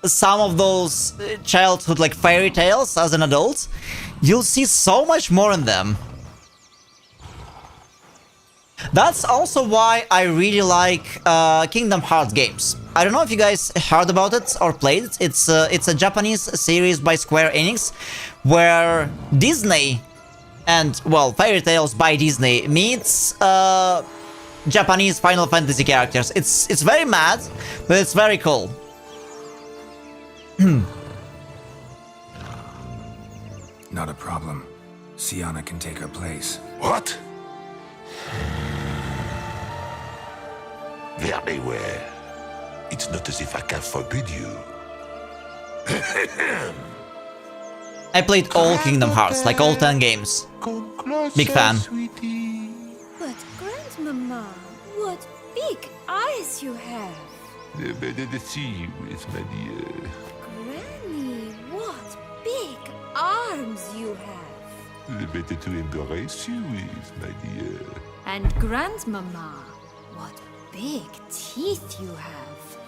some of those childhood like fairy tales as an adult. You'll see so much more in them. That's also why I really like Kingdom Hearts games. I don't know if you guys heard about it or played it. It's a Japanese series by Square Enix, where Disney and, well, fairy tales by Disney meets Japanese Final Fantasy characters. It's very mad, but it's very cool. Not a problem. Sienna can take her place. What? Very well. It's not as if I can forbid you. I played all Kingdom Hearts, like all 10 games. Big fan. But Grandmama, what big eyes you have. The better to see you is, my dear. Granny, what big arms you have. The better to embrace you is, my dear. And Grandmama, what big teeth you have.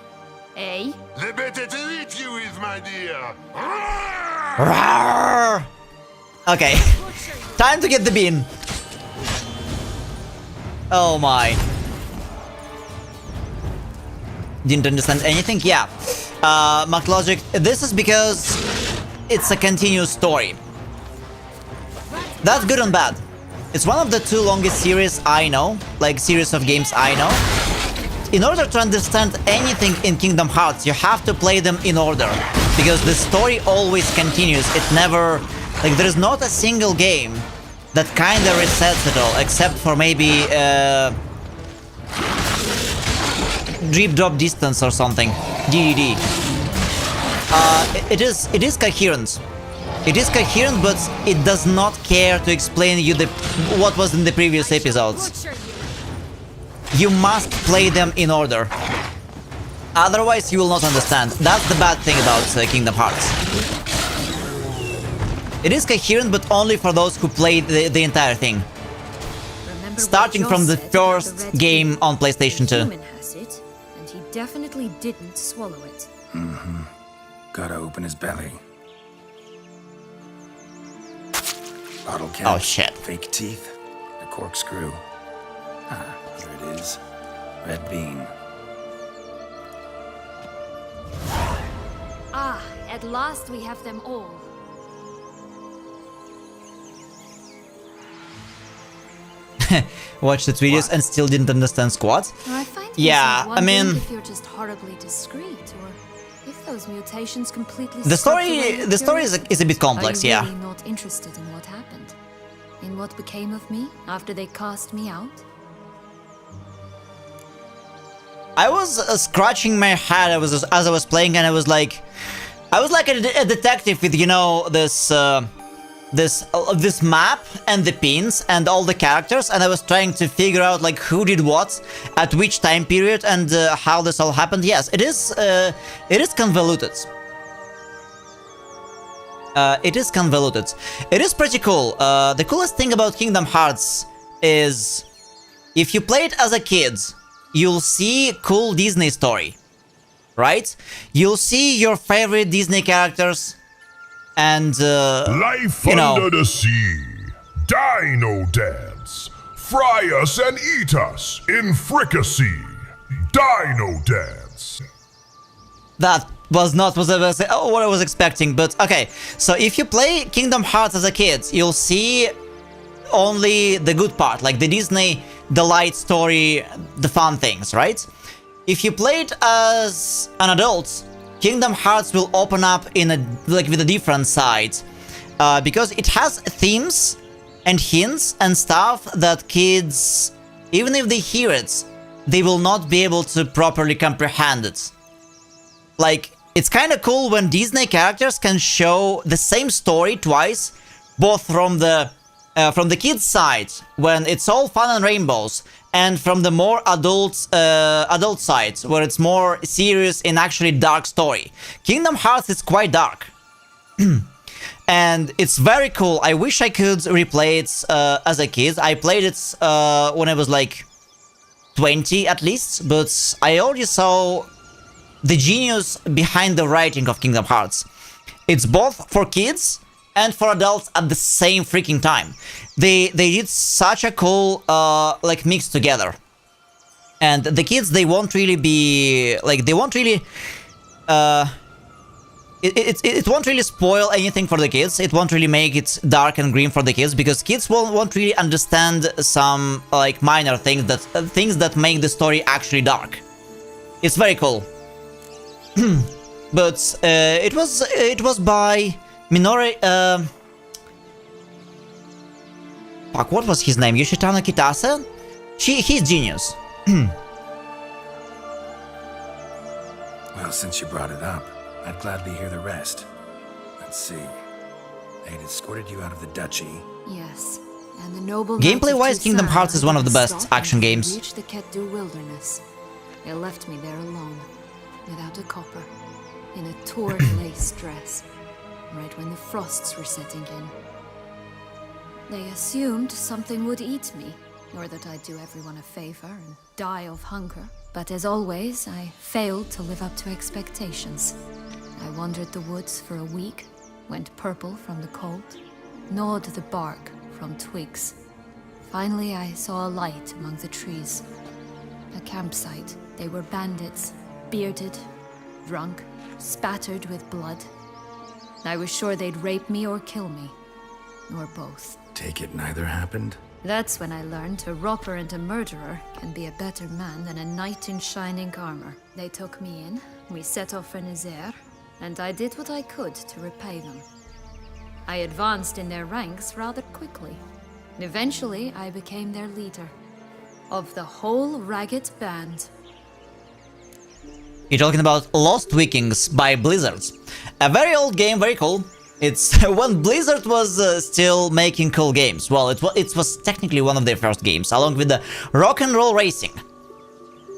Eh? The better to eat you is, my dear. Rawr! Okay, time to get the bean. Oh my. Didn't understand anything? Yeah. MacLogic, this is because it's a continuous story. That's good and bad. It's one of the 2 longest series I know, like series of games I know. In order to understand anything in Kingdom Hearts, you have to play them in order. Because the story always continues, it never... Like, there is not a single game that kinda resets it all, except for maybe... Drip Drop Distance or something. DDD. It is coherent. It is coherent, but it does not care to explain you what was in the previous episodes. You must play them in order. Otherwise, you will not understand. That's the bad thing about Kingdom Hearts. It is coherent, but only for those who played the entire thing. Starting from the first game on PlayStation 2. Has it, and he definitely didn't swallow it. Mm-hmm. Gotta open his belly. Bottle cap. Oh shit. Fake teeth. A corkscrew. Ah, here it is. Red bean. Ah, at last we have them all. Watched the videos and still didn't understand squat. I find yeah, I mean, if you're just horribly discreet, or if those mutations completely. The story is a bit complex. Are you yeah. really not interested in what happened, in what became of me after they cast me out? I was scratching my head. As I was playing, and I was like a detective with, you know, this map and the pins and all the characters, and I was trying to figure out like who did what at which time period and how this all happened. Yes, it is convoluted. It is convoluted. It is pretty cool. The coolest thing about Kingdom Hearts is if you play it as a kid, you'll see cool Disney story, right? You'll see your favorite Disney characters. And, Life you know, under the sea. Dino dance. Fry us and eat us in fricassee. Dino dance. That was not what I was expecting, but okay. So if you play Kingdom Hearts as a kid, you'll see only the good part, like the Disney, the light story, the fun things, right? If you play it as an adult, Kingdom Hearts will open up in with a different side, because it has themes and hints and stuff that kids, even if they hear it, they will not be able to properly comprehend it. Like, it's kind of cool when Disney characters can show the same story twice, both from the kids' side, when it's all fun and rainbows, and from the more adult side, where it's more serious and actually dark story. Kingdom Hearts is quite dark. And it's very cool. I wish I could replay it as a kid. I played it when I was like 20 at least, but I already saw the genius behind the writing of Kingdom Hearts. It's both for kids and for adults at the same freaking time. They did such a cool like mix together. And the kids, they won't really be like, they won't really it won't really spoil anything for the kids. It won't really make it dark and green for the kids, because kids won't really understand some like minor things that make the story actually dark. It's very cool. But it was by Minori. Fuck, what was his name? Yoshitano Kitase? He's genius. Well, since you brought it up, I'd gladly hear the rest. Let's see. They'd escorted you out of the duchy. Yes, and the noble Gameplay-wise, Kingdom Hearts is one of the best action games. Reached the Ketdu wilderness. They left me there alone, without a copper, in a torn lace dress, right when the frosts were setting in. They assumed something would eat me, or that I'd do everyone a favor and die of hunger. But as always, I failed to live up to expectations. I wandered the woods for a week, went purple from the cold, gnawed the bark from twigs. Finally, I saw a light among the trees. A campsite. They were bandits, bearded, drunk, spattered with blood. I was sure they'd rape me or kill me, or both. Take it neither happened? That's when I learned a robber and a murderer can be a better man than a knight in shining armor. They took me in, we set off for Nazaire, and I did what I could to repay them. I advanced in their ranks rather quickly. Eventually, I became their leader. Of the whole ragged band. You're talking about Lost Vikings by Blizzard. A very old game, very cool. It's when Blizzard was still making cool games. Well, it was technically one of their first games, along with the Rock and Roll Racing.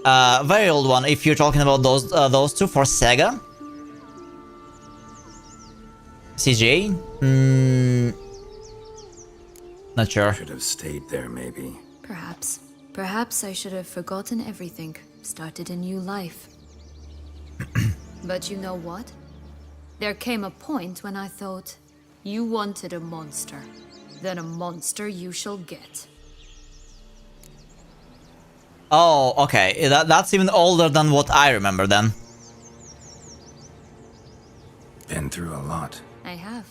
Very old one. If you're talking about those two for Sega. CJ? Not sure. Should have stayed there, maybe. Perhaps. Perhaps I should have forgotten everything, started a new life. But you know what? There came a point when I thought, you wanted a monster. Then a monster you shall get. Oh, okay. That's even older than what I remember then. Been through a lot. I have.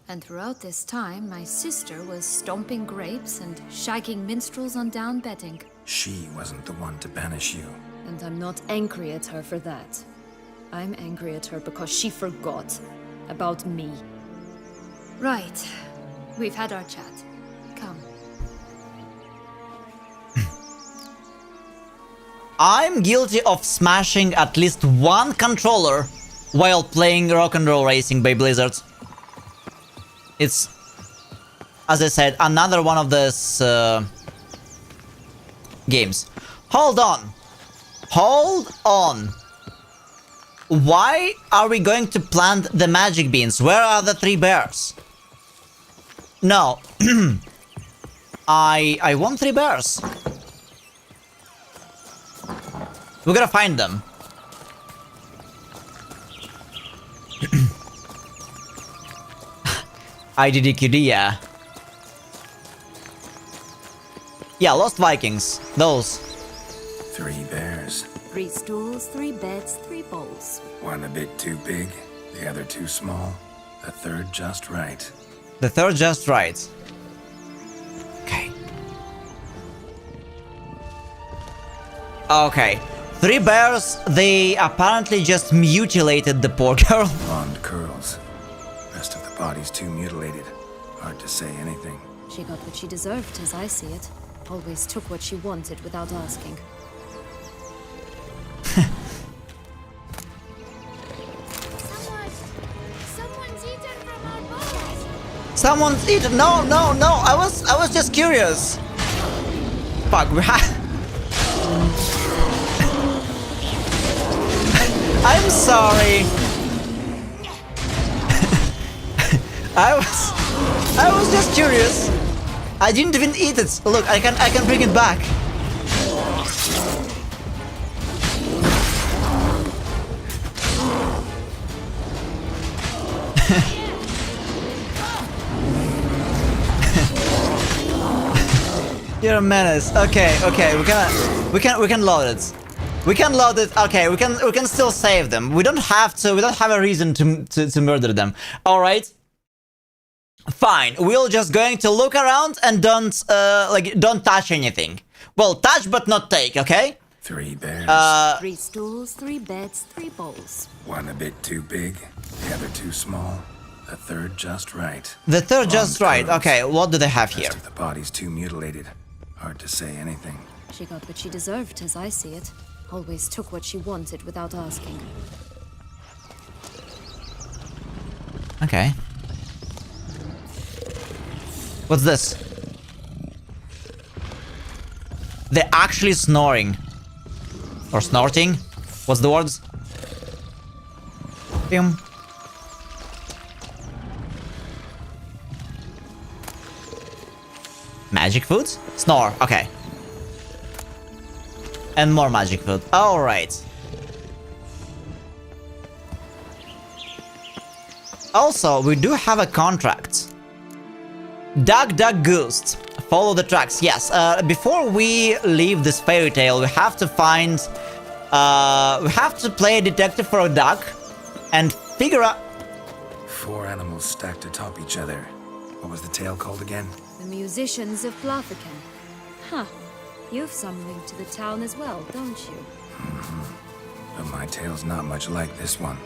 And throughout this time, my sister was stomping grapes and shagging minstrels on down bedding. She wasn't the one to banish you. And I'm not angry at her for that. I'm angry at her because she forgot about me. Right. We've had our chat. Come. I'm guilty of smashing at least one controller while playing Rock and Roll Racing by Blizzard. It's, as I said, another one of those games. Hold on. Hold on. Why are we going to plant the magic beans? Where are the 3 bears? No. I want 3 bears. We gotta find them. IDDQD, yeah. Yeah, Lost Vikings. Those. 3 bears. 3 stools, 3 beds, 3 bowls. One a bit too big, the other too small, the third just right. The third just right. Okay. Okay. 3 bears, they apparently just mutilated the poor girl. Blonde curls. Rest of the body's too mutilated. Hard to say anything. She got what she deserved, as I see it. Always took what she wanted without asking. Someone's eaten. No, no, no. I was just curious. Fuck. I'm sorry. I was just curious. I didn't even eat it. Look, I can bring it back. You're a menace. Okay, okay, we can load it. We can load it. Okay, we can still save them. We don't have a reason to murder them. All right. Fine. We're just going to look around and don't touch anything. Well, touch but not take, okay? 3 bears. 3 stools, 3 beds, 3 bowls. One a bit too big, the other too small, the third just right. The third just right. Okay, what do they have here? Rest of the body's too mutilated. Hard to say anything. She got what she deserved, as I see it. Always took what she wanted without asking. Okay. What's this? They're actually snoring. Or snorting? What's the words? Boom. Magic food? Snore, okay. And more magic food. Alright. Also, we do have a contract. Duck, duck, goose. Follow the tracks. Yes, before we leave this fairy tale, we have to find... we have to play a detective for a duck and figure out... 4 animals stacked atop each other. What was the tale called again? The musicians of Blaviken. Huh. You've some link to the town as well, don't you? But my tale's not much like this one.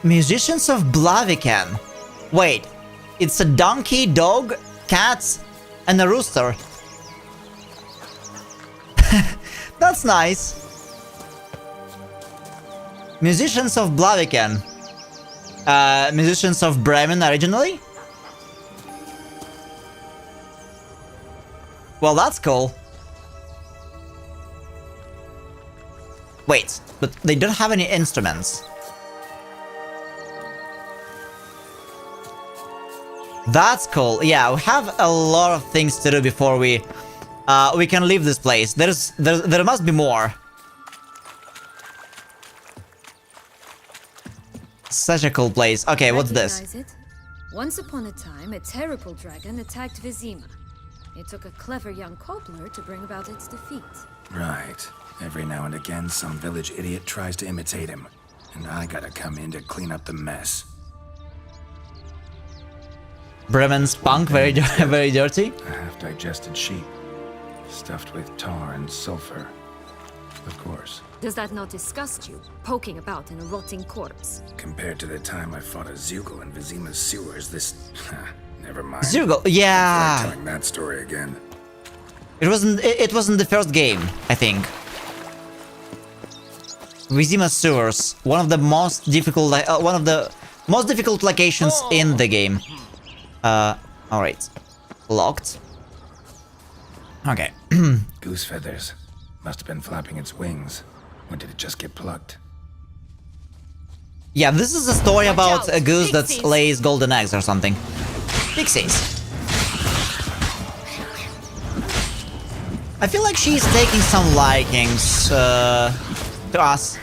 Musicians of Blaviken. Wait, it's a donkey, dog, cat, and a rooster. That's nice. Musicians of Blaviken. Musicians of Bremen originally? Well, that's cool. Wait, but they don't have any instruments. That's cool. Yeah, we have a lot of things to do before we can leave this place. There must be more. Such a cool place. Okay, what's this? Recognize it? Once upon a time, a terrible dragon attacked Vizima. It took a clever young cobbler to bring about its defeat. Right. Every now and again, some village idiot tries to imitate him. And I gotta come in to clean up the mess. Bremen's punk, very dirty. A half-digested sheep. Stuffed with tar and sulfur. Of course. Does that not disgust you, poking about in a rotting corpse? Compared to the time I fought a Zugel in Vizima's sewers, this... never mind. Zugel, yeah. I'm telling that story again. It wasn't the first game, I think. Vizima's sewers, one of the most difficult locations in the game. Alright. Locked. Okay. Goose feathers. Must have been flapping its wings. When did it just get plucked? Yeah, this is a story about a goose that lays golden eggs or something. Pixies. I feel like she's taking some likings to us.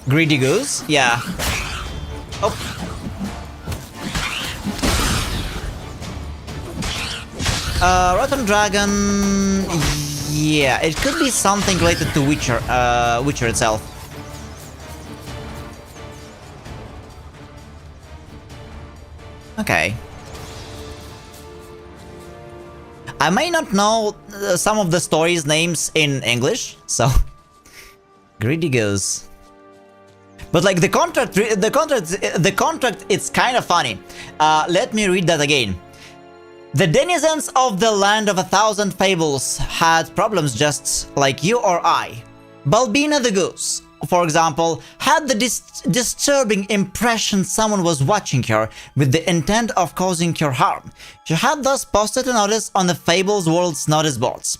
Greedy goose? Yeah. Oh. Rotten dragon. Yeah, it could be something related to Witcher itself. Okay. I may not know some of the stories' names in English, so greedy goose. But like the contract, it's kind of funny. Let me read that again. The denizens of the land of 1,000 fables had problems just like you or I. Balbina the goose, for example, had the disturbing impression someone was watching her with the intent of causing her harm. She had thus posted a notice on the Fables World's notice boards.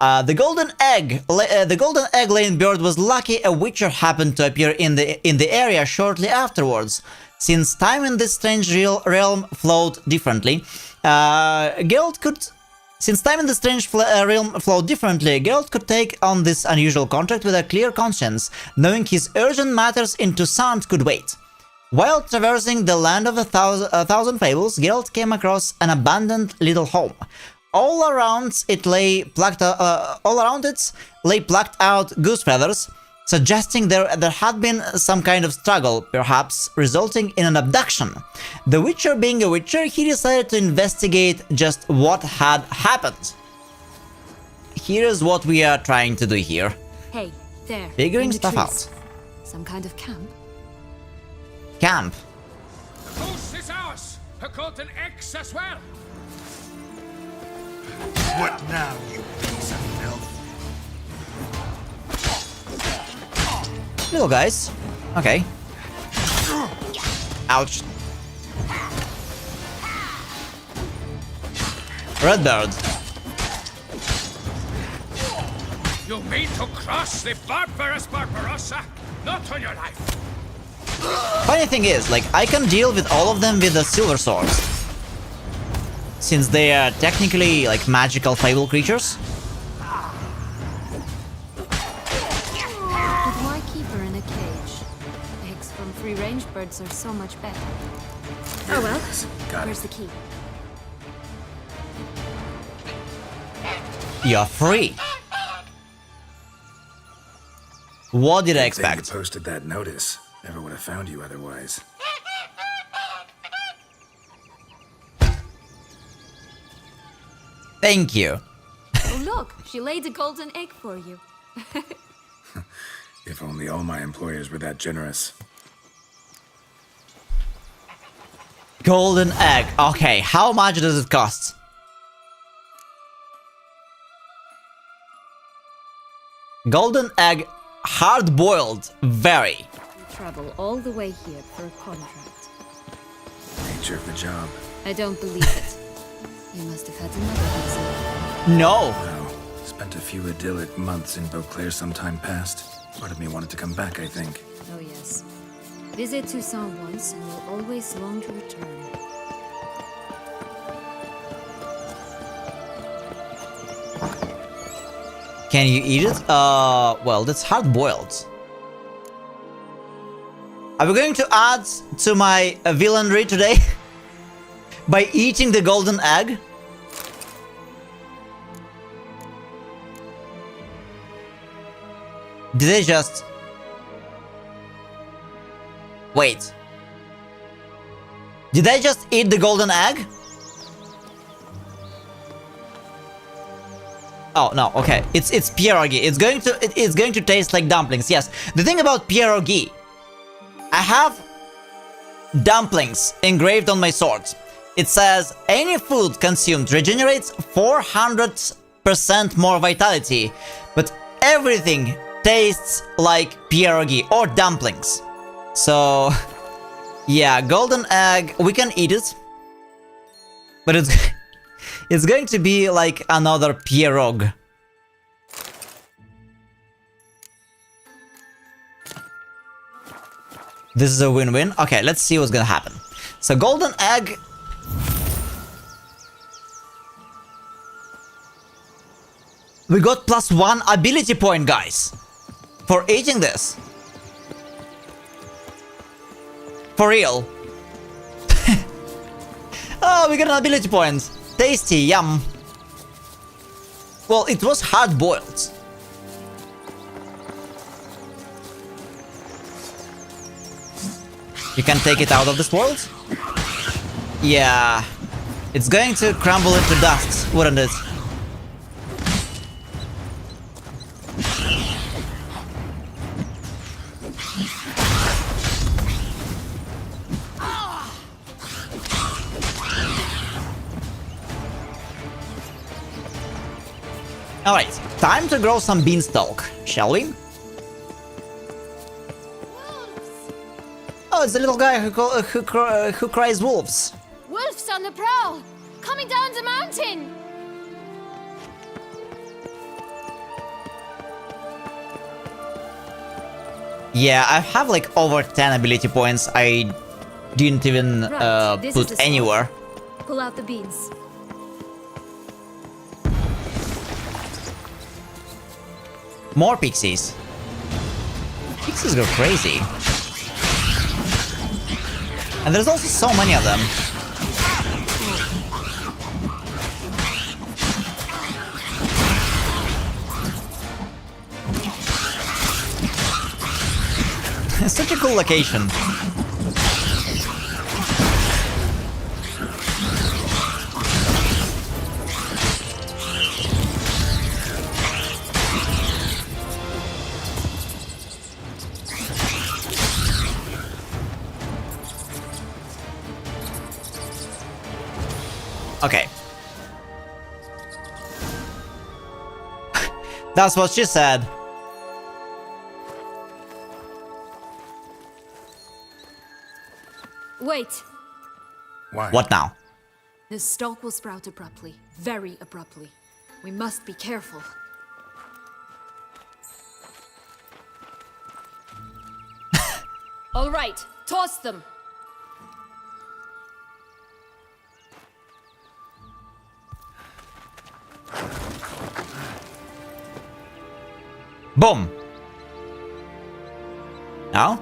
The golden egg-laying bird was lucky a witcher happened to appear in the area shortly afterwards. Since time in this strange realm flowed differently, Geralt could take on this unusual contract with a clear conscience, knowing his urgent matters in Toussaint could wait. While traversing the land of a thousand fables, Geralt came across an abandoned little home. All around it lay plucked out goose feathers, suggesting there had been some kind of struggle, perhaps resulting in an abduction. The Witcher being a Witcher, he decided to investigate just what had happened. Here's what we are trying to do here. Hey, there. Figuring stuff out. Some kind of camp? Camp. The coast is ours! a golden X as well. What now, you piece of filth? Little guys. Okay. Ouch. Redbird. You mean to cross the barbarous Barbarossa? Not on your life. Funny thing is, like, I can deal with all of them with the silver swords. Since they are technically, like, magical fable creatures. But why keep her in a cage? Eggs from free-range birds are so much better. Here Oh well. it is. Got Where's it. the key? You're free. What did I Good thing expect? you posted that notice. Never would have found you otherwise. Thank you. Oh look, she laid a golden egg for you. If only all my employers were that generous. Golden egg. Okay, how much does it cost? Golden egg, hard-boiled, very. You travel all the way here for a contract. Nature of the job. I don't believe it. You must have had another reason. No. Well, spent a few idyllic months in Beauclair some time past. Part of me wanted to come back, I think. Oh yes. Visit Toussaint once and will always long to return. Can you eat it? Well, that's hard-boiled. Are we going to add to my villainry today? By eating the golden egg? Did I just... Wait. Did I just eat the golden egg? Oh no, okay. It's pierogi. It's going to taste like dumplings. Yes. The thing about pierogi, I have dumplings engraved on my sword. It says any food consumed regenerates 400% more vitality, but everything tastes like pierogi or dumplings. So yeah, golden egg, we can eat it, but it's going to be like another pierog. This is a win-win. Okay, let's see what's gonna happen. So golden egg. We got +1 ability point, guys, for eating this. For real. Oh, we got an ability point. Tasty, yum. Well, it was hard-boiled. You can take it out of this world? Yeah. It's going to crumble into dust, wouldn't it? Alright, time to grow some beanstalk, shall we? Oh, it's the little guy who cries wolves. Wolves on the prowl! Coming down the mountain! Yeah, I have like over 10 ability points I didn't even Right, put anywhere. Pull out the beans. More pixies. Pixies go crazy. And there's also so many of them. It's such a cool location. That's what she said. Wait. Why? What now? The stalk will sprout abruptly. Very abruptly. We must be careful. All right, toss them. Boom. Now?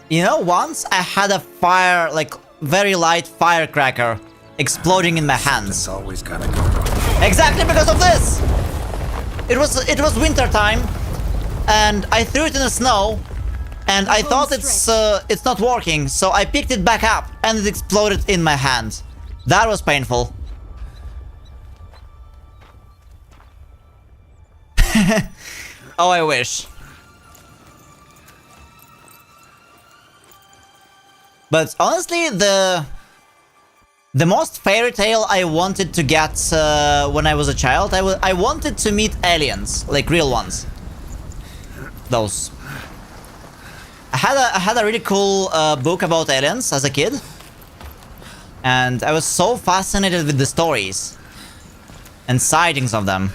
You know, once I had a fire, like, very light firecracker exploding in my hands. It's always gotta go wrong. Exactly because of this! It was winter time, and I threw it in the snow, and I thought it's not working, so I picked it back up, and it exploded in my hand. That was painful. Oh, I wish. But honestly, the most fairy tale I wanted to get when I was a child, I wanted to meet aliens, like real ones. Those. I had a really cool book about aliens as a kid, and I was so fascinated with the stories and sightings of them.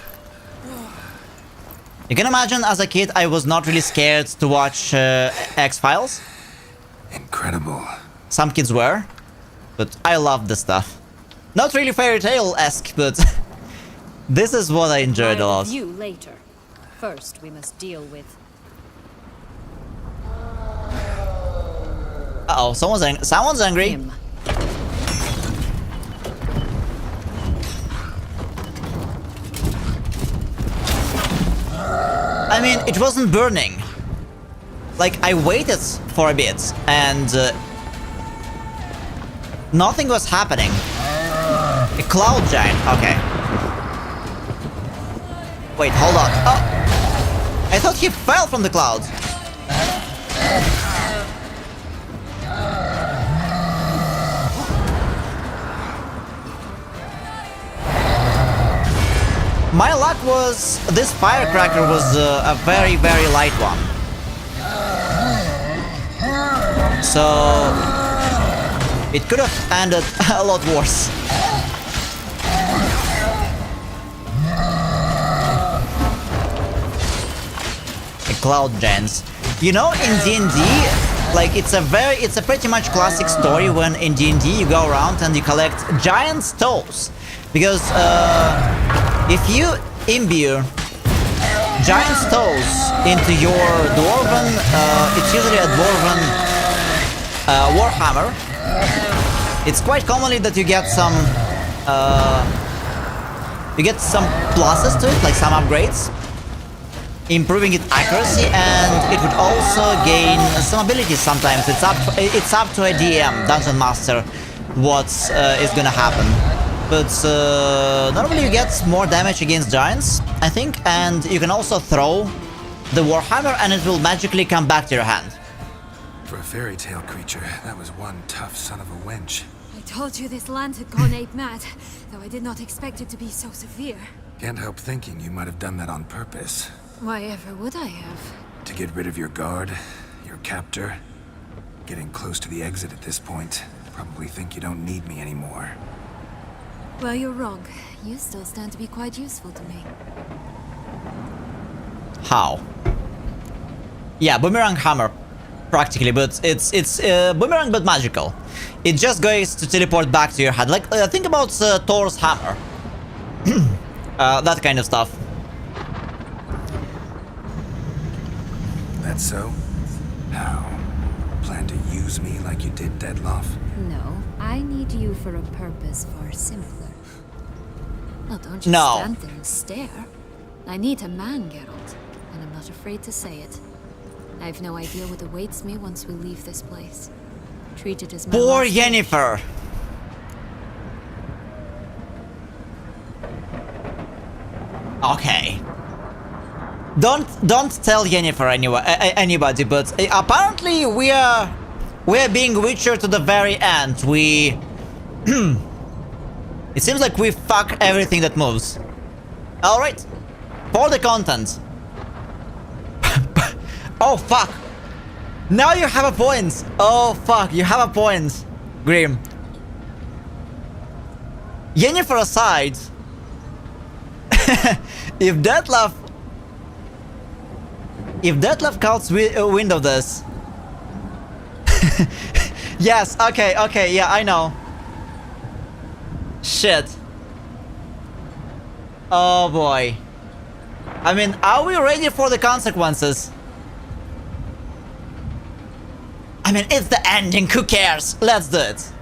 You can imagine, as a kid, I was not really scared to watch X-Files. Incredible. Some kids were, but I loved this stuff. Not really fairy tale-esque, but this is what I enjoyed a lot. I'll review later. First, we must deal with. Uh-oh, someone's angry. Him. I mean, it wasn't burning. Like, I waited for a bit, and nothing was happening. A cloud giant, okay. Wait, hold on. Oh! I thought he fell from the clouds. My luck was this firecracker was a very, very light one. So it could have ended a lot worse. The cloud giants. You know, in D&D, like it's a pretty much classic story when in D&D you go around and you collect giant toes, because if you imbue giant toes into your dwarven, it's usually a dwarven warhammer. It's quite commonly that you get some pluses to it, like some upgrades, improving its accuracy, and it would also gain some abilities sometimes. It's up to a DM, Dungeon Master, what is gonna happen. But normally you get more damage against giants, I think, and you can also throw the warhammer and it will magically come back to your hand. For a fairy tale creature, that was one tough son of a wench. I told you this land had gone ape mad, though I did not expect it to be so severe. Can't help thinking you might have done that on purpose. Why ever would I have? To get rid of your guard, your captor. Getting close to the exit at this point. Probably think you don't need me anymore. Well, you're wrong. You still stand to be quite useful to me. How? Yeah, boomerang hammer, practically, but it's boomerang but magical. It just goes to teleport back to your hand. Like think about Thor's hammer, that kind of stuff. That's so? How? Plan to use me like you did Deadloff? No, I need you for a purpose far simpler. Well, don't just No. stand there and stare. I need a man, Geralt, and I'm not afraid to say it. I have no idea what awaits me once we leave this place. Treat it as my Poor last Yennefer. Okay. Don't tell Yennefer anybody, but apparently we're being Witcher to the very end. We it seems like we fuck everything that moves. All right, for the content. Oh fuck! Now you have a point. Oh fuck, you have a point, Grim. Yennefer aside, if Detlef counts wind of this. Yes, okay, yeah, I know. Shit. Oh boy. I mean, are we ready for the consequences? I mean, it's the ending, who cares? Let's do it.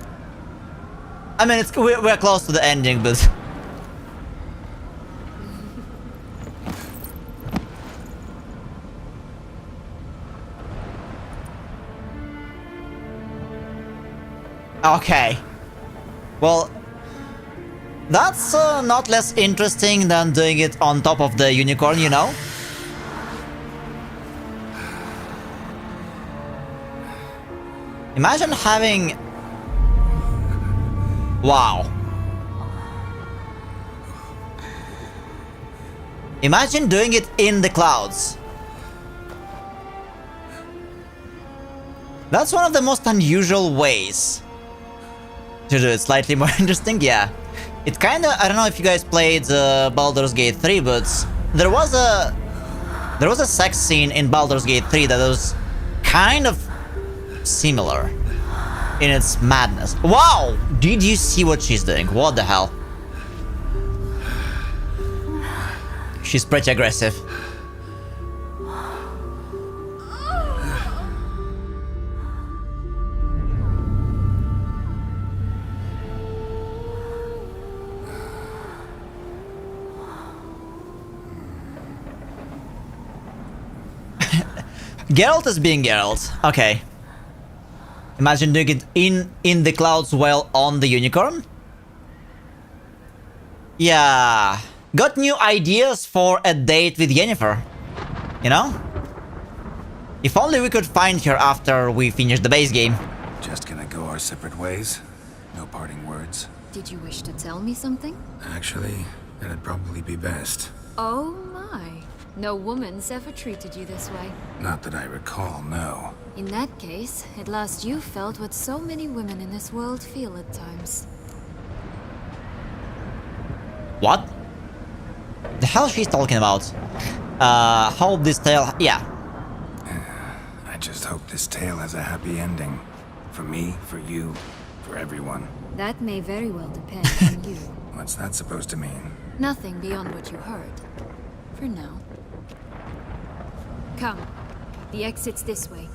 I mean, we're close to the ending, but... Okay. Well, that's not less interesting than doing it on top of the unicorn, you know? Imagine having... Wow. Imagine doing it in the clouds. That's one of the most unusual ways to do it. Slightly more interesting, yeah. It kinda... I don't know if you guys played Baldur's Gate 3, but there was a sex scene in Baldur's Gate 3 that was kind of similar in its madness. Wow! Did you see what she's doing? What the hell? She's pretty aggressive. Geralt is being Geralt. Okay. Imagine doing it in the clouds while on the unicorn. Yeah. Got new ideas for a date with Yennefer. You know? If only we could find her after we finish the base game. Just gonna go our separate ways? No parting words? Did you wish to tell me something? Actually, that'd probably be best. Oh my. No woman's ever treated you this way. Not that I recall, no. In that case, at last you felt what so many women in this world feel at times. What? The hell she's talking about? Hope this tale... Yeah. I just hope this tale has a happy ending. For me, for you, for everyone. That may very well depend on you. What's that supposed to mean? Nothing beyond what you heard. For now. Come. The exit's this way.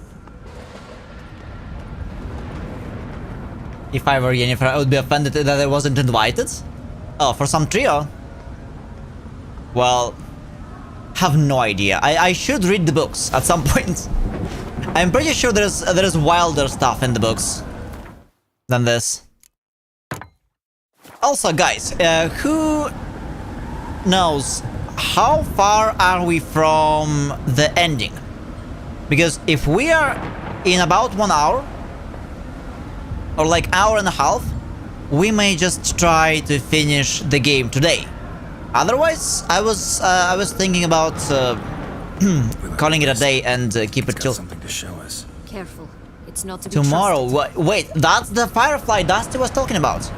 If I were Yennefer, I would be offended that I wasn't invited. Oh, for some trio? Well, have no idea. I should read the books at some point. I'm pretty sure there's wilder stuff in the books than this. Also, guys, who knows how far are we from the ending? Because if we are in about 1 hour, or like hour and a half, we may just try to finish the game today. Otherwise, I was thinking about calling it a day and keep it till something to show us. Careful, it's not to be tomorrow. trusted. Wait, that's the firefly Dusty was talking about.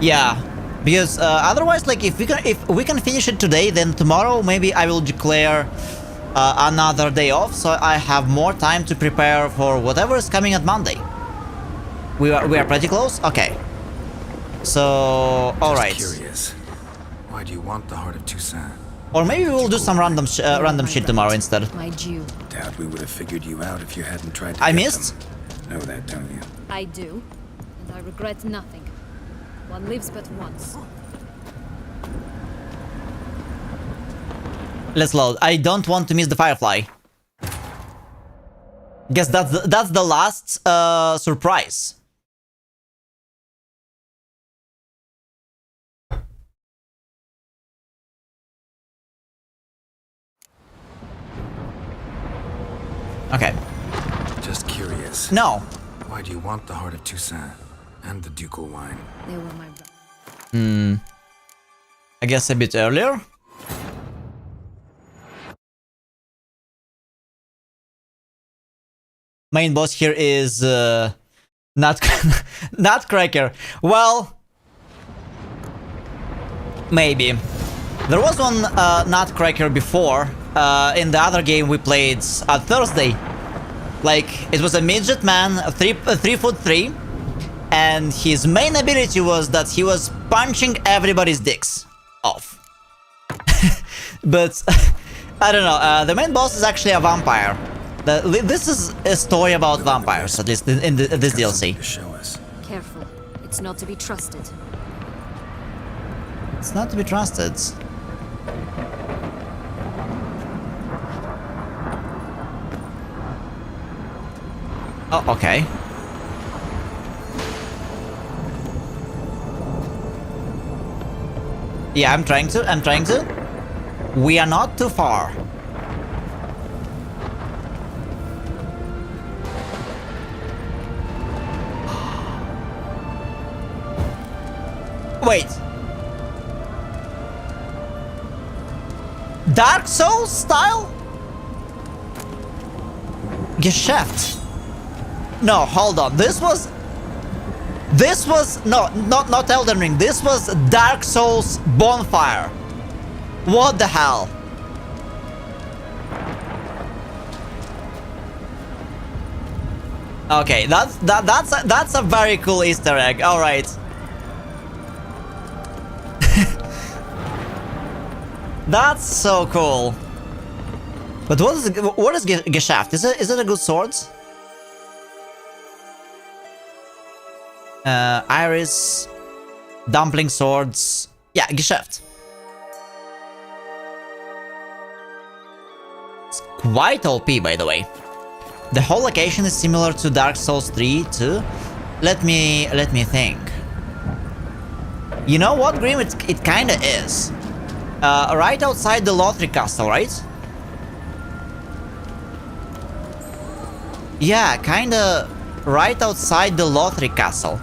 Yeah, because otherwise, like if we can finish it today, then tomorrow maybe I will declare another day off, so I have more time to prepare for whatever is coming at Monday. We are pretty close. Okay. So all right. Curious. Why do you want the heart of Toussaint? Or maybe we'll do some random shit tomorrow instead. My Jew. Doubt we would have figured you out if you hadn't tried to I get missed? them. Know that, don't you? I do, and I regret nothing. One lives but once. Let's load. I don't want to miss the firefly. Guess that's the last surprise. Okay. Just curious. No. Why do you want the heart of Toussaint and the ducal wine? They were my... I guess a bit earlier. Main boss here is Nutcracker. Well, maybe. There was one Nutcracker before in the other game we played Thursday. Like, it was a midget man, 3'3", and his main ability was that he was punching everybody's dicks off. But I don't know. The main boss is actually a vampire. This is a story about vampires, at least in this DLC. Careful. It's not to be trusted. It's not to be trusted. Oh, okay. Yeah, I'm trying to. We are not too far. Wait. Dark Souls style? Geschäft. No, hold on. This was no, not Elden Ring. This was Dark Souls Bonfire. What the hell? Okay, that's a very cool Easter egg. All right. That's so cool. But what is Geschäft? Is it a good sword? Iris, dumpling swords. Yeah, Geschäft. It's quite OP, by the way. The whole location is similar to Dark Souls 3 too. Let me think. You know what, Grim? It kinda is. Right outside the Lothric Castle, right? Yeah, kinda right outside the Lothric Castle.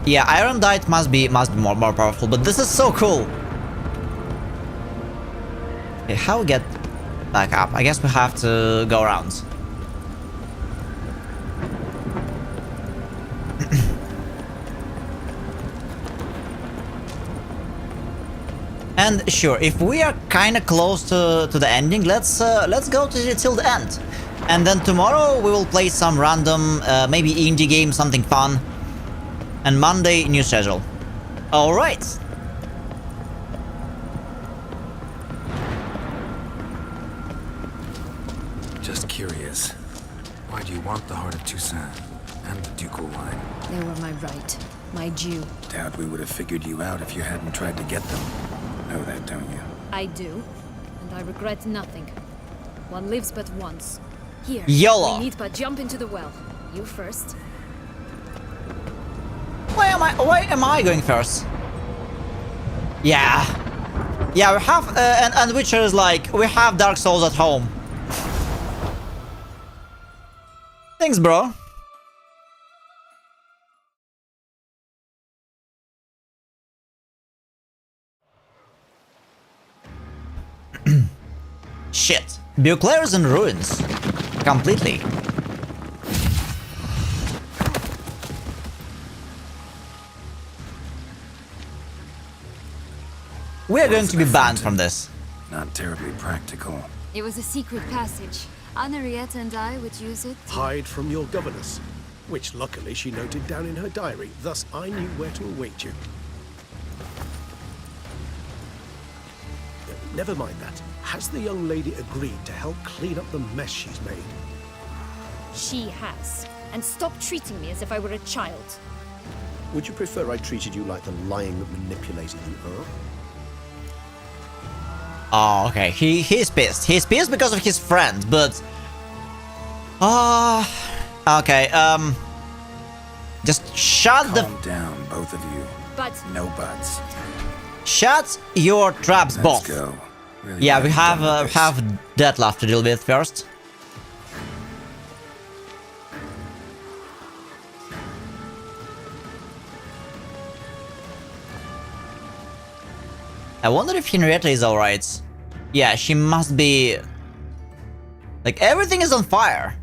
Yeah, Iron Dite must be more powerful, but this is so cool. Okay, how we get back up? I guess we have to go around. And sure, if we are kind of close to the ending, let's go till the end. And then tomorrow we will play some random, maybe indie game, something fun. And Monday, new schedule. Alright. Just curious. Why do you want the heart of Toussaint and the ducal wine? They were my right, my due. Doubt we would have figured you out if you hadn't tried to get them. Know that, don't you? I do, and I regret nothing. One lives but once. Here, YOLO. we need but jump into the well. You first. Why am I going first? Yeah, we have and Witcher is like, we have Dark Souls at home. Thanks, bro. Shit. Beauclair is in ruins. Completely. We are going to be banned from this. Not terribly practical. It was a secret passage. Henriette and I would use it to... Hide from your governess, which luckily she noted down in her diary, thus I knew where to await you. Never mind that. Has the young lady agreed to help clean up the mess she's made? She has. And stop treating me as if I were a child. Would you prefer I treated you like the lying, manipulated you are? Oh, okay. He's pissed. He's pissed because of his friend, but... okay, just shut Calm down, both of you. But... No buts. Shut your traps, both. Go. Really Yeah, we have Detlef to deal with first. I wonder if Henrietta is alright. Yeah, she must be... Like, everything is on fire.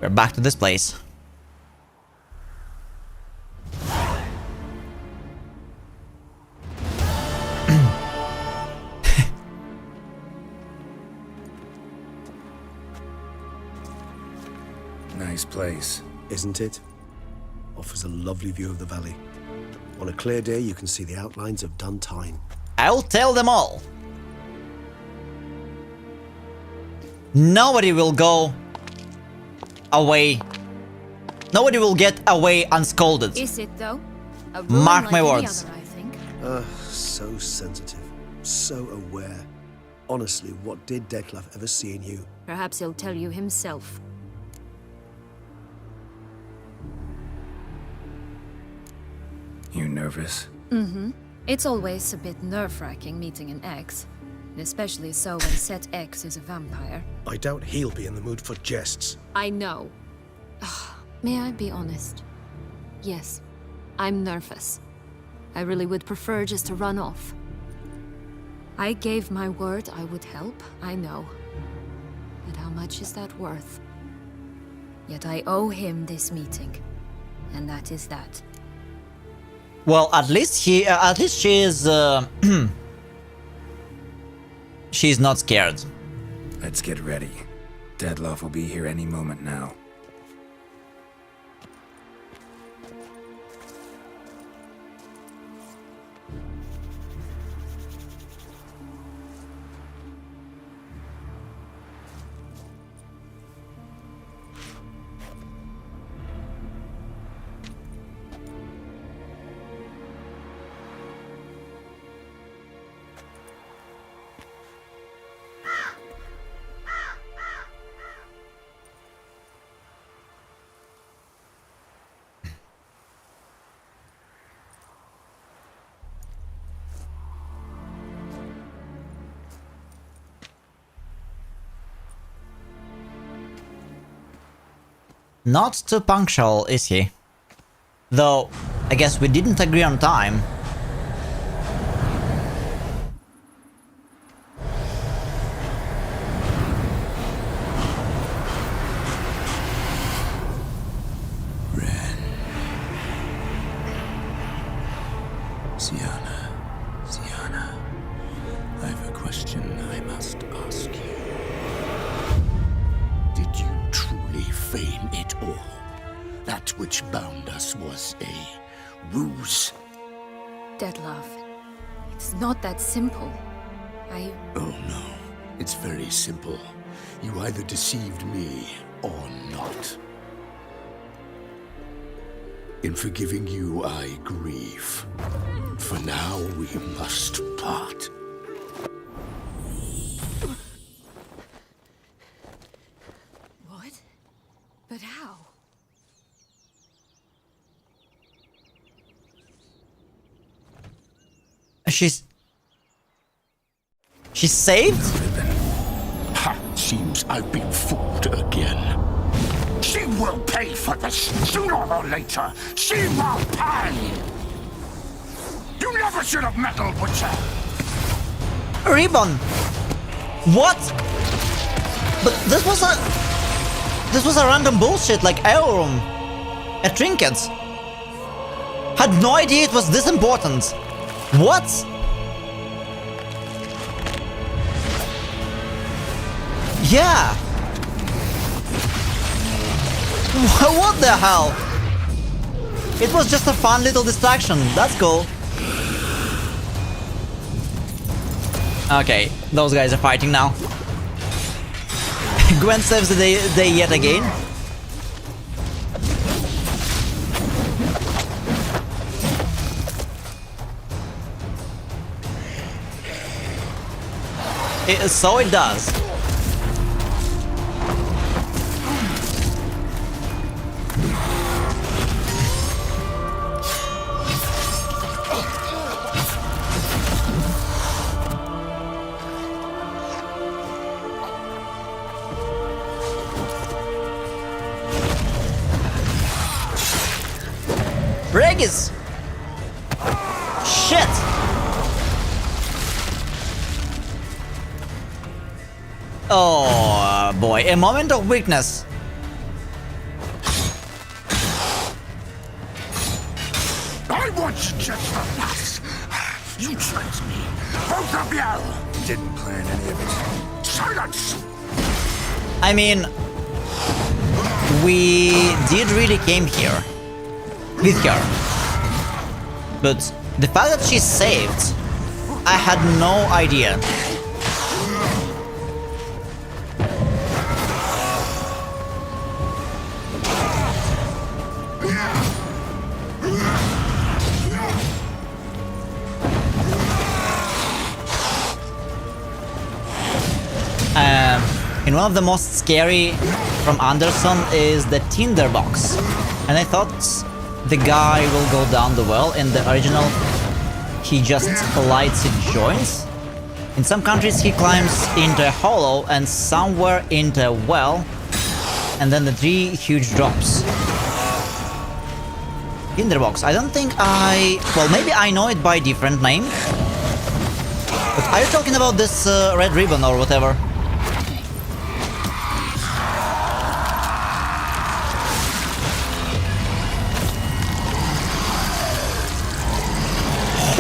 We're back to this place. Nice place. Isn't it? Offers a lovely view of the valley. On a clear day, you can see the outlines of Duntine. I'll tell them all. Nobody will go away. Nobody will get away unscolded. Is it though? A Mark like my any words. other, I think. So sensitive. So aware. Honestly, what did Detlef ever see in you? Perhaps he'll tell you himself. You nervous? Mm-hmm. It's always a bit nerve-wracking meeting an ex. Especially so when said ex is a vampire. I doubt he'll be in the mood for jests. I know. May I be honest? Yes, I'm nervous. I really would prefer just to run off. I gave my word I would help, I know. But how much is that worth? Yet I owe him this meeting. And that is that. Well, at least she is she's not scared. Let's get ready. Detlef will be here any moment now. Not too punctual, is he? Though, I guess we didn't agree on time. Sienna, I have a question I must ask you. Did you truly feign it all? That which bound us was a ruse? Detlef, it's not that simple. Oh no, it's very simple. You either deceived me or not. In forgiving you, I grieve. For now, we must part. What? But how? She's saved? Ha! Seems I've been fooled again. She will pay for this, sooner or later. She will pay! You never should have meddled with her! Ribbon! What? But this was a random bullshit, like heirloom. A trinket. Had no idea it was this important. What? Yeah. What the hell? It was just a fun little distraction. That's cool. Okay, those guys are fighting now. Gwen saves the day yet again. So it does. Regis! Shit! Oh boy, a moment of weakness. I want you just the last. You tricked me, both of you. Didn't plan any of it. Silence! I mean, we did really came here with her, but the fact that she's saved, I had no idea. And one of the most scary from Anderson is the tinderbox. And I thought the guy will go down the well. In the original, he just lights it joints. In some countries, he climbs into a hollow and somewhere into a well. And then the 3 huge drops. Tinderbox. I don't think I... Well, maybe I know it by different name. But are you talking about this red ribbon or whatever?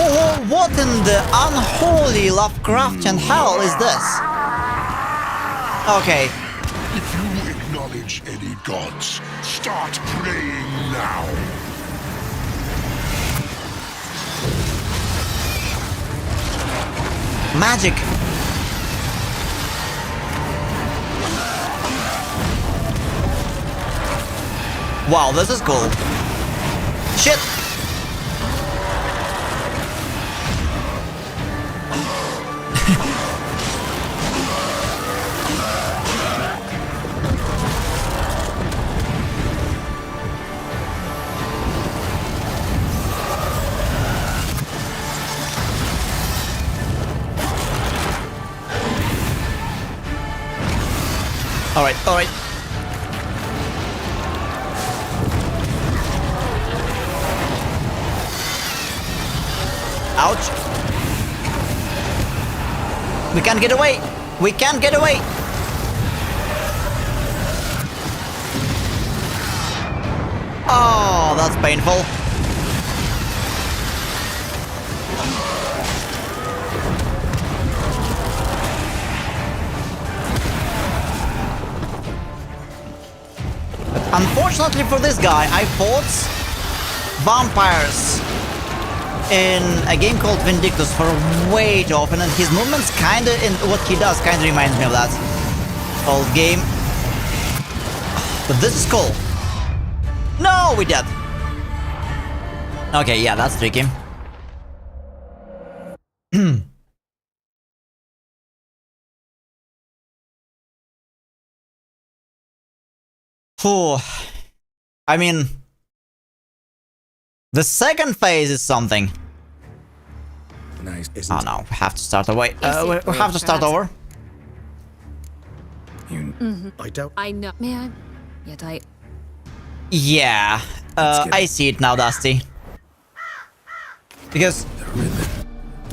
Oh, what in the unholy Lovecraftian hell is this? Okay. If you acknowledge any gods, start praying now. Magic. Wow, this is cool. Shit. Alright, alright. Ouch. We can't get away. We can't get away. Oh, that's painful. Unfortunately for this guy, I fought vampires in a game called Vindictus for way too often, and his movements kinda, and what he does kinda reminds me of that old game. But this is cool. No, we dead. Okay, yeah, that's tricky. Phew. I mean, the second phase is something. Nice. Oh no, we have to start away. We have to start over. I don't. I know. May I? Yet I. Yeah, I see it now, Dusty. Because,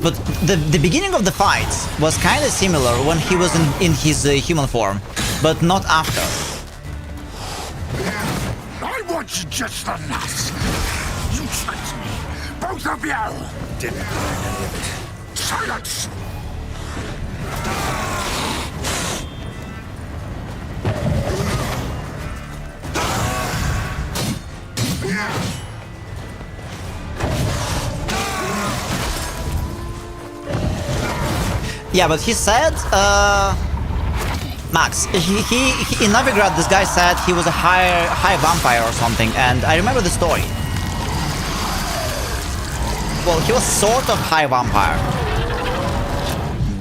but the beginning of the fight was kind of similar when he was in his human form, but not after. I want you just the last. You tricked me, both of you. Didn't plan any of it. Silence. Yeah, but he said, Max, he in Novigrad, this guy said he was a high vampire or something, and I remember the story. Well, he was sort of high vampire.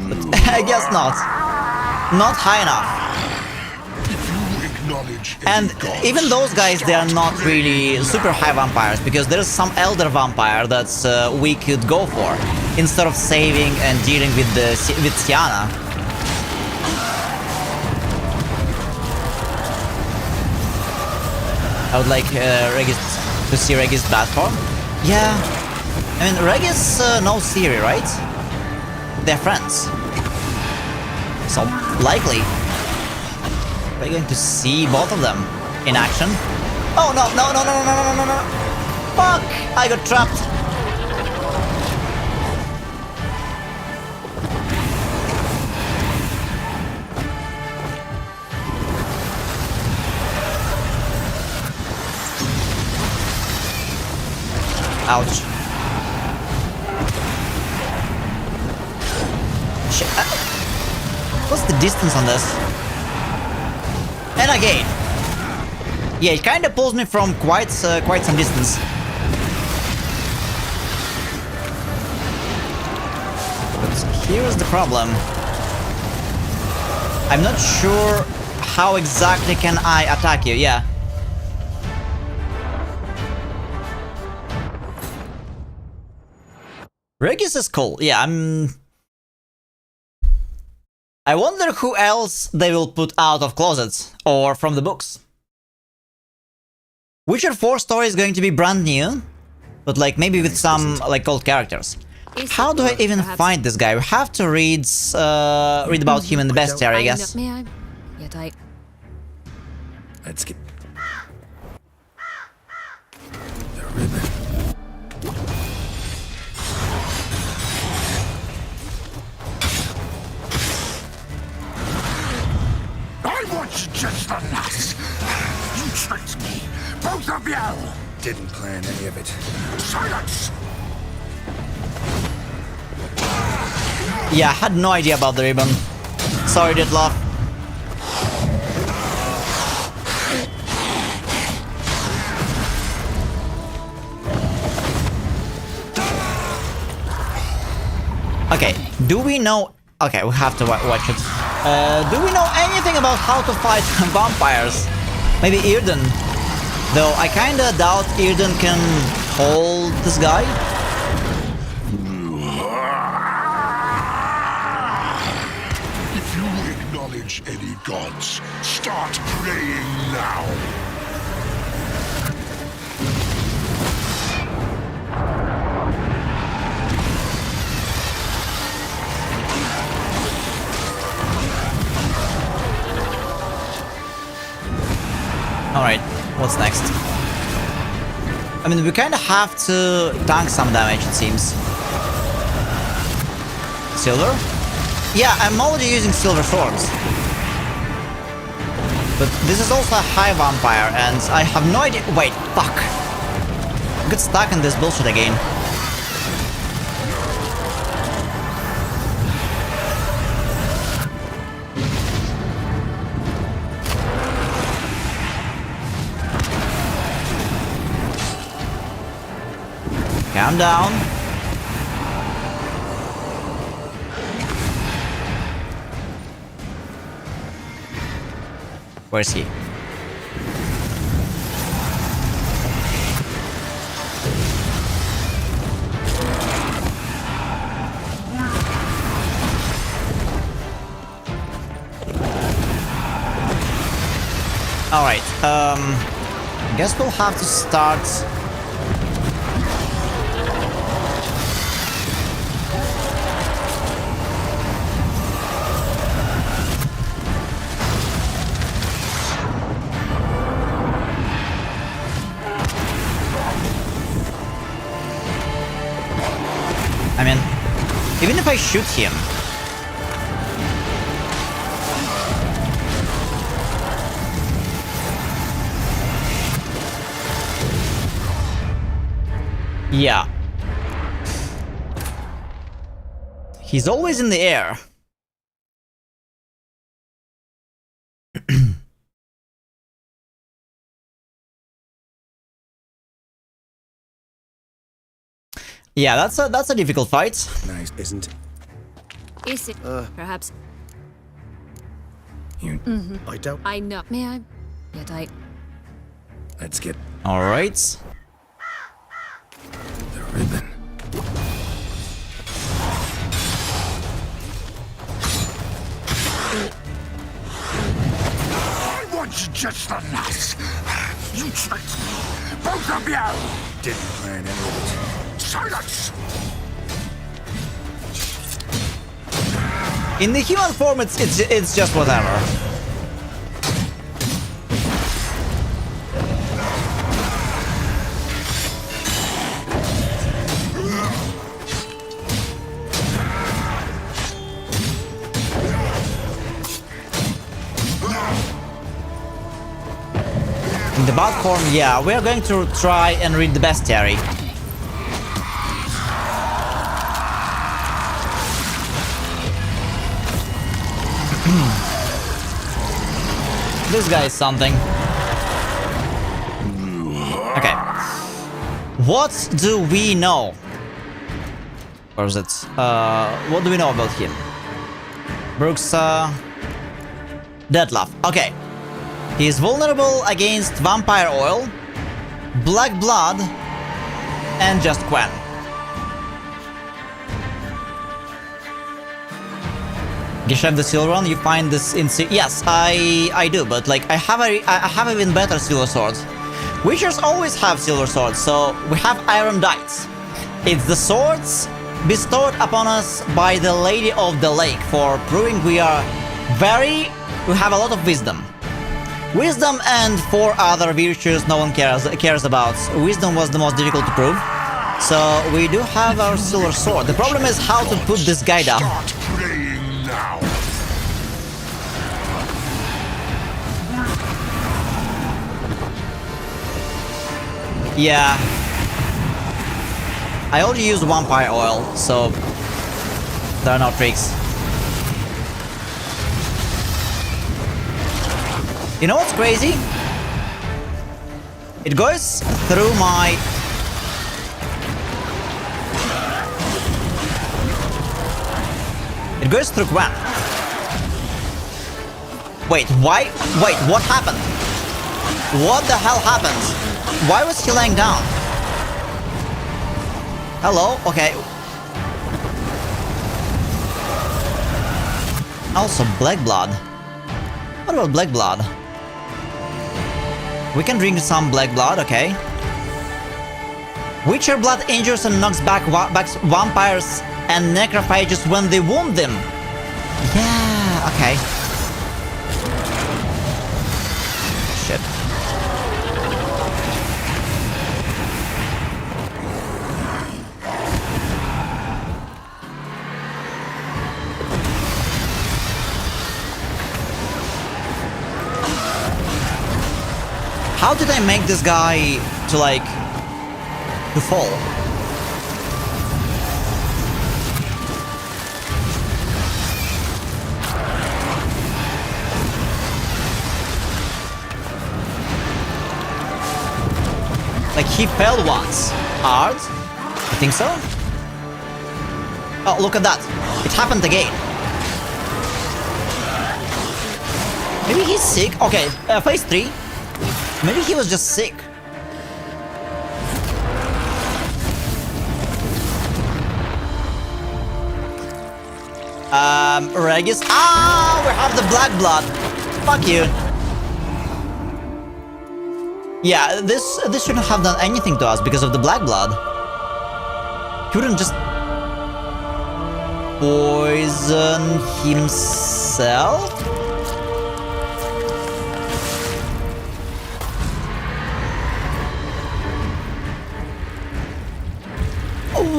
But I guess not. Not high enough. And even those guys, they are not really super high vampires, because there is some elder vampire that's we could go for, instead of saving and dealing with Sienna. I would like Regis to see Regis' platform. Yeah. I mean, Regis knows Siri, right? They're friends. So, likely, we're going to see both of them in action. Oh, no, no, no, no, no, no, no, no, no. Fuck! I got trapped. Ouch. Shit. What's the distance on this? And again. Yeah, it kind of pulls me from quite some distance. But here's the problem. I'm not sure how exactly can I attack you. Yeah. Regis is cool. Yeah, I wonder who else they will put out of closets or from the books. Witcher 4 story is going to be brand new, but like maybe with some like old characters. How do I even find this guy? We have to read about him in the bestiary, I guess. May I? Yet I... Let's get... The ribbon. I want you just the last. You tricked me, both of you. Didn't plan any of it. Silence. Yeah, I had no idea about the ribbon. Sorry, Ditloff. Okay, do we know... Okay, we have to watch it. Do we know anything about how to fight vampires? Maybe Irden. Though I kinda doubt Irden can hold this guy. If you acknowledge any gods, start praying now. Alright, what's next? I mean, we kinda have to tank some damage, it seems. Silver? Yeah, I'm already using silver swords. But this is also a high vampire, and I have no idea... Wait, fuck. I got stuck in this bullshit again. Calm down. Where's he? Alright, I guess we'll have to start... I mean, even if I shoot him... Yeah. He's always in the air. Yeah, that's a difficult fight. Nice, isn't? Is it? Perhaps. You... I don't... I know. May I? Yet I... Let's get... Alright. The ribbon. I want you just the last. You traitor! Both of you! Didn't plan any of it. Silence! In the human form, it's just whatever. In the bot form, yeah, we are going to try and read the bestiary. This guy is something. Okay. What do we know? Or is it? What do we know about him? Brooks, Deadlaugh. Okay. He is vulnerable against vampire oil, black blood, and just Quen. Geshev the Silver One, you find this in... Yes, I do, but like I have an even better silver sword. Witchers always have silver swords, so we have iron dice. It's the swords bestowed upon us by the Lady of the Lake for proving we have a lot of wisdom. Wisdom and 4 other virtues no one cares about. Wisdom was the most difficult to prove. So we do have our silver sword. The problem is how to put this guy down. Now. Yeah. I already used vampire oil, so there are no tricks. You know what's crazy? It goes through my... It goes through Quen. Wait, why? Wait, what happened? What the hell happened? Why was he laying down? Hello? Okay. Also, black blood. What about black blood? We can drink some black blood, okay. Witcher blood injures and knocks back vampires and necrophages when they wound them. Yeah, okay. Shit. How did I make this guy to like to fall? Like he fell once. Hard? I think so? Oh, look at that. It happened again. Maybe he's sick. Okay, phase 3. Maybe he was just sick. Regis. Ah, we have the black blood. Fuck you. Yeah, this shouldn't have done anything to us because of the black blood. He wouldn't just poison himself?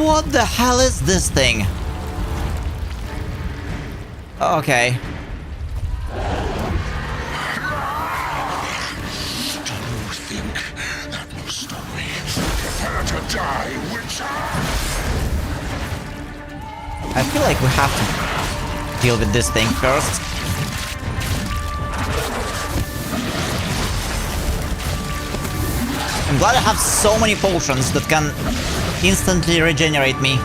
What the hell is this thing? Okay. Do you think that will stop me? Prepare to die, Witcher! I feel like we have to deal with this thing first. I'm glad I have so many potions that can instantly regenerate me.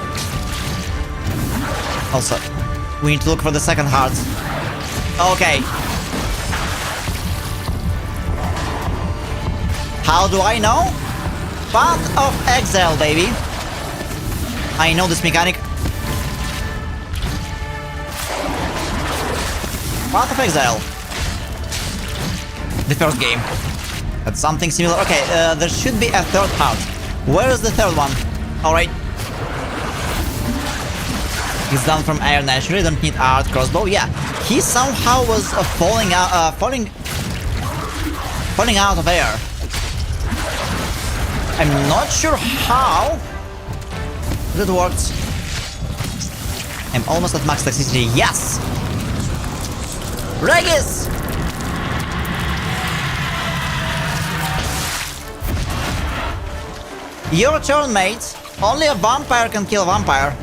Also, we need to look for the second heart. Okay. How do I know? Path of Exile, baby. I know this mechanic. Path of Exile. The first game. That's something similar. Okay, there should be a third part. Where is the third one? Alright. He's done from air naturally, don't need art crossbow. Yeah, he somehow was falling out of air. I'm not sure how that worked. I'm almost at max toxicity. Yes! Regis! Your turn, mate. Only a vampire can kill a vampire.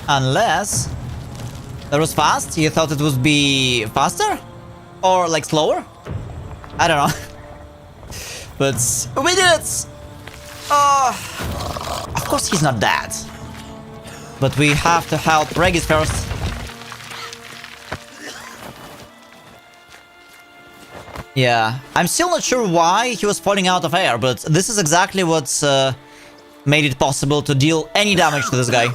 Unless that was fast. You thought it would be faster? Or like slower? I don't know. But we did it! Of course he's not dead. But we have to help Regis first. Yeah, I'm still not sure why he was falling out of air, but this is exactly what made it possible to deal any damage to this guy.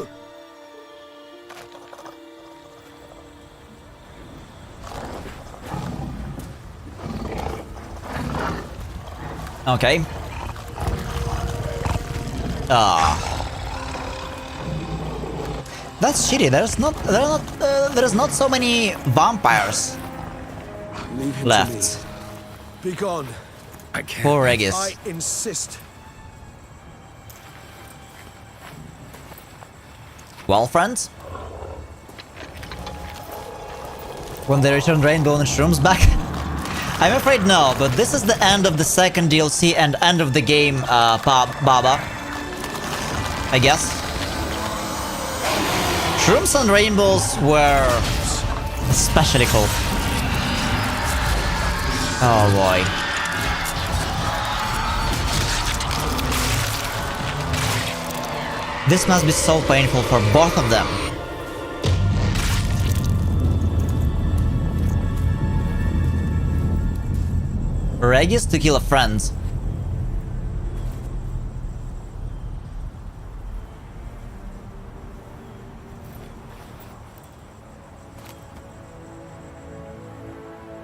Okay. That's shitty. There's not so many vampires left. Be gone. I can't. Poor Regis. I insist. Well, friends? When they return Rainbow and Shrooms back? I'm afraid no, but this is the end of the second DLC and end of the game, Baba. I guess. Shrooms and Rainbows were especially cool. Oh boy. This must be so painful for both of them. Regis to kill a friend.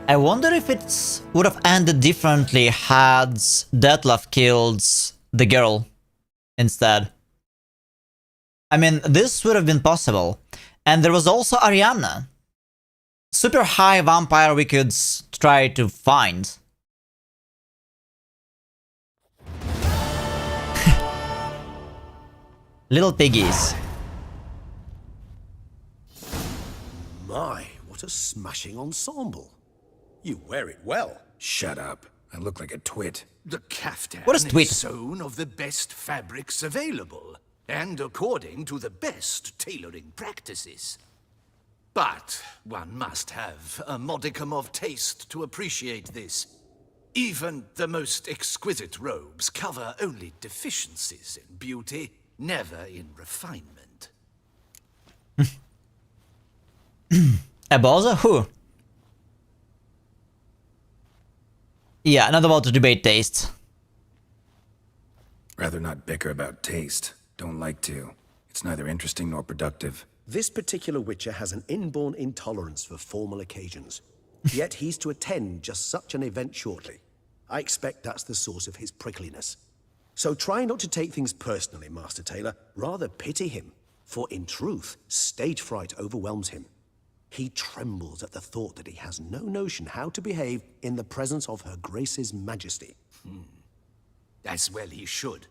I wonder if it would have ended differently had Detlef killed the girl instead. I mean, this would have been possible. And there was also Ariana. Super high vampire we could try to find. Little piggies. My, what a smashing ensemble. You wear it well. Shut up. I look like a twit. The caftan What is twit? sewn of the best fabrics available, and according to the best tailoring practices. But one must have a modicum of taste to appreciate this. Even the most exquisite robes cover only deficiencies in beauty, never in refinement. A bozo? Who? Yeah, not about to debate taste. Rather not bicker about taste. Don't like to. It's neither interesting nor productive. This particular Witcher has an inborn intolerance for formal occasions. Yet he's to attend just such an event shortly. I expect that's the source of his prickliness. So try not to take things personally, Master Taylor. Rather pity him. For in truth, stage fright overwhelms him. He trembles at the thought that he has no notion how to behave in the presence of Her Grace's Majesty. As well he should.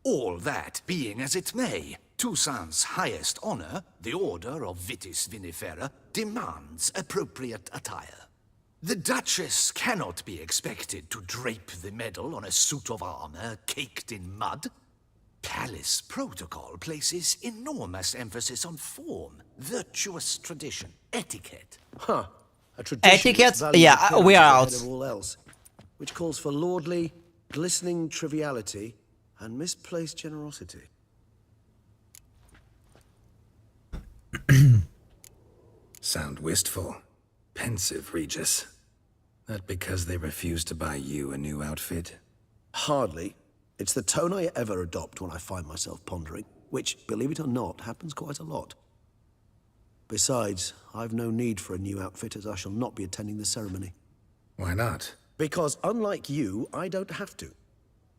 All that being as it may, Toussaint's highest honor, the Order of Vitis Vinifera, demands appropriate attire. The Duchess cannot be expected to drape the medal on a suit of armor caked in mud. Palace protocol places enormous emphasis on form, virtuous tradition, etiquette. Huh. A tradition Etiquette? valued Yeah, we are ahead out. of all else, which calls for lordly, glistening triviality and misplaced generosity. Sound wistful. Pensive, Regis. That because they refuse to buy you a new outfit? Hardly. It's the tone I ever adopt when I find myself pondering, which, believe it or not, happens quite a lot. Besides, I've no need for a new outfit as I shall not be attending the ceremony. Why not? Because unlike you, I don't have to.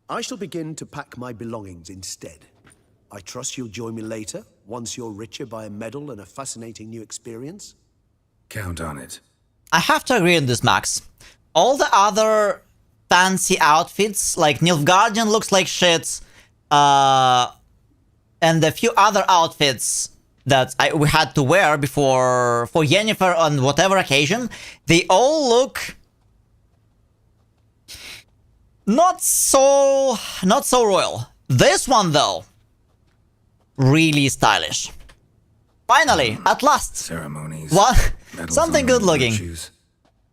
I shall begin to pack my belongings instead. I trust you'll join me later, once you're richer by a medal and a fascinating new experience? Count on it. I have to agree on this, Max. All the other fancy outfits, like Nilfgaardian looks like shit, and a few other outfits that we had to wear before for Yennefer on whatever occasion, they all look not so royal. This one though, really stylish. Finally, at last. Ceremonies. What? Something good looking.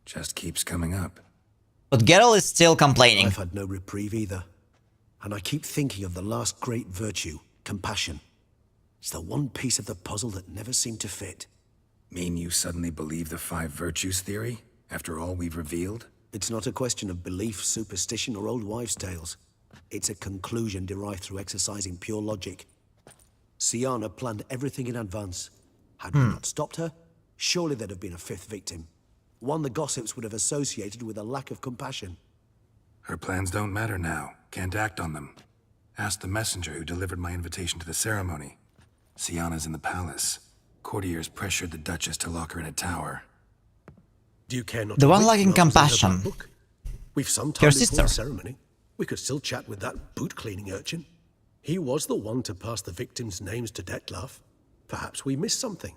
Just keeps coming up. But Geralt is still complaining. I've had no reprieve either. And I keep thinking of the last great virtue, compassion. It's the one piece of the puzzle that never seemed to fit. Mean you suddenly believe the 5 virtues theory, after all we've revealed? It's not a question of belief, superstition, or old wives' tales. It's a conclusion derived through exercising pure logic. Syanna planned everything in advance. Had we not stopped her, surely there'd have been a 5th victim. One the gossips would have associated with a lack of compassion. Her plans don't matter now. Can't act on them. Ask the messenger who delivered my invitation to the ceremony. Syanna's in the palace. Courtiers pressured the Duchess to lock her in a tower. Do you care not the to one wait lacking for answers in her compassion. black book? We've some Your time before sister. the ceremony. We could still chat with that boot-cleaning urchin. He was the one to pass the victims' names to Dettlaff. Perhaps we missed something.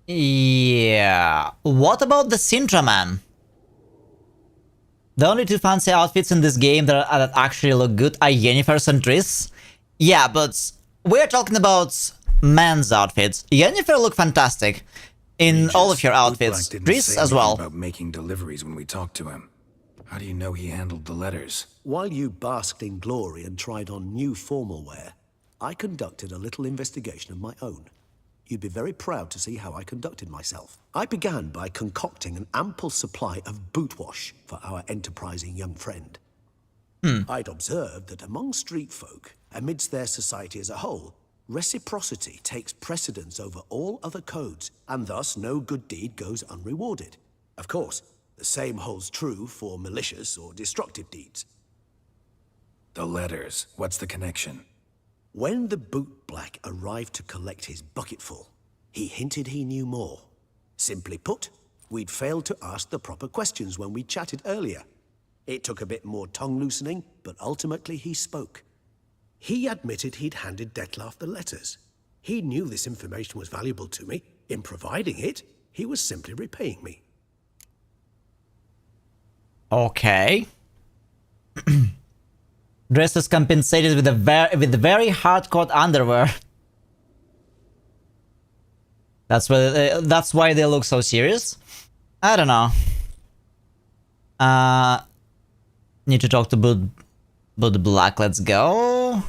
Yeah. What about the Sintra man? The only 2 fancy outfits in this game that actually look good are Yennefer's and Triss. Yeah, but we're talking about men's outfits. Yennefer look fantastic in all of your outfits. Triss as well. About making deliveries when we talked to him. How do you know he handled the letters? While you basked in glory and tried on new formal wear, I conducted a little investigation of my own. You'd be very proud to see how I conducted myself. I began by concocting an ample supply of boot wash for our enterprising young friend. I'd observed that among street folk, amidst their society as a whole, reciprocity takes precedence over all other codes, and thus no good deed goes unrewarded. Of course, the same holds true for malicious or destructive deeds. The letters. What's the connection? When the boot black arrived to collect his bucketful, he hinted he knew more. Simply put, we'd failed to ask the proper questions when we chatted earlier. It took a bit more tongue loosening, but ultimately he spoke. He admitted he'd handed Dettlaff the letters. He knew this information was valuable to me. In providing it, he was simply repaying me. Okay. Dress is compensated with very hardcore underwear. That's why they look so serious. I don't know. Need to talk to Bud Black. Let's go.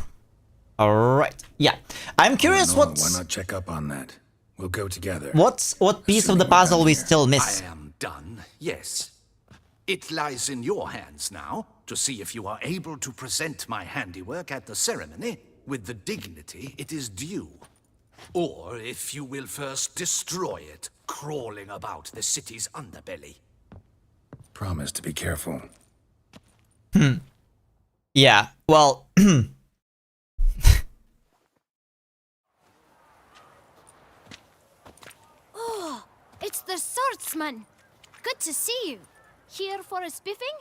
All right. Yeah. I'm curious Why not check up on that? We'll go together. What piece of the puzzle we still miss? I am done, yes. It lies in your hands now to see if you are able to present my handiwork at the ceremony with the dignity it is due. Or if you will first destroy it, crawling about the city's underbelly. Promise to be careful. Yeah, well... Oh, it's the swordsman. Good to see you. Here for a spiffing?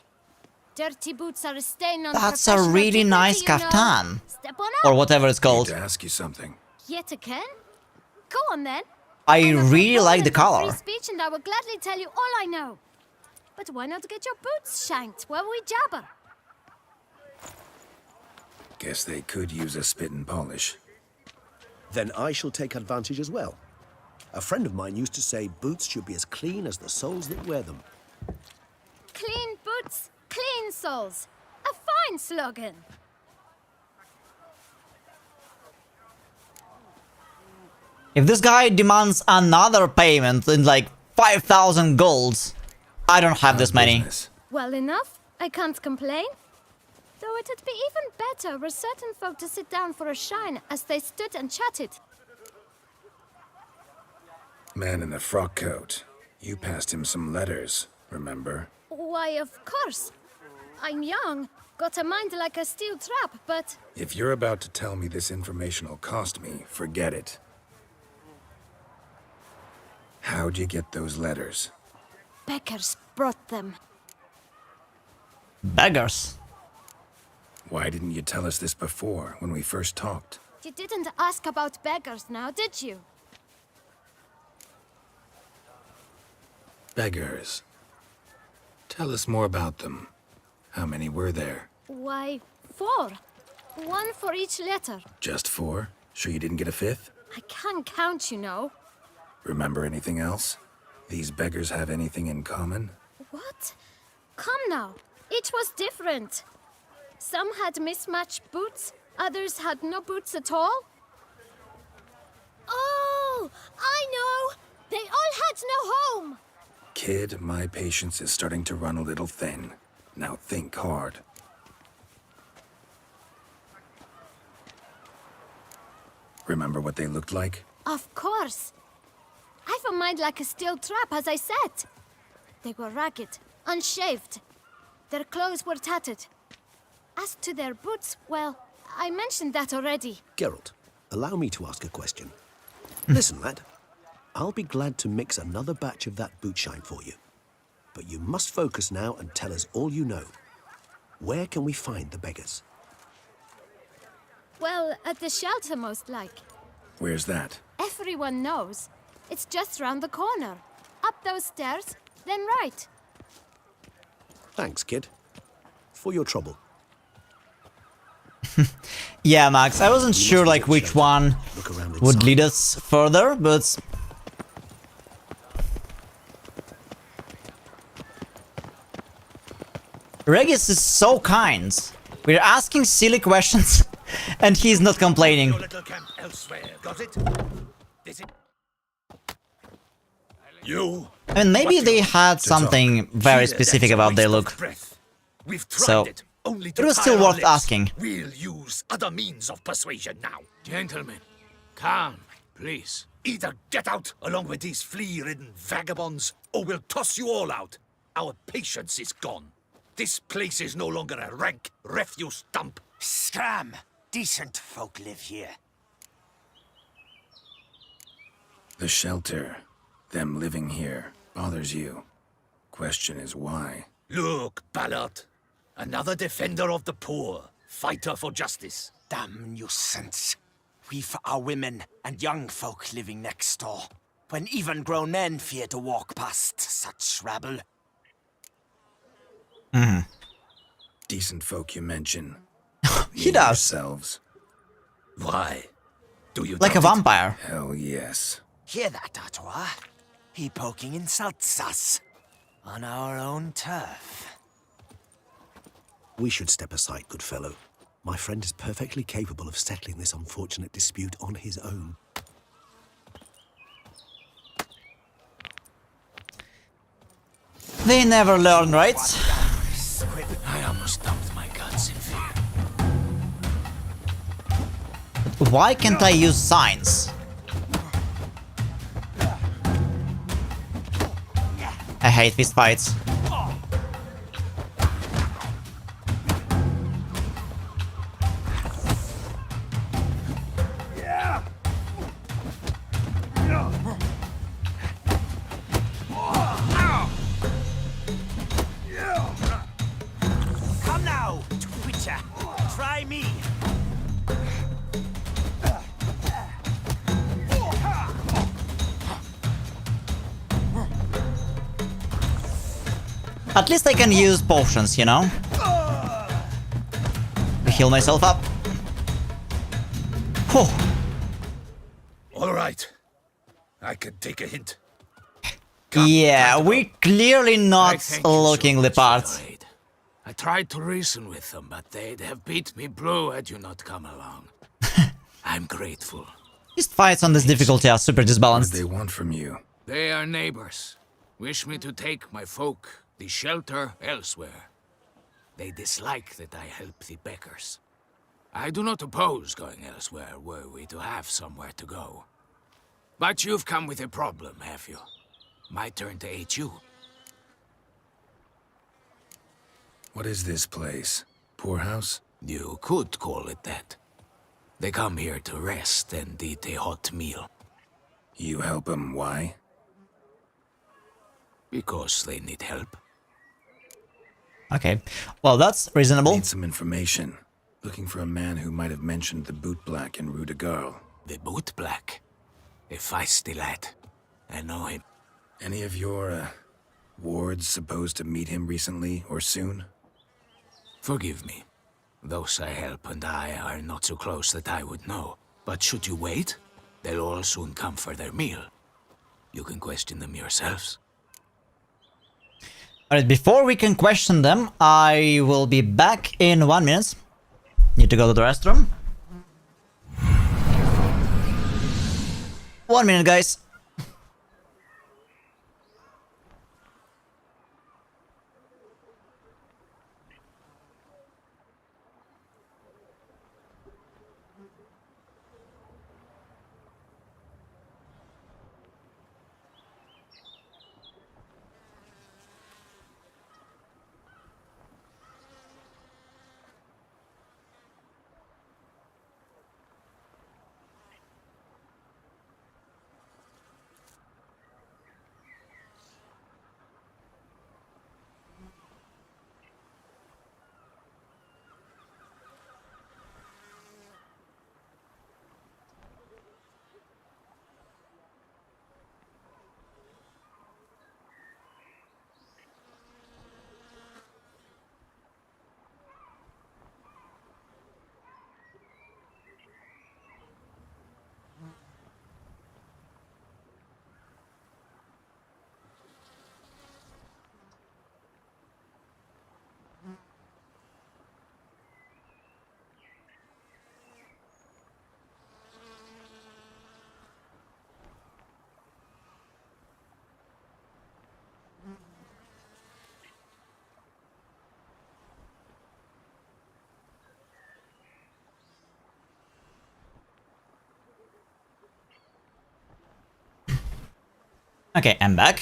Dirty boots are a stain on That's a really nice kaftan. Step on Or up. whatever it's called. I need to ask you something. Yet again? Go on then. I really like the color. Free speech and I will gladly tell you all I know. But why not get your boots shanked while we jabber? Guess they could use a spit and polish. Then I shall take advantage as well. A friend of mine used to say boots should be as clean as the soles that wear them. Clean boots, clean soles. A fine slogan. If this guy demands another payment in like 5,000 golds, I don't have this many. Well enough. I can't complain. Though it'd be even better were certain folk to sit down for a shine as they stood and chatted. Man in the frock coat. You passed him some letters, remember? Why, of course. I'm young, got a mind like a steel trap, but... If you're about to tell me this information will cost me, forget it. How'd you get those letters? Beggars brought them. Beggars? Why didn't you tell us this before, when we first talked? You didn't ask about beggars now, did you? Beggars. Tell us more about them. How many were there? Why, 4. 1 for each letter. Just 4? Sure you didn't get a 5th? I can't count, you know. Remember anything else? These beggars have anything in common? What? Come now. Each was different. Some had mismatched boots, others had no boots at all. Oh, I know! They all had no home! Kid, my patience is starting to run a little thin. Now think hard. Remember what they looked like? Of course. I've a mind like a steel trap, as I said. They were ragged, unshaved. Their clothes were tattered. As to their boots, well, I mentioned that already. Geralt, allow me to ask a question. Listen, lad. I'll be glad to mix another batch of that boot shine for you. But you must focus now and tell us all you know. Where can we find the beggars? Well, at the shelter, most like. Where's that? Everyone knows. It's just round the corner. Up those stairs, then right. Thanks, kid. For your trouble. Yeah, Max, I wasn't sure like which one would lead us further, but... Regis is so kind. We're asking silly questions, and he's not complaining. You. And maybe they had something very specific about their look. So, it was still worth asking. We'll use other means of persuasion now. Gentlemen, calm, please. Either get out along with these flea-ridden vagabonds, or we'll toss you all out. Our patience is gone. This place is no longer a rank refuse dump. Scram! Decent folk live here. The shelter, them living here, bothers you. Question is why? Look, Ballard. Another defender of the poor. Fighter for justice. Damn nuisance. We've our women and young folk living next door, when even grown men fear to walk past such rabble. Decent folk you mention. He does. Yourselves. Why? Do you like a vampire? Hell yes. Hear that, Artois? He poking insults us. On our own turf. We should step aside, good fellow. My friend is perfectly capable of settling this unfortunate dispute on his own. They never learn, right? I almost dumped my guts in fear. Why can't I use signs? I hate fist fights. Come now, Twitcher. Try me. At least I can use potions, you know? To heal myself up. Whew. All right. I can take a hint. Yeah, we're clearly not looking the part. I tried to reason with them, but they'd have beat me blue had you not come along. I'm grateful. These fights on this difficulty are super disbalanced. What do they want from you? They are neighbors. Wish me to take my folk, the shelter, elsewhere. They dislike that I help the beggars. I do not oppose going elsewhere were we to have somewhere to go. But you've come with a problem, have you? My turn to aid you. What is this place? Poorhouse? You could call it that. They come here to rest and eat a hot meal. You help them, why? Because they need help. Okay, well that's reasonable. Need some information. Looking for a man who might have mentioned the Boot Black in Rue de Garl. The Boot Black? A feisty lad. I know him. Any of your, wards supposed to meet him recently or soon? Forgive me. Those I help and I are not so close that I would know. But should you wait, they'll all soon come for their meal. You can question them yourselves. Alright, before we can question them, I will be back in 1 minute. Need to go to the restroom. 1 minute, guys. Okay, I'm back.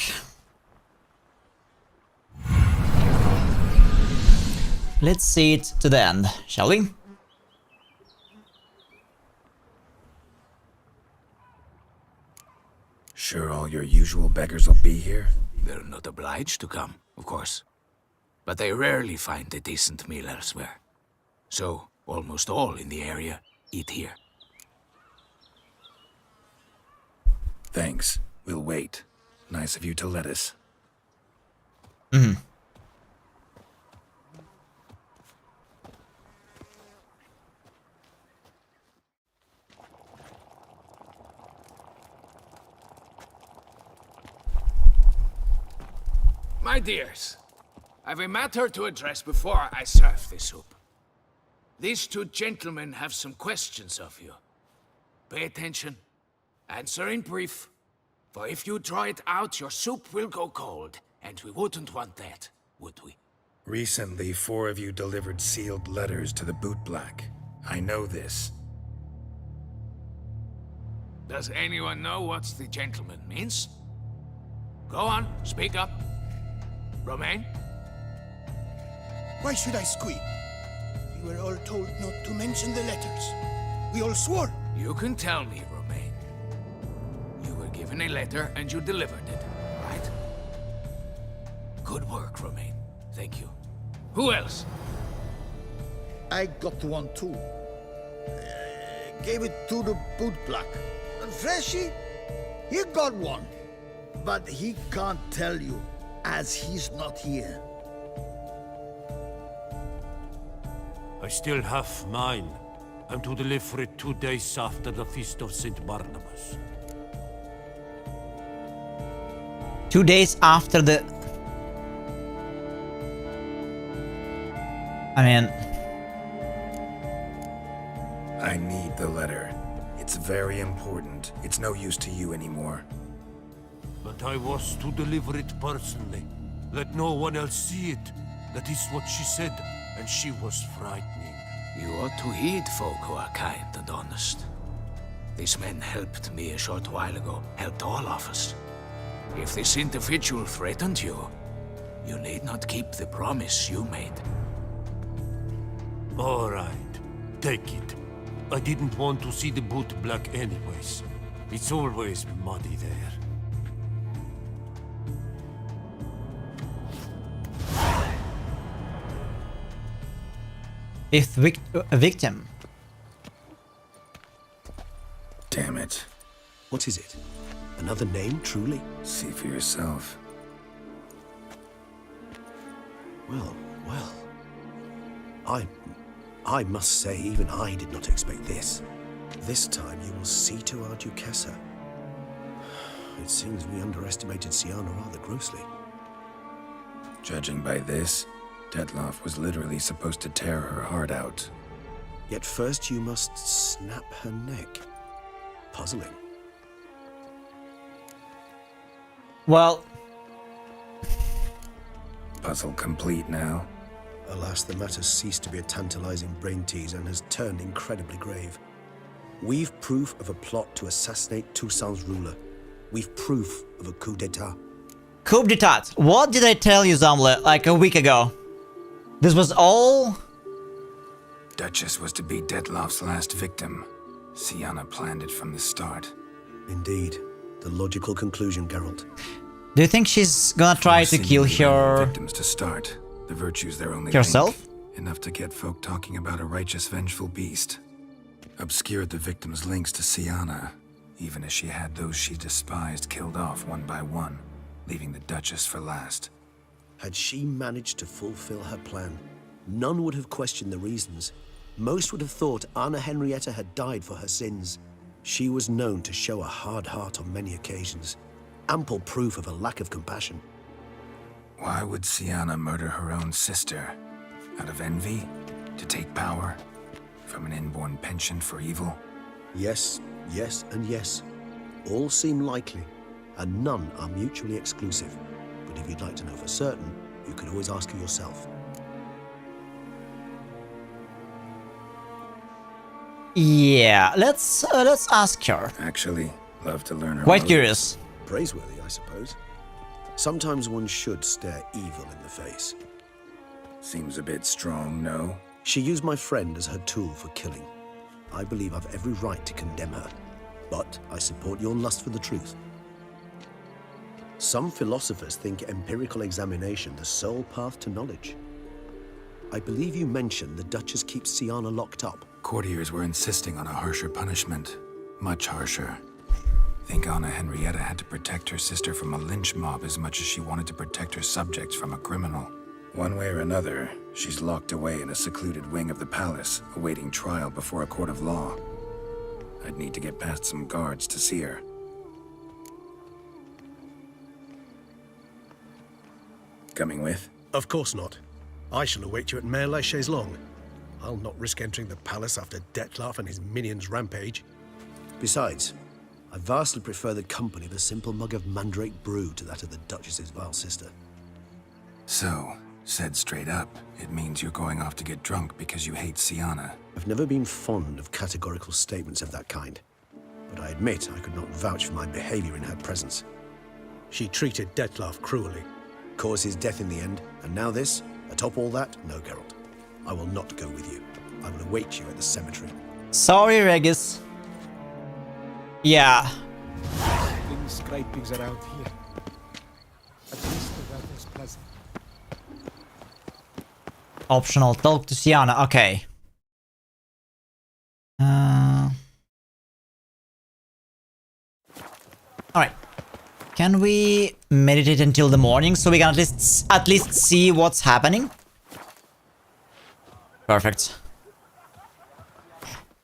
Let's see it to the end, shall we? Sure all your usual beggars will be here? They're not obliged to come, of course. But they rarely find a decent meal elsewhere. So, almost all in the area eat here. Thanks. We'll wait. Nice of you to let us. My dears, I've a matter to address before I serve the soup. These two gentlemen have some questions of you. Pay attention. Answer in brief. For if you draw it out, your soup will go cold, and we wouldn't want that, would we? Recently, 4 of you delivered sealed letters to the Boot Black. I know this. Does anyone know what the gentleman means? Go on, speak up. Romain? Why should I squeal? We were all told not to mention the letters. We all swore. You can tell me, Romain. You were given a letter and you delivered it, right? Good work, Romain. Thank you. Who else? I got one too. Gave it to the Boot Black. Freshy, he got one. But he can't tell you, as he's not here. I still have mine. I'm to deliver it 2 days after the Feast of St. Barnabas. 2 days after the... I need the letter. It's very important. It's no use to you anymore. But I was to deliver it personally. Let no one else see it. That is what she said. and she was frightening. You ought to heed folk who are kind and honest. These men helped me a short while ago, helped all of us. If this individual threatened you, you need not keep the promise you made. All right, take it. I didn't want to see the boot black anyways. It's always muddy there. Fifth victim. Damn it. What is it? Another name, truly? See for yourself. Well. I must say, even I did not expect this. This time you will see to our Duchessa. It seems we underestimated Siana rather grossly. Judging by this, Detloff was literally supposed to tear her heart out. Yet first you must snap her neck. Puzzling. Well... Puzzle complete now. Alas, the matter ceased to be a tantalizing brain tease and has turned incredibly grave. We've proof of a plot to assassinate Toussaint's ruler. We've proof of a coup d'etat. Coup d'etat. What did I tell you, Zomle, like a week ago? This was all... Duchess was to be Detloff's last victim. Siana planned it from the start. Indeed. The logical conclusion, Geralt. Do you think she's gonna try to kill her... victims to start. The virtue's their only herself? link, enough to get folk talking about a righteous, vengeful beast. Obscured the victim's links to Siana, even as she had those she despised killed off one by one, leaving the Duchess for last. Had she managed to fulfill her plan, none would have questioned the reasons. Most would have thought Anna Henrietta had died for her sins. She was known to show a hard heart on many occasions. Ample proof of a lack of compassion. Why would Siana murder her own sister? Out of envy? To take power? From an inborn penchant for evil? Yes, and yes. All seem likely, and none are mutually exclusive. But if you'd like to know for certain, you can always ask her yourself. Yeah, let's ask her. Actually, love to learn her. Quite motives. curious. Praiseworthy, I suppose. Sometimes one should stare evil in the face. Seems a bit strong, no? She used my friend as her tool for killing. I believe I've every right to condemn her, but I support your lust for the truth. Some philosophers think empirical examination the sole path to knowledge. I believe you mentioned the Duchess keeps Siana locked up. Courtiers were insisting on a harsher punishment. Much harsher. Think Anna Henrietta had to protect her sister from a lynch mob as much as she wanted to protect her subjects from a criminal. One way or another, she's locked away in a secluded wing of the palace, awaiting trial before a court of law. I'd need to get past some guards to see her. Coming with? Of course not. I shall await you at Mare la Chaise-Longue. I'll not risk entering the palace after Detloff and his minions rampage. Besides, I vastly prefer the company of a simple mug of mandrake brew to that of the Duchess's vile sister. So, said straight up, it means you're going off to get drunk because you hate Siana. I've never been fond of categorical statements of that kind, but I admit I could not vouch for my behavior in her presence. She treated Detloff cruelly, caused his death in the end, and now this? Atop all that, no, Geralt. I will not go with you. I will await you at the cemetery. Sorry, Regis. Yeah. Any scrapings around here. At least the weather's pleasant. Optional, talk to Siana. Okay. Alright. Can we meditate until the morning so we can at least see what's happening? Perfect.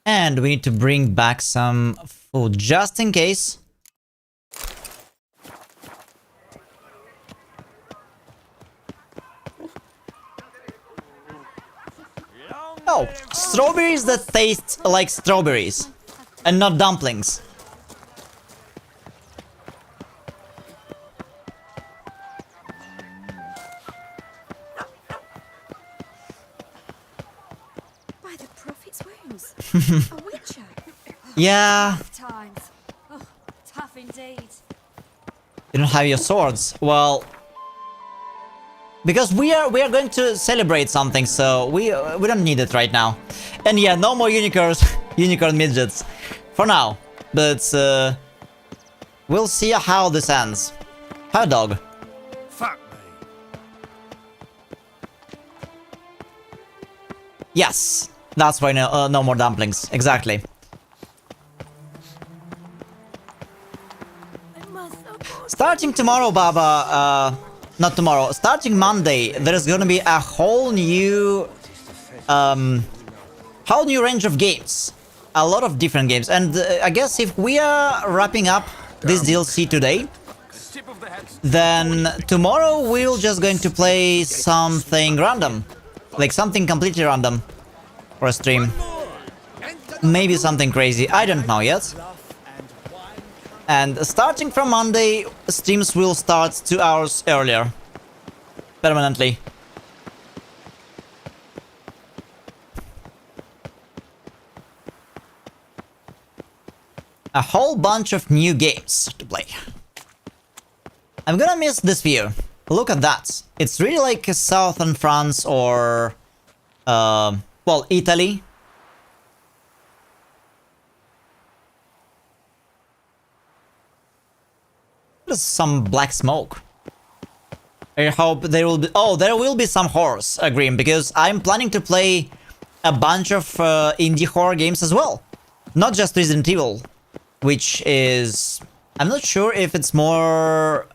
And we need to bring back some food just in case. Oh, strawberries that taste like strawberries and not dumplings. by the prophet's wounds. A witcher. Yeah. Times. Oh, tough indeed. You don't have your swords. Well, because we are going to celebrate something, so we don't need it right now. And yeah, no more unicorns, unicorn midgets for now. But we'll see how this ends. Hi, dog. Fuck me. Yes, that's why no more dumplings. Exactly. Starting tomorrow, Baba. Not tomorrow. Starting Monday, there's gonna be a whole new range of games. A lot of different games, and I guess if we are wrapping up this DLC today, then tomorrow we're just going to play something random. Like something completely random for a stream. Maybe something crazy, I don't know yet. And starting from Monday, streams will start 2 hours earlier. Permanently. A whole bunch of new games to play. I'm gonna miss this view. Look at that. It's really like southern France or... well, Italy. There's some black smoke. I hope there will be... oh, there will be some horrors, Grim, because I'm planning to play a bunch of indie horror games as well. Not just Resident Evil, which is... I'm not sure if it's more...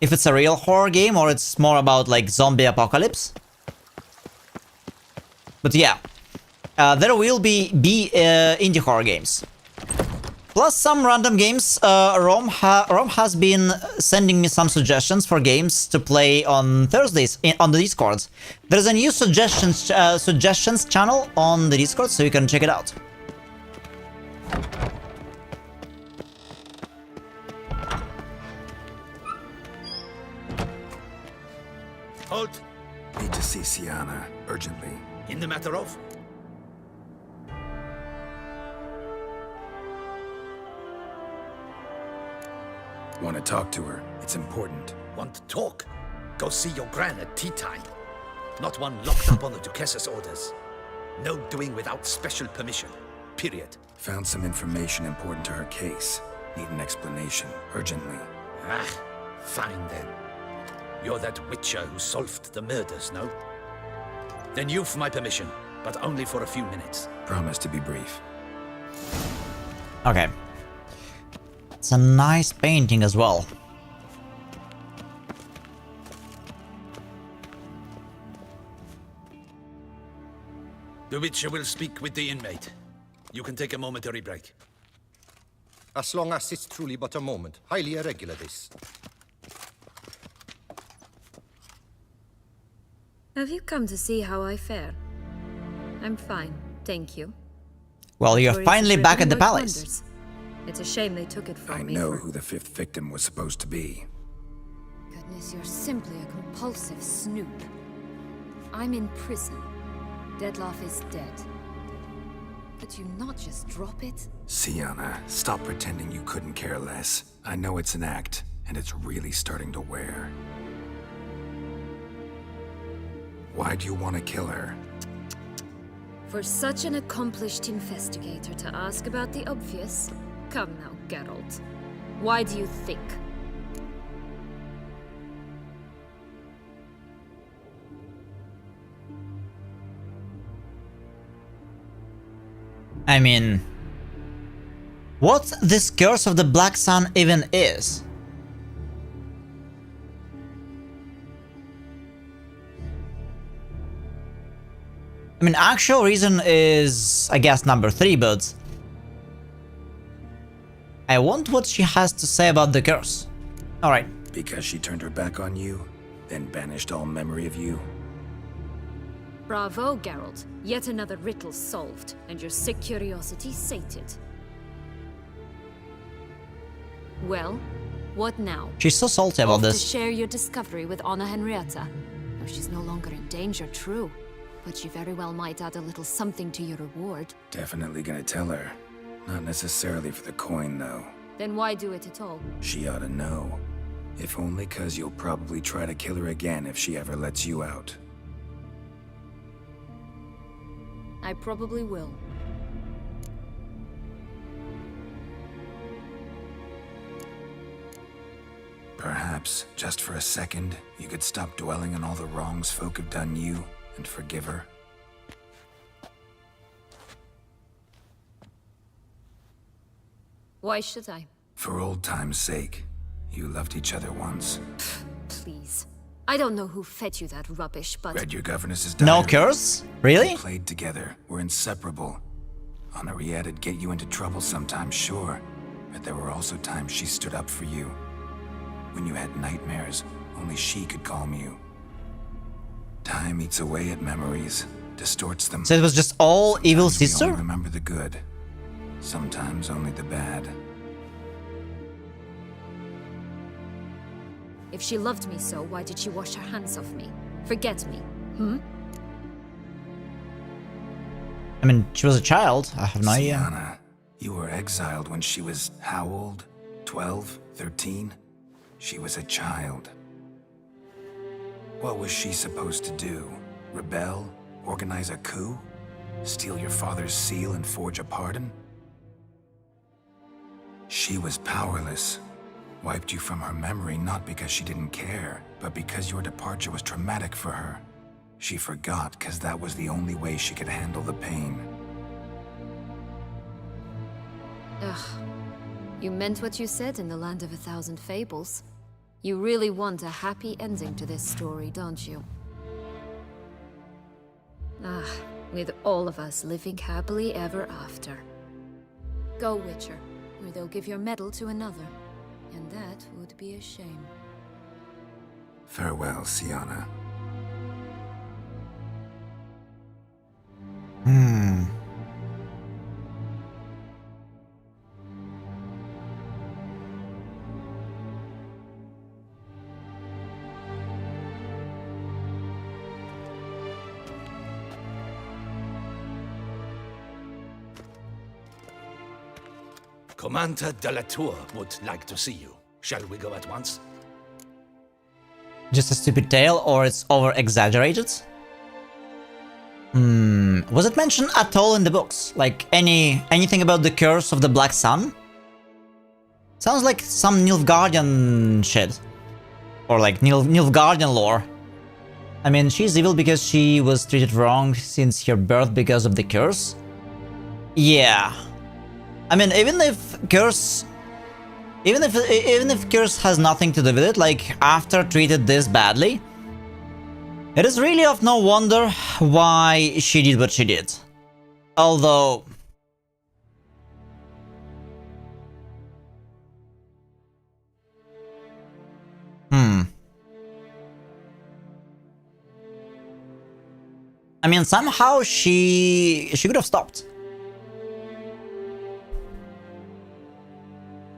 if it's a real horror game or it's more about like zombie apocalypse. But yeah, there will be indie horror games. Plus some random games. Rom has been sending me some suggestions for games to play on Thursdays on the Discord. There's a new suggestions channel on the Discord, so you can check it out. Halt! Need to see Sienna, urgently. In the matter of? Want to talk to her. It's important. Want to talk? Go see your gran at tea time. Not one locked up on the Duchess's orders. No doing without special permission. Period. Found some information important to her case. Need an explanation, urgently. Ah, fine then. You're that witcher who solved the murders, no? Then you've my permission, but only for a few minutes. Promise to be brief. Okay. It's a nice painting as well. The witcher will speak with the inmate. You can take a momentary break. As long as it's truly but a moment. Highly irregular, this. Have you come to see how I fare? I'm fine, thank you. Well, you're finally back at the palace. Wonders. It's a shame they took it from me. I know who the 5th victim was supposed to be. Goodness, you're simply a compulsive snoop. I'm in prison. Dettlaff is dead. Could you not just drop it? Sienna, stop pretending you couldn't care less. I know it's an act, and it's really starting to wear. Why do you want to kill her? For such an accomplished investigator to ask about the obvious? Come now, Geralt. Why do you think? I mean... what this Curse of the Black Sun even is? I mean, actual reason is, I guess, number 3, but... I want what she has to say about the curse. Alright. Because she turned her back on you, then banished all memory of you? Bravo, Geralt. Yet another riddle solved, and your sick curiosity sated. Well, what now? She's so salty about Off this. to share your discovery with Anna Henrietta. No, she's no longer in danger, true. but she very well might add a little something to your reward. Definitely gonna tell her. Not necessarily for the coin, though. Then why do it at all? She ought to know. If only 'cause you'll probably try to kill her again if she ever lets you out. I probably will. Perhaps, just for a second, you could stop dwelling on all the wrongs folk have done you and forgive her. Why should I? For old time's sake. You loved each other once. Please. I don't know who fed you that rubbish, but... Read your governess's No diary. curse? Really? We played together. We're inseparable. Henriette'd get you into trouble sometimes, sure. But there were also times she stood up for you. When you had nightmares, only she could calm you. Time eats away at memories, distorts them. So it was just all evil Sometimes we sister? only remember the good. Sometimes only the bad. If she loved me so, why did she wash her hands off me? Forget me, hmm? I mean, she was a child. I have no idea. Sienna, you were exiled when she was how old? 12? 13? She was a child. What was she supposed to do? Rebel? Organize a coup? Steal your father's seal and forge a pardon? She was powerless. Wiped you from her memory not because she didn't care, but because your departure was traumatic for her. She forgot because that was the only way she could handle the pain. Ugh. You meant what you said in the Land of a Thousand Fables. You really want a happy ending to this story, don't you? Ah, with all of us living happily ever after. Go, Witcher, or they'll give your medal to another. And that would be a shame. Farewell, Sienna. Commander de la Tour would like to see you. Shall we go at once? Just a stupid tale, or it's over-exaggerated? Was it mentioned at all in the books? Like, anything about the curse of the Black Sun? Sounds like some Nilfgaardian shit. Or like Nilfgaardian lore. I mean, she's evil because she was treated wrong since her birth because of the curse? Yeah. I mean, even if curse has nothing to do with it, like, after treated this badly, it is really of no wonder why she did what she did. Although... I mean, somehow she could have stopped.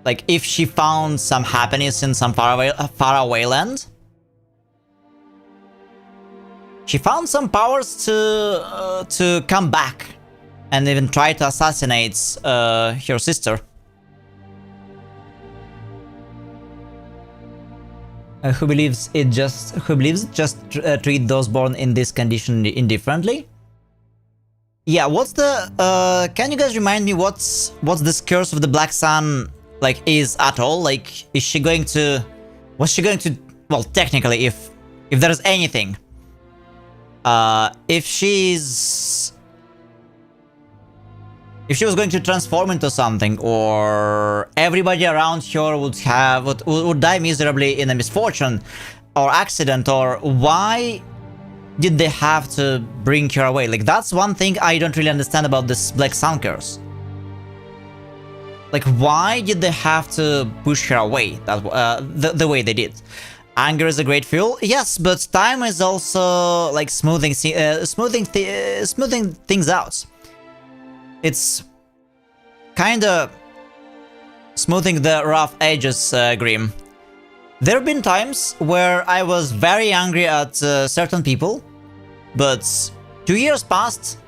Like, if she found some happiness in some faraway land. She found some powers to come back and even try to assassinate her sister. Who believes just treat those born in this condition indifferently? Yeah, what's the can you guys remind me what's this curse of the Black Sun like is at all? Like, was she going to, well, technically, if there's anything, if she was going to transform into something, or everybody around her would die miserably in a misfortune or accident, or why did they have to bring her away? Like, that's one thing I don't really understand about this Black Sun curse. Like, why did they have to push her away the way they did? Anger is a great fuel, yes, but time is also like smoothing things out. It's kinda smoothing the rough edges, Grim. There have been times where I was very angry at certain people, but 2 years passed.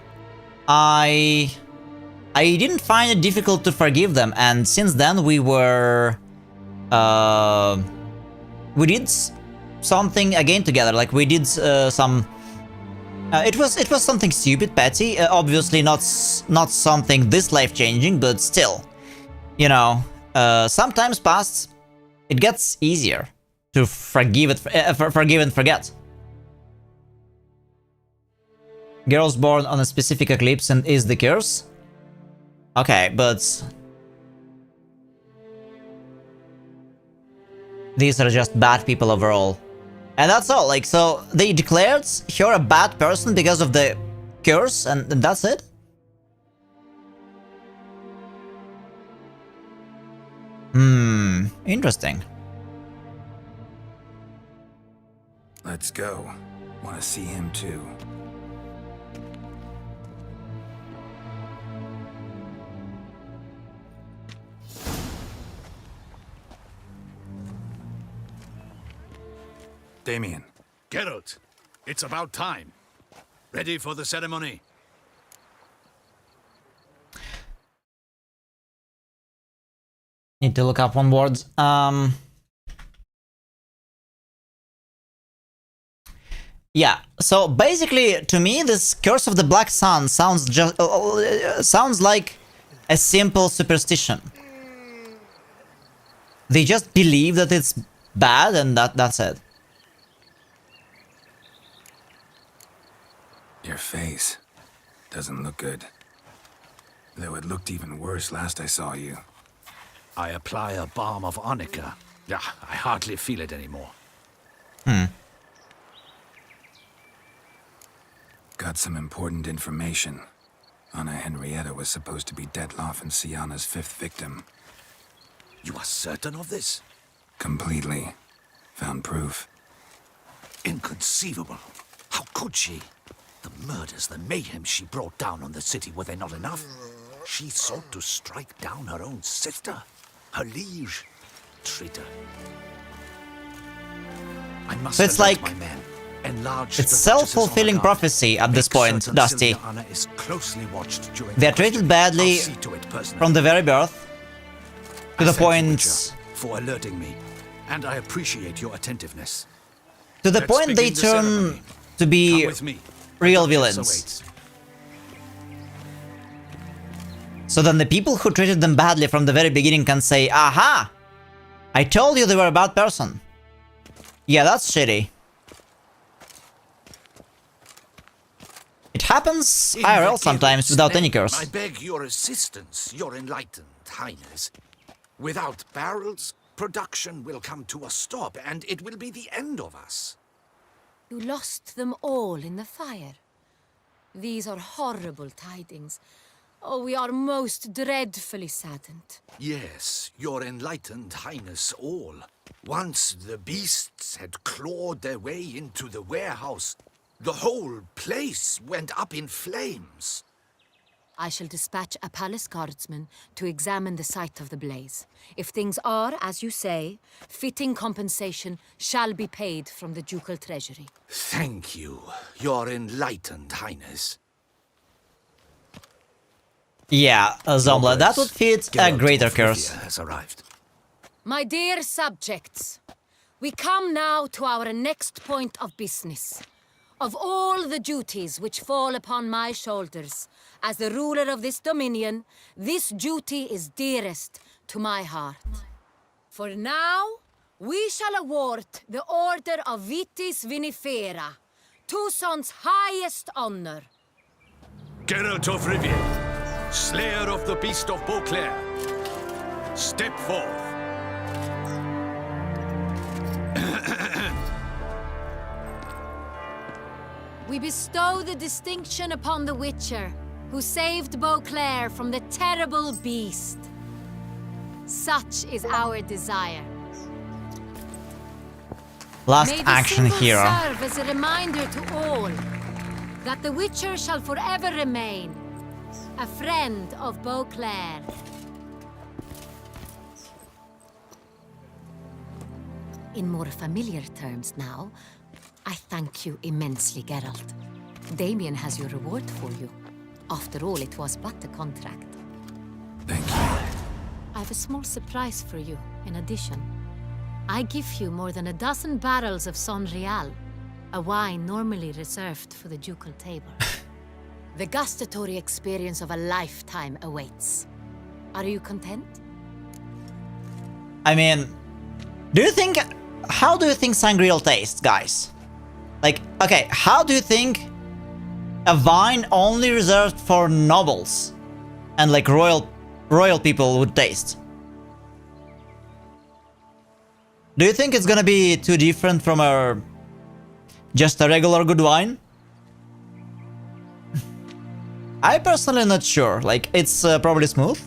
I didn't find it difficult to forgive them, and since then we did something again together. Like we did some. It was something stupid, petty. Obviously not something this life changing, but still, you know, sometimes past it gets easier to forgive and forget. Girls born on a specific eclipse and is the curse. Okay, but these are just bad people overall. And that's all, like, so they declared her a bad person because of the curse, and that's it? Interesting. Let's go. Want to see him too. Damien. Geralt, it's about time. Ready for the ceremony? Need to look up one word. Yeah, so basically, to me, this Curse of the Black Sun sounds sounds like a simple superstition. They just believe that it's bad, and that's it. Your face doesn't look good. Though it looked even worse last I saw you. I apply a balm of arnica. Yeah, I hardly feel it anymore. Got some important information. Anna Henrietta was supposed to be Detloff and Sienna's 5th victim. You are certain of this? Completely. Found proof. Inconceivable. How could she? The murders, the mayhem she brought down on the city, were they not enough? She sought to strike down her own sister, her liege. Traitor. I must So it's like my men. Enlarge it's self-fulfilling prophecy at this point, Dusty. They're treated badly from the very birth to the point for alerting me, and I appreciate your attentiveness. To the point they turn to be real villains. So then the people who treated them badly from the very beginning can say, "Aha! I told you they were a bad person." Yeah, that's shitty. It happens IRL sometimes without any curse. I beg your assistance, your enlightened highness. Without barrels, production will come to a stop, and it will be the end of us. You lost them all in the fire. These are horrible tidings. Oh, we are most dreadfully saddened. Yes, your enlightened highness all. Once the beasts had clawed their way into the warehouse, the whole place went up in flames. I shall dispatch a palace guardsman to examine the site of the blaze. If things are, as you say, fitting compensation shall be paid from the ducal treasury. Thank you, your enlightened highness. Yeah, Zombla, that would fit a greater curse. Has arrived. My dear subjects, we come now to our next point of business. Of all the duties which fall upon my shoulders, as the ruler of this dominion, this duty is dearest to my heart. For now, we shall award the Order of Vitis Vinifera, Tucson's highest honor. Geralt of Rivia, slayer of the beast of Beauclair, step forth. We bestow the distinction upon the Witcher, who saved Beauclair from the terrible beast. Such is our desire. Last May the action symbol hero. serve as a reminder to all that the Witcher shall forever remain a friend of Beauclair. In more familiar terms now, I thank you immensely, Geralt. Damien has your reward for you. After all, it was but a contract. Thank you. I have a small surprise for you, in addition. I give you more than a dozen barrels of Son Real, a wine normally reserved for the ducal table. The gustatory experience of a lifetime awaits. Are you content? I mean, how do you think sangria tastes, guys? Like, okay, how do you think a wine only reserved for nobles and like royal people would taste? Do you think it's gonna be too different from just a regular good wine? I personally not sure. Like, it's probably smooth.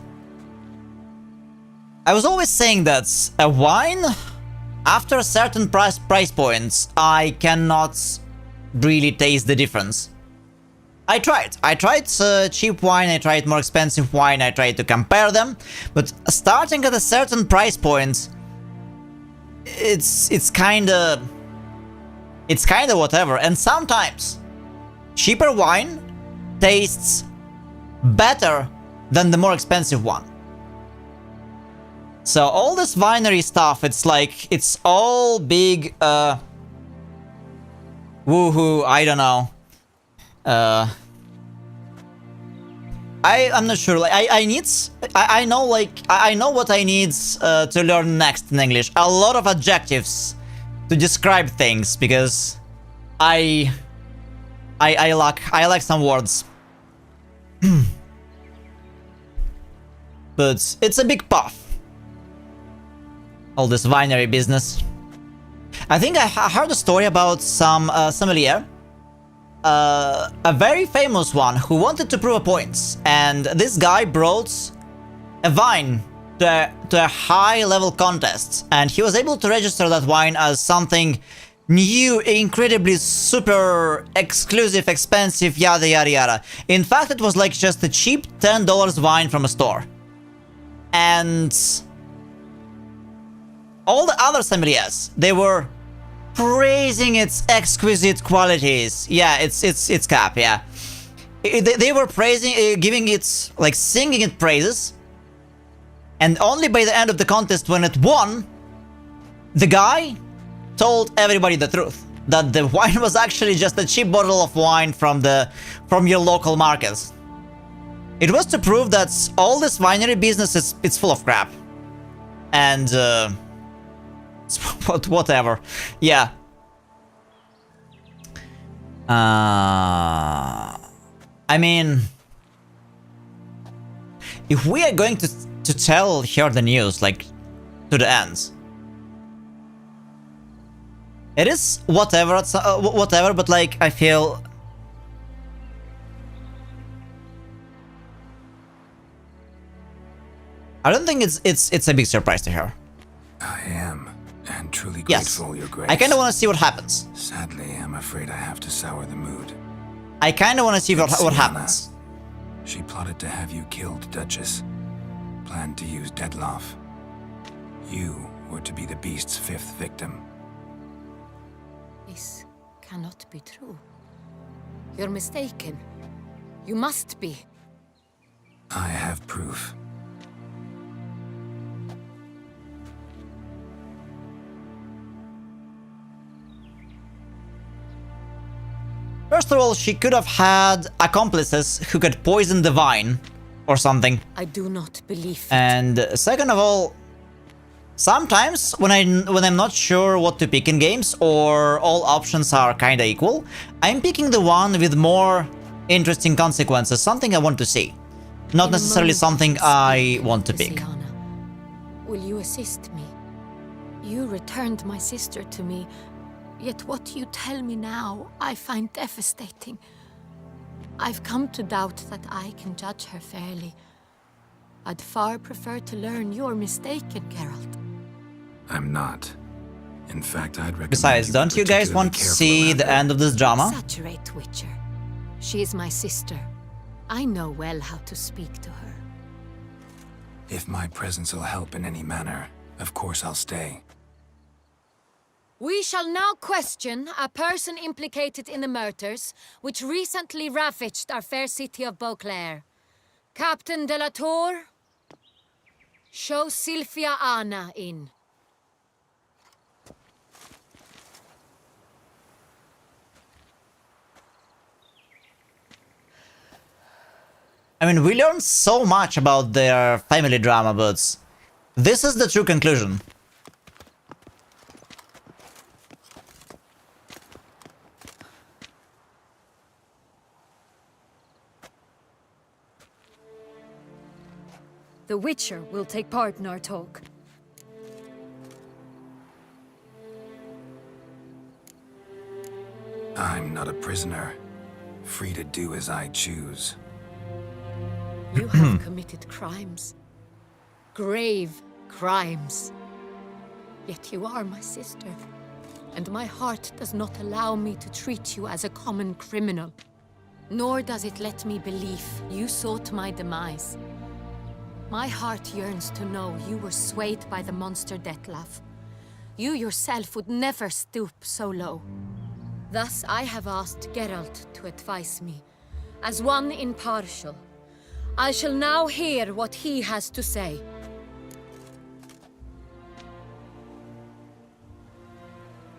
I was always saying that a wine, after a certain price points, I cannot really taste the difference. I tried cheap wine, I tried more expensive wine, I tried to compare them, but starting at a certain price point, it's kinda whatever. And sometimes cheaper wine tastes better than the more expensive one. So all this winery stuff, it's like, it's all big, woohoo, I don't know. I'm not sure, like, I know what I need to learn next in English. A lot of adjectives to describe things, because I lack some words. But it's a big puff. All this winery business. I think I heard a story about some sommelier, a very famous one, who wanted to prove a point, and this guy brought a wine to a high-level contest, and he was able to register that wine as something new, incredibly super exclusive, expensive, yada yada yada. In fact, it was like just a cheap $10 wine from a store. And all the other sommeliers, they were praising its exquisite qualities. Yeah, it's cap, yeah. They were praising, giving it, like, singing it praises. And only by the end of the contest, when it won, the guy told everybody the truth. That the wine was actually just a cheap bottle of wine from your local markets. It was to prove that all this winery business it's full of crap. And whatever. Yeah. I mean, if we are going to tell here the news, like, to the end, it is whatever, whatever, but like, I feel I don't think it's a big surprise to her. I am, and truly grateful, Your Grace. I kinda wanna see what happens. Sadly, I'm afraid I have to sour the mood. I kinda wanna see what happens. She plotted to have you killed, Duchess. Planned to use Dettlaff. You were to be the beast's 5th victim. This cannot be true. You're mistaken. You must be. I have proof. First of all, she could have had accomplices who could poison the wine or something. I do not believe it. And second of all, sometimes when I'm not sure what to pick in games, or all options are kinda equal, I'm picking the one with more interesting consequences, something I want to see. Not necessarily something I want to pick. Will you assist me? You returned my sister to me. Yet what you tell me now, I find devastating. I've come to doubt that I can judge her fairly. I'd far prefer to learn you're mistaken, Geralt. I'm not. In fact, I'd recommend. Besides, don't you guys want to see the end of this drama? Saturate, Witcher. She is my sister. I know well how to speak to her. If my presence will help in any manner, of course I'll stay. We shall now question a person implicated in the murders which recently ravaged our fair city of Beauclair. Captain de la Tour, show Sylvia Anna in. I mean, we learned so much about their family drama, but this is the true conclusion. The Witcher will take part in our talk. I'm not a prisoner, free to do as I choose. You have committed crimes. Grave crimes. Yet you are my sister. And my heart does not allow me to treat you as a common criminal. Nor does it let me believe you sought my demise. My heart yearns to know you were swayed by the monster Dettlaff. You yourself would never stoop so low. Thus I have asked Geralt to advise me, as one impartial. I shall now hear what he has to say.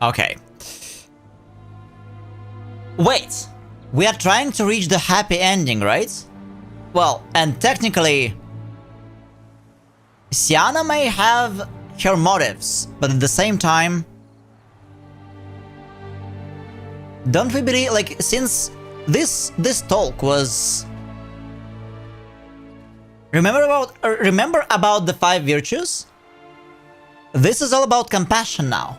Okay. Wait! We are trying to reach the happy ending, right? Well, and technically... Sienna may have her motives, but at the same time... Don't we believe, like, since this talk was... Remember about the 5 virtues? This is all about compassion now.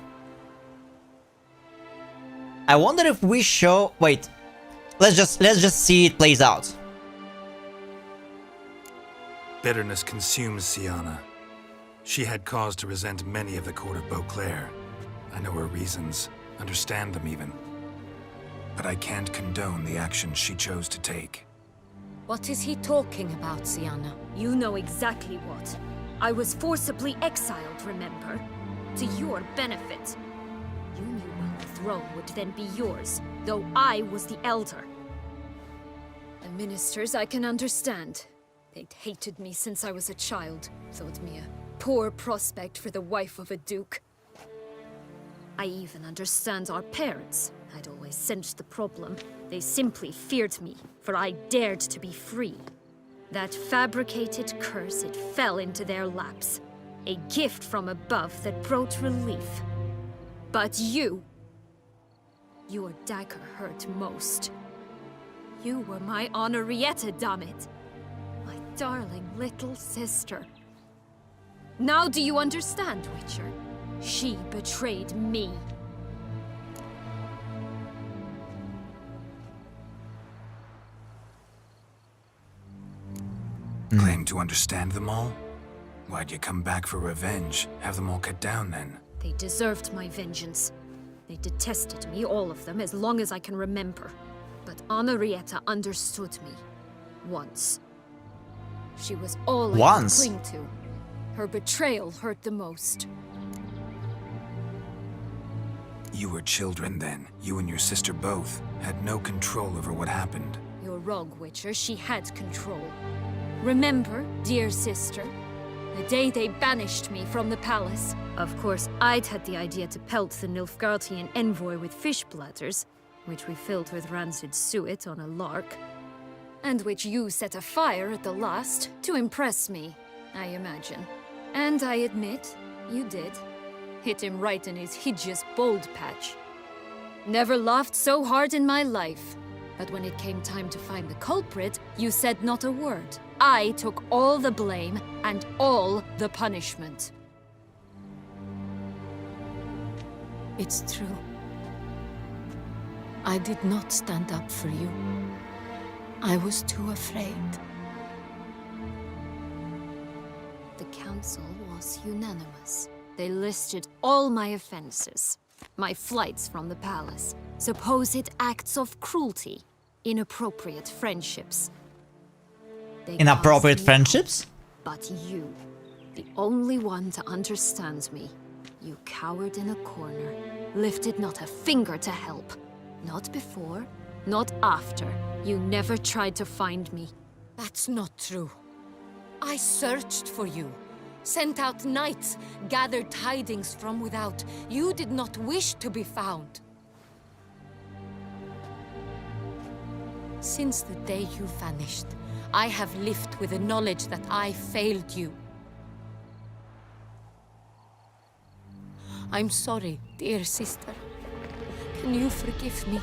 I wonder if we show... Wait. Let's just see it plays out. Bitterness consumes Sienna. She had cause to resent many of the court of Beauclair. I know her reasons, understand them even. But I can't condone the actions she chose to take. What is he talking about, Sienna? You know exactly what. I was forcibly exiled, remember? To your benefit. You knew well the throne would then be yours, though I was the elder. The ministers I can understand. They'd hated me since I was a child, thought me a poor prospect for the wife of a duke. I even understand our parents. I'd always sensed the problem. They simply feared me, for I dared to be free. That fabricated curse, it fell into their laps. A gift from above that brought relief. But you... your dagger hurt most. You were my Henrietta, dammit. My darling little sister. Now do you understand, Witcher? She betrayed me. Claim to understand them all? Why'd you come back for revenge? Have them all cut down then? They deserved my vengeance. They detested me, all of them, as long as I can remember. But Henrietta understood me. Once. She was all I could cling to. Her betrayal hurt the most. You were children then. You and your sister both had no control over what happened. You're wrong, Witcher. She had control. Remember, dear sister, the day they banished me from the palace? Of course, I'd had the idea to pelt the Nilfgaardian envoy with fish bladders, which we filled with rancid suet on a lark, and which you set afire at the last to impress me, I imagine. And I admit, you did. Hit him right in his hideous bald patch. Never laughed so hard in my life. But when it came time to find the culprit, you said not a word. I took all the blame and all the punishment. It's true. I did not stand up for you. I was too afraid. The council was unanimous. They listed all my offenses. My flights from the palace, supposed acts of cruelty, inappropriate friendships. They Inappropriate friendships? but you, the only one to understand me, You cowered in a corner, lifted not a finger to help. Not before, not after. You never tried to find me. That's not true. I searched for you, sent out knights, gathered tidings from without. You did not wish to be found. Since the day you vanished, I have lived with the knowledge that I failed you. I'm sorry, dear sister. Can you forgive me?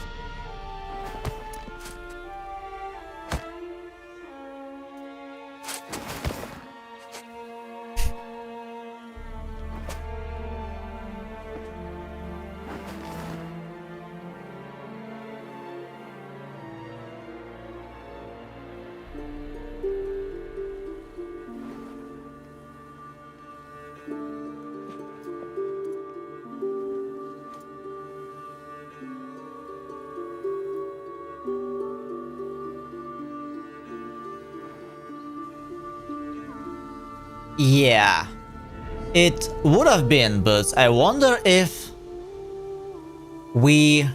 Yeah, it would have been, but I wonder if we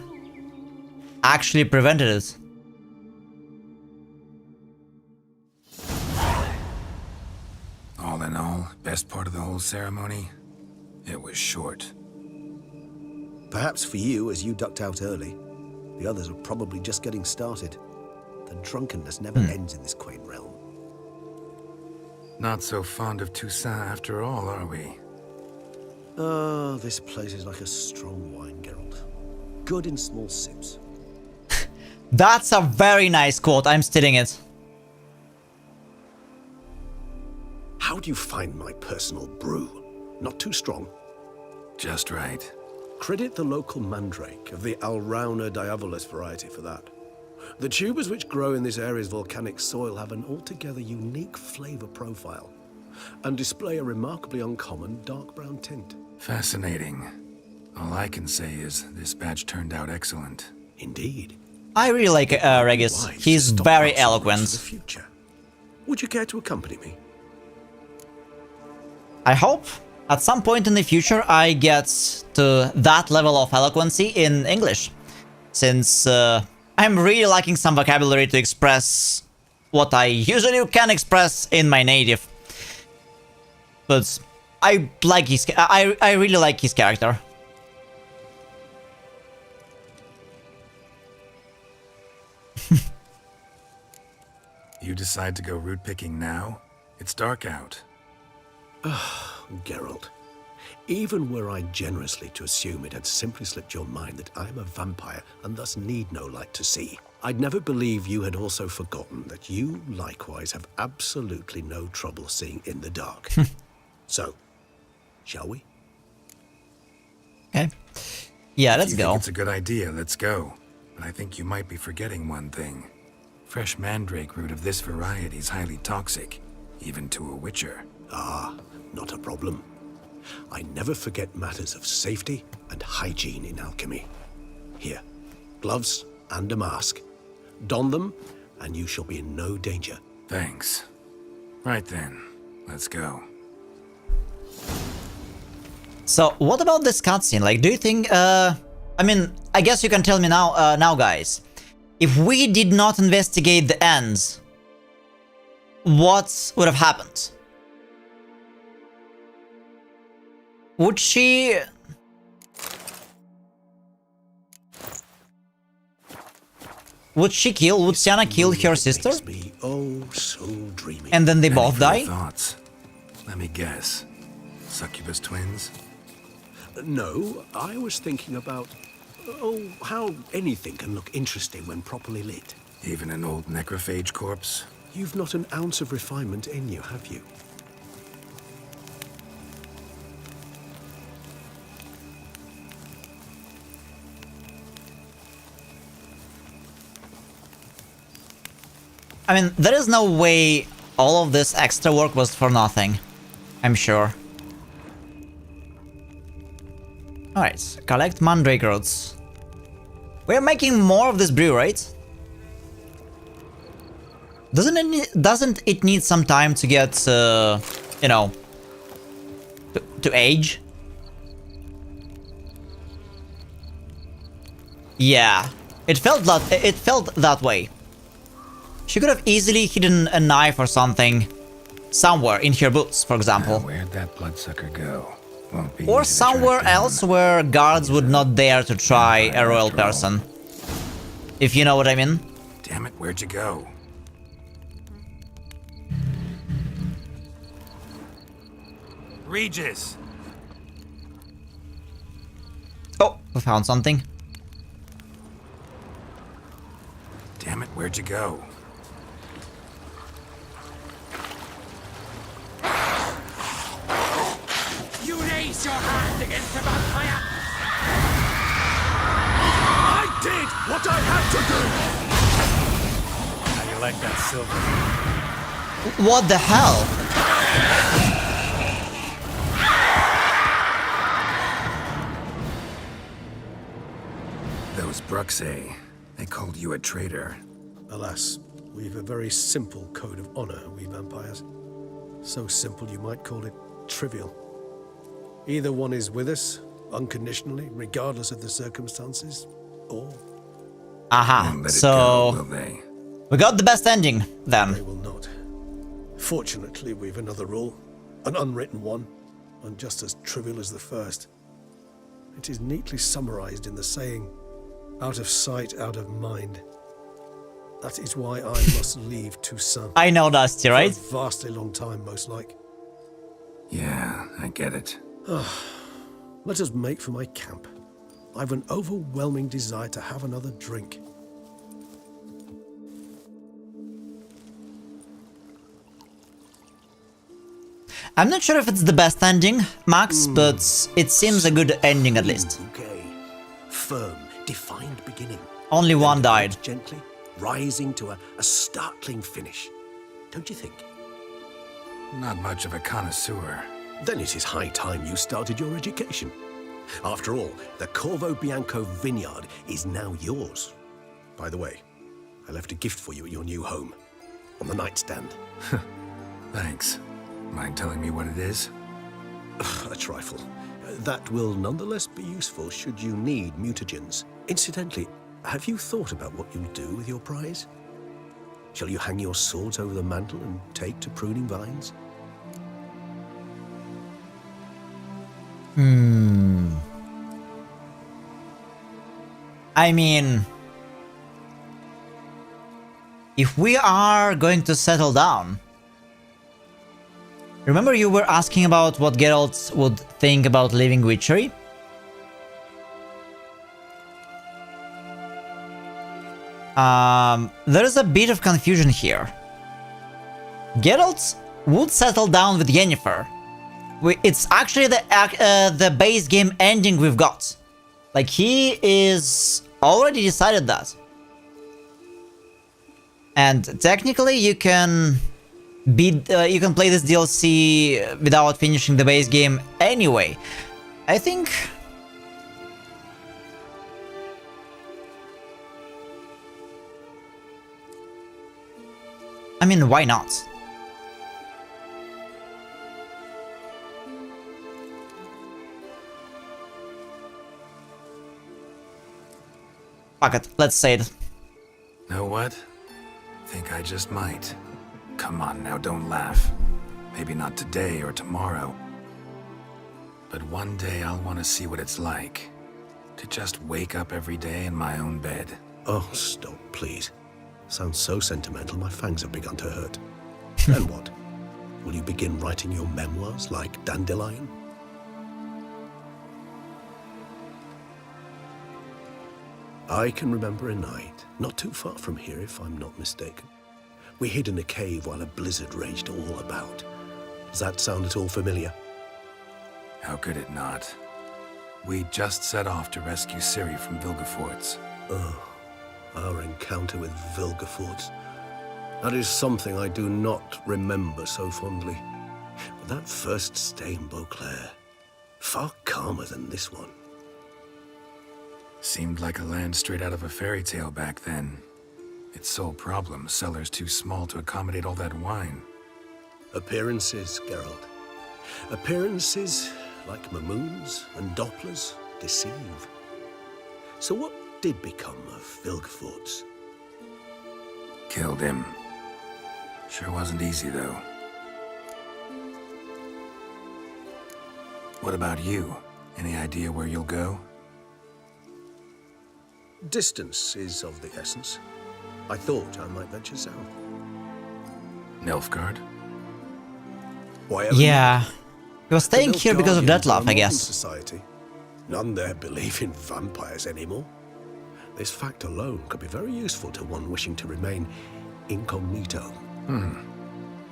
actually prevented it. All in all, best part of the whole ceremony? It was short. Perhaps for you, as you ducked out early. The others are probably just getting started. The drunkenness never ends in this quaint realm. Not so fond of Toussaint after all, are we? Oh, this place is like a strong wine, Geralt. Good in small sips. That's a very nice quote, I'm stealing it. How do you find my personal brew? Not too strong? Just right. Credit the local mandrake of the Alrauna diabolus variety for that. The tubers which grow in this area's volcanic soil have an altogether unique flavor profile and display a remarkably uncommon dark brown tint. Fascinating. All I can say is this batch turned out excellent. Indeed. I really like Regis. He's very eloquent. For the future. Would you care to accompany me? I hope at some point in the future I get to that level of eloquency in English, since I'm really lacking some vocabulary to express what I usually can express in my native. But I like his. I really like his character. You decide to go root picking now? It's dark out. Geralt, even were I generously to assume it had simply slipped your mind that I am a vampire and thus need no light to see, I'd never believe you had also forgotten that you likewise have absolutely no trouble seeing in the dark. So, shall we? Okay. Yeah, let's If you go. think it's a good idea, let's go. But I think you might be forgetting one thing. Fresh mandrake root of this variety is highly toxic, even to a witcher. Ah, not a problem. I never forget matters of safety and hygiene in alchemy. Here, gloves and a mask. Don them, and you shall be in no danger. Thanks. Right then, let's go. So, what about this cutscene? Like, do you think, I mean, I guess you can tell me now, guys. If we did not investigate the ends, what would have happened? Would she... Would Sienna kill her sister? Oh, so dreamy. And then they both Any die? further thoughts? Let me guess. Succubus twins? No, I was thinking about, how anything can look interesting when properly lit. Even an old necrophage corpse? You've not an ounce of refinement in you, have you? I mean, there is no way all of this extra work was for nothing. I'm sure. Alright, collect mandrake roots. We're making more of this brew, right? Doesn't it need some time to get, you know, to age? Yeah, it felt that way. She could have easily hidden a knife or something somewhere in her boots, for example. Where'd that bloodsucker go? Won't be Or easy to track somewhere down. else where guards would not dare to try a royal person. If you know what I mean. Damn it, where'd you go? Regis! Oh, we found something. Damn it, where'd you go? You raise your hand against the vampire! I did what I had to do! How you like that silver? What the hell? Those Bruxay, they called you a traitor. Alas, we've a very simple code of honor, we vampires. So simple you might call it trivial. Either one is with us, unconditionally, regardless of the circumstances, or... Aha, so... Go, will they? We got the best ending, then. They will not. Fortunately, we've another rule. An unwritten one, and just as trivial as the first. It is neatly summarized in the saying, out of sight, out of mind. That is why I must leave Toussaint. I know Dusty, right? For a vastly long time, most like. Yeah, I get it. Let us make for my camp. I've an overwhelming desire to have another drink. I'm not sure if it's the best ending, Max, but it seems a good ending at least. Okay. Firm, defined beginning. Only one died. Gently, rising to a startling finish. Don't you think? Not much of a connoisseur. Then it is high time you started your education. After all, the Corvo Bianco vineyard is now yours. By the way, I left a gift for you at your new home. On the nightstand. Thanks. Mind telling me what it is? A trifle. That will nonetheless be useful should you need mutagens. Incidentally, have you thought about what you'll do with your prize? Shall you hang your swords over the mantle and take to pruning vines? I mean... if we are going to settle down... Remember you were asking about what Geralt would think about leaving Witchery? There is a bit of confusion here. Geralt would settle down with Yennefer. It's actually the base game ending we've got. Like, he is already decided that. And technically you can play this DLC without finishing the base game anyway. I think... I mean, why not? Fuck it, let's say it. Know what? Think I just might. Come on now, don't laugh. Maybe not today or tomorrow. But one day I'll want to see what it's like. To just wake up every day in my own bed. Oh, stop, please. Sounds so sentimental, my fangs have begun to hurt. Then what? Will you begin writing your memoirs like Dandelion? I can remember a night, not too far from here if I'm not mistaken. We hid in a cave while a blizzard raged all about. Does that sound at all familiar? How could it not? We just set off to rescue Ciri from Vilgefortz. Oh, our encounter with Vilgefortz. That is something I do not remember so fondly. But that first stay in Beauclair, far calmer than this one. Seemed like a land straight out of a fairy tale back then. Its sole problem, cellars too small to accommodate all that wine. Appearances, Geralt. Appearances, like Mamoons and Dopplers, deceive. So what did become of Vilgefortz? Killed him. Sure wasn't easy, though. What about you? Any idea where you'll go? Distance is of the essence. I thought I might venture south. Nilfgaard? Yeah. He was staying here because of Dettlaff, I guess. Society. None there believe in vampires anymore. This fact alone could be very useful to one wishing to remain incognito.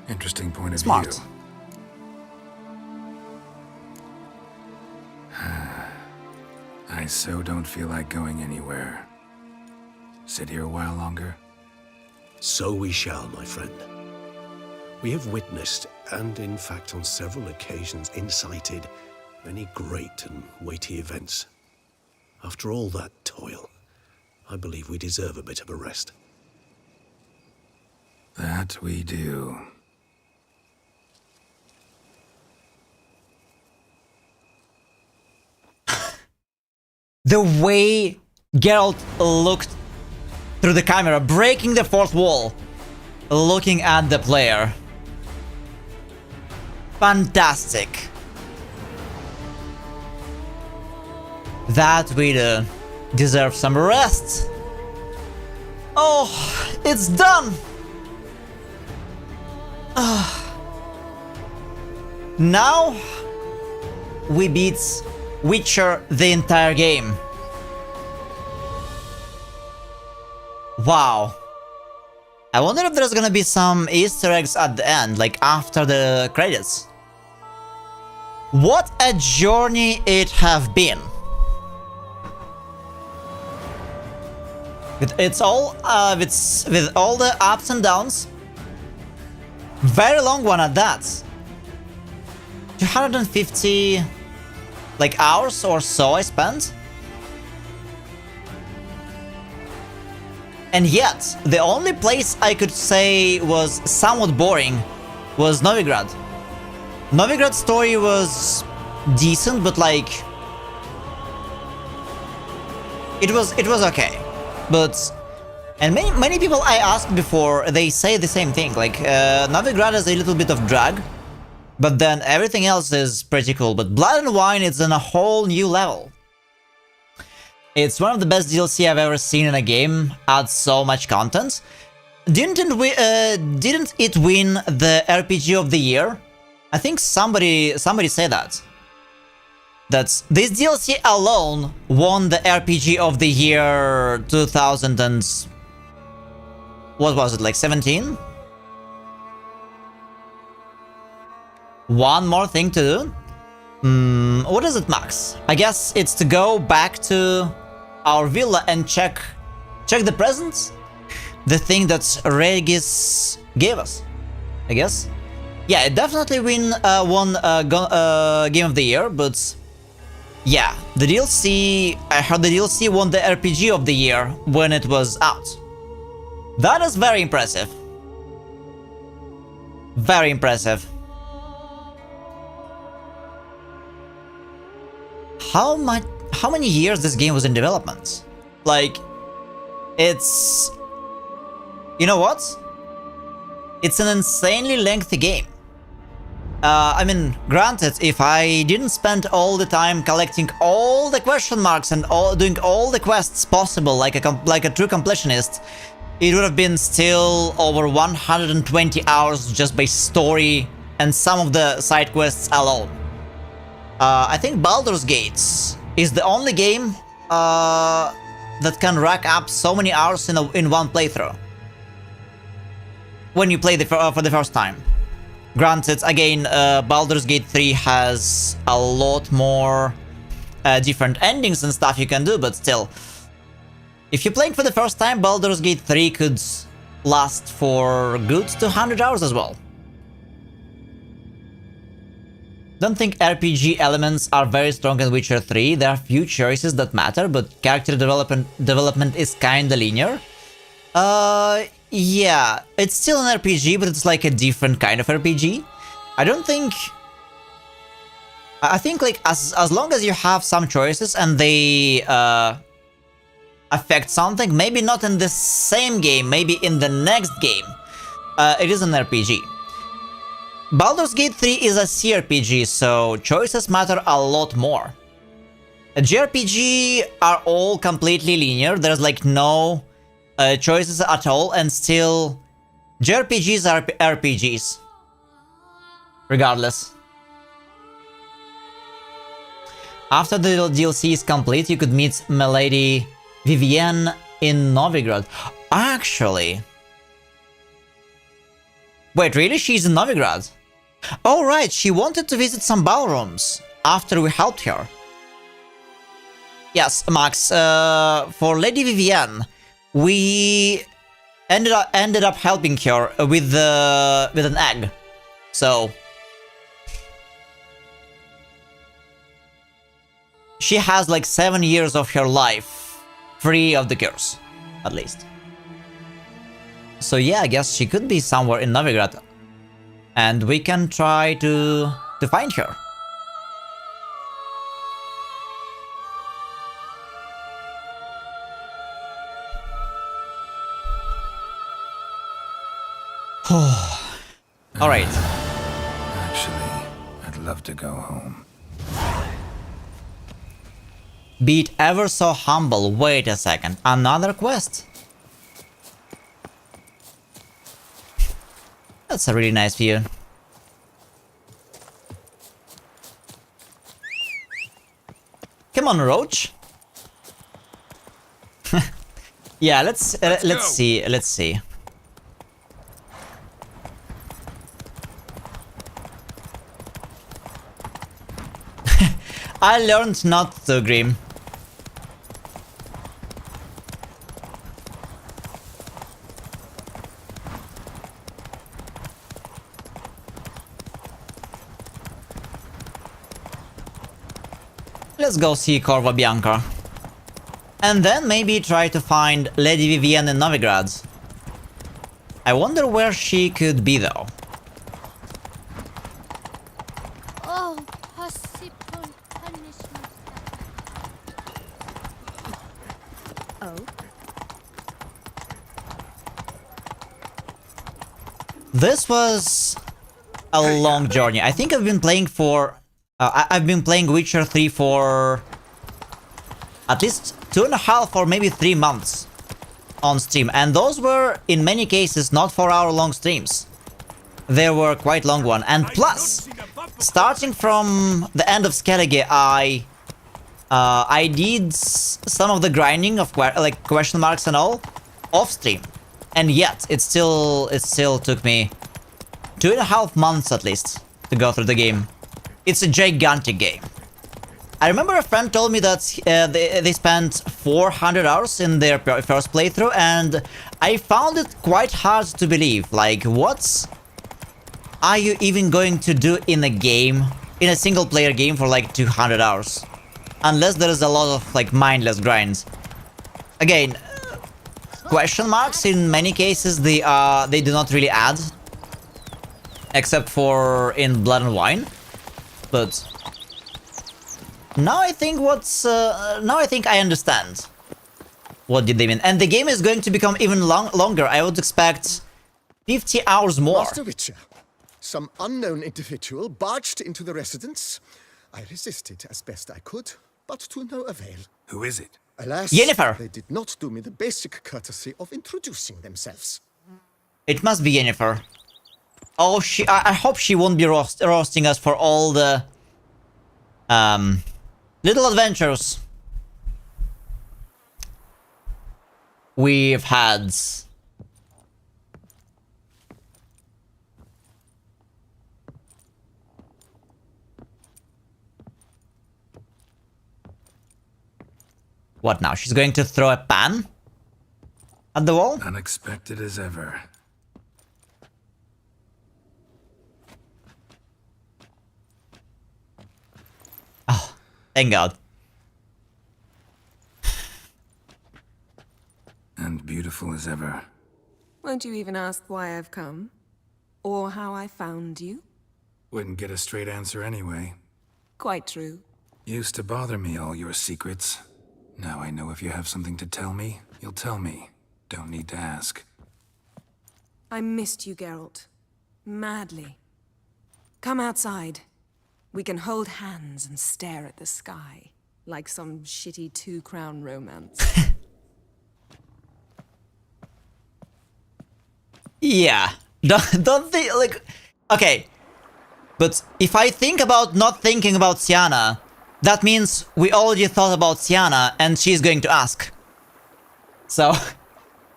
Interesting point of Smart. view. I so don't feel like going anywhere. Sit here a while longer? So we shall, my friend. We have witnessed, and in fact on several occasions incited, many great and weighty events. After all that toil, I believe we deserve a bit of a rest. That we do. The way Geralt looked through the camera, breaking the fourth wall, looking at the player. Fantastic. That we do deserve some rest. Oh, it's done. Now we beat Witcher the entire game. Wow. I wonder if there's gonna be some Easter eggs at the end, like after the credits. What a journey it have been. With all the ups and downs. Very long one at that. 250 like hours or so I spent. And yet, the only place I could say was somewhat boring was Novigrad. Novigrad's story was decent, but like it was okay. But and many people I asked before, they say the same thing. Like Novigrad is a little bit of drag, but then everything else is pretty cool. But Blood and Wine is on a whole new level. It's one of the best DLC I've ever seen in a game. Adds so much content. Didn't it win the RPG of the year? I think somebody said that. That this DLC alone won the RPG of the year 2000 and what was it, like 17? One more thing to do. What is it, Max? I guess it's to go back to our villa and check the presents, the thing that Regis gave us, I guess. Yeah, it definitely won Game of the Year, but yeah, the DLC, I heard the DLC won the RPG of the year when it was out. That is very impressive. Very impressive. How many years this game was in development? Like, it's... You know what? It's an insanely lengthy game. I mean, granted, if I didn't spend all the time collecting all the question marks and doing all the quests possible like a true completionist, it would have been still over 120 hours just by story and some of the side quests alone. I think Baldur's Gate is the only game that can rack up so many hours in one playthrough when you play for the first time. Granted, again, Baldur's Gate 3 has a lot more different endings and stuff you can do, but still, if you're playing for the first time, Baldur's Gate 3 could last for good 200 hours as well. Don't think RPG elements are very strong in Witcher 3. There are few choices that matter, but character development is kinda linear. Yeah, it's still an RPG, but it's like a different kind of RPG. I don't think... I think like as long as you have some choices and they... I affect something. Maybe not in the same game, maybe in the next game. It is an RPG. Baldur's Gate 3 is a CRPG, so choices matter a lot more. A JRPG are all completely linear, there's like no choices at all, and still JRPGs are RPGs. Regardless. After the DLC is complete, you could meet Milady Vivienne in Novigrad. Actually... Wait, really? She's in Novigrad? Oh right, she wanted to visit some ballrooms after we helped her. Yes, Max, for Lady Vivienne, we ended up helping her with an egg. So she has like 7 years of her life free of the curse, at least. So yeah, I guess she could be somewhere in Novigrad. And we can try to find her. Alright. Actually, I'd love to go home. Be it ever so humble. Wait a second. Another quest? That's a really nice view. Come on, Roach. Yeah, let's see. I learned not to, Grim. Let's go see Corva Bianca. And then maybe try to find Lady Vivienne in Novigrad. I wonder where she could be though. Oh, possible punishment. Oh. This was a long journey. I think I've been playing for... I've been playing Witcher 3 for at least 2.5 or maybe 3 months on stream, and those were in many cases not 4-hour-long streams. They were quite long one, and plus, starting from the end of Skellige, I did some of the grinding of like question marks and all off stream, and yet it still took me 2.5 months at least to go through the game. It's a gigantic game. I remember a friend told me that they spent 400 hours in their first playthrough, and I found it quite hard to believe. Like, what are you even going to do in a game, in a single player game for like 200 hours? Unless there is a lot of like mindless grinds. Again, question marks in many cases they do not really add, except for in Blood and Wine. But now I think I understand what did they mean. And the game is going to become even longer. I would expect 50 hours more. Master Witcher, some unknown individual barged into the residence. I resisted as best I could, but to no avail. Who is it? Alas, Yennefer. They did not do me the basic courtesy of introducing themselves. It must be Yennefer. Oh, I hope she won't be roasting us for all the little adventures we've had. What now? She's going to throw a pan at the wall? Unexpected as ever. Oh, thank God. And beautiful as ever. Won't you even ask why I've come? Or how I found you? Wouldn't get a straight answer anyway. Quite true. Used to bother me, all your secrets. Now I know if you have something to tell me, you'll tell me. Don't need to ask. I missed you, Geralt. Madly. Come outside. We can hold hands and stare at the sky. Like some shitty two-crown romance. Yeah. Don't think, like... Okay. But if I think about not thinking about Sienna, that means we already thought about Sienna and she's going to ask. So,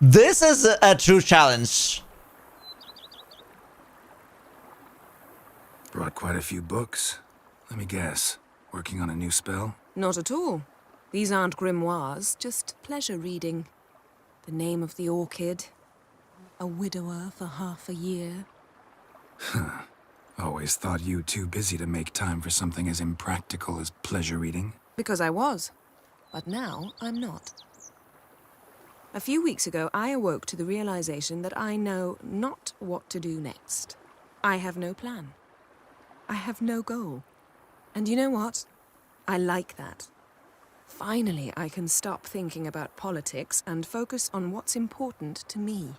this is a true challenge. Brought quite a few books. Let me guess. Working on a new spell? Not at all. These aren't grimoires, just pleasure reading. The Name of the Orchid. A widower for half a year. Huh. Always thought you too busy to make time for something as impractical as pleasure reading. Because I was. But now I'm not. A few weeks ago, I awoke to the realization that I know not what to do next. I have no plan. I have no goal. And you know what? I like that. Finally, I can stop thinking about politics and focus on what's important to me.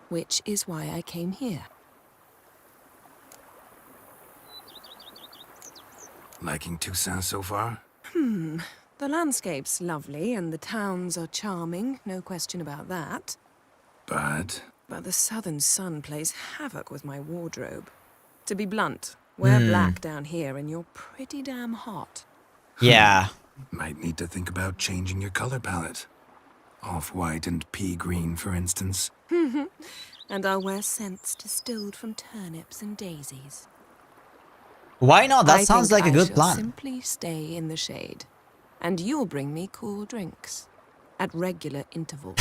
Which is why I came here. Liking Toussaint so far? The landscape's lovely and the towns are charming, no question about that. But the southern sun plays havoc with my wardrobe. To be blunt, wear black down here and you're pretty damn hot. Yeah. Might need to think about changing your color palette. Off-white and pea green, for instance. And I'll wear scents distilled from turnips and daisies. Why not? That sounds like a good plan. I shall simply stay in the shade. And you'll bring me cool drinks. At regular intervals.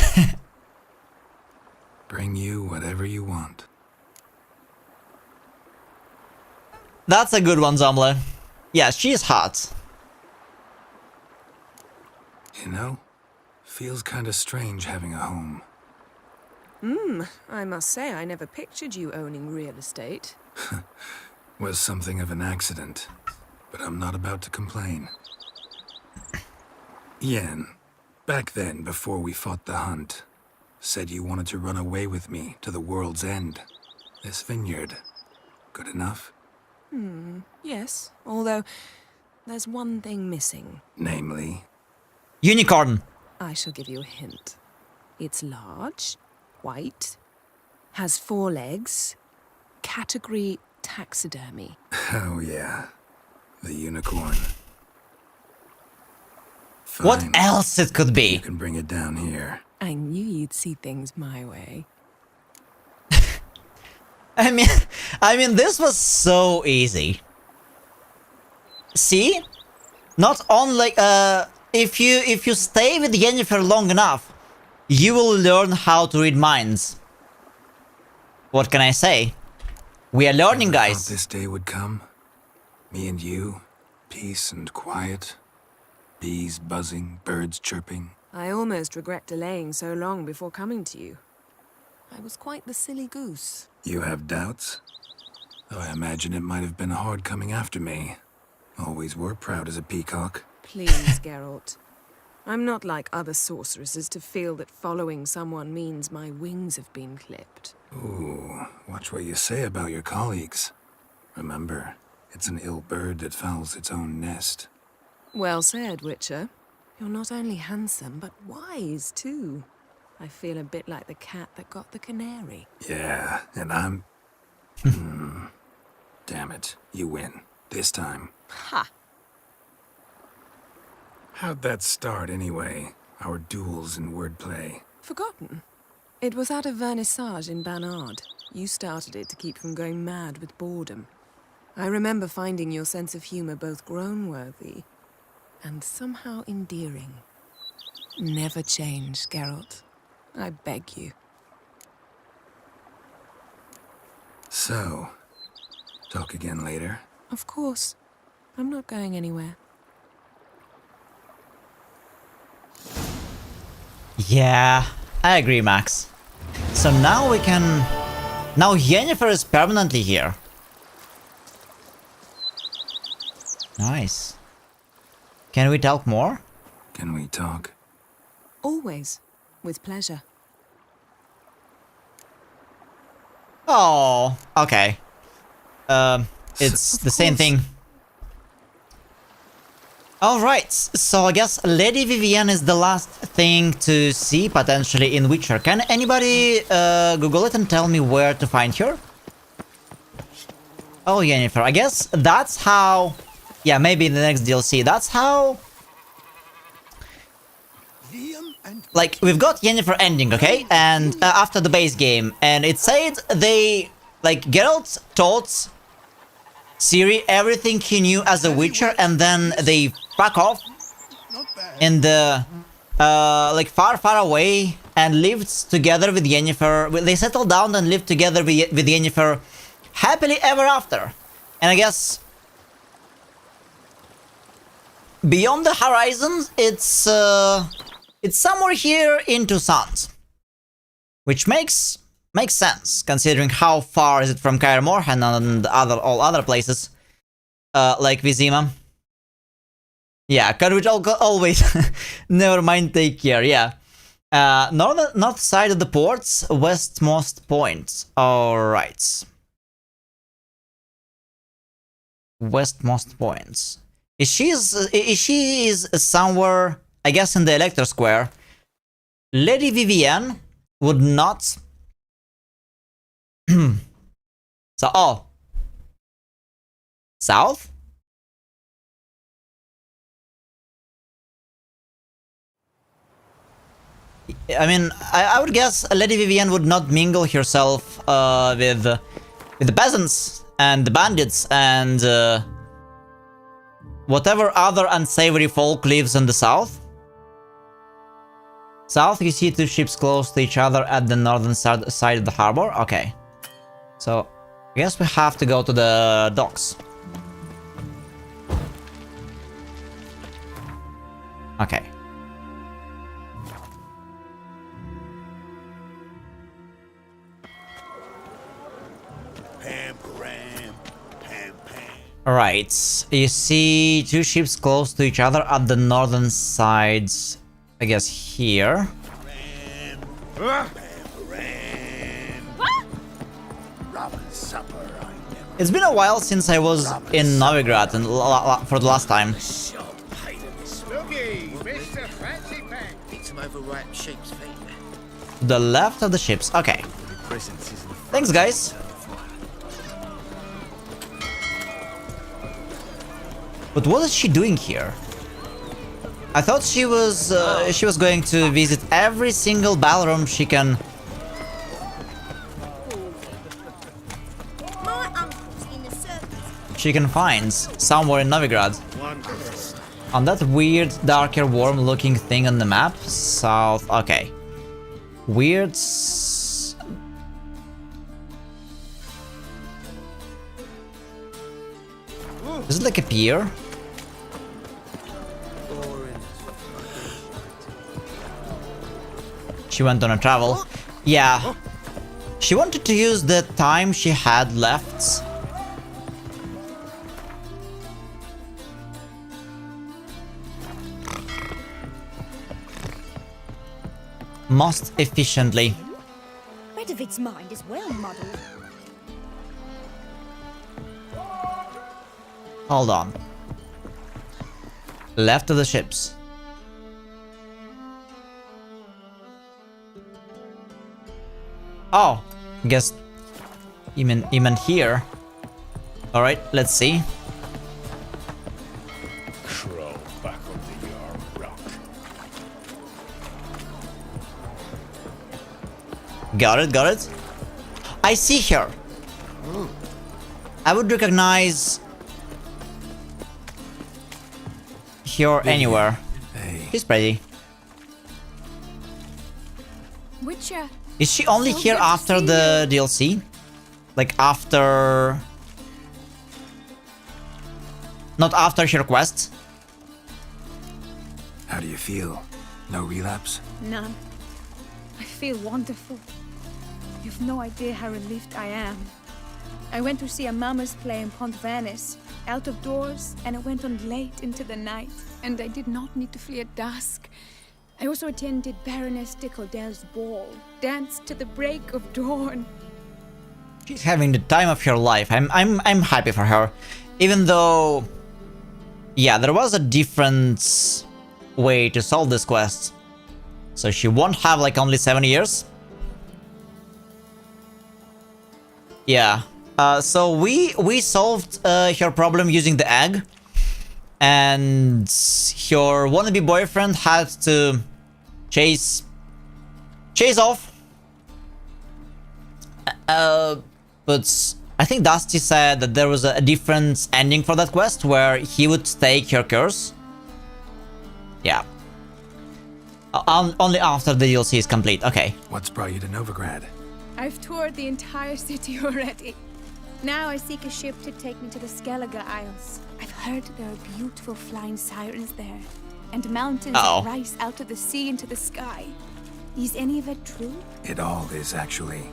Bring you whatever you want. That's a good one, Zomle. Yeah, she's hot. You know, feels kinda strange having a home. I must say I never pictured you owning real estate. Was something of an accident, but I'm not about to complain. Yen, back then, before we fought the hunt, said you wanted to run away with me to the world's end. This vineyard, good enough? Yes, although there's one thing missing. Namely? Unicorn! I shall give you a hint. It's large, white, has 4 legs, category taxidermy. Oh yeah, the unicorn. Fine. What else it could be? You can bring it down here. I knew you'd see things my way. I mean, this was so easy. See? Not only, if you stay with Yennefer long enough, you will learn how to read minds. What can I say? We are learning, Never guys. thought this day would come. Me and you, peace and quiet. Bees buzzing, birds chirping. I almost regret delaying so long before coming to you. I was quite the silly goose. You have doubts? Though I imagine it might have been hard coming after me. Always were proud as a peacock. Please, Geralt. I'm not like other sorceresses to feel that following someone means my wings have been clipped. Ooh, watch what you say about your colleagues. Remember, it's an ill bird that fouls its own nest. Well said, Witcher. You're not only handsome, but wise, too. I feel a bit like the cat that got the canary. Yeah, and I'm... Damn it, you win. This time. Ha! How'd that start, anyway? Our duels in wordplay. Forgotten. It was at a vernissage in Banard. You started it to keep from going mad with boredom. I remember finding your sense of humor both groan-worthy and somehow endearing. Never change, Geralt. I beg you. So, talk again later? Of course. I'm not going anywhere. Yeah, I agree, Max. So now we can... Now Yennefer is permanently here. Nice. Can we talk more? Can we talk? Always. With pleasure. Oh, okay. It's the same thing. Alright, so I guess Lady Vivienne is the last thing to see potentially in Witcher. Can anybody Google it and tell me where to find her? Oh, Yennefer. I guess that's how... Yeah, maybe in the next DLC. That's how... Like, we've got Yennefer ending, okay? And after the base game. And it said they... Like, Geralt taught Ciri everything he knew as a Witcher, and then they fuck off in the like far away and lived together with Yennefer. They settled down and lived together with Yennefer happily ever after. And I guess beyond the horizon, it's somewhere here in Toussaint, which makes sense considering how far is it from Kaer Morhen and all other places like Vizima. Yeah, Courage always. Never mind, take care. Yeah, north side of the ports, westmost point. All right, westmost points. Is she somewhere? I guess in the Elector Square. Lady Vivienne would not. So, oh, south? I mean, I would guess Lady Vivienne would not mingle herself with the peasants and the bandits and whatever other unsavory folk lives in the south. South, you see two ships close to each other at the northern side of the harbor. Okay. So, I guess we have to go to the docks. Okay. Alright, you see two ships close to each other at the northern sides, I guess here. It's been a while since I was in Novigrad and for the last time. The left of the ships, okay. Thanks, guys. But what is she doing here? I thought she was going to visit every single ballroom she can. She can find somewhere in Novigrad. On that weird, darker, worm-looking thing on the map, south. Okay, weird. Is it like a pier? She went on a travel. Yeah. She wanted to use the time she had left. Most efficiently. Radovid's mind is well muddled. Hold on. Left of the ships. Oh, guess even here. All right, let's see. Crawl back under your rock. Got it. I see her. I would recognize her anywhere. She's pretty. Witcher. Is she only here after the DLC? Like after... Not after her quest? How do you feel? No relapse? None. I feel wonderful. You've no idea how relieved I am. I went to see a mama's play in Pont Venice, out of doors, and it went on late into the night. and I did not need to flee at dusk. I also attended Baroness Dickeldale's ball, danced to the break of dawn. She's having the time of her life. I'm happy for her. Even though, yeah, there was a different way to solve this quest. So she won't have like only 7 years. Yeah. So we solved her problem using the egg, and her wannabe boyfriend had to chase off. But I think Dusty said that there was a different ending for that quest where he would take her curse. Yeah. Only after the DLC is complete. Okay. What's brought you to Novigrad? I've toured the entire city already. Now I seek a ship to take me to the Skellige Isles. I've heard there are beautiful flying sirens there, and mountains that rise out of the sea into the sky. Is any of it true? It all is, actually.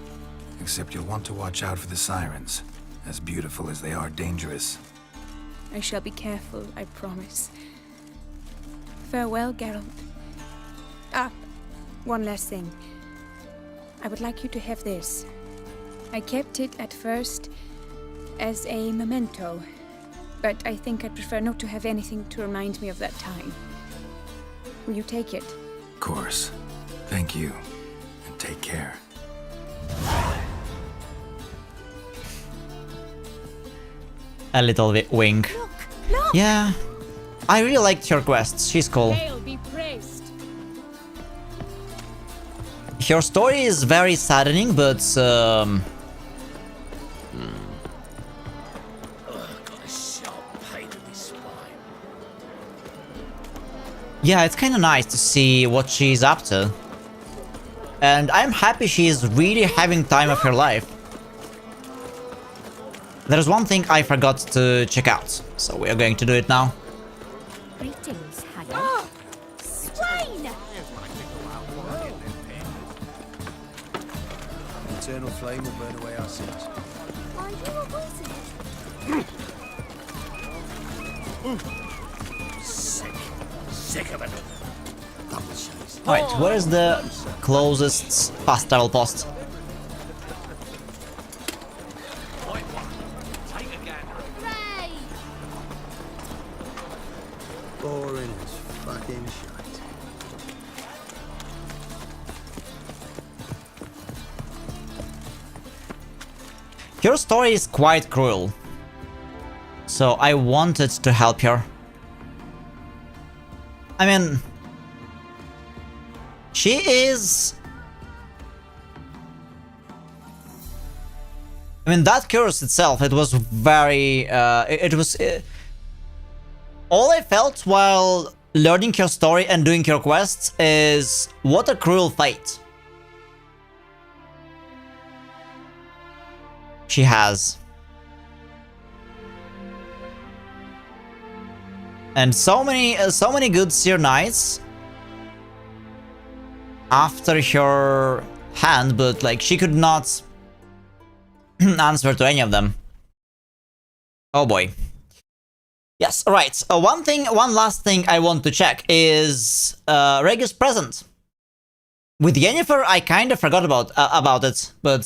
Except you'll want to watch out for the sirens. As beautiful as they are dangerous. I shall be careful, I promise. Farewell, Geralt. Ah, one last thing. I would like you to have this. I kept it at first as a memento, but I think I'd prefer not to have anything to remind me of that time. Will you take it? Of course. Thank you. And take care. A little bit wink. Look! Yeah. I really liked her quests. She's cool. Hail be praised. Her story is very saddening, but yeah, it's kind of nice to see what she's up to. And I'm happy she's really having time of her life. There's one thing I forgot to check out, so we are going to do it now. Greetings, Haggard. Swain! Eternal flame will burn away our sins. Are you a wizard? Sick of it. Alright, where's the closest fast travel post? Boring as fucking shite. Her story is quite cruel, so I wanted to help her. I mean, she is... I mean, that curse itself, it was very... all I felt while learning her story and doing her quests is, what a cruel fate she has. And so many good Seer Knights after her hand, but like she could not answer to any of them. Oh boy. Yes, right. One last thing I want to check is Regis present. With Yennefer, I kind of forgot about it, but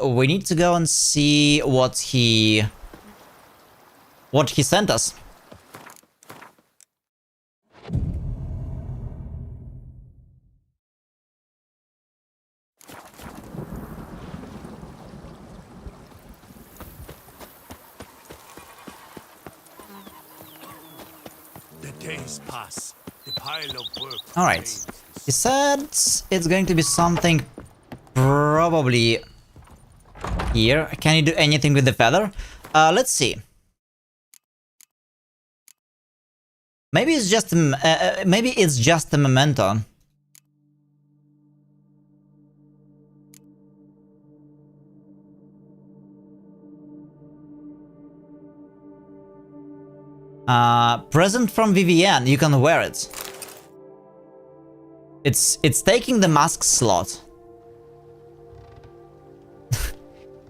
we need to go and see what he sent us. The days pass. The pile of work. All right. He said it's going to be something probably here. Can you do anything with the feather? Let's see. Maybe it's just a memento. Present from Vivienne. You can wear it. It's taking the mask slot.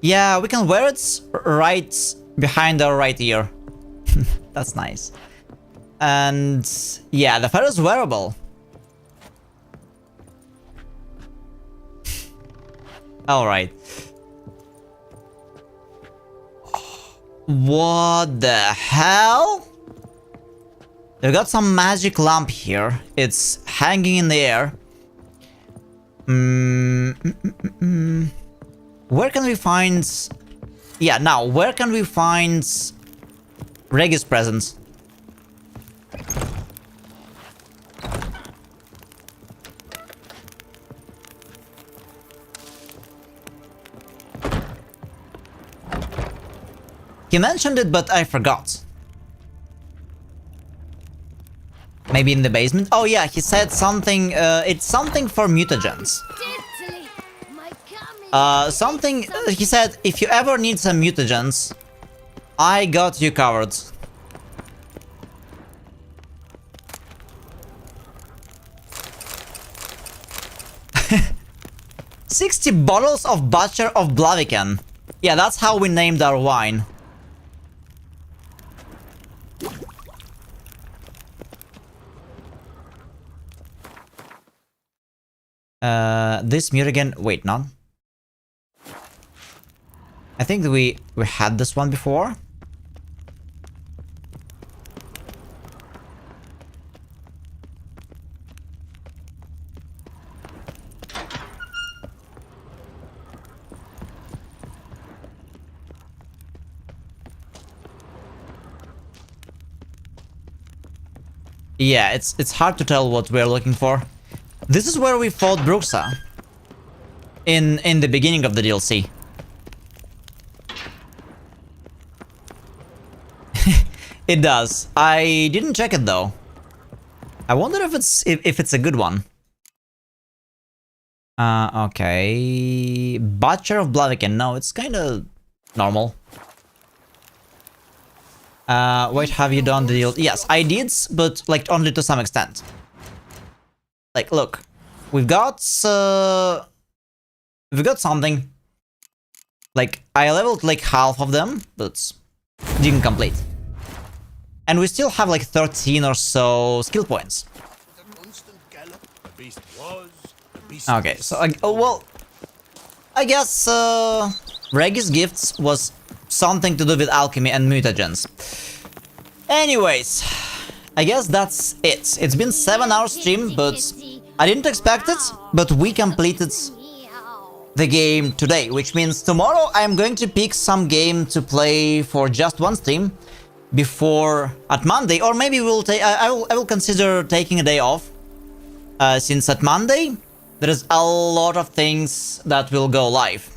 Yeah, we can wear it right behind our right ear. That's nice. And yeah, the feather is wearable. Alright. What the hell? We've got some magic lamp here. It's hanging in the air. Where can we find... Yeah, now, where can we find Regis' presents? He mentioned it, but I forgot. Maybe in the basement? Oh yeah, he said something, it's something for mutagens. Something, he said, if you ever need some mutagens, I got you covered. $60 bottles of Butcher of Blaviken. Yeah, that's how we named our wine. This mutagen... Wait, no. I think we had this one before. Yeah, it's hard to tell what we're looking for. This is where we fought Bruxa in the beginning of the DLC. It does. I didn't check it though. I wonder if it's a good one. Okay. Butcher of Blaviken. No, it's kind of normal. Wait, have you done the deal? Yes, I did, but like only to some extent. Like, look, we've got something. Like, I leveled like half of them, but didn't complete. And we still have like 13 or so skill points. Okay, so well, I guess Regis gifts was something to do with alchemy and mutagens. Anyways, I guess that's it. It's been 7-hour stream, but I didn't expect it, but we completed the game today, which means tomorrow I'm going to pick some game to play for just one stream before at Monday, or maybe we'll take I will consider taking a day off, since at Monday there is a lot of things that will go live.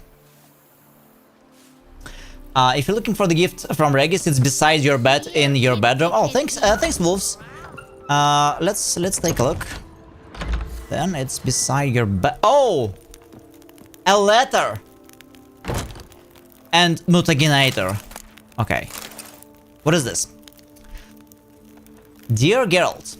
If you're looking for the gift from Regis, it's beside your bed in your bedroom. Oh, thanks, Wolves. Let's take a look. Then it's beside your bed. Oh, a letter and mutaginator. Okay, what is this? Dear Geralt,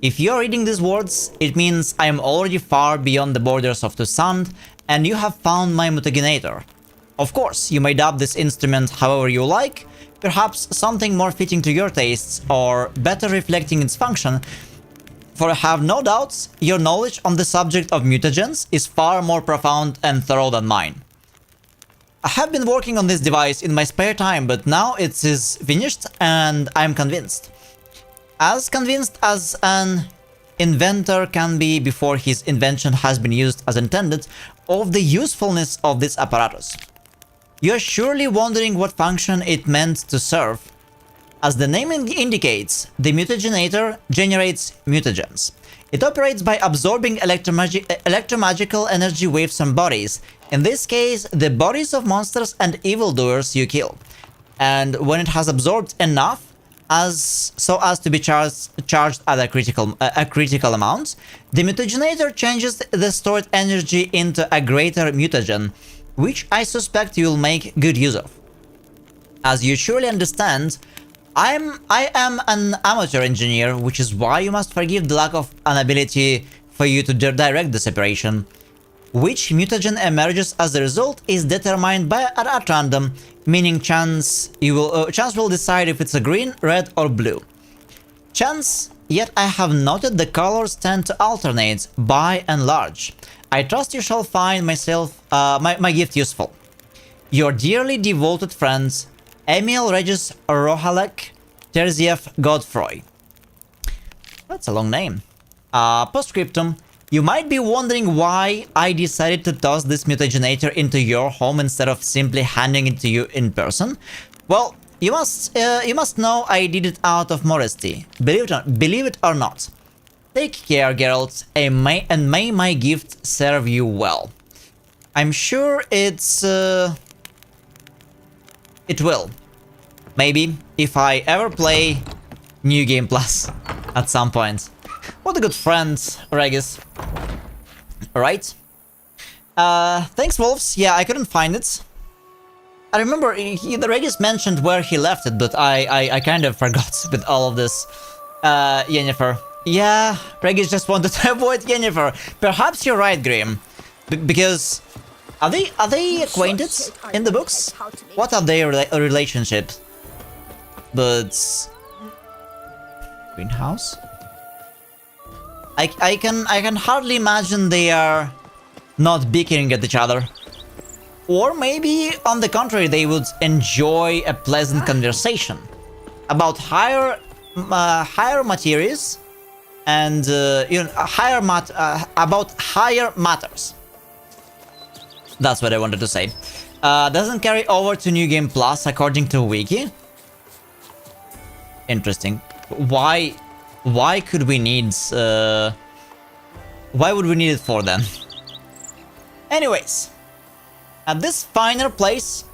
if you're reading these words, it means I am already far beyond the borders of Toussaint, and you have found my mutaginator. Of course, you may dub this instrument however you like, perhaps something more fitting to your tastes, or better reflecting its function, for I have no doubts your knowledge on the subject of mutagens is far more profound and thorough than mine. I have been working on this device in my spare time, but now it is finished and I'm convinced. As convinced as an inventor can be before his invention has been used as intended, of the usefulness of this apparatus. You're surely wondering what function it meant to serve. As the name indicates, the mutaginator generates mutagens. It operates by absorbing electromagical energy waves from bodies, in this case, the bodies of monsters and evildoers you kill. And when it has absorbed enough, so as to be charged at a critical amount, the mutaginator changes the stored energy into a greater mutagen, which I suspect you'll make good use of. As you surely understand, I am an amateur engineer, which is why you must forgive the lack of an ability for you to direct this operation. Which mutagen emerges as a result is determined by at random, meaning chance will decide if it's a green, red or blue. Chance, yet I have noted the colors tend to alternate by and large. I trust you shall find my gift useful. Your dearly devoted friends, Emil Regis Rohalek, Terziev Godfroy. That's a long name. Postscriptum. You might be wondering why I decided to toss this mutagenator into your home instead of simply handing it to you in person. Well, you must know I did it out of modesty. Believe it or not. Take care, Geralt, and may my gift serve you well. I'm sure it will. Maybe if I ever play New Game Plus at some point. What a good friend, Regis. Alright. Thanks, Wolves. Yeah, I couldn't find it. I remember the Regis mentioned where he left it, but I kind of forgot with all of this. Yennefer. Yeah, Regis just wanted to avoid Yennefer. Perhaps you're right, Grim. Because are they acquainted in the books? What are their relationships? But greenhouse? I can hardly imagine they are not bickering at each other. Or maybe, on the contrary, they would enjoy a pleasant conversation about higher materials and about higher matters. That's what I wanted to say. Doesn't carry over to New Game Plus according to Wiki. Interesting. Why could we need? Why would we need it for then? Anyways. At this finer place,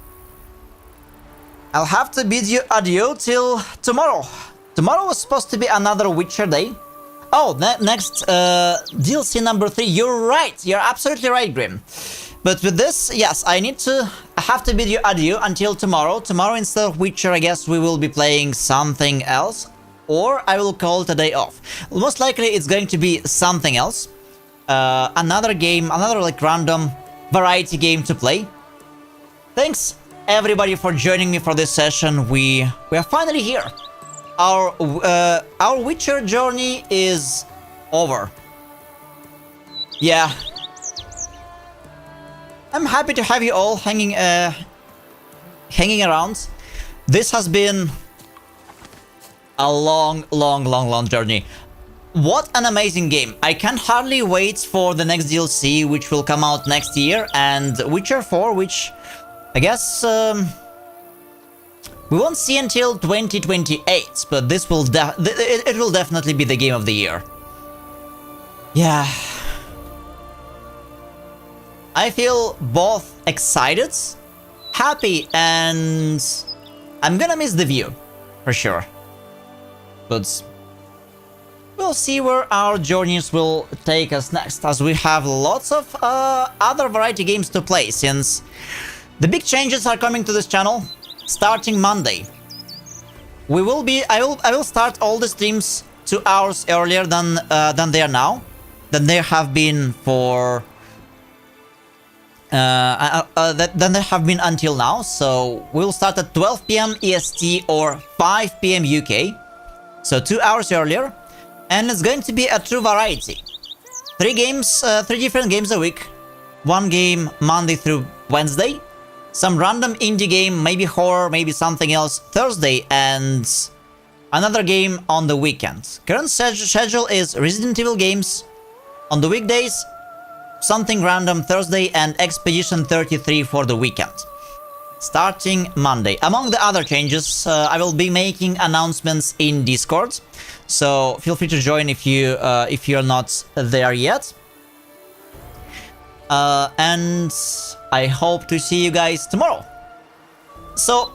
I'll have to bid you adieu till tomorrow. Tomorrow was supposed to be another Witcher day. Oh, next DLC number 3. You're right. You're absolutely right, Grim. But with this, yes, I have to bid you adieu until tomorrow. Tomorrow, instead of Witcher, I guess we will be playing something else. Or I will call it a day off. Most likely, it's going to be something else. Another game, another like random variety game to play. Thanks everybody for joining me for this session. We are finally here. Our Witcher journey is over. Yeah. I'm happy to have you all hanging around. This has been a long journey. What an amazing game. I can hardly wait for the next DLC, which will come out next year, and Witcher 4, which I guess we won't see until 2028, but this will it will definitely be the game of the year. Yeah. I feel both excited, happy, and I'm gonna miss the view, for sure. But we'll see where our journeys will take us next, as we have lots of other variety games to play, since the big changes are coming to this channel starting Monday. I will start all the streams 2 hours earlier than they are now, than they have been for than they have been until now. So we'll start at 12 PM EST or 5 PM UK, so 2 hours earlier. And it's going to be a true variety. 3 different games a week. 1 game Monday through Wednesday. Some random indie game, maybe horror, maybe something else Thursday, and another game on the weekend. Current schedule is Resident Evil games on the weekdays, something random Thursday, and Expedition 33 for the weekend. Starting Monday. Among the other changes, I will be making announcements in Discord. So feel free to join if you're not there yet. And I hope to see you guys tomorrow. So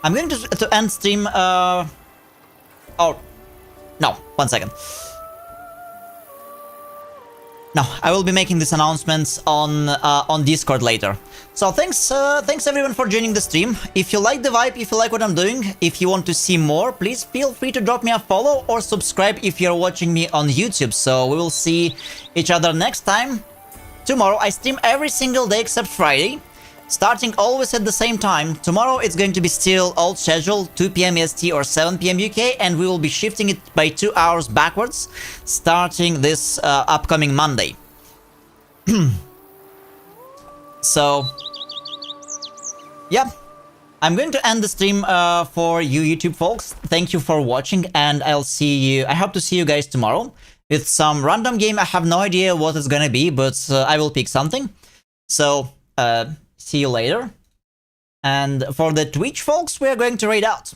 I'm going to end stream. Oh no, 1 second. No, I will be making these announcements on Discord later. So thanks everyone for joining the stream. If you like the vibe, if you like what I'm doing, if you want to see more, please feel free to drop me a follow or subscribe if you're watching me on YouTube. So we will see each other next time. Tomorrow I stream every single day except Friday. starting always at the same time. Tomorrow it's going to be still old schedule, 2 PM EST or 7 PM UK, and we will be shifting it by 2 hours backwards, starting this upcoming Monday. So, yeah, I'm going to end the stream for you YouTube folks. Thank you for watching, and I'll see you. I hope to see you guys tomorrow with some random game. I have no idea what it's gonna be, but I will pick something. So, see you later. And for the Twitch folks, we are going to raid out.